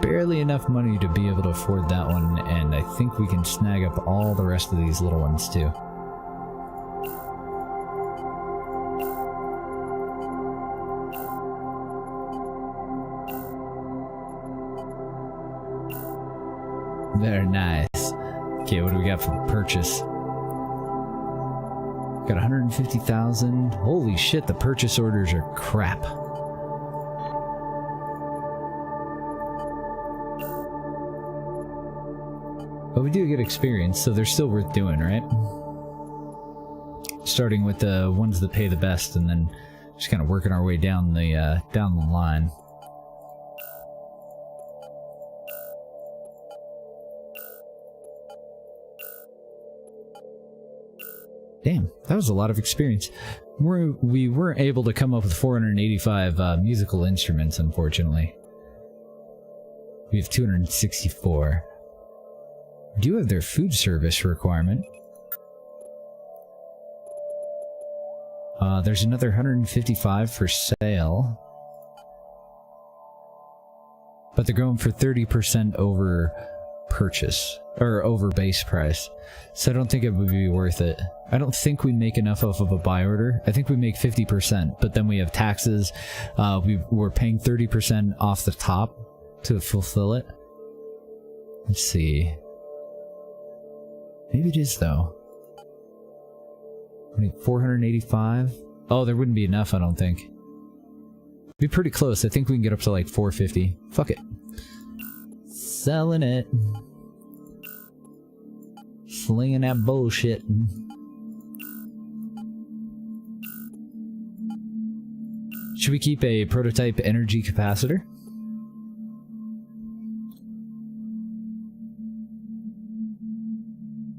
Barely enough money to be able to afford that one, and I think we can snag up all the rest of these little ones too. Very nice. Okay, what do we got for purchase? Got 150,000. Holy shit, the purchase orders are crap. But we do get experience, so they're still worth doing, right? Starting with the ones that pay the best, and then just kind of working our way down the line. Damn, that was a lot of experience. We weren't able to come up with 485 musical instruments, unfortunately. We have 264. We do have their food service requirement. There's another 155 for sale. But they're going for 30% over purchase, or over base price. So I don't think it would be worth it. I don't think we make enough off of a buy order. I think we make 50%, but then we have taxes. We're paying 30% off the top to fulfill it. Let's see. Maybe it is, though. 485? Oh, there wouldn't be enough, I don't think. Be pretty close. I think we can get up to like 450. Fuck it. Selling it. Slinging that bullshit. Should we keep a prototype energy capacitor?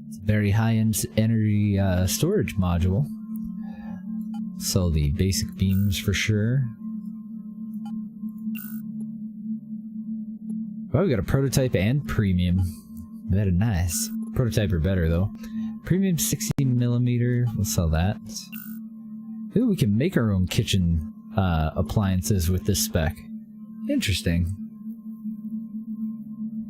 It's a very high-end energy storage module. So the basic beams for sure. Oh, we got a prototype and premium. Very nice. Prototype are better though. Premium 16mm. We'll sell that. Ooh, we can make our own kitchen appliances with this spec. Interesting.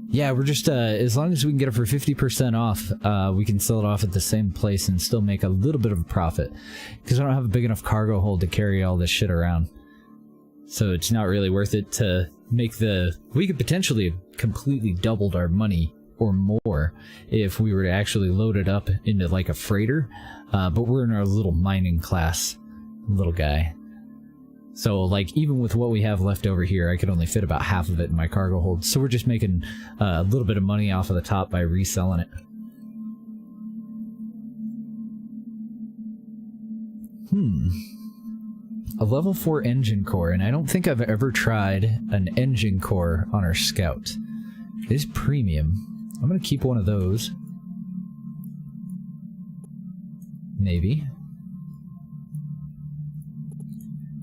Yeah, we're just as long as we can get it for 50% off, we can sell it off at the same place and still make a little bit of a profit. Because I don't have a big enough cargo hold to carry all this shit around. So it's not really worth it to make the... We could potentially have completely doubled our money or more if we were to actually load it up into like a freighter. But we're in our little mining class, little guy. So like even with what we have left over here, I could only fit about half of it in my cargo hold. So we're just making a little bit of money off of the top by reselling it. A level 4 engine core, and I don't think I've ever tried an engine core on our Scout. It is premium. I'm gonna keep one of those. Maybe.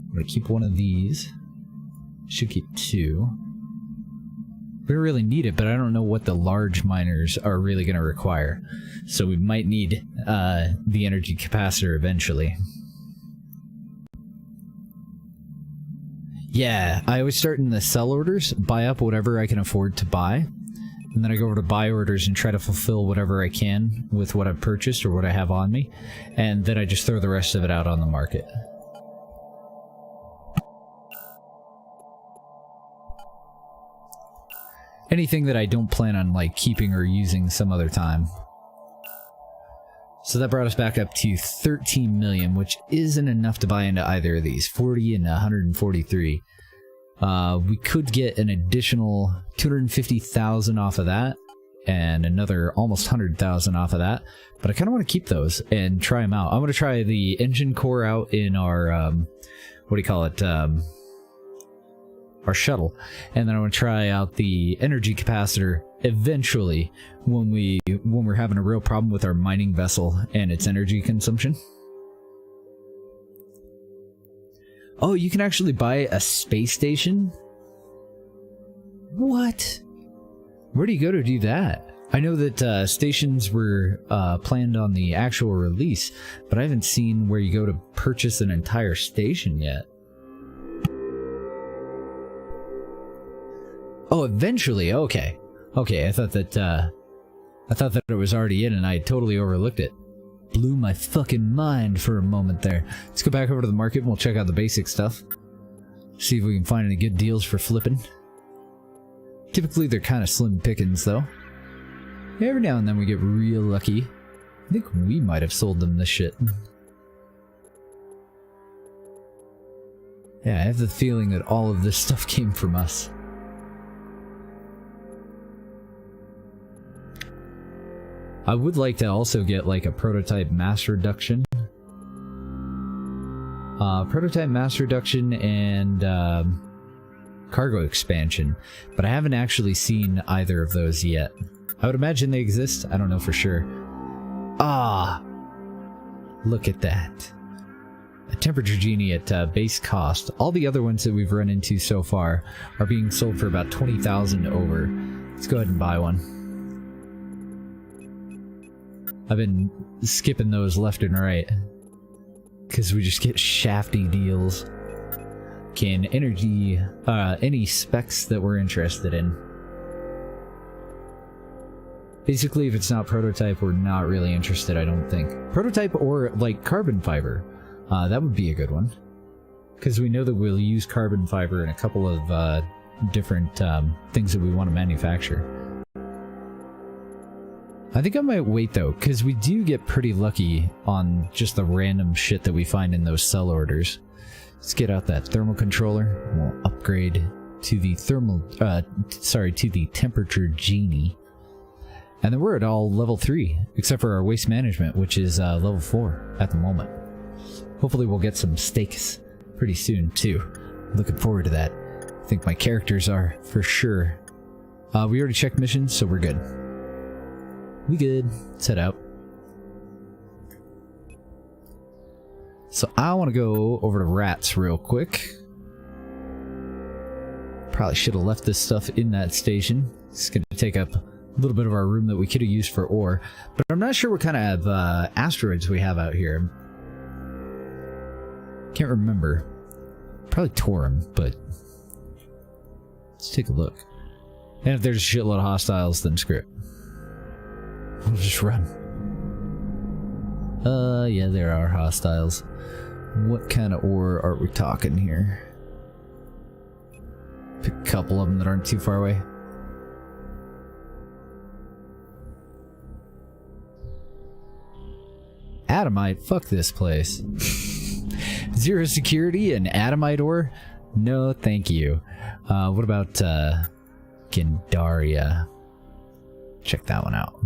I'm gonna keep one of these. Should keep 2. We don't really need it, but I don't know what the large miners are really gonna require. So we might need the energy capacitor eventually. Yeah, I always start in the sell orders, buy up whatever I can afford to buy, and then I go over to buy orders and try to fulfill whatever I can with what I've purchased or what I have on me, and then I just throw the rest of it out on the market. Anything that I don't plan on like keeping or using some other time. So that brought us back up to 13 million, which isn't enough to buy into either of these. 40 and 143. We could get an additional 250,000 off of that, and another almost 100,000 off of that. But I kind of want to keep those and try them out. I'm going to try the engine core out in our, what do you call it? Our shuttle, and then I want to try out the energy capacitor eventually when we're having a real problem with our mining vessel and its energy consumption. Oh, you can actually buy a space station? What? Where do you go to do that? I know that stations were planned on the actual release, but I haven't seen where you go to purchase an entire station yet. Oh, eventually. Okay. Okay, I thought that it was already in and I totally overlooked it. Blew my fucking mind for a moment there. Let's go back over to the market and we'll check out the basic stuff. See if we can find any good deals for flipping. Typically they're kind of slim pickings though. Every now and then we get real lucky. I think we might have sold them this shit. Yeah, I have the feeling that all of this stuff came from us. I would like to also get like a prototype mass reduction. Prototype mass reduction and cargo expansion, but I haven't actually seen either of those yet. I would imagine they exist. I don't know for sure. Ah, look at that. A temperature genie at base cost. All the other ones that we've run into so far are being sold for about 20,000 over. Let's go ahead and buy one. I've been skipping those left and right because we just get shafty deals. Can energy, any specs that we're interested in. Basically, if it's not prototype, we're not really interested, I don't think. Prototype or, like, carbon fiber. That would be a good one. Because we know that we'll use carbon fiber in a couple of different things that we want to manufacture. I think I might wait, though, because we do get pretty lucky on just the random shit that we find in those sell orders. Let's get out that thermal controller. We'll upgrade to the to the temperature genie. And then we're at all level 3, except for our waste management, which is level 4 at the moment. Hopefully we'll get some steaks pretty soon, too. Looking forward to that. I think my characters are, for sure. We already checked missions, so we're good. We good. Let's head out. So I want to go over to Rats real quick. Probably should have left this stuff in that station. It's going to take up a little bit of our room that we could have used for ore. But I'm not sure what kind of asteroids we have out here. Can't remember. Probably Torum, but let's take a look. And if there's a shitload of hostiles, then screw it. We'll just run. Yeah, there are hostiles. What kind of ore are we talking here? Pick a couple of them that aren't too far away. Adamite, fuck this place. Zero security and Adamite ore? No, thank you. What about Gandaria? Check that one out.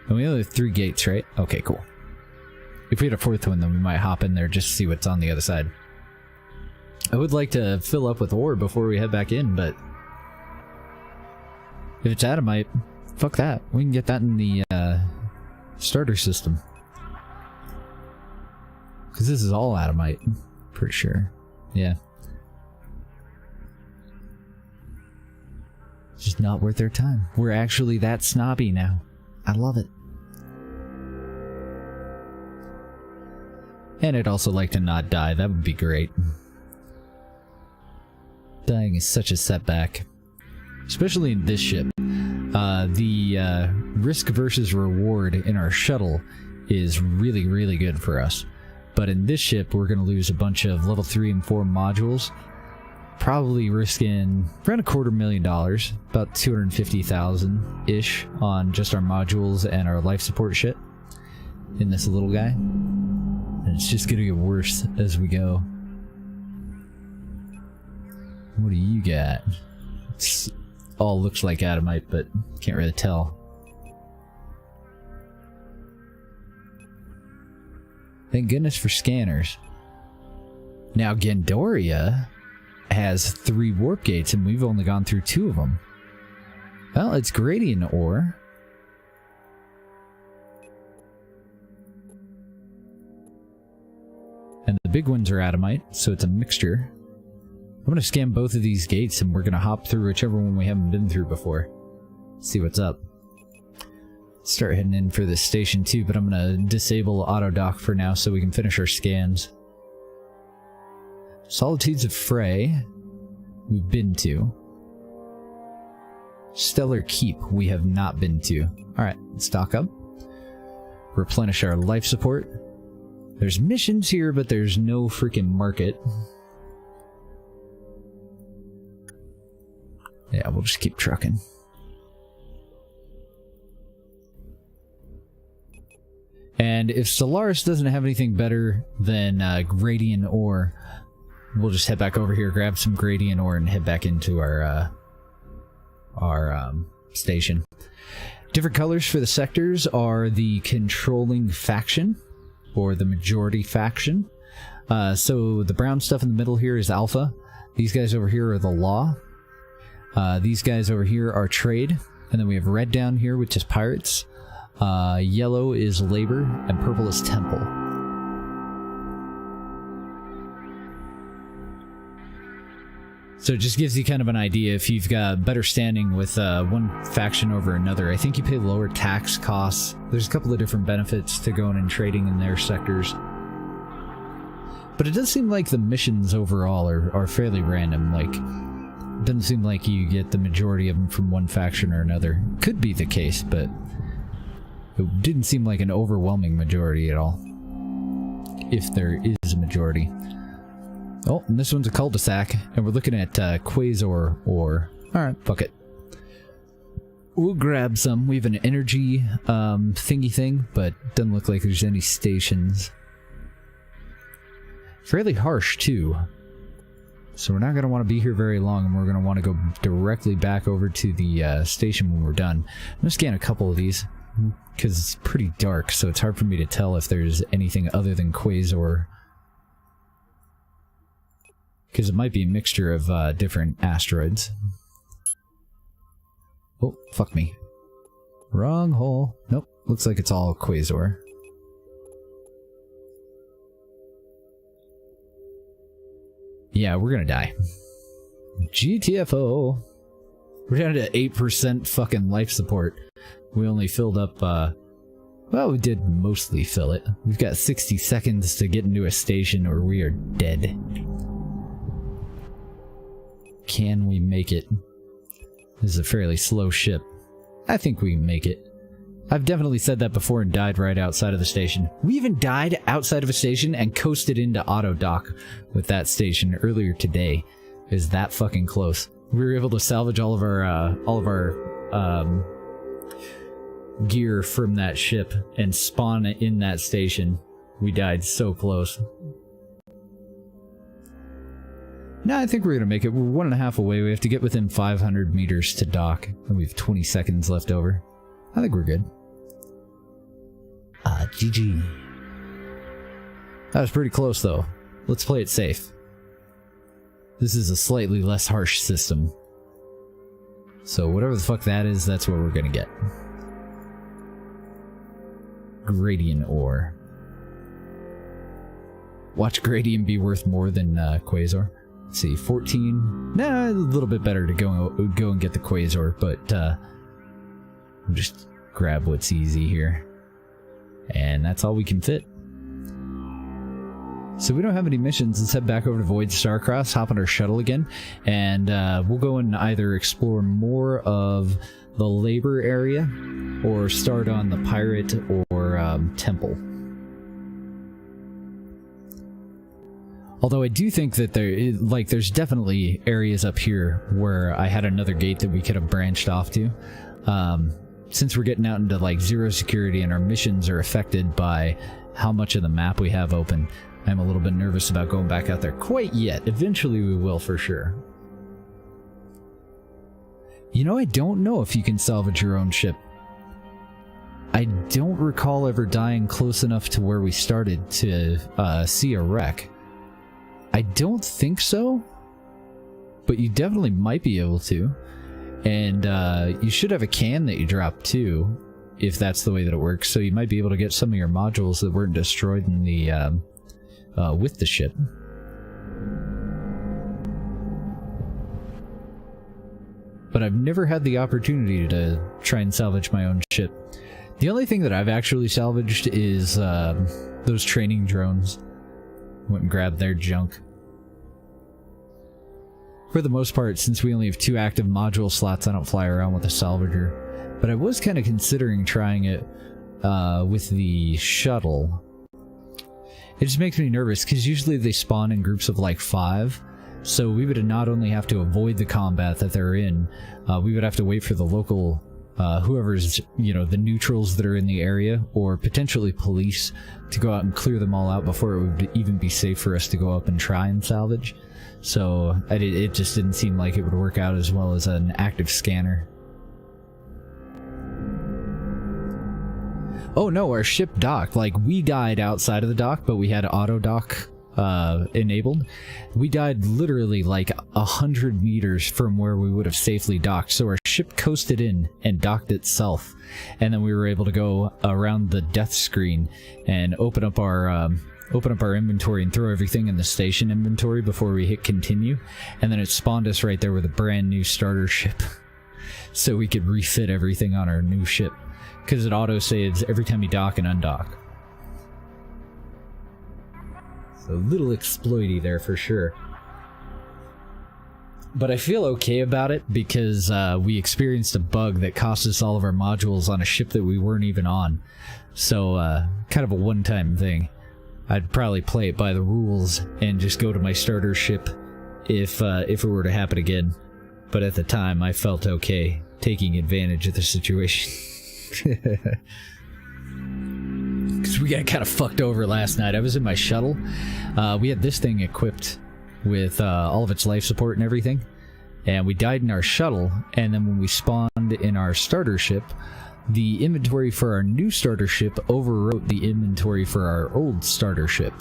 And we only have 3 gates, right? Okay, cool. If we had a 4th one, then we might hop in there just to see what's on the other side. I would like to fill up with ore before we head back in, but if it's Adamite, fuck that. We can get that in the starter system. Because this is all Adamite, pretty sure. Yeah. It's just not worth their time. We're actually that snobby now. I love it. And I'd also like to not die. That would be great. Dying is such a setback. Especially in this ship. The risk versus reward in our shuttle is really, really good for us. But in this ship, we're going to lose a bunch of level 3 and 4 modules. Probably risking around $250,000, about 250,000-ish on just our modules and our life support shit in this little guy. And it's just going to get worse as we go. What do you got? It all looks like Adamite, but can't really tell. Thank goodness for scanners. Now Gandaria has 3 warp gates and we've only gone through 2 of them. Well, it's gradient ore. And the big ones are Adamite, so it's a mixture. I'm going to scan both of these gates and we're going to hop through whichever one we haven't been through before. See what's up. Start heading in for this station too, but I'm going to disable auto dock for now so we can finish our scans. Solitudes of Frey, we've been to. Stellar Keep, we have not been to. Alright, stock up. Replenish our life support. There's missions here, but there's no freaking market. Yeah, we'll just keep trucking. And if Solaris doesn't have anything better than gradient ore, we'll just head back over here, grab some gradient ore, and head back into our station. Different colors for the sectors are the controlling faction, or the majority faction. So the brown stuff in the middle here is Alpha. These guys over here are the Law. These guys over here are Trade. And then we have red down here, which is Pirates. Yellow is Labor, and purple is Temple. So it just gives you kind of an idea if you've got better standing with one faction over another. I think you pay lower tax costs. There's a couple of different benefits to going and trading in their sectors. But it does seem like the missions overall are fairly random. Like, it doesn't seem like you get the majority of them from one faction or another. Could be the case, but it didn't seem like an overwhelming majority at all. If there is a majority. Oh, and this one's a cul-de-sac, and we're looking at Quasar ore. Alright, fuck it. We'll grab some. We have an energy thingy thing, but doesn't look like there's any stations. Fairly harsh, too. So we're not going to want to be here very long, and we're going to want to go directly back over to the station when we're done. I'm going to scan a couple of these, because it's pretty dark, so it's hard for me to tell if there's anything other than Quasar. Because it might be a mixture of different asteroids. Oh, fuck me. Wrong hole. Nope, looks like it's all Quasar. Yeah, we're gonna die. GTFO. We're down to 8% fucking life support. We only filled up, well, we did mostly fill it. We've got 60 seconds to get into a station or we are dead. Can we make it? This is a fairly slow ship. I think we can make it. I've definitely said that before and died right outside of the station. We even died outside of a station and coasted into auto dock with that station earlier today. Is that fucking close? We were able to salvage all of our gear from that ship and spawn it in that station. We died so close. No, I think we're gonna make it. We're 1.5 away. We have to get within 500 meters to dock, and we have 20 seconds left over. I think we're good. GG. That was pretty close, though. Let's play it safe. This is a slightly less harsh system. So whatever the fuck that is, that's what we're gonna get. Gradient ore. Watch Gradient be worth more than Quasar. Let's see, 14. Nah, a little bit better to go and get the Quasar, but we'll just grab what's easy here. And that's all we can fit. So we don't have any missions. Let's head back over to Void Starcross, hop on our shuttle again, and we'll go and either explore more of the labor area or start on the pirate or temple. Although I do think that there's definitely areas up here where I had another gate that we could have branched off to. Since we're getting out into like zero security and our missions are affected by how much of the map we have open, I'm a little bit nervous about going back out there quite yet. Eventually we will for sure. You know, I don't know if you can salvage your own ship. I don't recall ever dying close enough to where we started to see a wreck. I don't think so, but you definitely might be able to. And you should have a can that you drop too, if that's the way that it works. So you might be able to get some of your modules that weren't destroyed in the with the ship. But I've never had the opportunity to try and salvage my own ship. The only thing that I've actually salvaged is those training drones. Went and grabbed their junk. For the most part, since we only have 2 active module slots, I don't fly around with a salvager. But I was kind of considering trying it with the shuttle. It just makes me nervous, because usually they spawn in groups of like 5. So we would not only have to avoid the combat that they're in, we would have to wait for the local, whoever's, you know, the neutrals that are in the area, or potentially police, to go out and clear them all out before it would even be safe for us to go up and try and salvage. So it just didn't seem like it would work out as well as an active scanner. Oh no, our ship docked. Like, we died outside of the dock, but we had auto dock enabled. We died literally like 100 meters from where we would have safely docked. So our ship coasted in and docked itself. And then we were able to go around the death screen and open up our open up our inventory and throw everything in the station inventory before we hit continue, and then it spawned us right there with a brand new starter ship. So we could refit everything on our new ship, because it auto-saves every time you dock and undock. So a little exploity there for sure. But I feel okay about it because we experienced a bug that cost us all of our modules on a ship that we weren't even on. So kind of a one-time thing. I'd probably play it by the rules and just go to my starter ship if it were to happen again. But at the time, I felt okay taking advantage of the situation. Because we got kind of fucked over last night. I was in my shuttle. We had this thing equipped with all of its life support and everything. And we died in our shuttle. And then when we spawned in our starter ship, the inventory for our new starter ship overwrote the inventory for our old starter ship.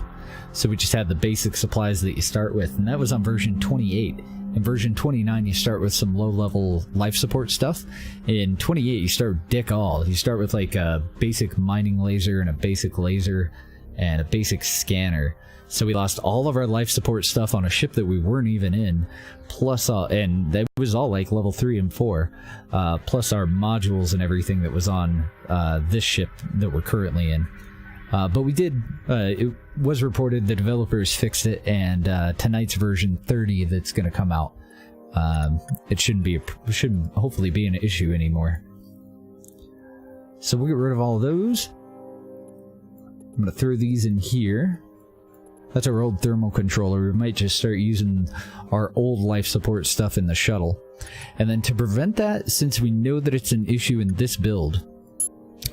So we just had the basic supplies that you start with. And that was on version 28. In version 29, you start with some low-level life support stuff. In 28, you start with dick all. You start with like a basic mining laser and a basic laser and a basic scanner. So we lost all of our life support stuff on a ship that we weren't even in, plus and that was all like level 3 and 4, plus our modules and everything that was on this ship that we're currently in. But we did, it was reported the developers fixed it, and tonight's version 30 that's going to come out, it shouldn't hopefully be an issue anymore. So we'll get rid of all of those. I'm going to throw these in here. That's our old thermal controller. We might just start using our old life support stuff in the shuttle. And then to prevent that, since we know that it's an issue in this build,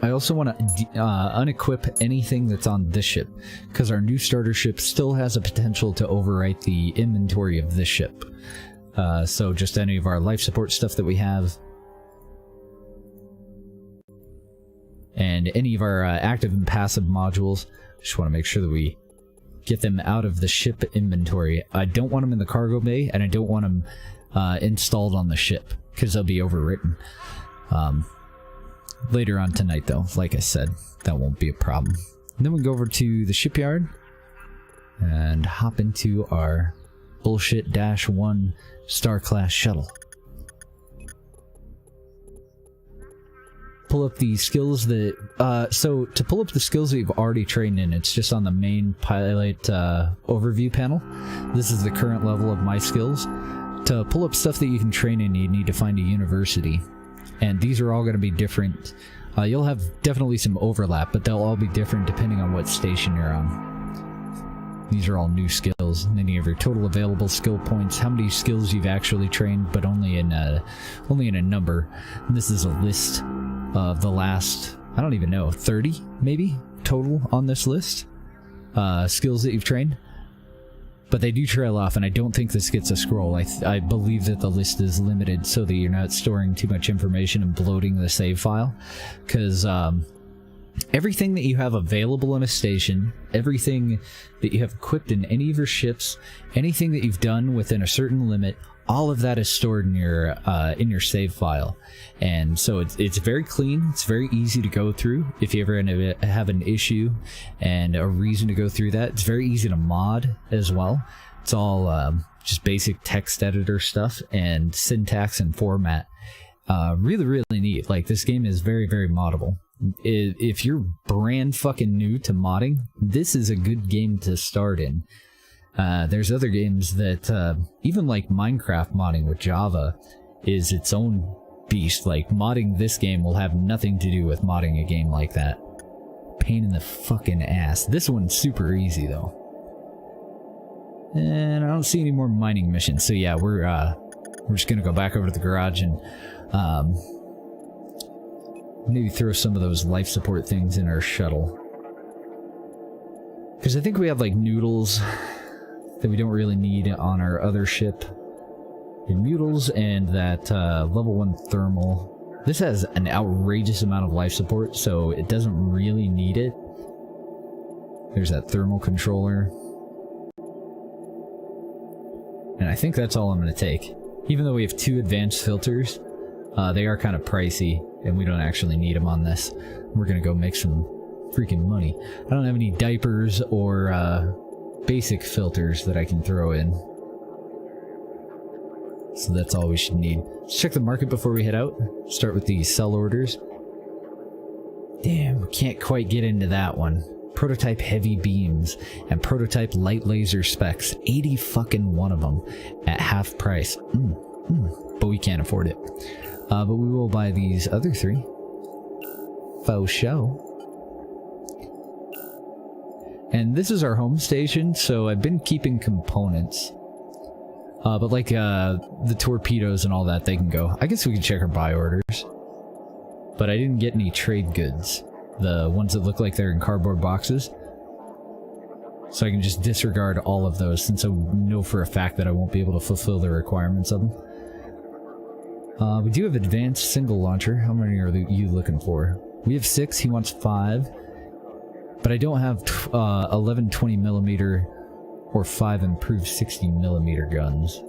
I also want to unequip anything that's on this ship, because our new starter ship still has a potential to overwrite the inventory of this ship. So just any of our life support stuff that we have, and any of our active and passive modules, just want to make sure that we get them out of the ship inventory. I don't want them in the cargo bay, and I don't want them installed on the ship, because they'll be overwritten. Later on tonight, though, like I said, that won't be a problem. And then we go over to the shipyard and hop into our bullshit -1 star-class shuttle. Pull up the skills that... so, to pull up the skills that you've already trained in, it's just on the main pilot overview panel. This is the current level of my skills. To pull up stuff that you can train in, you need to find a university. And these are all going to be different. You'll have definitely some overlap, but they'll all be different depending on what station you're on. These are all new skills. And then you have your total available skill points, how many skills you've actually trained, but only in a number. And this is a list of the last, I don't even know, 30 maybe total on this list. Skills that you've trained. But they do trail off, and I don't think this gets a scroll. I believe that the list is limited so that you're not storing too much information and bloating the save file. Because everything that you have available in a station, everything that you have equipped in any of your ships, anything that you've done within a certain limit, all of that is stored in your save file. And so it's very clean, it's very easy to go through. If you ever have an issue and a reason to go through that, it's very easy to mod as well. It's all just basic text editor stuff and syntax and format. Really, really neat. Like, this game is very, very moddable. If you're brand fucking new to modding, this is a good game to start in. There's other games that, even like Minecraft modding with Java is its own beast. Like, modding this game will have nothing to do with modding a game like that. Pain in the fucking ass. This one's super easy, though. And I don't see any more mining missions, so yeah, we're just gonna go back over to the garage and, maybe throw some of those life support things in our shuttle. Because I think we have, like, noodles that we don't really need on our other ship. The noodles and that level 1 thermal. This has an outrageous amount of life support, so it doesn't really need it. There's that thermal controller. And I think that's all I'm going to take. Even though we have 2 advanced filters, they are kind of pricey, and we don't actually need them on this. We're going to go make some freaking money. I don't have any diapers or basic filters that I can throw in. So that's all we should need. Let's check the market before we head out. Start with the sell orders. Damn, we can't quite get into that one. Prototype heavy beams and prototype light laser specs. 80 fucking one of them at half price. But we can't afford it. But we will buy these other 3. Faux show. And this is our home station, so I've been keeping components. But like the torpedoes and all that, they can go. I guess we can check our buy orders. But I didn't get any trade goods. The ones that look like they're in cardboard boxes. So I can just disregard all of those since I know for a fact that I won't be able to fulfill the requirements of them. We do have advanced single launcher. How many are you looking for? We have 6, he wants 5. But I don't have 11 20mm or 5 improved 60mm guns.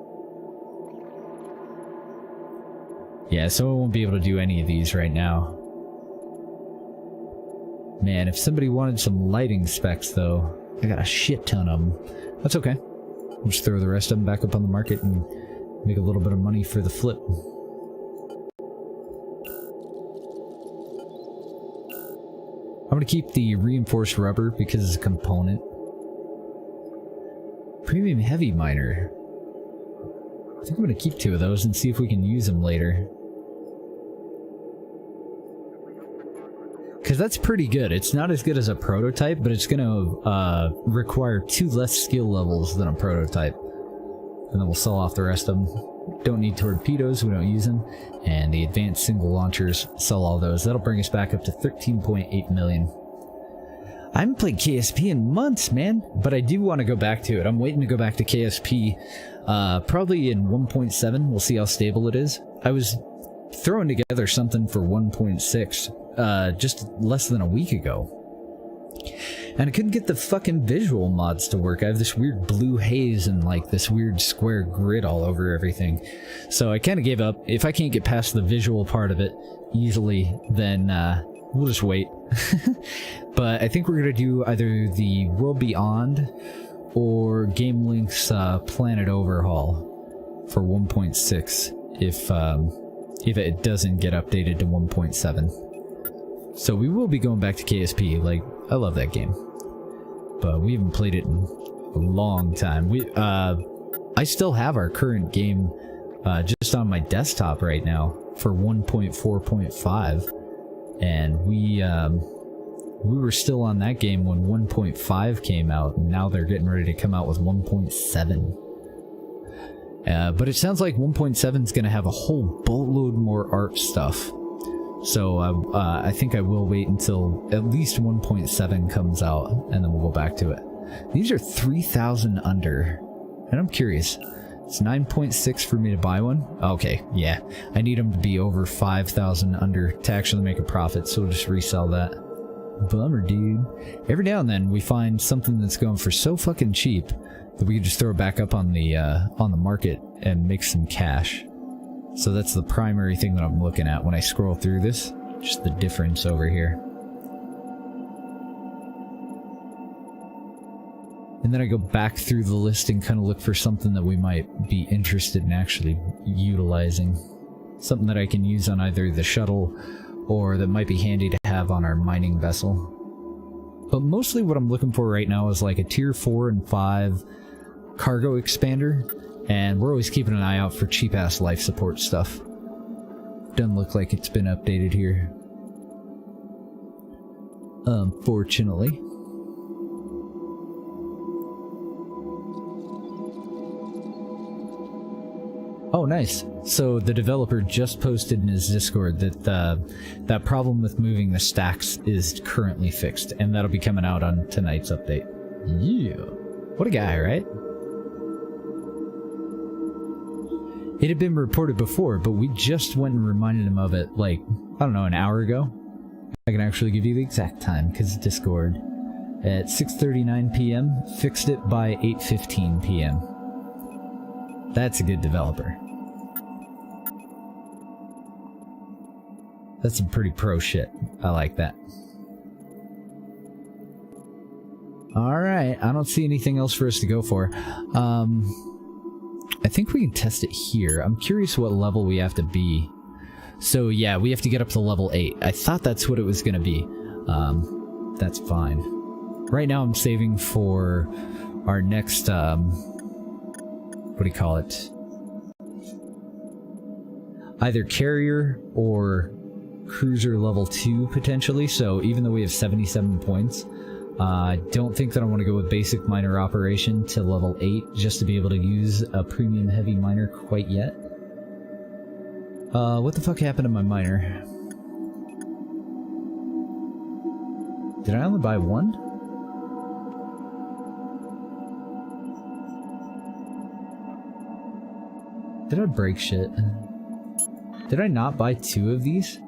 Yeah, so I won't be able to do any of these right now. Man, if somebody wanted some lighting specs though, I got a shit ton of them. That's okay. We'll just throw the rest of them back up on the market and make a little bit of money for the flip. I'm going to keep the reinforced rubber because it's a component. Premium heavy miner. I think I'm going to keep 2 of those and see if we can use them later. Because that's pretty good. It's not as good as a prototype, but it's going to require 2 less skill levels than a prototype. And then we'll sell off the rest of them. Don't need torpedoes, we don't use them. And the advanced single launchers, sell all those. That'll bring us back up to 13.8 million. I haven't played KSP in months, man. But I do want to go back to it. I'm waiting to go back to KSP. Probably in 1.7. We'll see how stable it is. I was throwing together something for 1.6 just less than a week ago. And I couldn't get the fucking visual mods to work. I have this weird blue haze and like this weird square grid all over everything. So I kind of gave up. If I can't get past the visual part of it easily, then we'll just wait. But I think we're going to do either the World Beyond or Game Link's Planet Overhaul for 1.6 if it doesn't get updated to 1.7. So we will be going back to KSP. Like, I love that game, but we haven't played it in a long time. I still have our current game just on my desktop right now for 1.4.5, and we were still on that game when 1.5 came out, and now they're getting ready to come out with 1.7. But it sounds like 1.7 is going to have a whole boatload more art stuff. So I think I will wait until at least 1.7 comes out, and then we'll go back to it. These are 3,000 under, and I'm curious. It's 9.6 for me to buy one? Okay, yeah. I need them to be over 5,000 under to actually make a profit, so we'll just resell that. Bummer, dude. Every now and then we find something that's going for so fucking cheap that we can just throw it back up on the market and make some cash. So that's the primary thing that I'm looking at when I scroll through this. Just the difference over here. And then I go back through the list and kind of look for something that we might be interested in actually utilizing. Something that I can use on either the shuttle or that might be handy to have on our mining vessel. But mostly what I'm looking for right now is like a tier 4 and 5 cargo expander. And we're always keeping an eye out for cheap-ass life support stuff. Doesn't look like it's been updated here, unfortunately. Oh, nice. So the developer just posted in his Discord that that problem with moving the stacks is currently fixed, and that'll be coming out on tonight's update. Yeah. What a guy, right? It had been reported before, but we just went and reminded him of it, like, I don't know, an hour ago? I can actually give you the exact time, because Discord. At 6:39 p.m., fixed it by 8:15 p.m. That's a good developer. That's some pretty pro shit. I like that. Alright, I don't see anything else for us to go for. I think we can test it here. I'm curious what level we have to be. So yeah, we have to get up to level 8. I thought that's what it was going to be. That's fine. Right now I'm saving for our next, what do you call it? Either carrier or cruiser level 2 potentially. So even though we have 77 points, I don't think that I want to go with basic miner operation to level 8 just to be able to use a premium heavy miner quite yet. What the fuck happened to my miner? Did I only buy one? Did I break shit? Did I not buy 2 of these?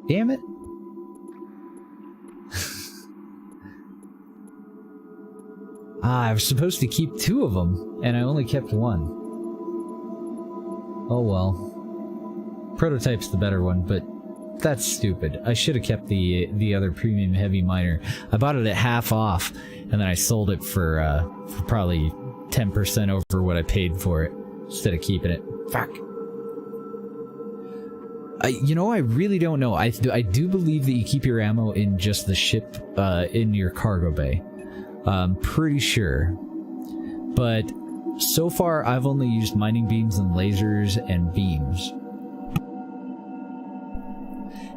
Damn it. I was supposed to keep 2 of them, and I only kept 1. Oh well. Prototype's the better one, but that's stupid. I should have kept the other premium heavy miner. I bought it at half off, and then I sold it for probably 10% over what I paid for it, instead of keeping it. Fuck. You know, I really don't know. I do believe that you keep your ammo in just the ship, in your cargo bay. I'm pretty sure. But so far, I've only used mining beams and lasers and beams.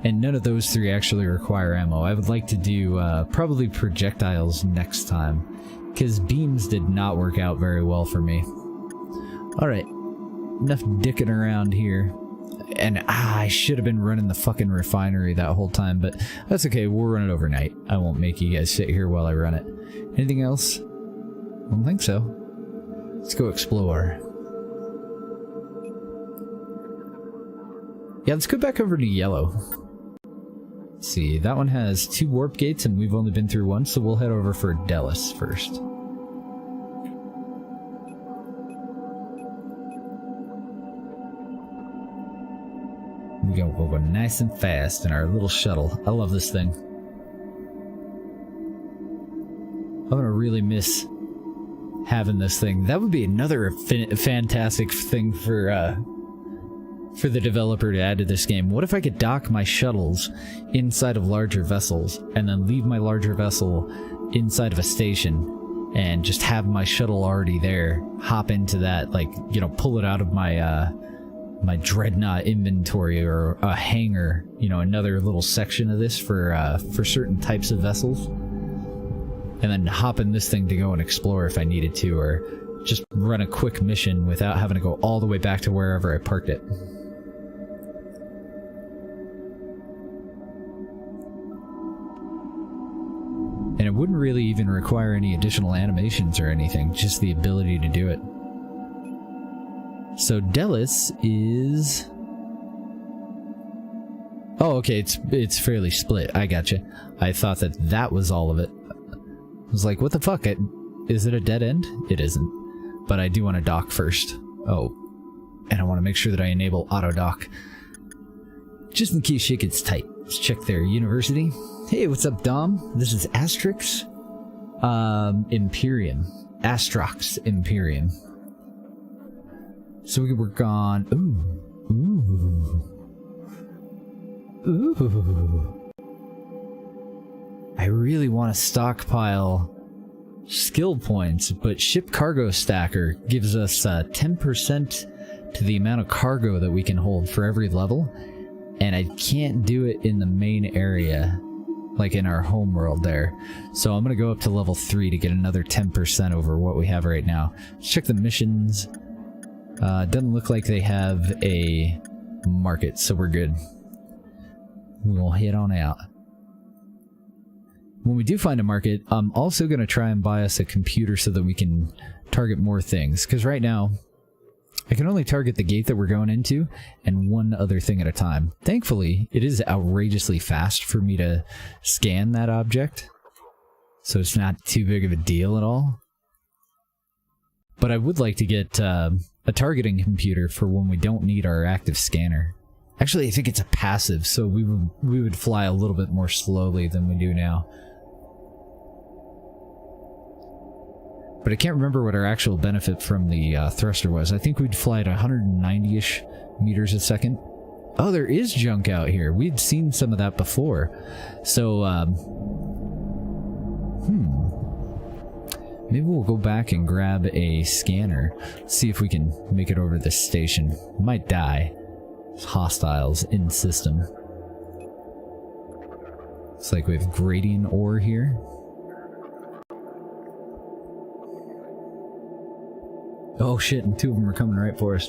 And none of those 3 actually require ammo. I would like to do, probably projectiles next time. Because beams did not work out very well for me. Alright. Enough dicking around here. And I should have been running the fucking refinery that whole time, but that's okay, we'll run it overnight. I won't make you guys sit here while I run it. Anything else? I don't think so. Let's go explore. Yeah, let's go back over to yellow. Let's see, that one has 2 warp gates and we've only been through 1, so we'll head over for Delos first. We'll go nice and fast in our little shuttle. I love this thing. I'm gonna really miss having this thing. That would be another fantastic thing for the developer to add to this game. What if I could dock my shuttles inside of larger vessels and then leave my larger vessel inside of a station and just have my shuttle already there, hop into that, like, you know, pull it out of my my dreadnought inventory or a hangar, you know, another little section of this for certain types of vessels, and then hop in this thing to go and explore if I needed to, or just run a quick mission without having to go all the way back to wherever I parked it. And it wouldn't really even require any additional animations or anything, just the ability to do it. So Delos is... Oh, okay, it's fairly split. I gotcha. I thought that was all of it. I was like, what the fuck? Is it a dead end? It isn't. But I do want to dock first. Oh. And I want to make sure that I enable auto dock. Just in case shit gets tight. Let's check their university. Hey, what's up, Dom? This is Astrox Imperium. Astrox Imperium. So we can work on... Ooh. I really want to stockpile skill points, but Ship Cargo Stacker gives us 10% to the amount of cargo that we can hold for every level, and I can't do it in the main area, like in our home world there. So I'm going to go up to level 3 to get another 10% over what we have right now. Let's check the missions. Doesn't look like they have a market, so we're good. We'll head on out. When we do find a market, I'm also going to try and buy us a computer so that we can target more things. Because right now, I can only target the gate that we're going into and one other thing at a time. Thankfully, it is outrageously fast for me to scan that object. So it's not too big of a deal at all. But I would like to get a targeting computer for when we don't need our active scanner. Actually, I think it's a passive, so we would fly a little bit more slowly than we do now. But I can't remember what our actual benefit from the thruster was. I think we'd fly at 190-ish meters a second. Oh, there is junk out here. We'd seen some of that before. So, maybe we'll go back and grab a scanner. See if we can make it over to this station. Might die. There's hostiles in system. Looks like we have gradient ore here. Oh shit, and two of them are coming right for us.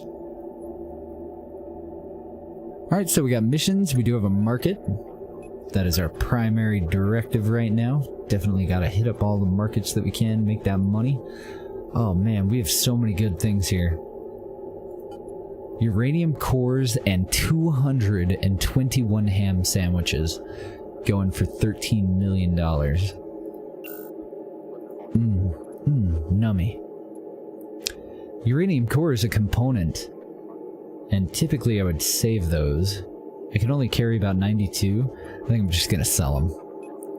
Alright, so we got missions. We do have a market. That is our primary directive right now. Definitely gotta hit up all the markets that we can, make that money. Oh man, we have so many good things here. Uranium cores and 221 ham sandwiches. Going for $13 million. Nummy. Uranium core is a component, and typically I would save those. I can only carry about 92. I think I'm just gonna sell them,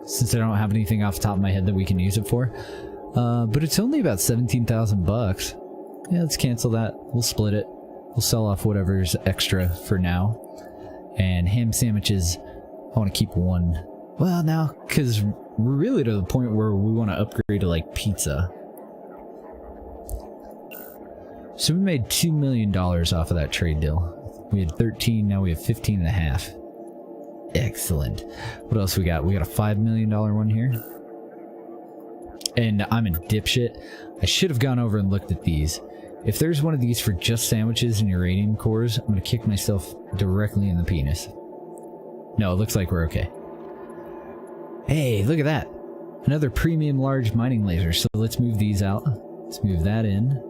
since I don't have anything off the top of my head that we can use it for. But it's only about 17,000 bucks. Yeah, let's cancel that. We'll split it. We'll sell off whatever's extra for now. And ham sandwiches, I want to keep one. Well, now, because we're really to the point where we want to upgrade to like pizza. So we made $2 million off of that trade deal. We had 13, now we have 15 and a half. Excellent. What else we got? We got a $5 million one here. And I'm a dipshit. I should have gone over and looked at these. If there's one of these for just sandwiches and uranium cores, I'm going to kick myself directly in the penis. No, it looks like we're okay. Hey, look at that. Another premium large mining laser. So let's move these out. Let's move that in.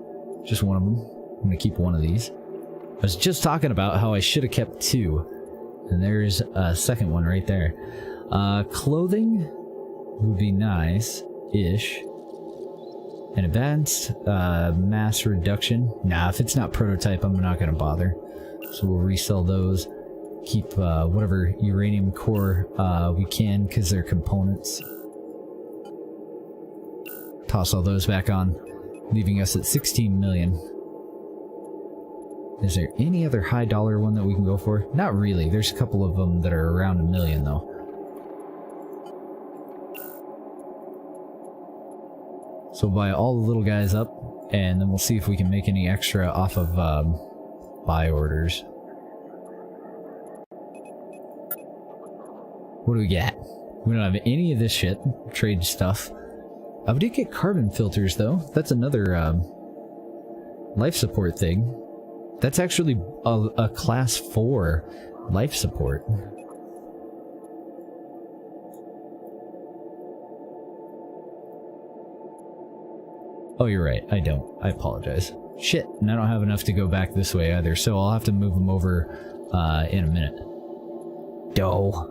Just one of them. I'm going to keep one of these. I was just talking about how I should have kept two. And there's a second one right there. Clothing would be nice-ish. An advanced mass reduction. Nah, if it's not prototype, I'm not going to bother. So we'll resell those. Keep whatever uranium core we can, because they're components. Toss all those back on, leaving us at 16 million. Is there any other high dollar one that we can go for? Not really. There's a couple of them that are around $1 million though. So we'll buy all the little guys up, and then we'll see if we can make any extra off of buy orders. What do we get? We don't have any of this shit. Trade stuff. We did get carbon filters though. That's another life support thing. That's actually a class 4 life support. Oh, you're right. I don't. I apologize. Shit, and I don't have enough to go back this way either, so I'll have to move them over in a minute. Dough.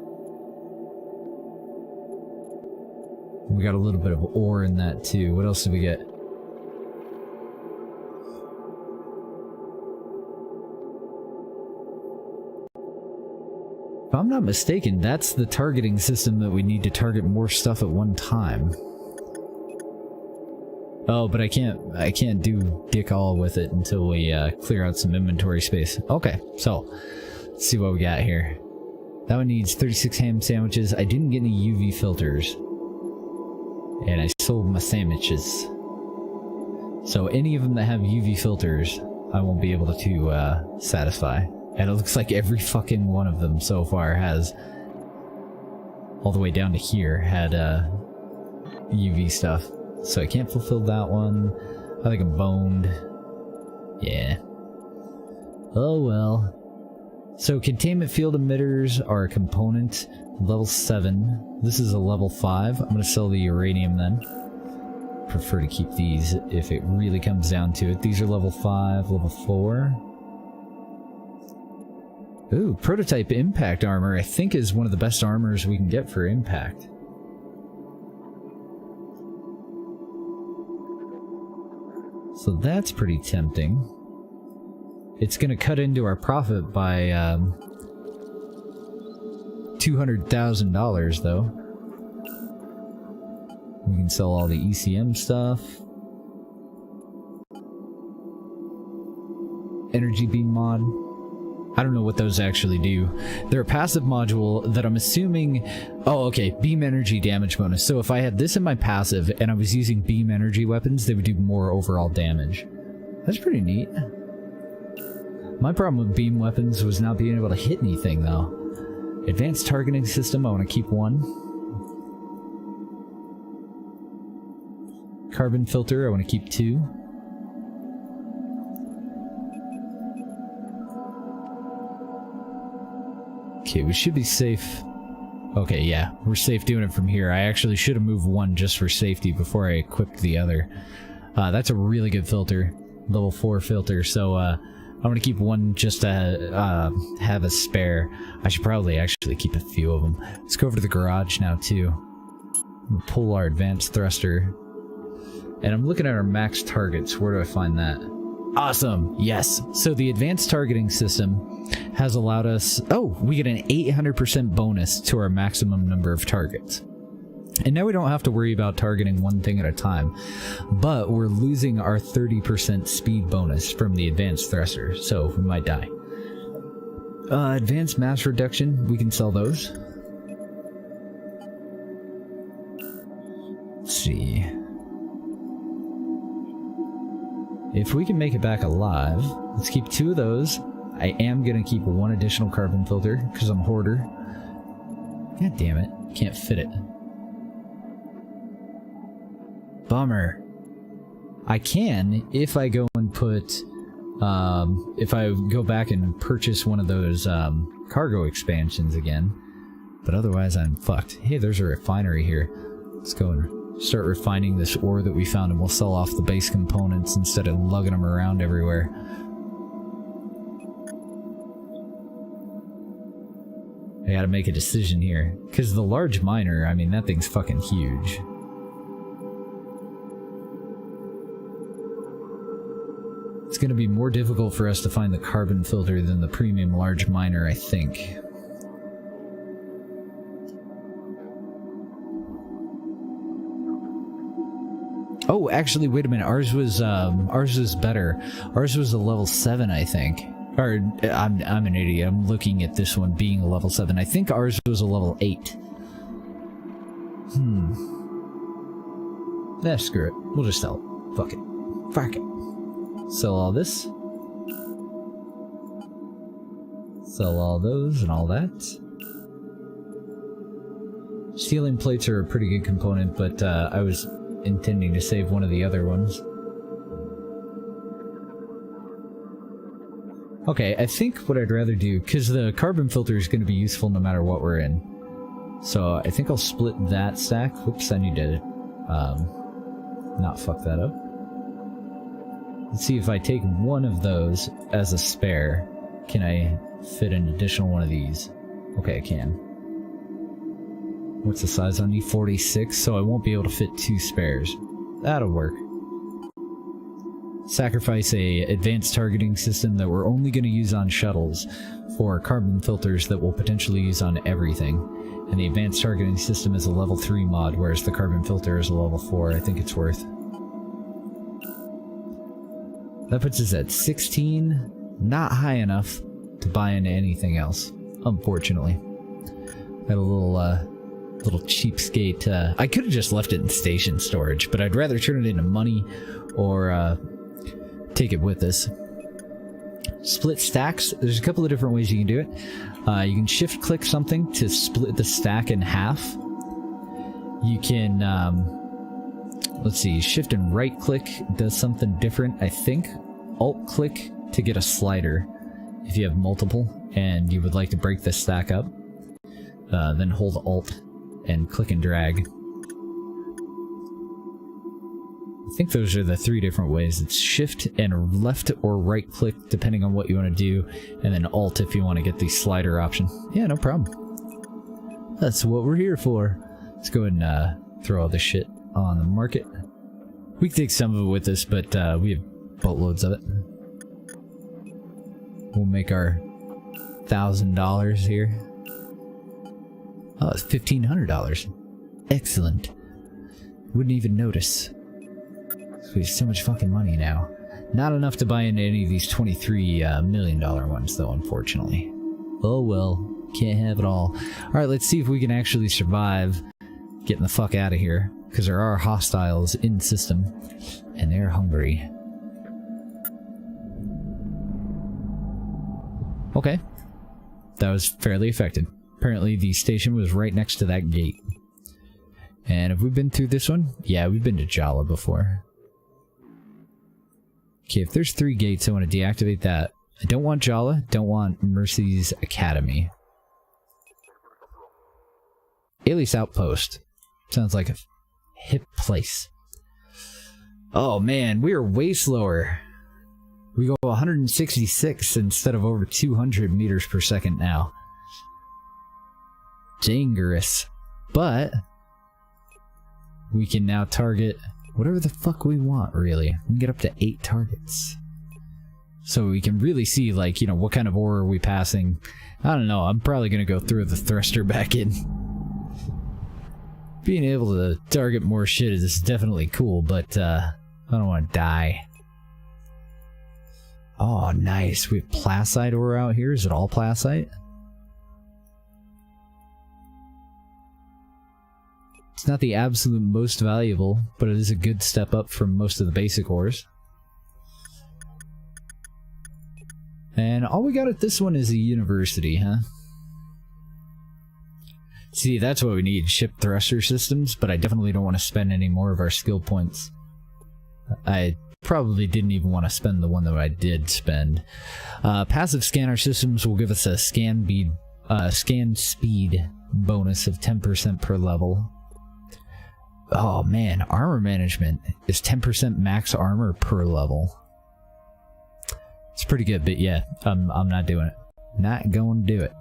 We got a little bit of ore in that too. What else did we get? If I'm not mistaken, that's the targeting system that we need to target more stuff at one time. Oh, but I can't do dick all with it until we clear out some inventory space. Okay, so let's see what we got here. That one needs 36 ham sandwiches. I didn't get any UV filters. And I sold my sandwiches. So any of them that have UV filters, I won't be able to satisfy. And it looks like every fucking one of them so far has, all the way down to here, had UV stuff. So I can't fulfill that one. I think I'm boned. Yeah. Oh well. So containment field emitters are a component. Level 7. This is a level 5. I'm going to sell the uranium then. Prefer to keep these if it really comes down to it. These are level 5, level 4. Ooh, prototype impact armor I think is one of the best armors we can get for impact. So that's pretty tempting. It's going to cut into our profit by $200,000 though. We can sell all the ECM stuff. Energy beam mod. I don't know what those actually do. They're a passive module that I'm assuming... Oh, okay. Beam energy damage bonus. So if I had this in my passive and I was using beam energy weapons, they would do more overall damage. That's pretty neat. My problem with beam weapons was not being able to hit anything, though. Advanced targeting system, I want to keep one. Carbon filter, I want to keep 2. Okay, we should be safe. Okay, yeah, we're safe doing it from here. I actually should have moved 1 just for safety before I equipped the other. That's a really good filter. Level 4 filter, so I'm going to keep 1 just to have a spare. I should probably actually keep a few of them. Let's go over to the garage now, too. We'll pull our advanced thruster. And I'm looking at our max targets. Where do I find that? Awesome! Yes! So the advanced targeting system has allowed us... Oh! We get an 800% bonus to our maximum number of targets. And now we don't have to worry about targeting one thing at a time. But we're losing our 30% speed bonus from the advanced thruster, so we might die. Advanced mass reduction, we can sell those. Let's see... If we can make it back alive, let's keep 2 of those. I am going to keep 1 additional carbon filter, because I'm a hoarder. God damn it. Can't fit it. Bummer. I can, if I go and put... if I go back and purchase one of those cargo expansions again. But otherwise, I'm fucked. Hey, there's a refinery here. Let's go and... start refining this ore that we found, and we'll sell off the base components instead of lugging them around everywhere. I gotta make a decision here. Because the large miner, I mean, that thing's fucking huge. It's gonna be more difficult for us to find the carbon filter than the premium large miner, I think. Oh, actually, wait a minute. Ours was better. Ours was a level 7, I think. Or, I'm an idiot. I'm looking at this one being a level 7. I think ours was a level 8. Nah, screw it. We'll just sell it. Fuck it. Fuck it. Sell all this. Sell all those and all that. Sealing plates are a pretty good component, but I was... intending to save one of the other ones. Okay, I think what I'd rather do, because the carbon filter is going to be useful no matter what we're in. So I think I'll split that stack. Whoops, I need to not fuck that up. Let's see if I take one of those as a spare. Can I fit an additional one of these? Okay, I can. What's the size on you? 46, so I won't be able to fit 2 spares. That'll work. Sacrifice a advanced targeting system that we're only going to use on shuttles for carbon filters that we'll potentially use on everything. And the advanced targeting system is a level 3 mod, whereas the carbon filter is a level 4. I think it's worth. That puts us at 16. Not high enough to buy into anything else, unfortunately. Got a little cheapskate. I could have just left it in station storage, but I'd rather turn it into money or take it with us. Split stacks. There's a couple of different ways you can do it. You can shift click something to split the stack in half. You can, let's see, shift and right click does something different, I think. Alt click to get a slider if you have multiple and you would like to break the stack up. Then hold Alt and click and drag. I think those are the 3 different ways. It's shift and left or right click depending on what you want to do, and then Alt if you want to get the slider option. Yeah, no problem. That's what we're here for. Let's go ahead and throw all this shit on the market. We can take some of it with us, but we have boatloads of it. We'll make our $1,000 here. Oh, it's $1,500. Excellent. Wouldn't even notice. We have so much fucking money now. Not enough to buy into any of these $23 million ones, though, unfortunately. Oh well, can't have it all. Alright, let's see if we can actually survive getting the fuck out of here. Because there are hostiles in system, and they're hungry. Okay. That was fairly effective. Apparently the station was right next to that gate. And have we been through this one? Yeah, we've been to Jala before. Okay, if there's 3 gates, I want to deactivate that. I don't want Jala, don't want Mercy's Academy. Alias Outpost. Sounds like a hip place. Oh man, we are way slower. We go 166 instead of over 200 meters per second now. Dangerous. But we can now target whatever the fuck we want, really. We can get up to 8 targets. So we can really see, like, you know, what kind of ore are we passing. I don't know, I'm probably gonna go throw the thruster back in. Being able to target more shit is definitely cool, but I don't want to die. Oh, nice. We have placite ore out here. Is it all placite? It's not the absolute most valuable, but it is a good step up from most of the basic ores. And all we got at this one is a university, huh? See, that's what we need, ship thruster systems, but I definitely don't want to spend any more of our skill points. I probably didn't even want to spend the one that I did spend. Passive scanner systems will give us a scan speed bonus of 10% per level. Oh man, armor management is 10% max armor per level. It's pretty good, but yeah, I'm not doing it. Not going to do it.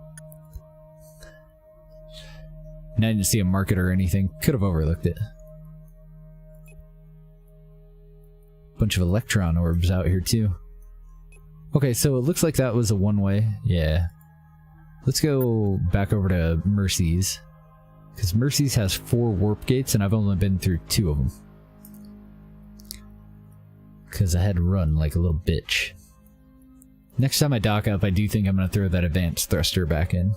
And I didn't see a market or anything. Could have overlooked it. Bunch of electron orbs out here too. Okay, so it looks like that was a one-way. Yeah. Let's go back over to Mercy's. Because Mercy's has 4 warp gates and I've only been through 2 of them. Because I had to run like a little bitch. Next time I dock up, I do think I'm going to throw that advanced thruster back in.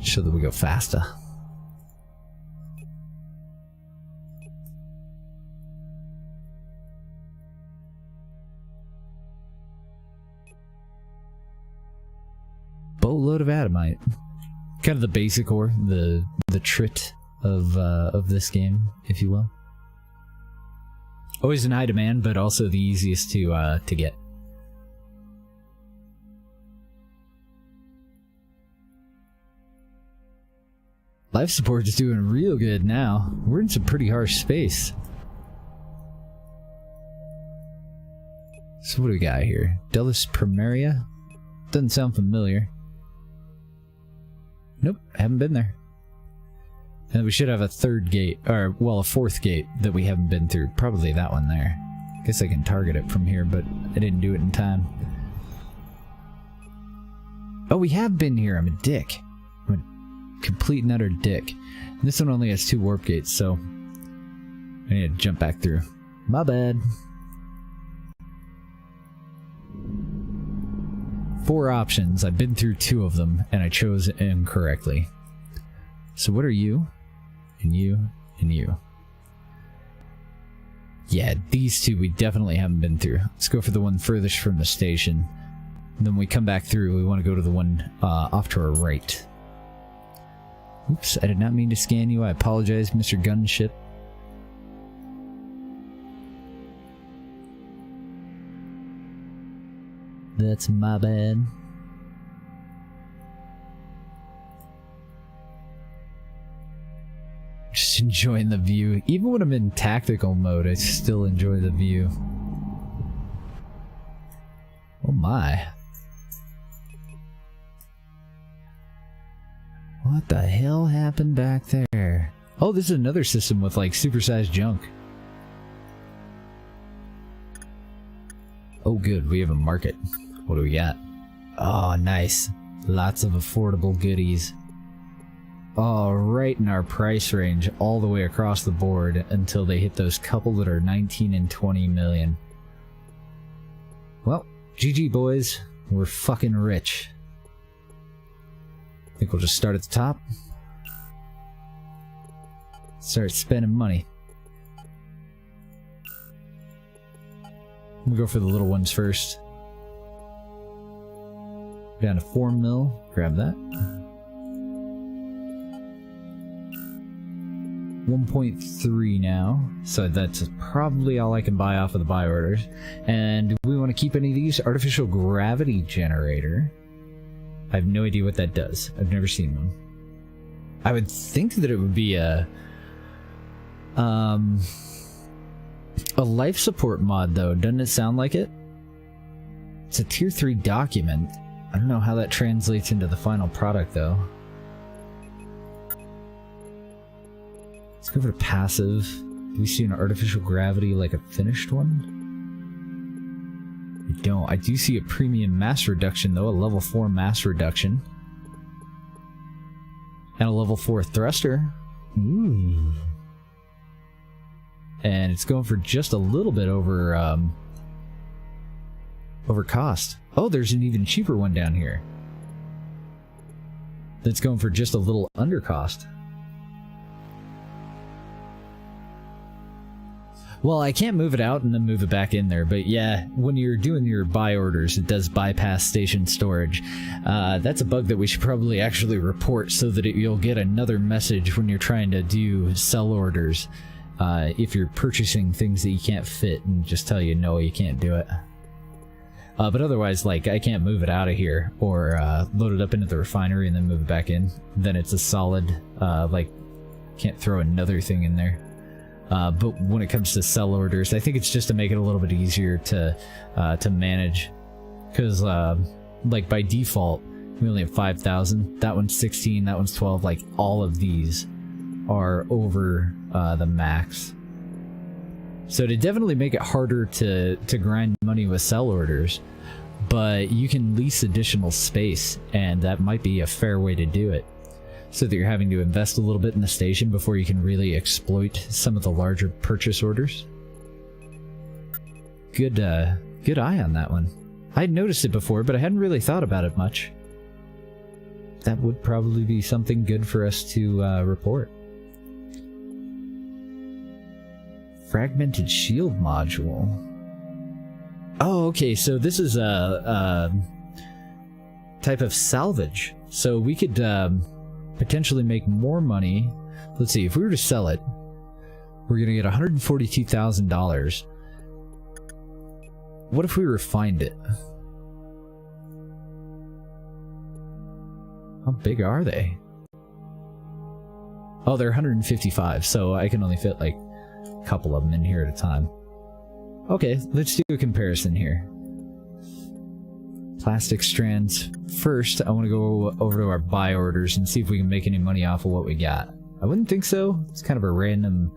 So that we go faster. Boatload of adamite. Kind of the basic ore, the trit of this game, if you will. Always in high demand, but also the easiest to get. Life support is doing real good now. We're in some pretty harsh space. So what do we got here? Delis Primaria? Doesn't sound familiar. Nope, haven't been there. And we should have a 3rd gate, or, well, a 4th gate that we haven't been through. Probably that one there. Guess I can target it from here, but I didn't do it in time. Oh, we have been here. I'm a dick. I'm a complete and utter dick. And this one only has 2 warp gates, so I need to jump back through. My bad. 4 options. I've been through 2 of them, and I chose incorrectly. So what are you? And you? And you. Yeah, these 2 we definitely haven't been through. Let's go for the one furthest from the station. And then when we come back through, we want to go to the one off to our right. Oops, I did not mean to scan you. I apologize, Mr. Gunship. That's my bad. Just enjoying the view. Even when I'm in tactical mode, I still enjoy the view. Oh my. What the hell happened back there? Oh, this is another system with like supersized junk. Oh good, we have a market. What do we got? Oh, nice. Lots of affordable goodies. Oh, right in our price range all the way across the board until they hit those couple that are 19 and 20 million. Well, GG boys, we're fucking rich. I think we'll just start at the top. Start spending money. We'll go for the little ones first. Down to 4 mil. Grab that. 1.3 now. So that's probably all I can buy off of the buy orders. And we want to keep any of these. Artificial gravity generator. I have no idea what that does. I've never seen one. I would think that it would be a life support mod, though. Doesn't it sound like it? It's a tier 3 document. I don't know how that translates into the final product, though. Let's go for passive. Do we see an artificial gravity like a finished one? I don't. I do see a premium mass reduction, though. A level 4 mass reduction. And a level 4 thruster. Ooh. And it's going for just a little bit over cost. Oh, there's an even cheaper one down here. That's going for just a little under cost. Well, I can't move it out and then move it back in there, but yeah, when you're doing your buy orders, it does bypass station storage. That's a bug that we should probably actually report so that you'll get another message when you're trying to do sell orders. If you're purchasing things that you can't fit, and just tell you no, you can't do it. But otherwise, like, I can't move it out of here or load it up into the refinery and then move it back in. Then it's a solid, like, can't throw another thing in there. But when it comes to sell orders, I think it's just to make it a little bit easier to manage. Because, like, by default, we only have 5,000. That one's 16, that one's 12. Like, all of these are over the max. So to definitely make it harder to grind money with sell orders, but you can lease additional space, and that might be a fair way to do it. So that you're having to invest a little bit in the station before you can really exploit some of the larger purchase orders. Good eye on that one. I'd noticed it before, but I hadn't really thought about it much. That would probably be something good for us to report. Fragmented shield module. Oh, okay, so this is a type of salvage. So we could potentially make more money. Let's see, if we were to sell it, we're going to get $142,000. What if we refined it? How big are they? Oh, they're 155, so I can only fit like a couple of them in here at a time. Okay, let's do a comparison here. Plastic strands. First, I want to go over to our buy orders and see if we can make any money off of what we got. I wouldn't think so. It's kind of a random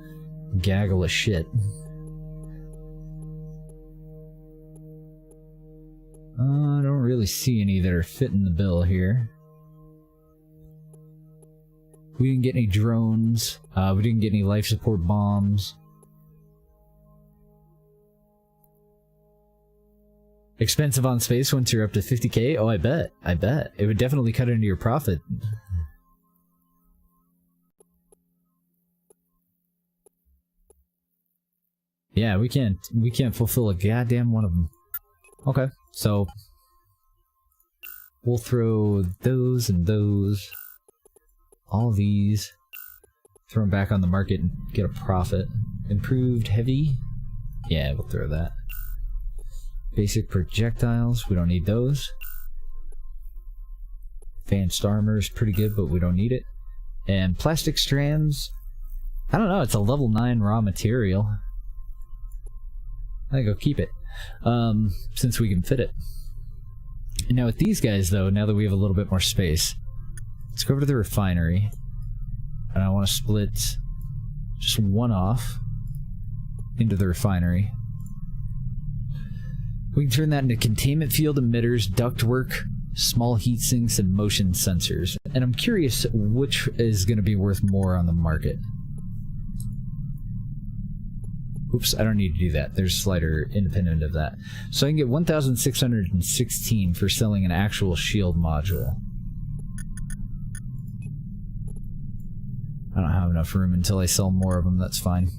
gaggle of shit. I don't really see any that are fitting the bill here. We didn't get any drones. We didn't get any life support bombs. Expensive on space once you're up to 50k? Oh, I bet. I bet. It would definitely cut into your profit. Yeah, we can't fulfill a goddamn one of them. Okay, so we'll throw those and those. All these. Throw them back on the market and get a profit. Improved heavy? Yeah, we'll throw that. Basic projectiles, we don't need those. Advanced armor is pretty good, but we don't need it. And plastic strands, I don't know, it's a level 9 raw material. I think I'll keep it, since we can fit it. And now with these guys, though, now that we have a little bit more space, let's go over to the refinery. And I want to split just one off into the refinery. We can turn that into containment field emitters, ductwork, small heat sinks, and motion sensors. And I'm curious which is going to be worth more on the market. Oops, I don't need to do that. There's a slider independent of that. So I can get 1,616 for selling an actual shield module. I don't have enough room until I sell more of them, that's fine.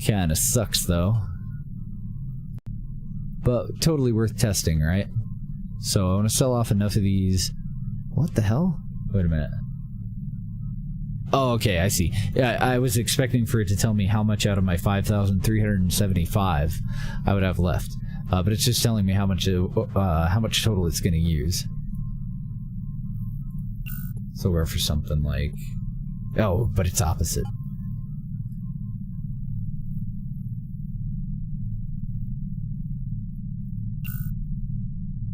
Kinda sucks though. But totally worth testing, right? So I want to sell off enough of these. What the hell? Wait a minute. Oh, okay, I see. Yeah, I was expecting for it to tell me how much out of my 5,375 I would have left. But it's just telling me how much total it's going to use. So we're for something like... Oh, but it's opposite.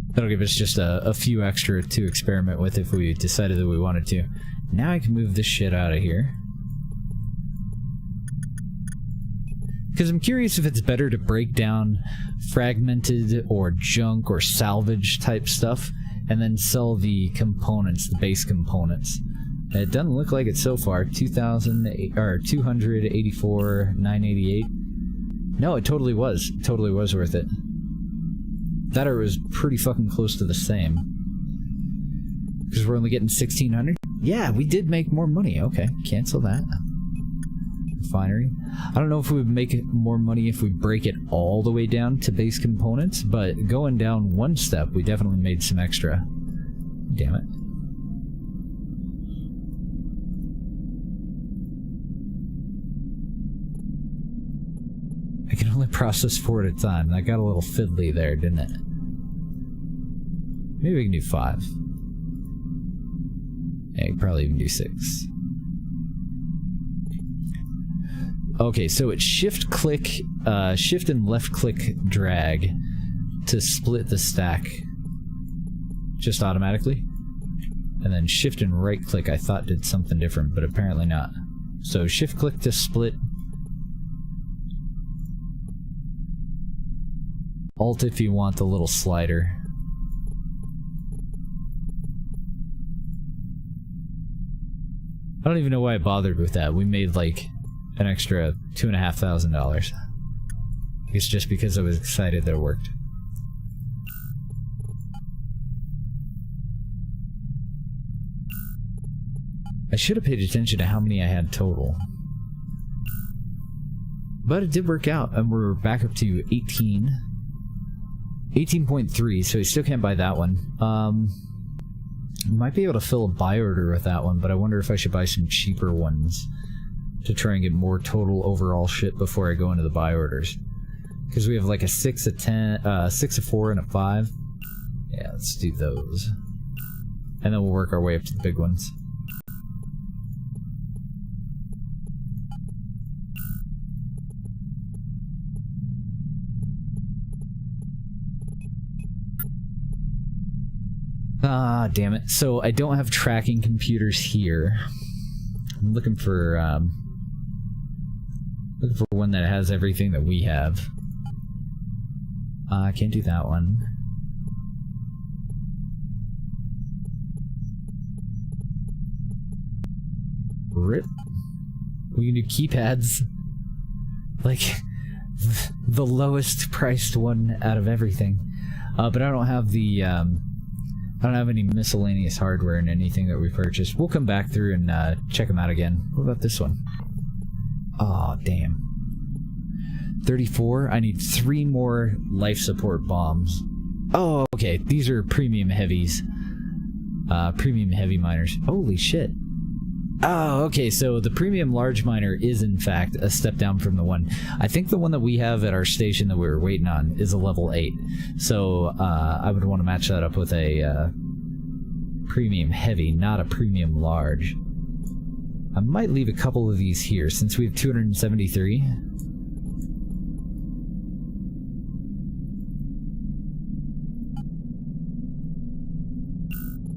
That'll give us just a few extra to experiment with if we decided that we wanted to. Now I can move this shit out of here. Because I'm curious if it's better to break down fragmented or junk or salvage type stuff and then sell the components, the base components. It doesn't look like it so far. 284,988. No, it totally was. Totally was worth it. That or it was pretty fucking close to the same. Because we're only getting 1,600? Yeah, we did make more money. Okay, cancel that. Refinery. I don't know if we would make more money if we break it all the way down to base components, but going down one step, we definitely made some extra. Damn it. I can only process 4 at a time. That got a little fiddly there, didn't it? Maybe we can do 5. Yeah, you could probably even do 6. Okay, so it's shift and left click drag to split the stack just automatically. And then shift and right click I thought did something different, but apparently not. So shift click to split. Alt if you want the little slider. I don't even know why I bothered with that. We made like an extra $2,500. I guess just because I was excited that it worked. I should have paid attention to how many I had total. But it did work out, and we're back up to 18.3, so you still can't buy that one. Might be able to fill a buy order with that one, but I wonder if I should buy some cheaper ones to try and get more total overall shit before I go into the buy orders. Because we have like a 6, a 10, 6, a 4, and a 5. Yeah, let's do those. And then we'll work our way up to the big ones. Ah, damn it. So I don't have tracking computers here. I'm looking for one that has everything that we have. I can't do that one. RIP. We can do keypads. Like, the lowest priced one out of everything. But I don't have the, I don't have any miscellaneous hardware and anything that we purchased. We'll come back through and check them out again. What about this one? Oh, damn. 34. I need 3 more life support bombs. Oh, okay. These are premium heavies. Premium heavy miners. Holy shit. Oh, okay. So the premium large miner is, in fact, a step down from the one. I think the one that we have at our station that we were waiting on is a level 8. So I would want to match that up with a premium heavy, not a premium large. I might leave a couple of these here since we have 273.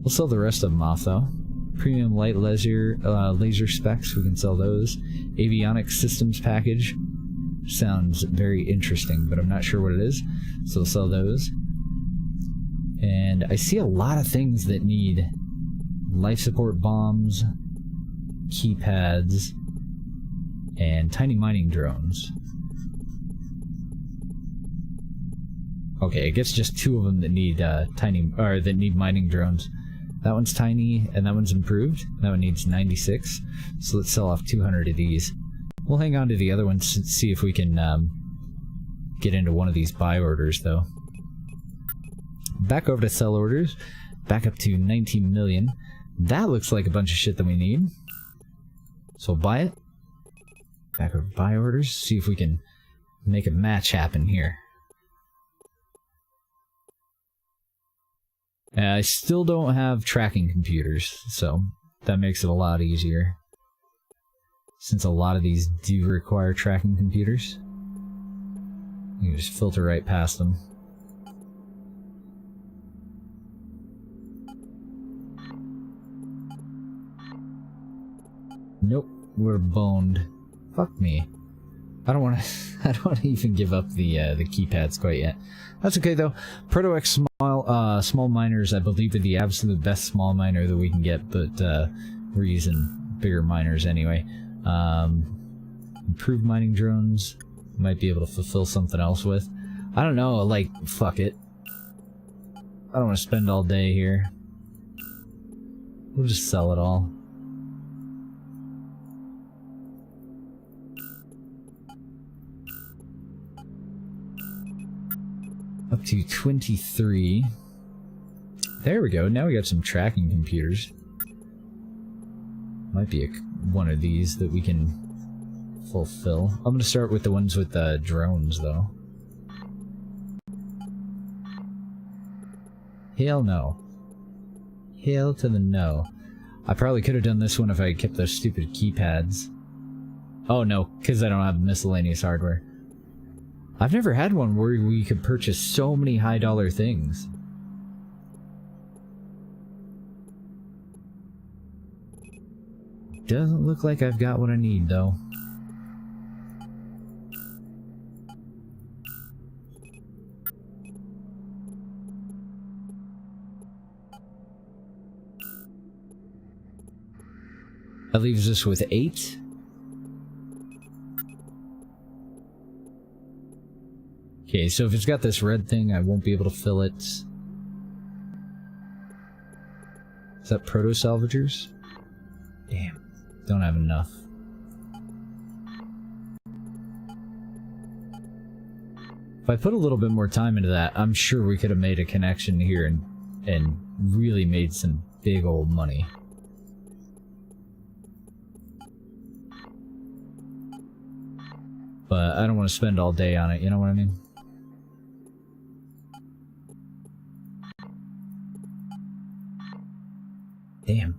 We'll sell the rest of them off though. Premium light laser specs, we can sell those. Avionics systems package. Sounds very interesting, but I'm not sure what it is. So we'll sell those. And I see a lot of things that need life support bombs, keypads, and tiny mining drones. Okay, I guess just 2 of them that need that need mining drones. That one's tiny, and that one's improved. That one needs 96. So let's sell off 200 of these. We'll hang on to the other ones and see if we can get into one of these buy orders, though. Back over to sell orders. Back up to 19 million. That looks like a bunch of shit that we need. So we'll buy it. Back over to buy orders. See if we can make a match happen here. I still don't have tracking computers, so that makes it a lot easier. Since a lot of these do require tracking computers. You can just filter right past them. Nope, we're boned. Fuck me. I don't want to even give up the keypads quite yet. That's okay though. Proto-X small miners, I believe, are the absolute best small miner that we can get, but we're using bigger miners anyway. Improved mining drones, might be able to fulfill something else with. I don't know, like, fuck it. I don't want to spend all day here. We'll just sell it all. Up to 23. There we go. Now we got some tracking computers. Might be one of these that we can fulfill. I'm going to start with the ones with the drones, though. Hell no. Hell to the no. I probably could have done this one if I kept those stupid keypads. Oh no, because I don't have miscellaneous hardware. I've never had one where we could purchase so many high-dollar things. Doesn't look like I've got what I need, though. That leaves us with 8. Okay, so if it's got this red thing, I won't be able to fill it. Is that proto-salvagers? Damn, don't have enough. If I put a little bit more time into that, I'm sure we could have made a connection here and really made some big old money. But I don't want to spend all day on it, you know what I mean? Damn.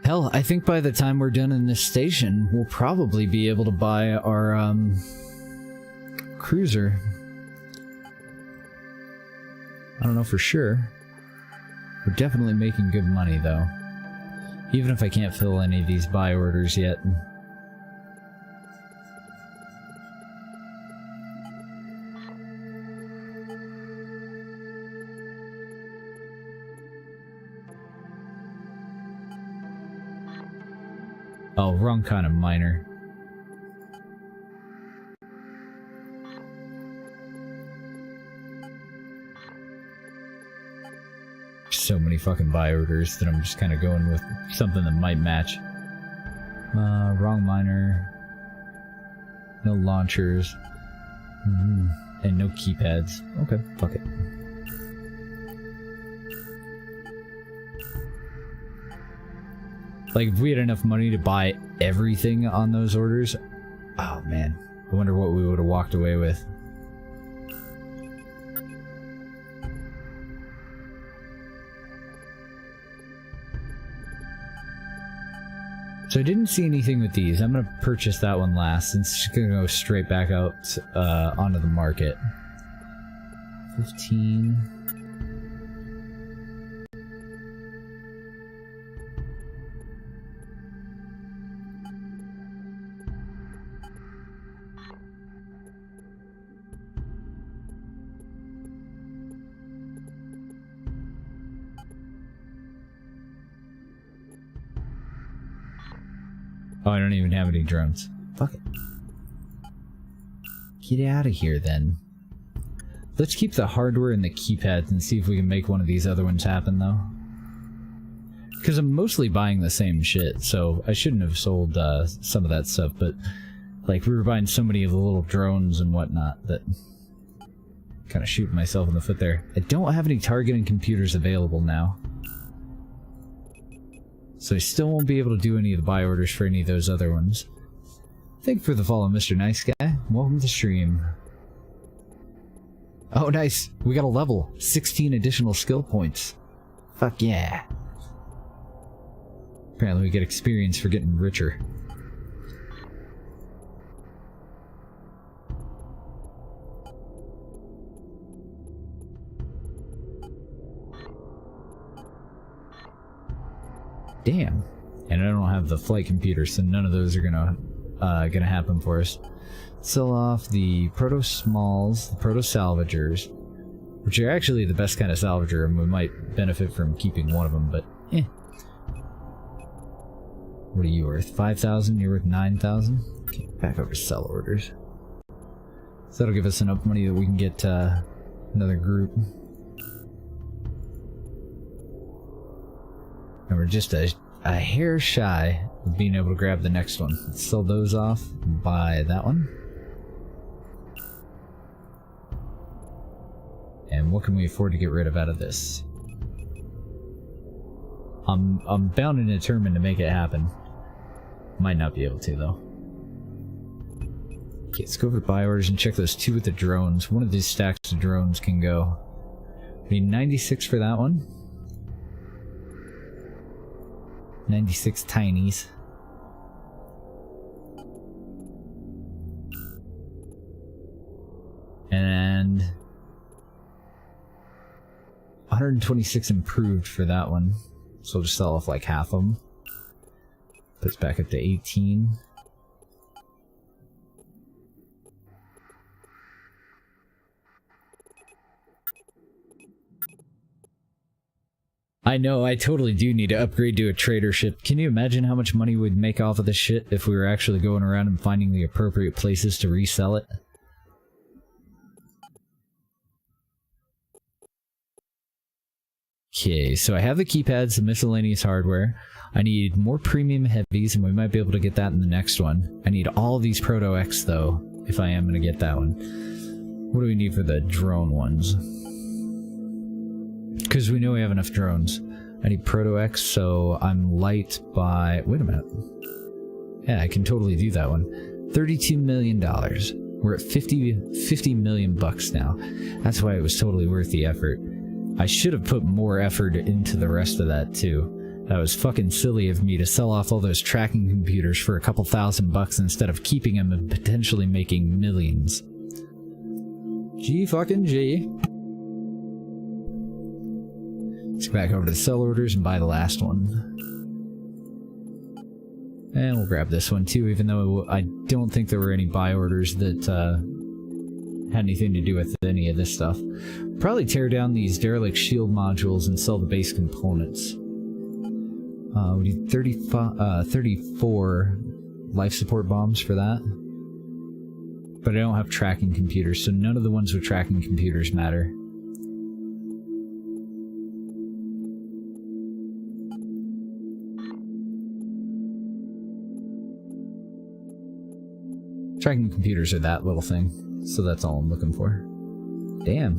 Hell, I think by the time we're done in this station, we'll probably be able to buy our, cruiser. I don't know for sure. We're definitely making good money, though. Even if I can't fill any of these buy orders yet. Oh, wrong kind of miner. So many fucking buy orders that I'm just kind of going with something that might match. Wrong miner. No launchers. And no keypads. Okay, fuck it. Like, if we had enough money to buy everything on those orders, oh man, I wonder what we would have walked away with. So I didn't see anything with these. I'm going to purchase that one last, since it's going to go straight back out onto the market. 15. Oh, I don't even have any drones. Fuck it. Get out of here, then. Let's keep the hardware and the keypads and see if we can make one of these other ones happen, though. Because I'm mostly buying the same shit, so I shouldn't have sold some of that stuff, but like we were buying so many of the little drones and whatnot that kind of shooting myself in the foot there. I don't have any targeting computers available now. So I still won't be able to do any of the buy orders for any of those other ones. Thank you for the follow, Mr. Nice Guy. Welcome to the stream. Oh, nice. We got a level. 16 additional skill points. Fuck yeah. Apparently we get experience for getting richer. Damn. And I don't have the flight computer, so none of those are gonna happen for us. Sell off the proto smalls, the proto salvagers, which are actually the best kind of salvager, and we might benefit from keeping one of them, but eh. What are you worth? 5,000? You're worth 9,000? Okay, back over to sell orders. So that'll give us enough money that we can get another group. And we're just a hair shy of being able to grab the next one. Let's sell those off, buy that one. And what can we afford to get rid of out of this? I'm bound and determined to make it happen. Might not be able to, though. Okay, let's go over to buy orders and check those two with the drones. One of these stacks of drones can go. We need 96 for that one. 96 tinies. And 126 improved for that one. So we'll just sell off like half of them. Puts back up to 18. I know, I totally do need to upgrade to a trader ship. Can you imagine how much money we'd make off of this shit if we were actually going around and finding the appropriate places to resell it? Okay, so I have the keypads, the miscellaneous hardware. I need more premium heavies, and we might be able to get that in the next one. I need all these Proto X, though, if I am going to get that one. What do we need for the drone ones? Because we know we have enough drones. I need Proto X, so I'm light by... Wait a minute. Yeah, I can totally do that one. $32 million. We're at 50 million bucks now. That's why it was totally worth the effort. I should have put more effort into the rest of that, too. That was fucking silly of me to sell off all those tracking computers for a couple $1,000 instead of keeping them and potentially making millions. G fucking G. Let's go back over to the sell orders and buy the last one. And we'll grab this one too, even though I don't think there were any buy orders that had anything to do with any of this stuff. Probably tear down these derelict shield modules and sell the base components. We need 34 life support bombs for that. But I don't have tracking computers, so none of the ones with tracking computers matter. Tracking computers are that little thing, so that's all I'm looking for. Damn.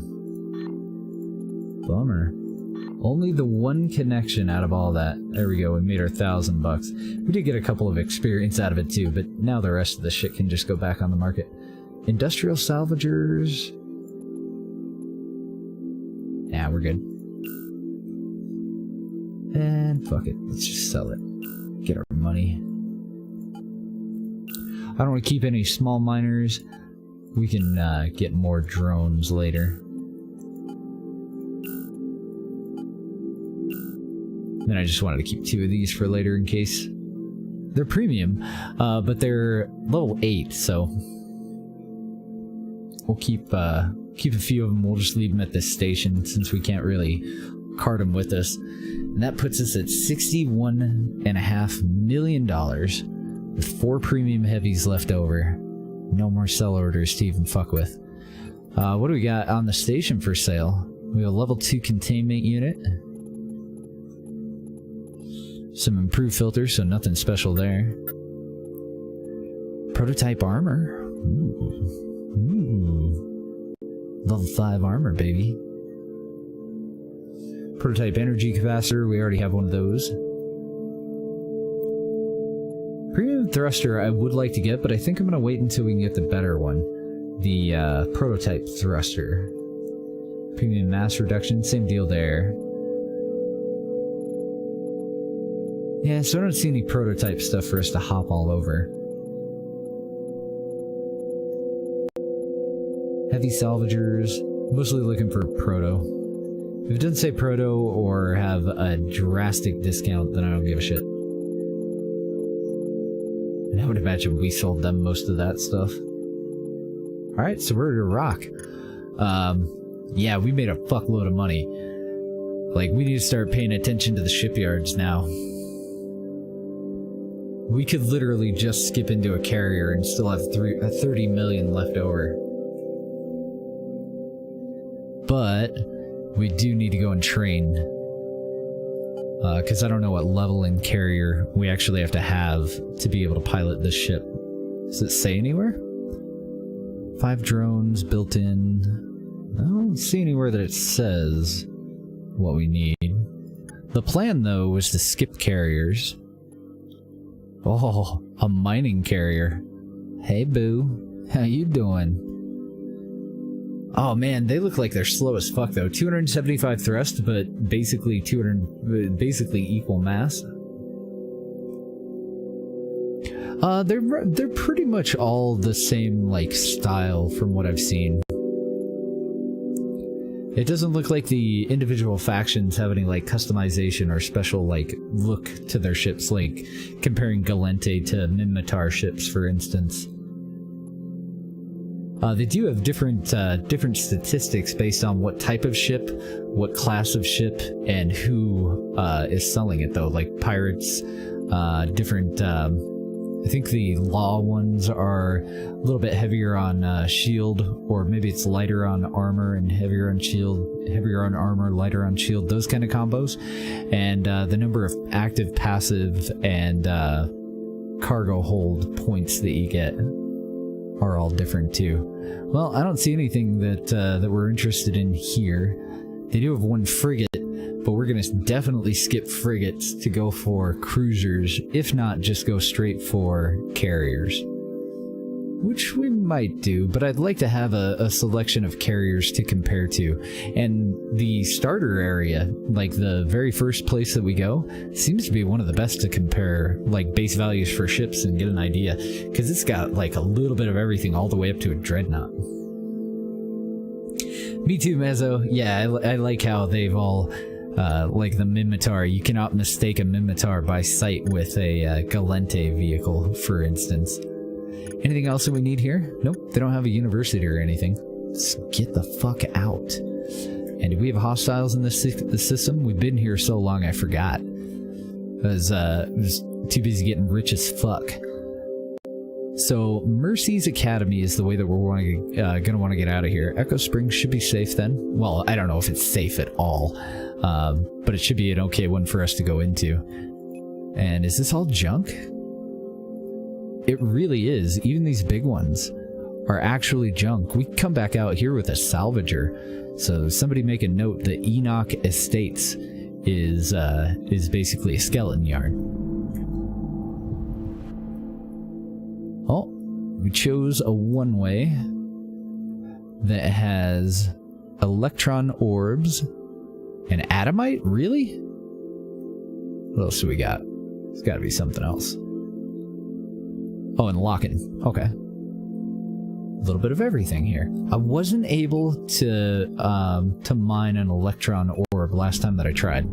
Bummer. Only the one connection out of all that. There we go, we made our $1,000. We did get a couple of experience out of it too, but now the rest of the shit can just go back on the market. Industrial salvagers. Nah, we're good. And fuck it, let's just sell it. Get our money. I don't want to keep any small miners. We can get more drones later. Then I just wanted to keep 2 of these for later in case. They're premium, but they're level 8, so we'll keep a few of them. We'll just leave them at this station since we can't really cart them with us. And that puts us at $61.5 million. with 4 premium heavies left over. No more sell orders to even fuck with. What do we got on the station for sale? We have a level 2 containment unit. Some improved filters, so nothing special there. Prototype armor. Ooh. Level 5 armor, baby. Prototype energy capacitor, we already have one of those. Premium thruster I would like to get, but I think I'm going to wait until we can get the better one. The prototype thruster. Premium mass reduction, same deal there. Yeah, so I don't see any prototype stuff for us to hop all over. Heavy salvagers, mostly looking for proto. If it doesn't say proto or have a drastic discount, then I don't give a shit. And I would imagine we sold them most of that stuff. Alright, so we're to rock. Yeah, we made a fuckload of money. Like, we need to start paying attention to the shipyards now. We could literally just skip into a carrier and still have 30 million left over. But we do need to go and train. Because I don't know what level in carrier we actually have to be able to pilot this ship. Does it say anywhere? 5 drones built in. I don't see anywhere that it says what we need. The plan, though, was to skip carriers. Oh, a mining carrier. Hey, boo. How you doing? Oh, man, they look like they're slow as fuck, though. 275 thrust, but basically equal mass. They're pretty much all the same, like, style from what I've seen. It doesn't look like the individual factions have any, like, customization or special, like, look to their ships, like comparing Galente to Minmatar ships, for instance. They do have different statistics based on what type of ship, what class of ship, and who is selling it, though. Like pirates, different... I think the law ones are a little bit heavier on shield, or maybe it's lighter on armor and heavier on shield, heavier on armor, lighter on shield, those kind of combos. And the number of active, passive, and cargo hold points that you get are all different too. Well, I don't see anything that we're interested in here. They do have 1 frigate, but we're going to definitely skip frigates to go for cruisers, if not just go straight for carriers. Which we might do, but I'd like to have a selection of carriers to compare to. And the starter area, like the very first place that we go, seems to be one of the best to compare like base values for ships and get an idea, because it's got like a little bit of everything all the way up to a dreadnought. Me too, Mezzo. Yeah, I like how they've all... like the Minmatar, you cannot mistake a Minmatar by sight with a Galente vehicle, for instance. Anything else that we need here? Nope, they don't have a university or anything. Let's get the fuck out. And do we have hostiles in the system? We've been here so long I forgot. I was too busy getting rich as fuck. So Mercy's Academy is the way that we're gonna want to get out of here. Echo Springs should be safe then. Well, I don't know if it's safe at all, but it should be an okay one for us to go into. And is this all junk? It really is. Even these big ones are actually junk. We can come back out here with a salvager. So somebody make a note that Enoch Estates is basically a skeleton yard. Oh, we chose a one-way that has electron orbs and atomite? Really? What else do we got? It's got to be something else. Oh, and lock-in. Okay. A little bit of everything here. I wasn't able to mine an electron orb last time that I tried,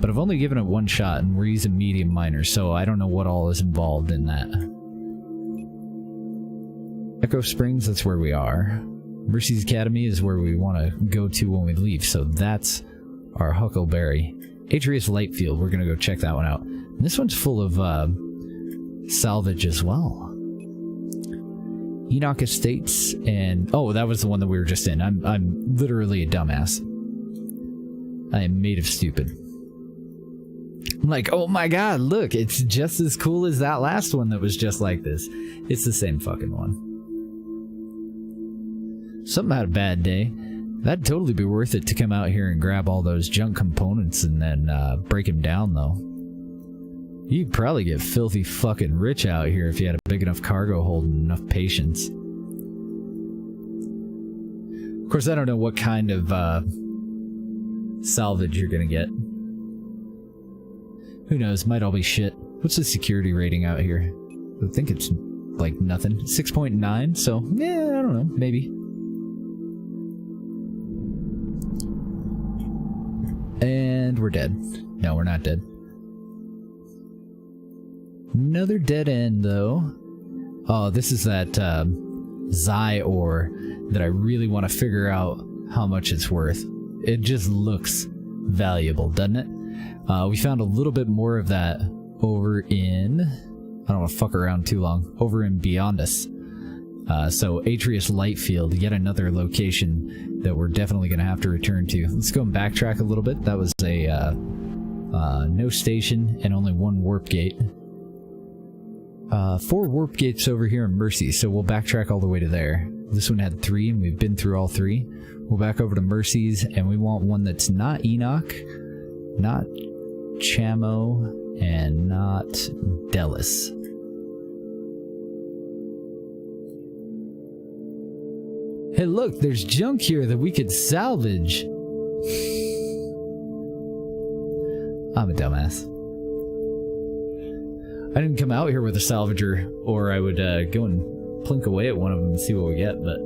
but I've only given it one shot, and we're using medium miners, so I don't know what all is involved in that. Echo Springs, that's where we are. Mercy's Academy is where we want to go to when we leave, so that's our Huckleberry. Atreus Lightfield, we're going to go check that one out. And this one's full of salvage as well. Enoch Estates and... Oh, that was the one that we were just in. I'm literally a dumbass. I am made of stupid. I'm like, oh my god, look, it's just as cool as that last one that was just like this. It's the same fucking one. Something had a bad day. That'd totally be worth it to come out here and grab all those junk components and then break them down, though. You'd probably get filthy fucking rich out here if you had a big enough cargo hold and enough patience. Of course, I don't know what kind of salvage you're gonna get. Who knows? Might all be shit. What's the security rating out here? I think it's like nothing. 6.9, so yeah, I don't know, maybe. And we're dead. No, we're not dead. Another dead end, though. Oh, this is that Xi ore that I really want to figure out how much it's worth. It just looks valuable, doesn't it? We found a little bit more of that over in... I don't want to fuck around too long. Over in Beyond Us. So Atreus Lightfield, yet another location that we're definitely going to have to return to. Let's go and backtrack a little bit. That was a no station and only one warp gate. 4 warp gates over here in Mercy, so we'll backtrack all the way to there. This one had 3, and we've been through all 3. We'll back over to Mercy's, and we want one that's not Enoch, not Chamo, and not Delis. Hey look, there's junk here that we could salvage. I'm a dumbass. I didn't come out here with a salvager, or I would go and plink away at one of them and see what we get, but...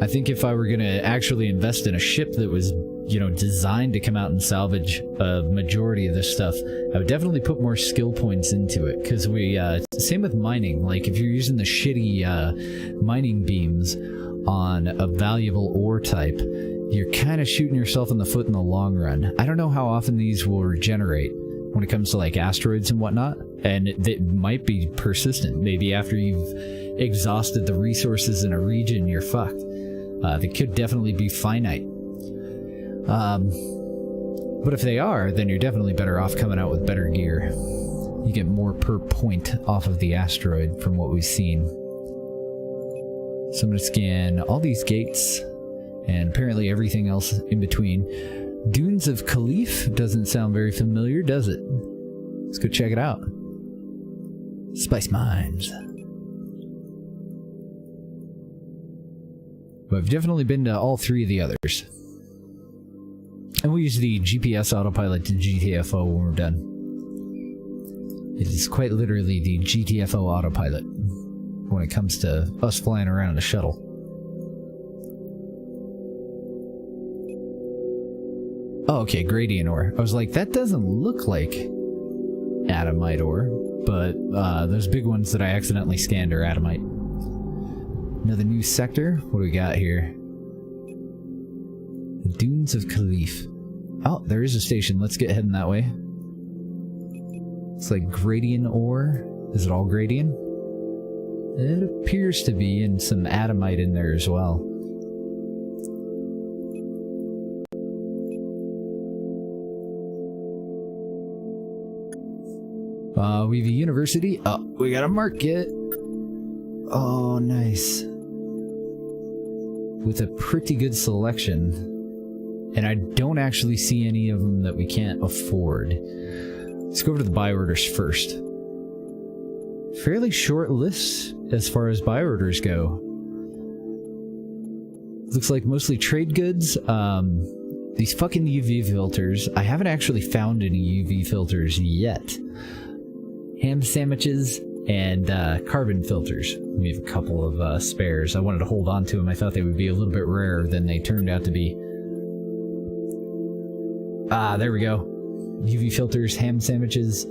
I think if I were going to actually invest in a ship that was, you know, designed to come out and salvage a majority of this stuff, I would definitely put more skill points into it, because we... same with mining. Like, if you're using the shitty mining beams on a valuable ore type, you're kind of shooting yourself in the foot in the long run. I don't know how often these will regenerate when it comes to like asteroids and whatnot, and it might be persistent. Maybe after you've exhausted the resources in a region, you're fucked. They could definitely be finite. But if they are, then you're definitely better off coming out with better gear. You get more per point off of the asteroid from what we've seen. So I'm going to scan all these gates and apparently everything else in between. Dunes of Khalif doesn't sound very familiar, does it? Let's go check it out. Spice mines. But I've definitely been to all 3 of the others. And we use the GPS autopilot to GTFO when we're done. It is quite literally the GTFO autopilot when it comes to us flying around in a shuttle. Oh, okay, gradient ore. I was like, that doesn't look like adamite ore, but those big ones that I accidentally scanned are adamite. Another new sector. What do we got here? The Dunes of Khalif. Oh, there is a station. Let's get heading that way. It's like gradient ore. Is it all gradient? It appears to be, and some adamite in there as well. We have a university. Oh, we got a market. Oh, nice. With a pretty good selection. And I don't actually see any of them that we can't afford. Let's go over to the buy orders first. Fairly short list as far as buy orders go. Looks like mostly trade goods. These fucking UV filters. I haven't actually found any UV filters yet. Ham sandwiches and carbon filters. We have a couple of spares. I wanted to hold on to them. I thought they would be a little bit rarer than they turned out to be. Ah, there we go. UV filters, ham sandwiches,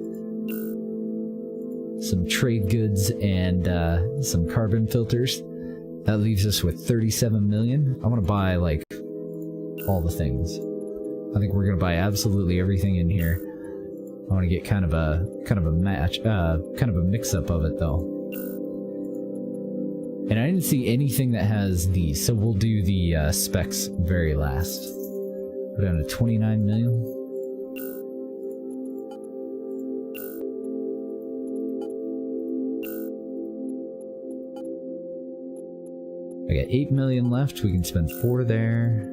some trade goods, and some carbon filters. That leaves us with 37 million. I want to buy, like, all the things. I think we're going to buy absolutely everything in here. I want to get kind of a match, kind of a mix-up of it though. And I didn't see anything that has these, so we'll do the specs very last. Go down to 29 million. I got 8 million left. We can spend 4 there.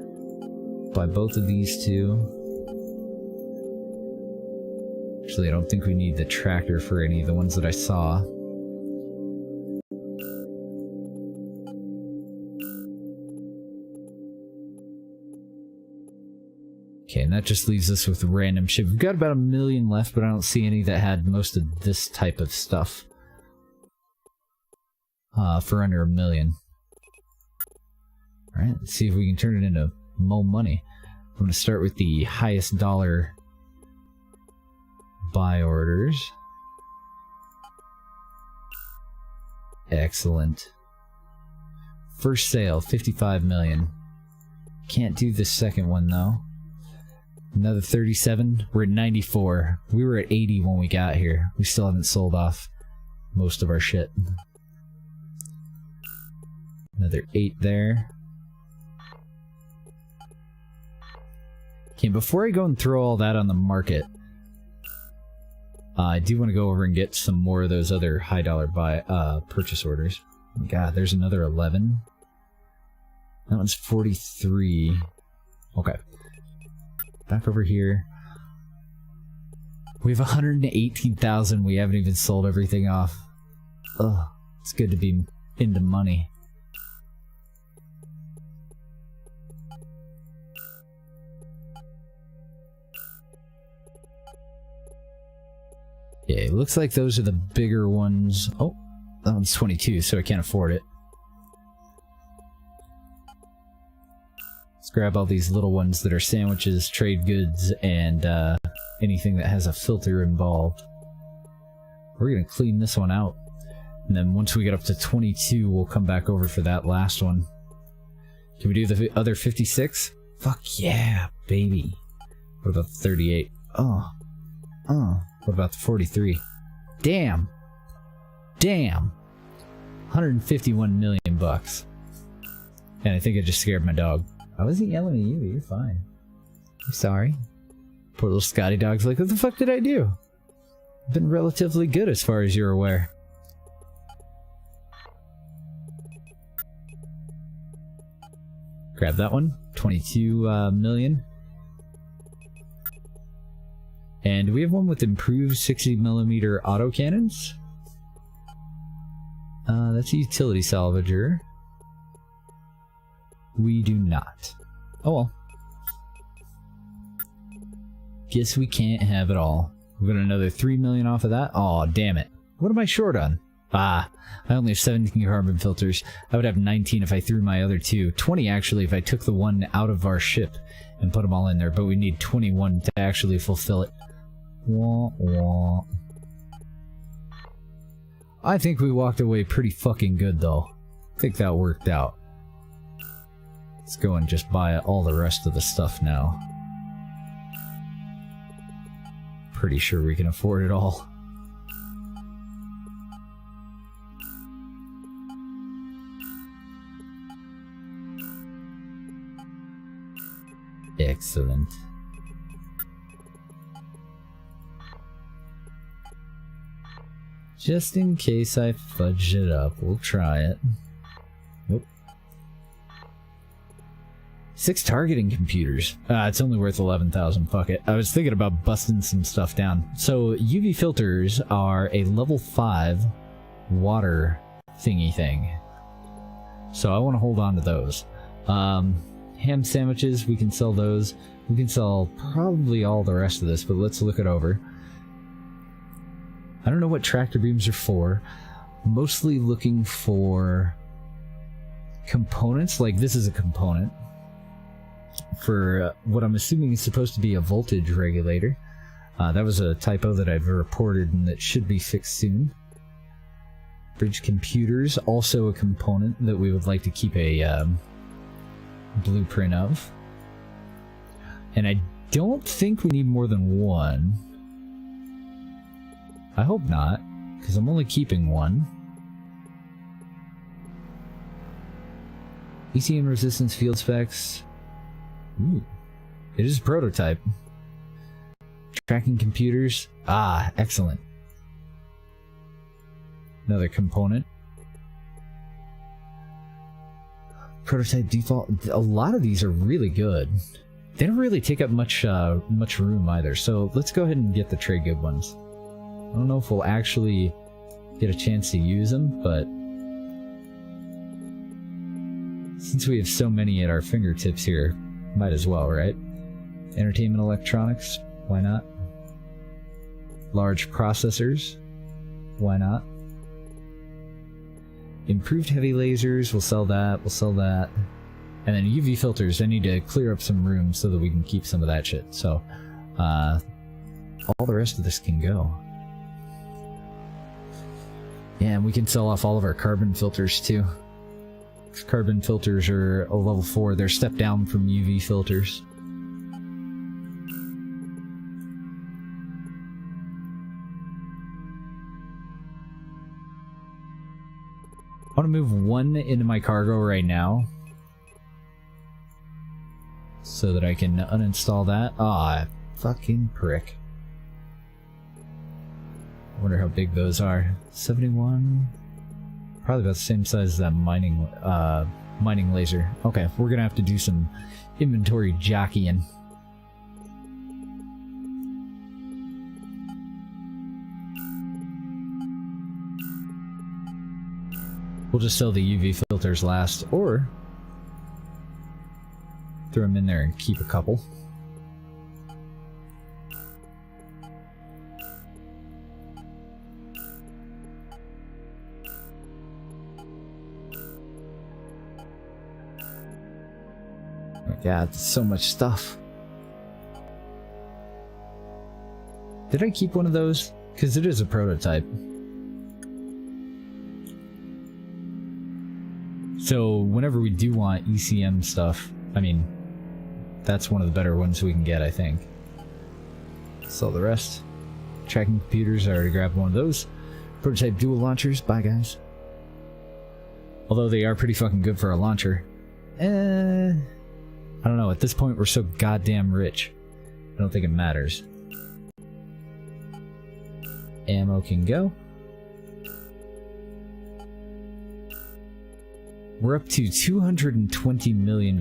Buy both of these two. Actually, I don't think we need the tractor for any of the ones that I saw. Okay, and that just leaves us with random shit. We've got about 1 million left, but I don't see any that had most of this type of stuff. For under 1 million. Alright, let's see if we can turn it into more money. I'm going to start with the highest dollar buy orders. Excellent. First sale, 55 million. Can't do the second one though. Another 37. We're at 94. We were at 80 when we got here. We still haven't sold off most of our shit. Another 8 there. Okay, before I go and throw all that on the market, I do want to go over and get some more of those other high dollar buy purchase orders. God, there's another 11. That one's 43. Okay. Back over here. We have 118,000. We haven't even sold everything off. Ugh, it's good to be into money. Yeah, it looks like those are the bigger ones. Oh, that one's 22, so I can't afford it. Let's grab all these little ones that are sandwiches, trade goods, and anything that has a filter involved. We're going to clean this one out. And then once we get up to 22, we'll come back over for that last one. Can we do the other 56? Fuck yeah, baby. What about the 38? Oh. What about the 43? Damn. Damn. 151 million bucks. And I think I just scared my dog. I wasn't yelling at you. You're fine. I'm sorry. Poor little Scotty dog's like, what the fuck did I do? I've been relatively good as far as you're aware. Grab that one. 22 million. And we have one with improved 60mm autocannons. That's a utility salvager. We do not. Oh well. Guess we can't have it all. We've got another 3 million off of that. Aw, damn it. What am I short on? Ah, I only have 17 carbon filters. I would have 19 if I threw my other 2. 20 actually if I took the one out of our ship and put them all in there, but we need 21 to actually fulfill it. Wah, wah. I think we walked away pretty fucking good though. I think that worked out. Let's go and just buy all the rest of the stuff now. Pretty sure we can afford it all. Excellent. Just in case I fudge it up, we'll try it. Nope. 6 targeting computers. It's only worth 11,000. Fuck it. I was thinking about busting some stuff down. So UV filters are a level 5 water thingy thing. So I want to hold on to those. Ham sandwiches, we can sell those. We can sell probably all the rest of this, but let's look it over. I don't know what tractor beams are for. Mostly looking for components. Like this is a component for what I'm assuming is supposed to be a voltage regulator. That was a typo that I've reported and that should be fixed soon. Bridge computers, also a component that we would like to keep a blueprint of. And I don't think we need more than one. I hope not, because I'm only keeping one. ECM resistance field specs. Ooh. It is a prototype. Tracking computers. Ah, excellent. Another component. Prototype default. A lot of these are really good. They don't really take up much room either. So let's go ahead and get the trade good ones. I don't know if we'll actually get a chance to use them, but since we have so many at our fingertips here, might as well, right? Entertainment electronics, why not? Large processors, why not? Improved heavy lasers, we'll sell that, we'll sell that. And then UV filters, I need to clear up some room so that we can keep some of that shit. So, all the rest of this can go. Yeah, and we can sell off all of our carbon filters too. Carbon filters are a level 4, they're stepped down from UV filters. I want to move one into my cargo right now so that I can uninstall that. Ah, fucking prick. I wonder how big those are. 71. Probably about the same size as that mining laser. Okay, we're gonna have to do some inventory jockeying. We'll just sell the UV filters last, or throw them in there and keep a couple. Oh my god, so much stuff. Did I keep one of those? Because it is a prototype. So whenever we do want ECM stuff, I mean, that's one of the better ones we can get, I think. Sell the rest. Tracking computers, I already grabbed one of those. Prototype dual launchers, bye guys. Although they are pretty fucking good for a launcher. I don't know, at this point we're so goddamn rich. I don't think it matters. Ammo can go. We're up to $220 million.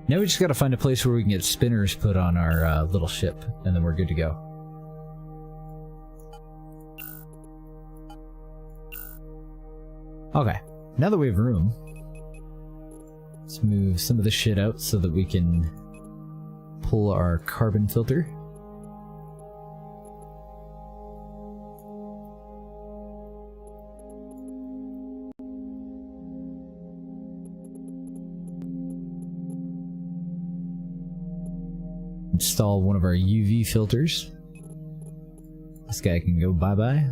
Now we just gotta find a place where we can get spinners put on our little ship, and then we're good to go. Okay, now that we have room, let's move some of this shit out so that we can pull our carbon filter. Install one of our UV filters. This guy can go bye-bye.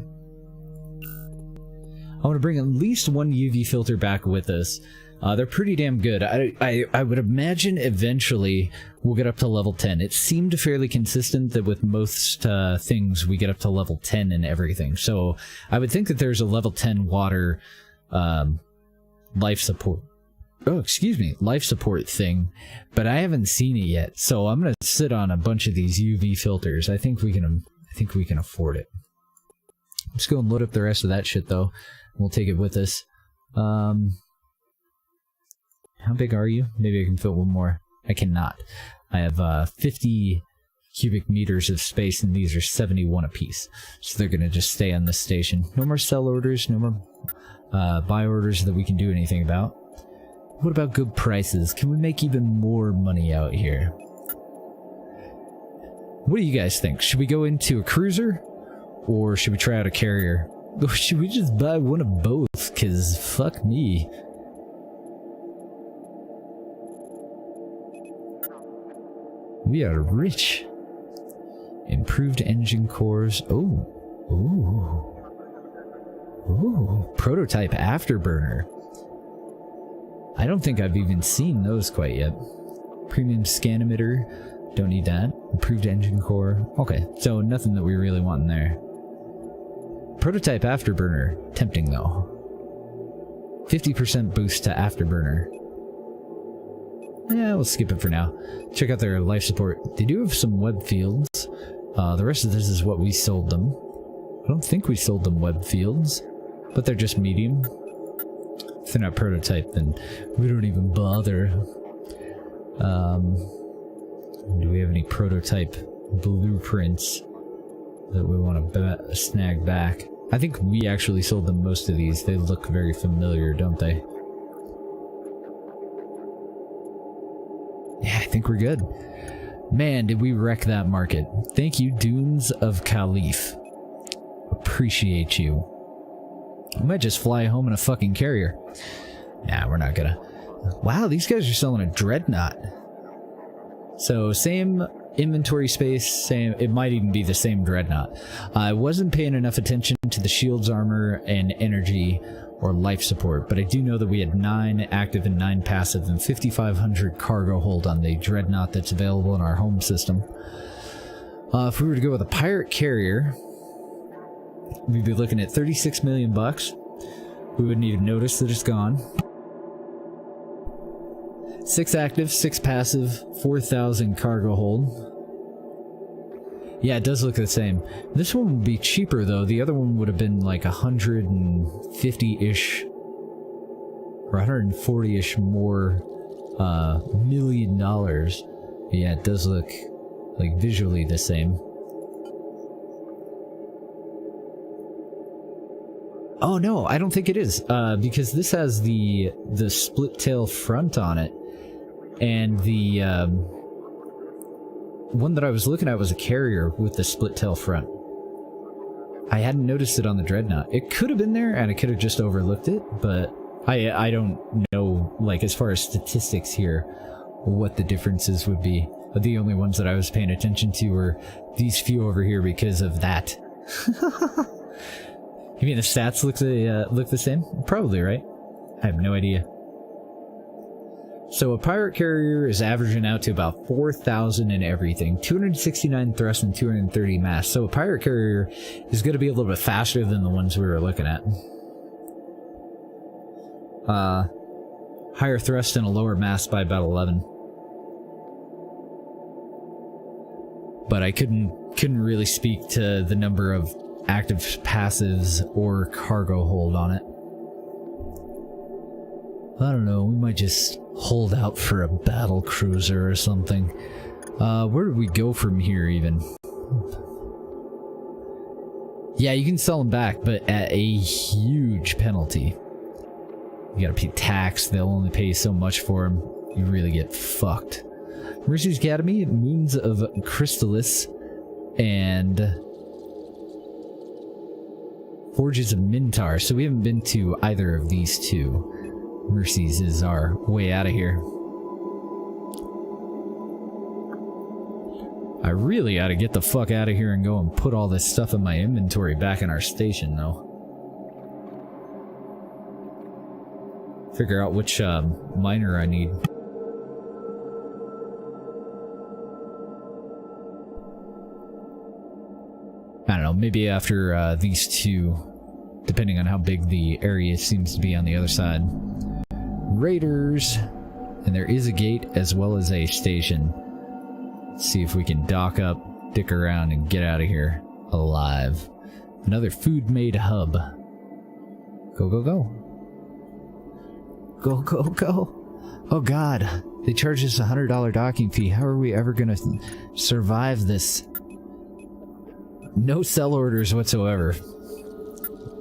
I want to bring at least one UV filter back with us. They're pretty damn good. I would imagine eventually we'll get up to level 10. It seemed fairly consistent that with most things we get up to level 10 and everything. So I would think that there's a level 10 water life support. Oh, excuse me, life support thing, but I haven't seen it yet. So I'm gonna sit on a bunch of these UV filters. I think we can afford it. Let's go and load up the rest of that shit though. We'll take it with us. How big are you? Maybe I can fit one more. I cannot. I have 50 cubic meters of space, and these are 71 apiece. So they're gonna just stay on this station. No more sell orders. No more buy orders that we can do anything about. What about good prices? Can we make even more money out here? What do you guys think? Should we go into a cruiser? Or should we try out a carrier? Or should we just buy one of both? Cause fuck me. We are rich. Improved engine cores. Oh. Ooh. Ooh. Prototype afterburner. I don't think I've even seen those quite yet. Premium scan emitter, don't need that. Improved engine core. Okay, so nothing that we really want in there. Prototype afterburner, tempting though. 50% boost to afterburner. Yeah, we'll skip it for now. Check out their life support. They do have some web fields. The rest of this is what we sold them. I don't think we sold them web fields, but they're just medium. If they're not prototype, then we don't even bother. Do we have any prototype blueprints that we want to snag back? I think we actually sold them most of these. They look very familiar, don't they? Yeah, I think we're good. Man, did we wreck that market. Thank you, Dunes of Caliph. Appreciate you. We might just fly home in a fucking carrier. Nah, we're not gonna. Wow, these guys are selling a dreadnought. So, same inventory space, same. It might even be the same dreadnought. I wasn't paying enough attention to the shield's armor and energy or life support, but I do know that we had 9 active and 9 passive and 5,500 cargo hold on the dreadnought that's available in our home system. If we were to go with a pirate carrier, we'd be looking at 36 million bucks. We wouldn't even notice that it's gone. 6 active, 6 passive, 4,000 cargo hold. Yeah, it does look the same. This one would be cheaper though. The other one would have been like 150-ish or 140-ish more $1 million. But yeah, it does look like visually the same. Oh no, I don't think it is, because this has the split tail front on it, and the one that I was looking at was a carrier with the split tail front. I hadn't noticed it on the dreadnought. It could have been there, and I could have just overlooked it, but I don't know, like, as far as statistics here, what the differences would be. But the only ones that I was paying attention to were these few over here because of that. You mean the stats look the same? Probably, right? I have no idea. So a pirate carrier is averaging out to about 4,000 in everything. 269 thrust and 230 mass. So a pirate carrier is going to be a little bit faster than the ones we were looking at. Higher thrust and a lower mass by about 11. But I couldn't really speak to the number of active passives or cargo hold on it. I don't know, we might just hold out for a battle cruiser or something. Where do we go from here even? Yeah, you can sell them back, but at a huge penalty. You gotta pay tax, they'll only pay so much for them. You really get fucked. Mercy's Academy, Moons of Crystallis, and Forges of Mintar. So we haven't been to either of these two. Mercy's is our way out of here. I really ought to get the fuck out of here and go and put all this stuff in my inventory back in our station, though. Figure out which miner I need. I don't know, maybe after these two, depending on how big the area seems to be on the other side. Raiders, and there is a gate as well as a station. Let's see if we can dock up, dick around, and get out of here alive. Another food-made hub. Go, go, go. Go, go, go. Oh god, they charge us a $100 docking fee. How are we ever gonna survive this? No sell orders whatsoever.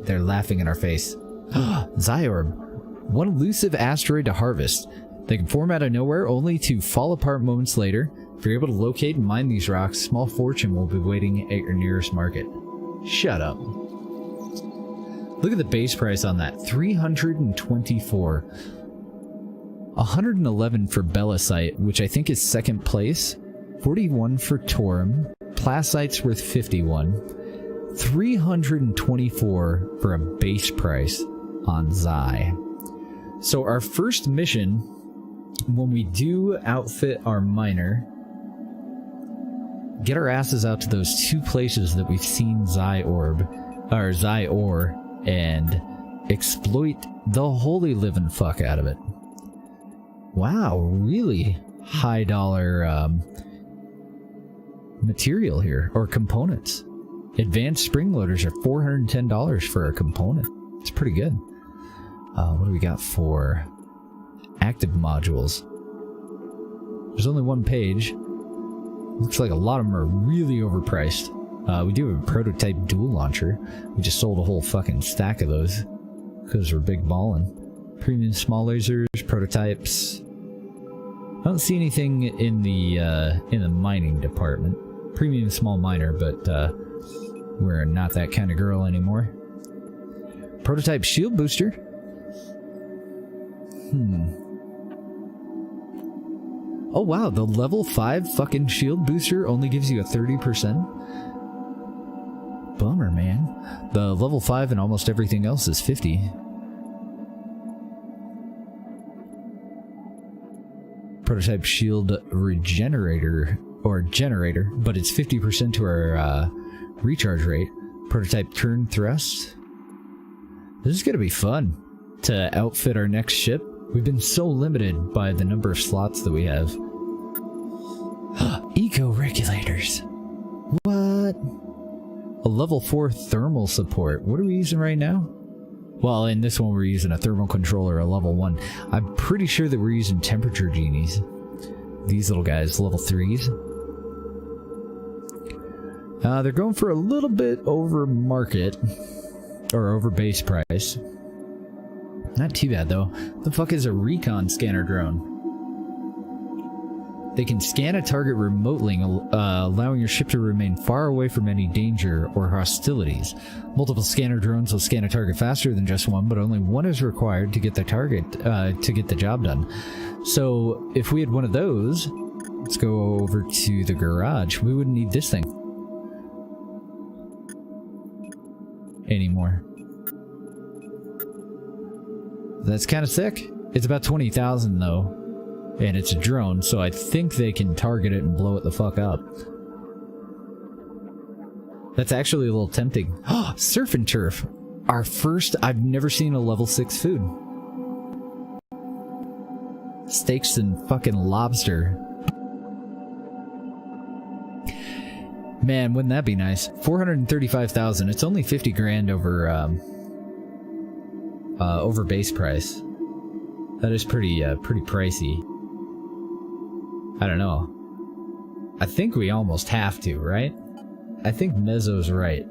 They're laughing in our face. Zyorb. One elusive asteroid to harvest. They can form out of nowhere only to fall apart moments later. If you're able to locate and mine these rocks, small fortune will be waiting at your nearest market. Shut up. Look at the base price on that. 324. 111 for Bellicite, which I think is second place. 41 for Torum. Plasite's worth 51. 324 for a base price on Zai. So our first mission, when we do outfit our miner, get our asses out to those two places that we've seen Ore, and exploit the holy living fuck out of it. Wow, really high dollar material here, or components. Advanced spring loaders are $410 for a component. It's pretty good. What do we got for active modules? There's only one page. Looks like a lot of them are really overpriced. We do have a prototype dual launcher. We just sold a whole fucking stack of those because we're big ballin'. Premium small lasers, prototypes. I don't see anything in the mining department. Premium small miner, but we're not that kind of girl anymore. Prototype shield booster. Oh wow, the level 5 fucking shield booster only gives you a 30%? Bummer, man. The level 5 and almost everything else is 50. Prototype shield regenerator, or generator, but it's 50% to our recharge rate. Prototype turn thrust. This is gonna be fun to outfit our next ship. We've been so limited by the number of slots that we have. Eco regulators. What? A level 4 thermal support. What are we using right now? Well, in this one we're using a thermal controller, a level 1. I'm pretty sure that we're using temperature genies. These little guys, level 3s. They're going for a little bit over market, or over base price. Not too bad though. The fuck is a recon scanner drone? They can scan a target remotely, allowing your ship to remain far away from any danger or hostilities. Multiple scanner drones will scan a target faster than just one, but only one is required to get the target to get the job done. So if we had one of those, let's go over to the garage. We wouldn't need this thing anymore. That's kind of sick. It's about 20,000 though. And it's a drone, so I think they can target it and blow it the fuck up. That's actually a little tempting. Oh, surf and turf. Our first, I've never seen a level 6 food. Steaks and fucking lobster. Man, wouldn't that be nice? 435,000. It's only 50 grand over base price. That is pretty pricey. I don't know. I think we almost have to, right? I think Mezzo's right.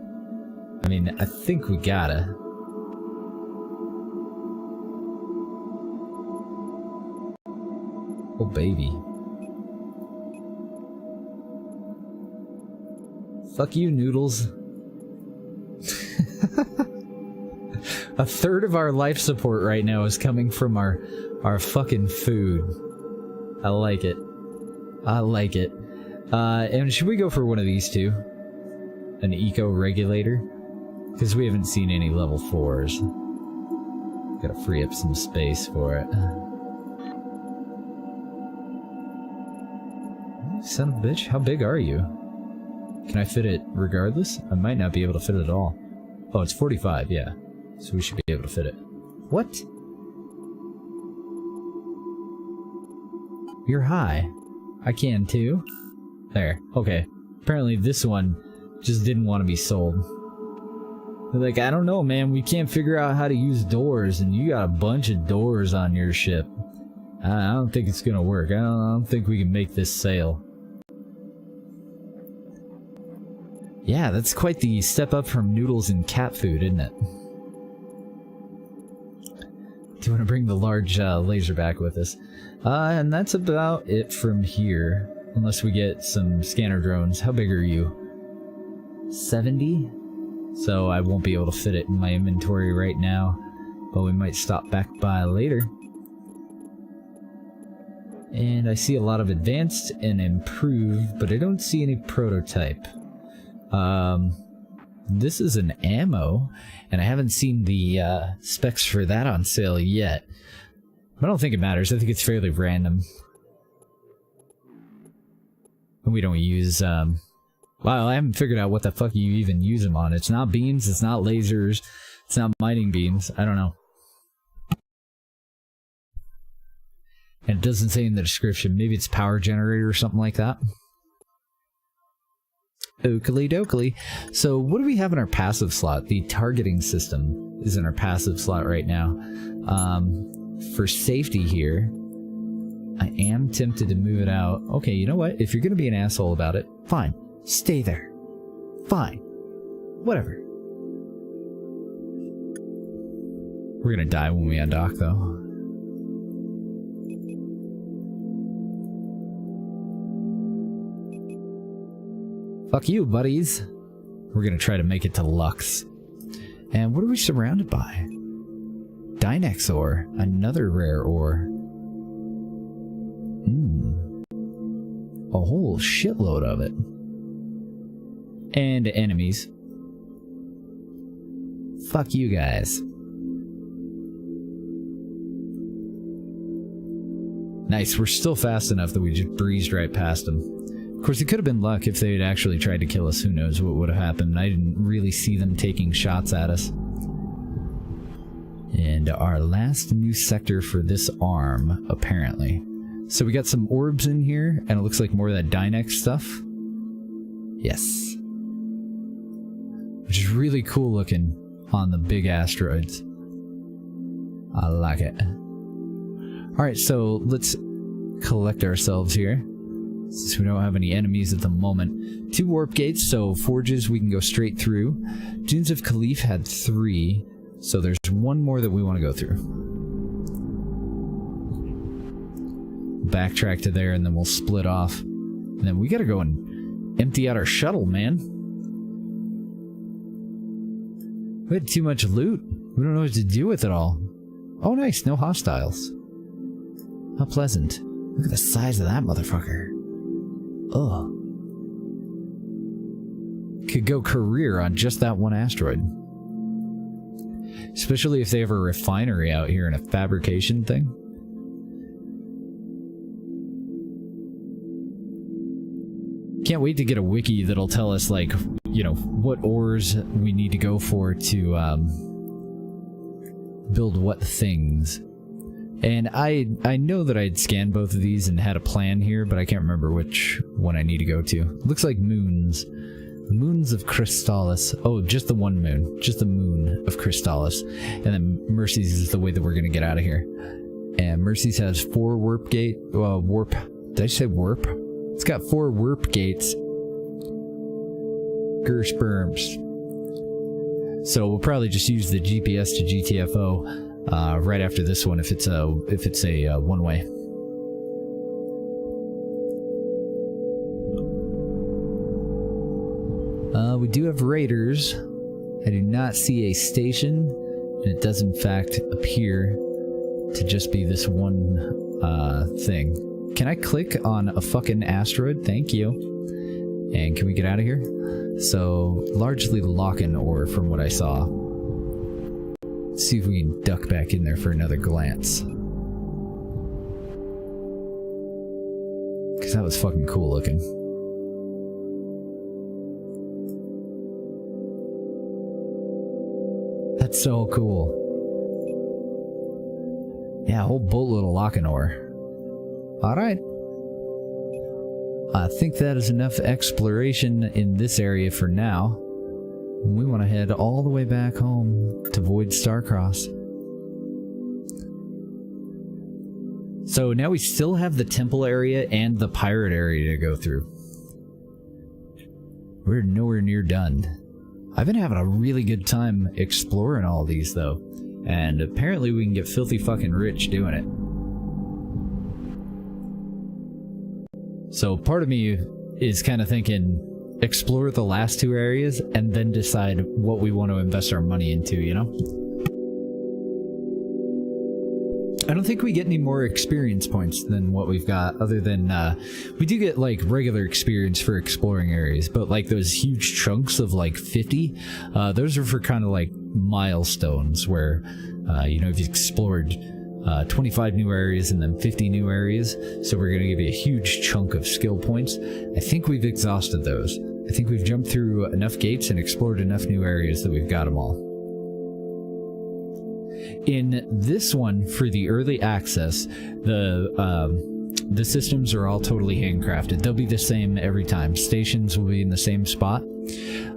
I mean, I think we gotta. Oh, baby. Fuck you, Noodles. A third of our life support right now is coming from our fucking food. I like it. I like it. And should we go for one of these two? An eco regulator? Because we haven't seen any level 4s. Gotta free up some space for it. Son of a bitch, how big are you? Can I fit it regardless? I might not be able to fit it at all. Oh, it's 45, yeah. So we should be able to fit it. What? You're high. I can too. There. Okay. Apparently this one just didn't want to be sold. They're like, I don't know, man. We can't figure out how to use doors, and you got a bunch of doors on your ship. I don't think it's gonna work. I don't think we can make this sale. Yeah, that's quite the step up from noodles and cat food, isn't it? Do you want to bring the large laser back with us? And that's about it from here. Unless we get some scanner drones. How big are you? 70? So I won't be able to fit it in my inventory right now. But we might stop back by later. And I see a lot of advanced and improved, but I don't see any prototype. This is an ammo, and I haven't seen the specs for that on sale yet. I don't think it matters. I think it's fairly random. And we don't use, well, I haven't figured out what the fuck you even use them on. It's not beams, it's not lasers, it's not mining beams. I don't know. And it doesn't say in the description. Maybe it's power generator or something like that. Oakley dokley. So what do we have in our passive slot? The targeting system is in our passive slot right now. For safety here, I am tempted to move it out. Okay, you know what? If you're going to be an asshole about it, fine. Stay there. Fine. Whatever. We're going to die when we undock, though. Fuck you, buddies. We're going to try to make it to Lux. And what are we surrounded by? Dynex ore. Another rare ore. A whole shitload of it. And enemies. Fuck you guys. Nice, we're still fast enough that we just breezed right past them. Of course, it could have been luck if they had actually tried to kill us. Who knows what would have happened. I didn't really see them taking shots at us. And our last new sector for this arm, apparently. So we got some orbs in here, and it looks like more of that Dynex stuff. Yes. Which is really cool looking on the big asteroids. I like it. Alright, so let's collect ourselves here. Since we don't have any enemies at the moment. 2 warp gates, so forges we can go straight through. Dunes of Khalif had 3, so there's 1 more that we want to go through. Backtrack to there and then we'll split off. And then we gotta go and empty out our shuttle, man. We had too much loot. We don't know what to do with it all. Oh nice, no hostiles. How pleasant. Look at the size of that motherfucker. Ugh. Could go career on just that one asteroid. Especially if they have a refinery out here and a fabrication thing. Can't wait to get a wiki that'll tell us, like, you know, what ores we need to go for to build what things. And I know that I'd scanned both of these and had a plan here, but I can't remember which one I need to go to. Looks like moons. Moons of Crystallis. Oh, just the one moon. Just the moon of Crystallis. And then Mercy's is the way that we're going to get out of here. And Mercy's has 4 warp gate... warp... Did I say warp? It's got 4 warp gates. Gersperms. So we'll probably just use the GPS to GTFO right after this one if it's a one-way. We do have raiders. I do not see a station, and it does in fact appear to just be this one thing. Can I click on a fucking asteroid? Thank you. And can we get out of here? So, largely lock-in ore from what I saw. Let's see if we can duck back in there for another glance. Because that was fucking cool looking. That's so cool. Yeah, a whole boatload of lock-in ore. Alright. I think that is enough exploration in this area for now. We want to head all the way back home to Void Starcross. So now we still have the temple area and the pirate area to go through. We're nowhere near done. I've been having a really good time exploring all these though. And apparently we can get filthy fucking rich doing it. So part of me is kind of thinking, explore the last 2 areas and then decide what we want to invest our money into, you know? I don't think we get any more experience points than what we've got, other than, we do get, like, regular experience for exploring areas, but, like, those huge chunks of, like, 50, those are for kind of, like, milestones, where, you know, if you explored 25 new areas and then 50 new areas. So we're going to give you a huge chunk of skill points. I think we've exhausted those. I think we've jumped through enough gates and explored enough new areas that we've got them all. In this one, for the early access, the systems are all totally handcrafted. They'll be the same every time. Stations will be in the same spot.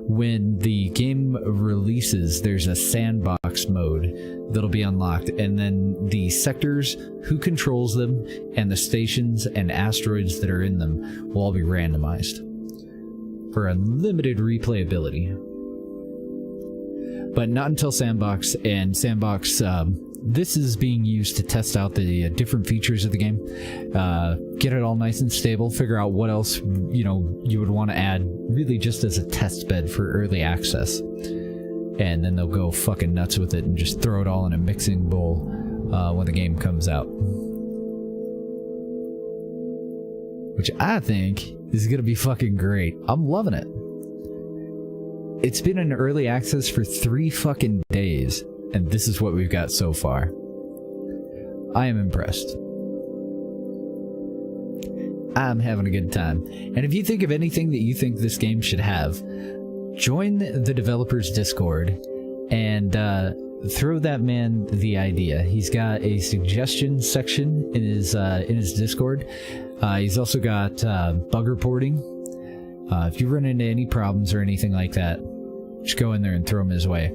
When the game releases, there's a sandbox mode that'll be unlocked, and then the sectors, who controls them, and the stations and asteroids that are in them will all be randomized for unlimited replayability. But not until Sandbox, and Sandbox, this is being used to test out the different features of the game, get it all nice and stable, figure out what else, you know, you would want to add, really just as a test bed for early access. And then they'll go fucking nuts with it and just throw it all in a mixing bowl when the game comes out. Which I think is going to be fucking great. I'm loving it. It's been in early access for 3 fucking days, and this is what we've got so far. I am impressed. I'm having a good time. And if you think of anything that you think this game should have, join the developers Discord and throw that man the idea. He's got a suggestion section in his Discord. He's also got bug reporting. If you run into any problems or anything like that, just go in there and throw them his way.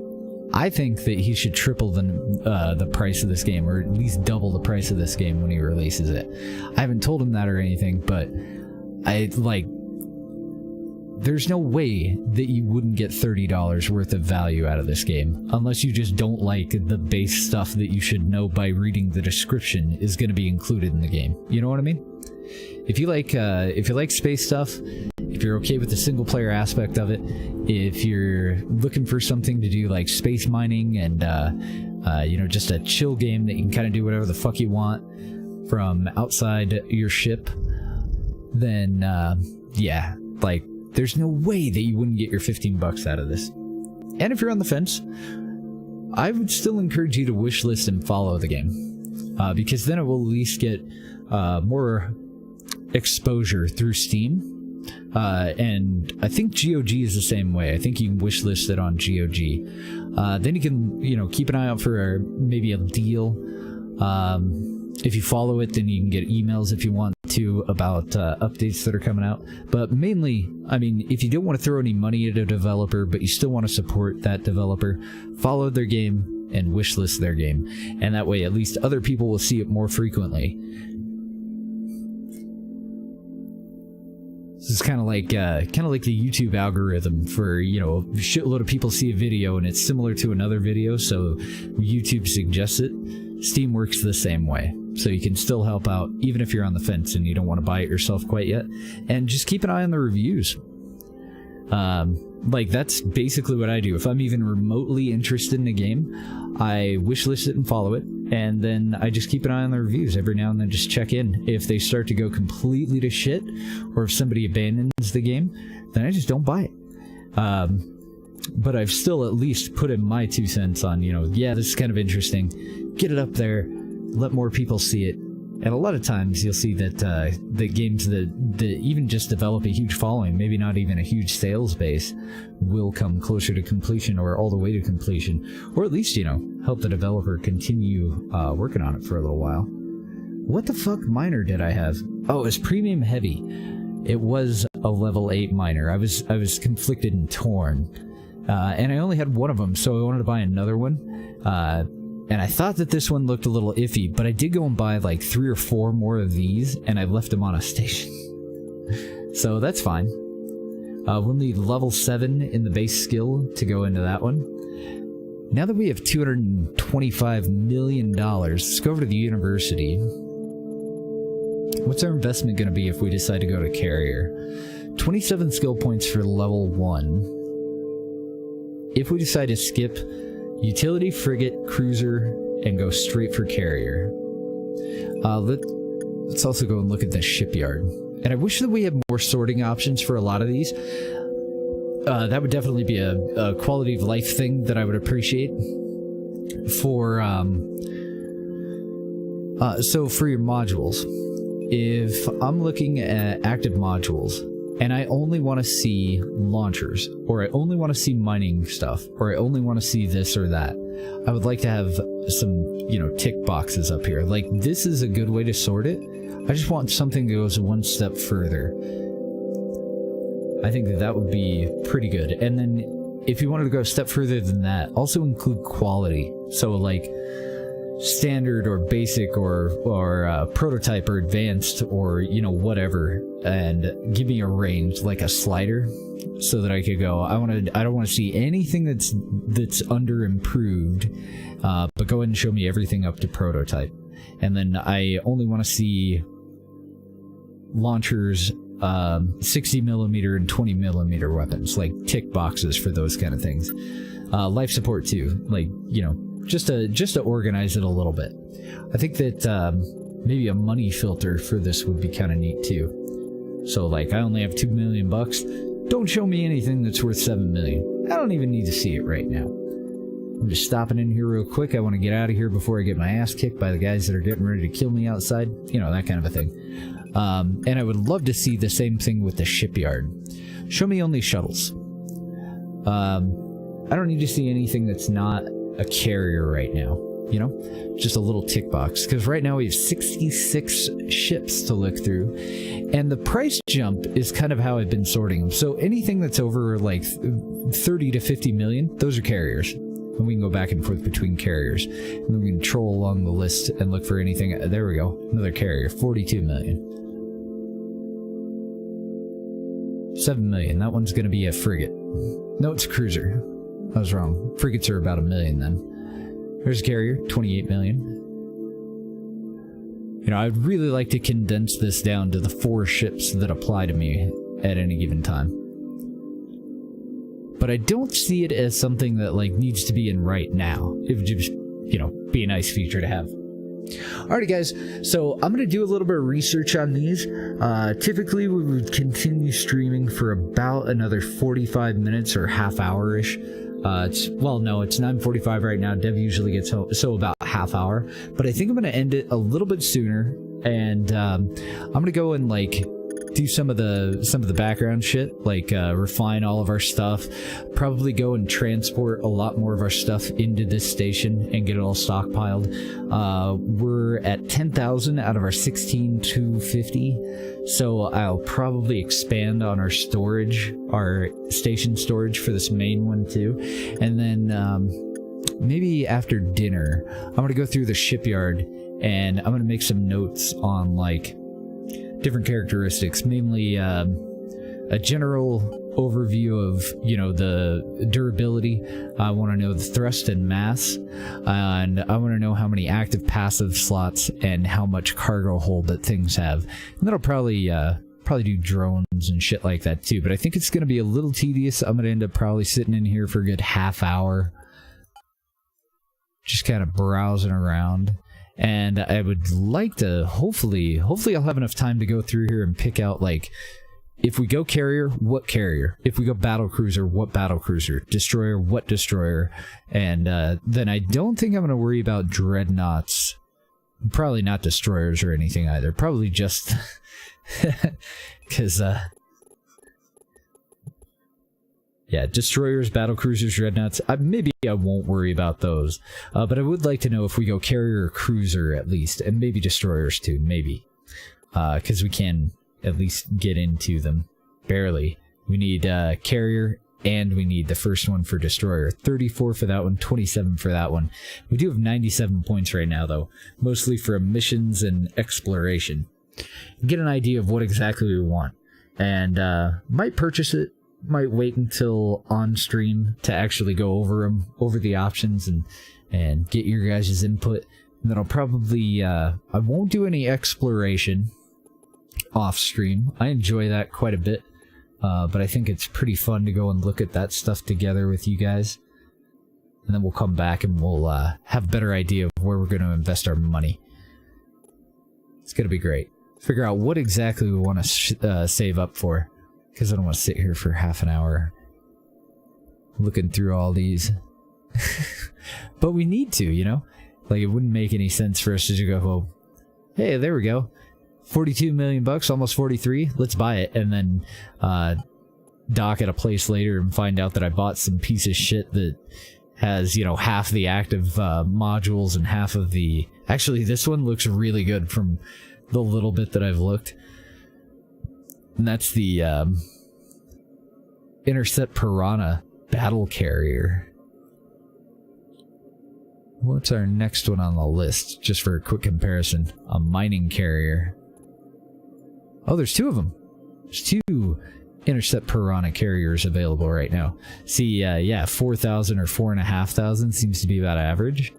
I think that he should triple the price of this game, or at least double the price of this game when he releases it. I haven't told him that or anything, but there's no way that you wouldn't get $30 worth of value out of this game, unless you just don't like the base stuff that you should know by reading the description is going to be included in the game. You know what I mean? If you like space stuff, if you're okay with the single player aspect of it, if you're looking for something to do like space mining and you know, just a chill game that you can kind of do whatever the fuck you want from outside your ship, then yeah, like there's no way that you wouldn't get your $15 out of this. And if you're on the fence, I would still encourage you to wishlist and follow the game, because then it will at least get more exposure through Steam. And I think GOG is the same way. I think you can wishlist it on GOG. Then you can, you know, keep an eye out for maybe a deal. If you follow it, then you can get emails if you want to about updates that are coming out. But mainly, I mean, if you don't want to throw any money at a developer, but you still want to support that developer, follow their game and wishlist their game. And that way, at least other people will see it more frequently. This is kind of like the YouTube algorithm for, you know, a shitload of people see a video and it's similar to another video, so YouTube suggests it. Steam works the same way, so you can still help out even if you're on the fence and you don't want to buy it yourself quite yet. And just keep an eye on the reviews. Like, that's basically what I do. If I'm even remotely interested in a game, I wishlist it and follow it, and then I just keep an eye on the reviews every now and then, just check in. If they start to go completely to shit, or if somebody abandons the game, then I just don't buy it. But I've still at least put in my 2 cents on, you know, yeah, this is kind of interesting. Get it up there, let more people see it. And a lot of times you'll see that the games that even just develop a huge following, maybe not even a huge sales base, will come closer to completion or all the way to completion. Or at least, you know, help the developer continue working on it for a little while. What the fuck miner did I have? Oh, it was premium heavy. It was a level 8 miner. I was conflicted and torn. And I only had one of them, so I wanted to buy another one. And I thought that this one looked a little iffy, but I did go and buy like 3 or 4 more of these, and I left them on a station. So that's fine. We'll need level 7 in the base skill to go into that one. Now that we have $225 million, let's go over to the university. What's our investment going to be if we decide to go to carrier? 27 skill points for level 1. If we decide to skip utility, frigate, cruiser, and go straight for carrier. Let's also go and look at the shipyard. And I wish that we had more sorting options for a lot of these. That would definitely be a quality of life thing that I would appreciate. For So for your modules, if I'm looking at active modules and I only want to see launchers, or I only want to see mining stuff, or I only want to see this or that, I would like to have some, you know, tick boxes up here. Like, this is a good way to sort it. I just want something that goes one step further. I think that that would be pretty good. And then if you wanted to go a step further than that, also include quality. So like standard or basic or prototype or advanced or, you know, whatever, and give me a range, like a slider, so that I could go, I don't want to see anything that's under improved, but go ahead and show me everything up to prototype. And then I only want to see launchers, 60mm and 20mm weapons, like tick boxes for those kind of things. Life support too, like, you know, just to organize it a little bit. I think that maybe a money filter for this would be kind of neat too. So like, I only have $2 million. Don't show me anything that's worth $7 million. I don't even need to see it right now. I'm just stopping in here real quick. I want to get out of here before I get my ass kicked by the guys that are getting ready to kill me outside. You know, that kind of a thing. And I would love to see the same thing with the shipyard. Show me only shuttles. I don't need to see anything that's not a carrier right now, you know, just a little tick box, because right now we have 66 ships to look through, and the price jump is kind of how I've been sorting them. So anything that's over like 30 to 50 million, those are carriers, and we can go back and forth between carriers, and then we can troll along the list and look for anything. There we go, another carrier, 42 million. 7 million, that one's going to be a frigate. No, it's a cruiser. I was wrong. Frigates are about $1 million then. There's a carrier, 28 million. You know, I'd really like to condense this down to the 4 ships that apply to me at any given time. But I don't see it as something that, like, needs to be in right now. It would just, you know, be a nice feature to have. Alrighty guys, so I'm going to do a little bit of research on these. Typically we would continue streaming for about another 45 minutes or half hour-ish. Well, no, it's 9:45 right now. Dev usually gets home, so about half hour. But I think I'm going to end it a little bit sooner, and I'm going to go and like do some of the background shit, like refine all of our stuff. Probably go and transport a lot more of our stuff into this station and get it all stockpiled. We're at 10,000 out of our 16,250, so I'll probably expand on our storage, our station storage for this main one too. And then maybe after dinner, I'm gonna go through the shipyard and I'm gonna make some notes on like different characteristics, mainly a general overview of, you know, the durability. I want to know the thrust and mass, and I want to know how many active passive slots and how much cargo hold that things have. And then I'll probably do drones and shit like that too, but I think it's going to be a little tedious. I'm going to end up probably sitting in here for a good half hour just kind of browsing around. And I would like to, hopefully I'll have enough time to go through here and pick out, like, if we go carrier, what carrier? If we go battle cruiser, what battle cruiser? Destroyer, what destroyer? And then I don't think I'm going to worry about dreadnoughts. Probably not destroyers or anything either. Probably just because yeah, destroyers, battle cruisers, dreadnoughts. Maybe I won't worry about those. But I would like to know if we go carrier or cruiser at least, and maybe destroyers too, maybe. Because we can at least get into them. Barely. We need carrier, and we need the first one for destroyer. 34 for that one, 27 for that one. We do have 97 points right now, though. Mostly for missions and exploration. Get an idea of what exactly we want. And might purchase it. Might wait until on stream to actually go over the options and get your guys' input. And then I'll probably I won't do any exploration off stream. I enjoy that quite a bit, but I think it's pretty fun to go and look at that stuff together with you guys. And then we'll come back and we'll have a better idea of where we're going to invest our money. It's going to be great. Figure out what exactly we want to save up for. Because I don't want to sit here for half an hour looking through all these. But we need to, you know? Like, it wouldn't make any sense for us to go, well, Hey, there we go. 42 million bucks, almost 43. Let's buy it and then dock at a place later and find out that I bought some piece of shit that has, you know, half the active modules and half of the... Actually, this one looks really good from the little bit that I've looked. And that's the Intercept Piranha battle carrier. What's our next one on the list? Just for a quick comparison. A mining carrier. Oh, there's two of them. There's two Intercept Piranha carriers available right now. See, yeah, 4,000 or 4,500 seems to be about average.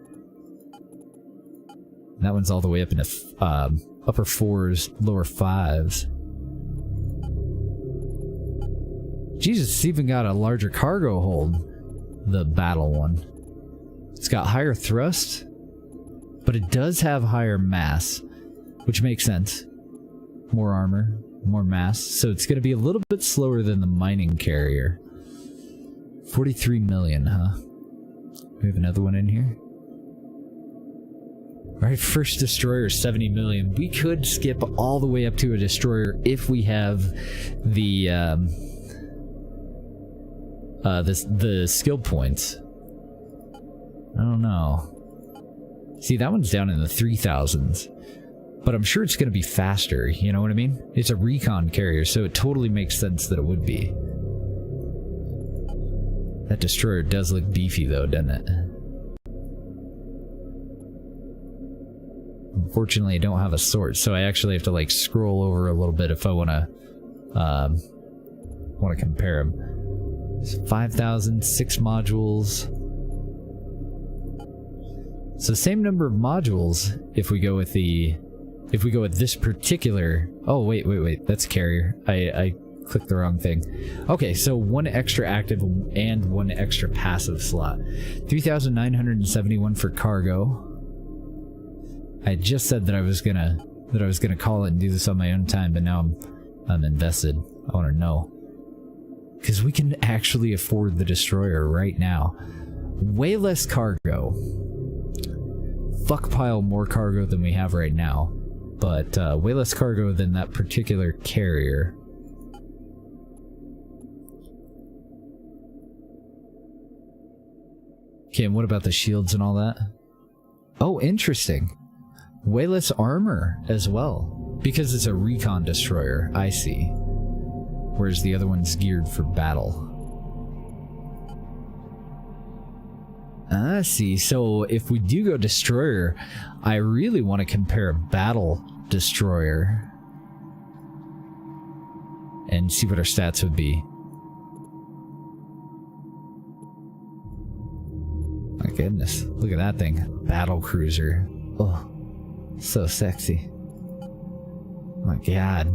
That one's all the way up into upper 4s, lower 5s. Jesus, it's even got a larger cargo hold. The battle one. It's got higher thrust, but it does have higher mass, which makes sense. More armor, more mass, so it's going to be a little bit slower than the mining carrier. 43 million, huh? We have another one in here. Alright, first destroyer, 70 million. We could skip all the way up to a destroyer if we have the skill points. I don't know. See, that one's down in the 3,000s. But I'm sure it's going to be faster, you know what I mean? It's a recon carrier, so it totally makes sense that it would be. That destroyer does look beefy though, doesn't it? Unfortunately, I don't have a sword, so I actually have to like scroll over a little bit if I want to compare them. It's 5,000, 6 modules. So same number of modules if we go with this particular... Oh, wait, that's carrier. I clicked the wrong thing. Okay, so one extra active and one extra passive slot. 3,971 for cargo. I just said that I was gonna call it and do this on my own time, but now I'm invested. I want to know. Because we can actually afford the destroyer right now. Way less cargo. Fuck pile more cargo than we have right now, but way less cargo than that particular carrier. Okay, and what about the shields and all that? Oh, interesting. Way less armor as well, because it's a recon destroyer, I see. Whereas the other one's geared for battle. I see. So if we do go destroyer, I really want to compare a battle destroyer and see what our stats would be. My goodness, look at that thing. Battle cruiser. Oh, so sexy. My god.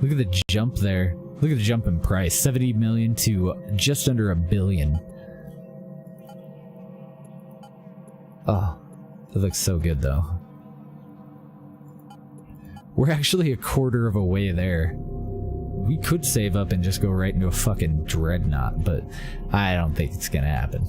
Look at the jump there. Look at the jump in price. 70 million to just under $1 billion. Oh, that looks so good though. We're actually a quarter of a way there. We could save up and just go right into a fucking dreadnought, but I don't think it's gonna happen.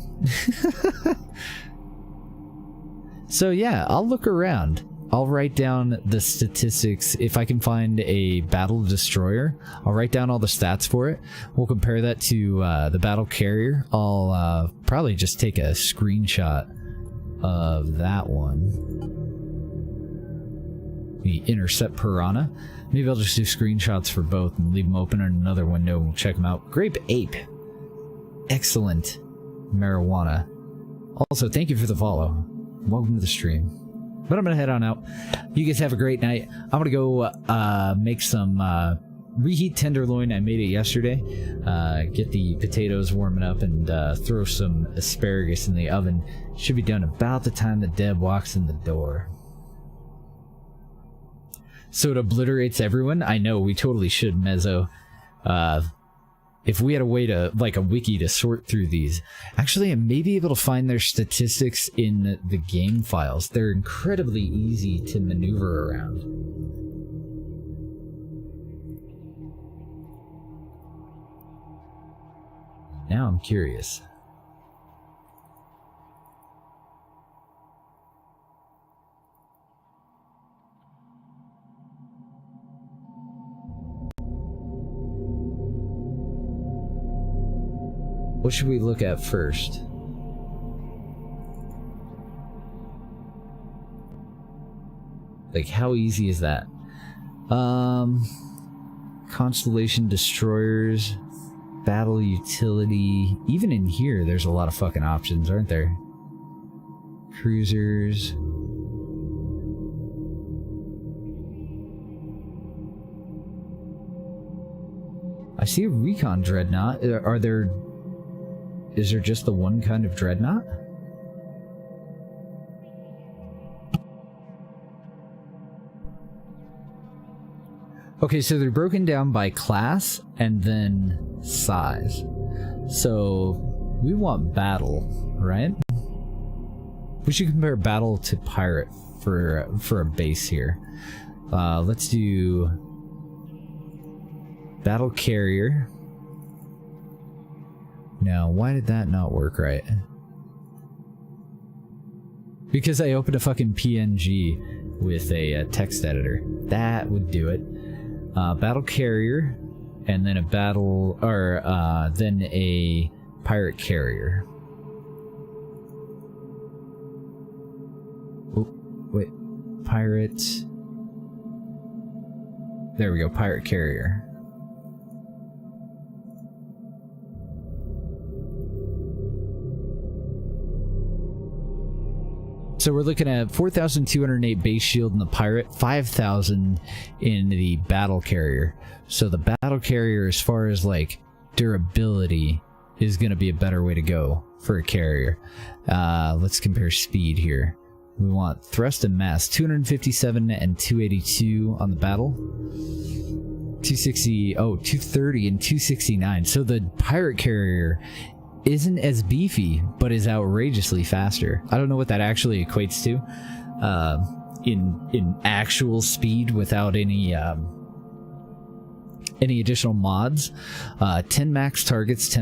So yeah, I'll look around. I'll write down the statistics. If I can find a battle destroyer, I'll write down all the stats for it. We'll compare that to the battle carrier. I'll probably just take a screenshot of that one. The Intercept Piranha. Maybe I'll just do screenshots for both and leave them open in another window and we'll check them out. Grape Ape. Excellent marijuana. Also, thank you for the follow. Welcome to the stream. But I'm gonna head on out. You guys have a great night. I'm gonna go make some reheat tenderloin. I made it yesterday. Get the potatoes warming up and throw some asparagus in the oven. Should be done about the time that Deb walks in the door. So it obliterates everyone? I know, we totally should, Mezzo. If we had a way to, like a wiki to sort through these. Actually, I may be able to find their statistics in the game files. They're incredibly easy to maneuver around. Now I'm curious. What should we look at first? Like, how easy is that? Constellation destroyers, battle utility. Even in here, there's a lot of fucking options, aren't there? Cruisers. I see a recon dreadnought. Is there just the one kind of dreadnought? Okay, so they're broken down by class and then size. So we want battle, right? We should compare battle to pirate for a base here. Let's do battle carrier. Now, why did that not work right? Because I opened a fucking PNG with a text editor. That would do it. Battle carrier, and then a battle, or then a pirate carrier. Oh, wait, pirate. There we go, pirate carrier. So we're looking at 4,208 base shield in the pirate, 5,000 in the battle carrier. So the battle carrier, as far as like durability, is going to be a better way to go for a carrier. Let's compare speed here. We want thrust and mass, 257 and 282 on the battle. 230 and 269. So the pirate carrier isn't as beefy, but is outrageously faster. I don't know what that actually equates to in actual speed without any additional mods. 10 max targets,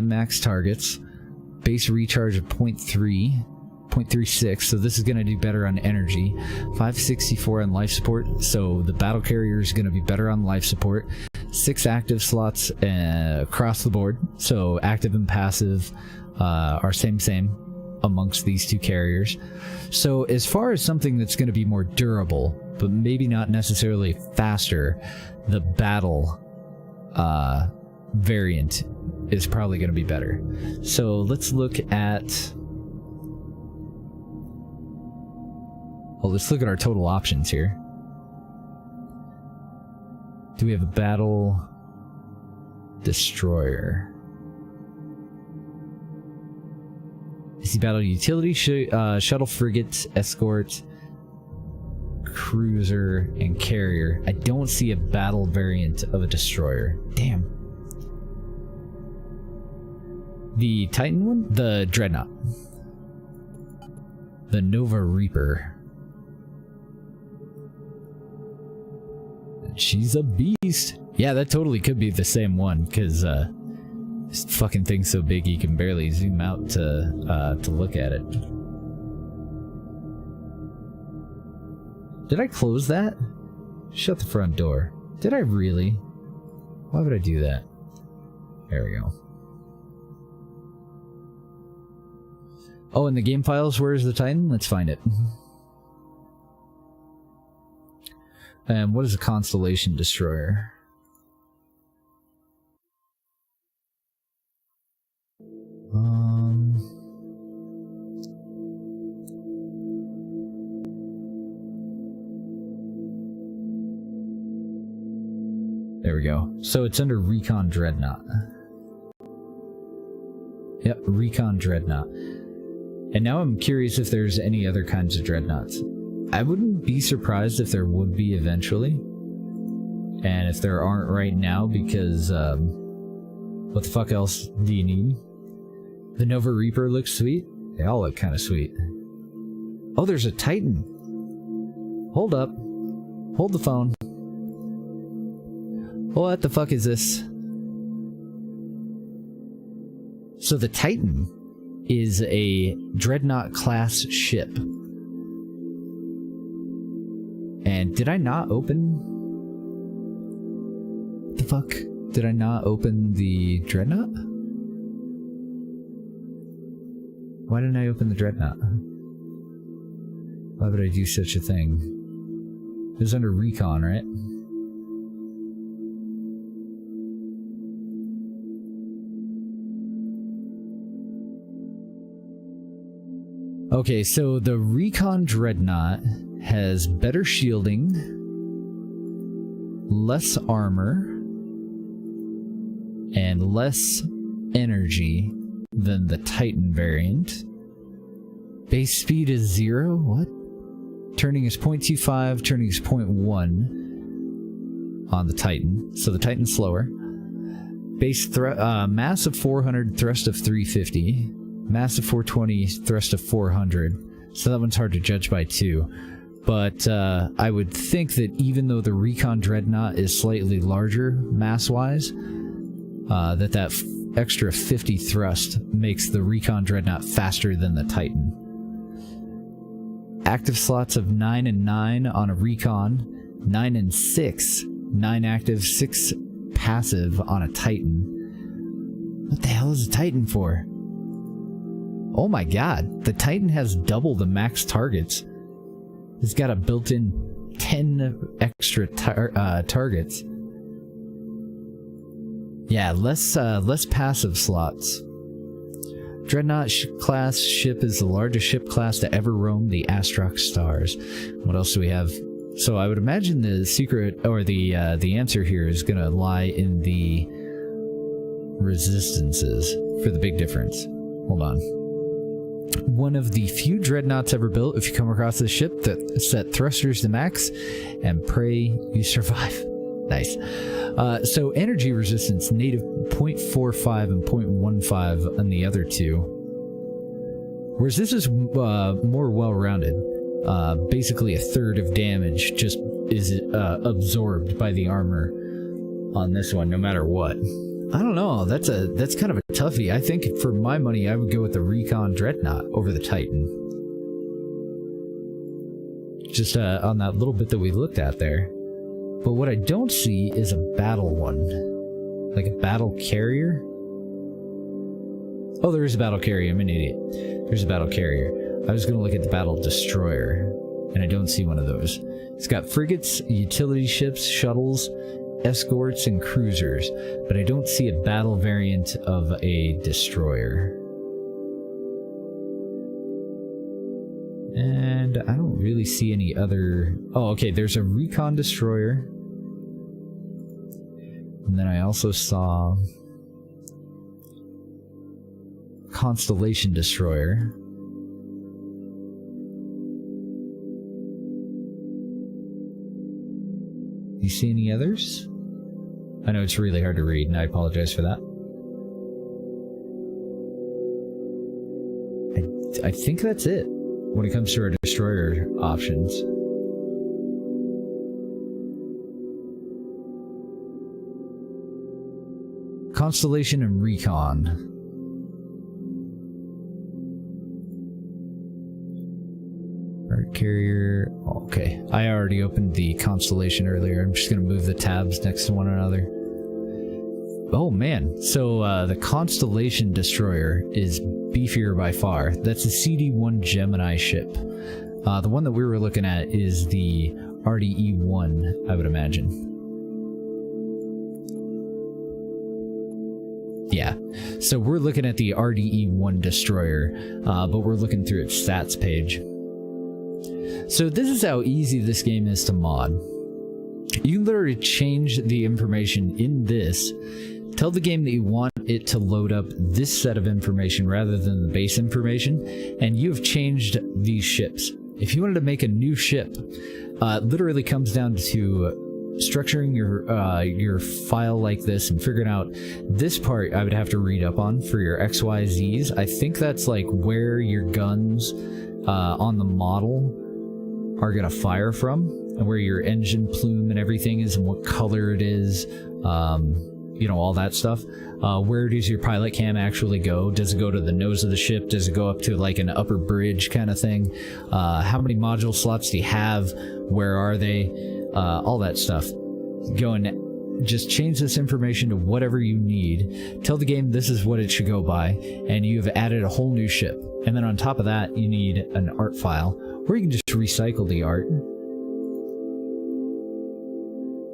base recharge of 0.36, so this is going to do better on energy. 564 on life support, so the battle carrier is going to be better on life support. 6 active slots across the board, so active and passive are same amongst these two carriers. So as far as something that's going to be more durable, but maybe not necessarily faster, the battle variant is probably going to be better. So let's look at... Well, let's look at our total options here. Do we have a battle destroyer? I see battle utility, shuttle frigate, escort, cruiser, and carrier. I don't see a battle variant of a destroyer. Damn. The Titan one? The Dreadnought. The Nova Reaper. She's a beast. Yeah, that totally could be the same one, because this fucking thing's so big you can barely zoom out to look at it. Did I close that? Shut the front door. Did I really? Why would I do that? There we go. Oh, in the game files, where's the Titan? Let's find it. And what is a constellation destroyer? There we go. So it's under Recon Dreadnought. Yep, Recon Dreadnought. And now I'm curious if there's any other kinds of dreadnoughts. I wouldn't be surprised if there would be eventually. And if there aren't right now, because what the fuck else do you need? The Nova Reaper looks sweet. They all look kind of sweet. Oh, there's a Titan. Hold up. Hold the phone. What the fuck is this? So the Titan is a Dreadnought class ship. And did I not open... What the fuck? Did I not open the Dreadnought? Why didn't I open the Dreadnought? Why would I do such a thing? It was under recon, right? Okay, so the Recon Dreadnought has better shielding, less armor, and less energy than the Titan variant. Base speed is 0? What? Turning is 0.25, turning is 0.1 on the Titan, so the Titan's slower. Base mass of 400, thrust of 350. Mass of 420, thrust of 400. So that one's hard to judge by too. But I would think that even though the Recon Dreadnought is slightly larger mass-wise, that extra 50 thrust makes the Recon Dreadnought faster than the Titan. Active slots of 9 and 9 on a Recon, 9 and 6, 9 active, 6 passive on a Titan. What the hell is a Titan for? Oh my god, the Titan has double the max targets. It's got a built-in 10 extra targets. Yeah, less passive slots. Dreadnought class ship is the largest ship class to ever roam the Astrox stars. What else do we have? So I would imagine the secret, or the answer here is gonna lie in the resistances for the big difference. Hold on. One of the few dreadnoughts ever built. If you come across this ship, that set thrusters to max and pray you survive. Nice. So energy resistance, native 0.45 and 0.15 on the other two. Whereas this is more well-rounded. Basically a third of damage just is absorbed by the armor on this one, no matter what. I don't know, that's kind of a toughie. I think for my money, I would go with the Recon Dreadnought over the Titan. Just on that little bit that we looked at there. But what I don't see is a battle one. Like a battle carrier? Oh, there is a battle carrier, I'm an idiot. There's a battle carrier. I was gonna look at the battle destroyer, and I don't see one of those. It's got frigates, utility ships, shuttles, escorts, and cruisers, but I don't see a battle variant of a destroyer. And I don't really see any other... Oh, okay, there's a recon destroyer. And then I also saw... Constellation destroyer. You see any others? I know it's really hard to read, and I apologize for that. I think that's it when it comes to our destroyer options. Constellation and Recon. Carrier. Okay, I already opened the Constellation earlier. I'm just gonna move the tabs next to one another. Oh man, so the Constellation destroyer is beefier by far. That's a CD-1 Gemini ship. The one that we were looking at is the RDE-1, I would imagine. Yeah, so we're looking at the RDE-1 destroyer, but we're looking through its stats page. So this is how easy this game is to mod. You can literally change the information in this, tell the game that you want it to load up this set of information rather than the base information, and you've changed these ships. If you wanted to make a new ship, it literally comes down to structuring your file like this and figuring out this part I would have to read up on for your XYZs. I think that's like where your guns on the model are gonna fire from, and where your engine plume and everything is, and what color it is, you know, all that stuff. Where does your pilot cam actually go? Does it go to the nose of the ship? Does it go up to like an upper bridge kind of thing? How many module slots do you have? Where are they? All that stuff. Going just change this information to whatever you need, tell the game this is what it should go by, and you have added a whole new ship. And then on top of that, you need an art file, or you can just recycle the art.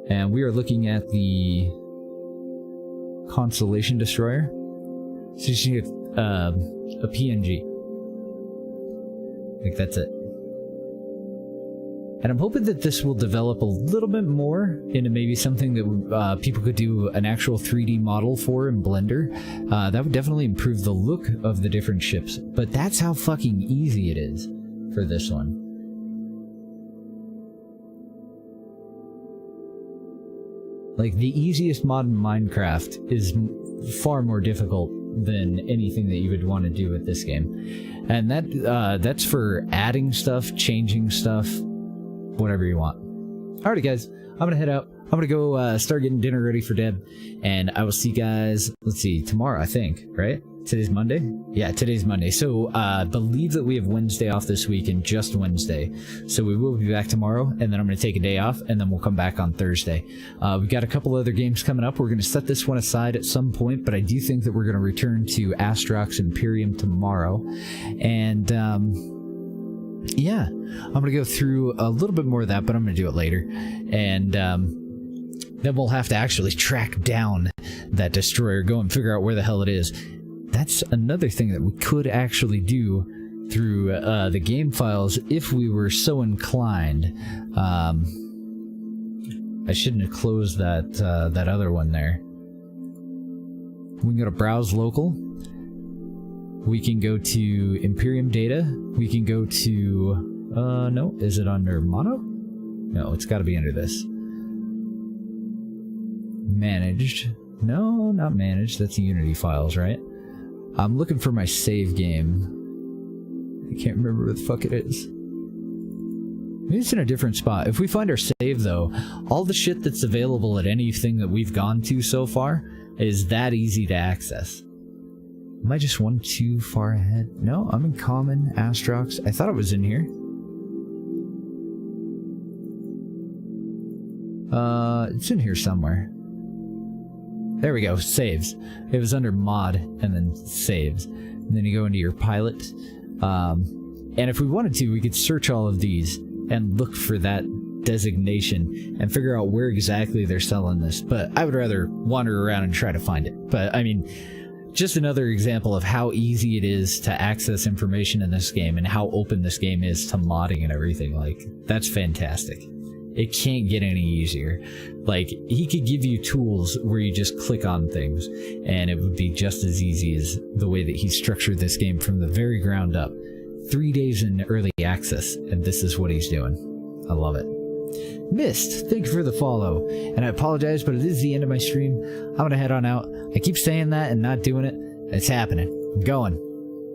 And we are looking at the Constellation Destroyer. So you just need a PNG. Like, that's it. And I'm hoping that this will develop a little bit more into maybe something that people could do an actual 3D model for in Blender. That would definitely improve the look of the different ships. But that's how fucking easy it is for this one. Like, the easiest mod in Minecraft is far more difficult than anything that you would want to do with this game. And that's for adding stuff, changing stuff, whatever you want. Alrighty guys, I'm gonna head out. I'm gonna go start getting dinner ready for Deb, and I will see you guys, let's see, tomorrow I think, right? Today's Monday? Yeah, today's Monday. So I believe that we have Wednesday off this week, and just Wednesday. So we will be back tomorrow, and then I'm going to take a day off, and then we'll come back on Thursday. We've got a couple other games coming up. We're going to set this one aside at some point, but I do think that we're going to return to Astrox Imperium tomorrow. And yeah, I'm going to go through a little bit more of that, but I'm going to do it later. And then we'll have to actually track down that destroyer, go and figure out where the hell it is. That's another thing that we could actually do through the game files if we were so inclined. I shouldn't have closed that other one there. We can go to Browse Local. We can go to Imperium Data. We can go to... no, is it under Mono? No, it's got to be under this. Managed. No, not managed. That's Unity files, right? I'm looking for my save game. I can't remember where the fuck it is. Maybe it's in a different spot. If we find our save, though, all the shit that's available at anything that we've gone to so far is that easy to access. Am I just one too far ahead? No, I'm in Common, Astrox. I thought it was in here. It's in here somewhere. There we go, saves. It was under mod and then saves. And then you go into your pilot. And if we wanted to, we could search all of these and look for that designation and figure out where exactly they're selling this. But I would rather wander around and try to find it. But I mean, just another example of how easy it is to access information in this game and how open this game is to modding and everything. Like, that's fantastic. It can't get any easier. Like, he could give you tools where you just click on things, and it would be just as easy as the way that he structured this game from the very ground up. 3 days in early access, and this is what he's doing. I love it. Mist, thank you for the follow. And I apologize, but it is the end of my stream. I'm gonna head on out. I keep saying that and not doing it. It's happening. I'm going.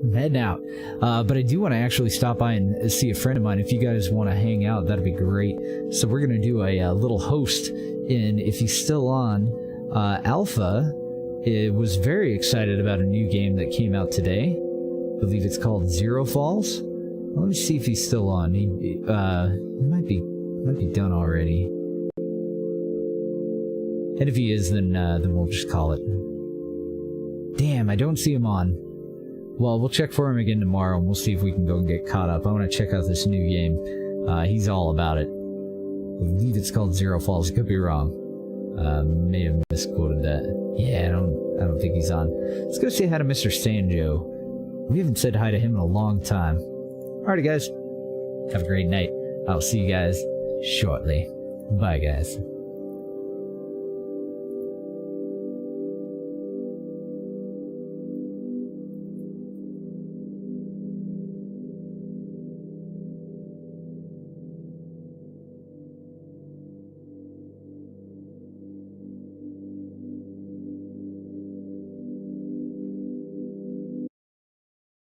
I'm heading out. But I do want to actually stop by and see a friend of mine. If you guys want to hang out, that'd be great. So we're going to do a little host in, if he's still on, Alpha. It was very excited about a new game that came out today. I believe it's called Zero Falls. Let me see if he's still on. He might be done already. And if he is, then we'll just call it. Damn, I don't see him on. Well, we'll check for him again tomorrow, and we'll see if we can go and get caught up. I want to check out this new game. He's all about it. I believe it's called Zero Falls. Could be wrong. May have misquoted that. Yeah, I don't think he's on. Let's go say hi to Mr. Sanjo. We haven't said hi to him in a long time. Alrighty, guys. Have a great night. I'll see you guys shortly. Bye, guys.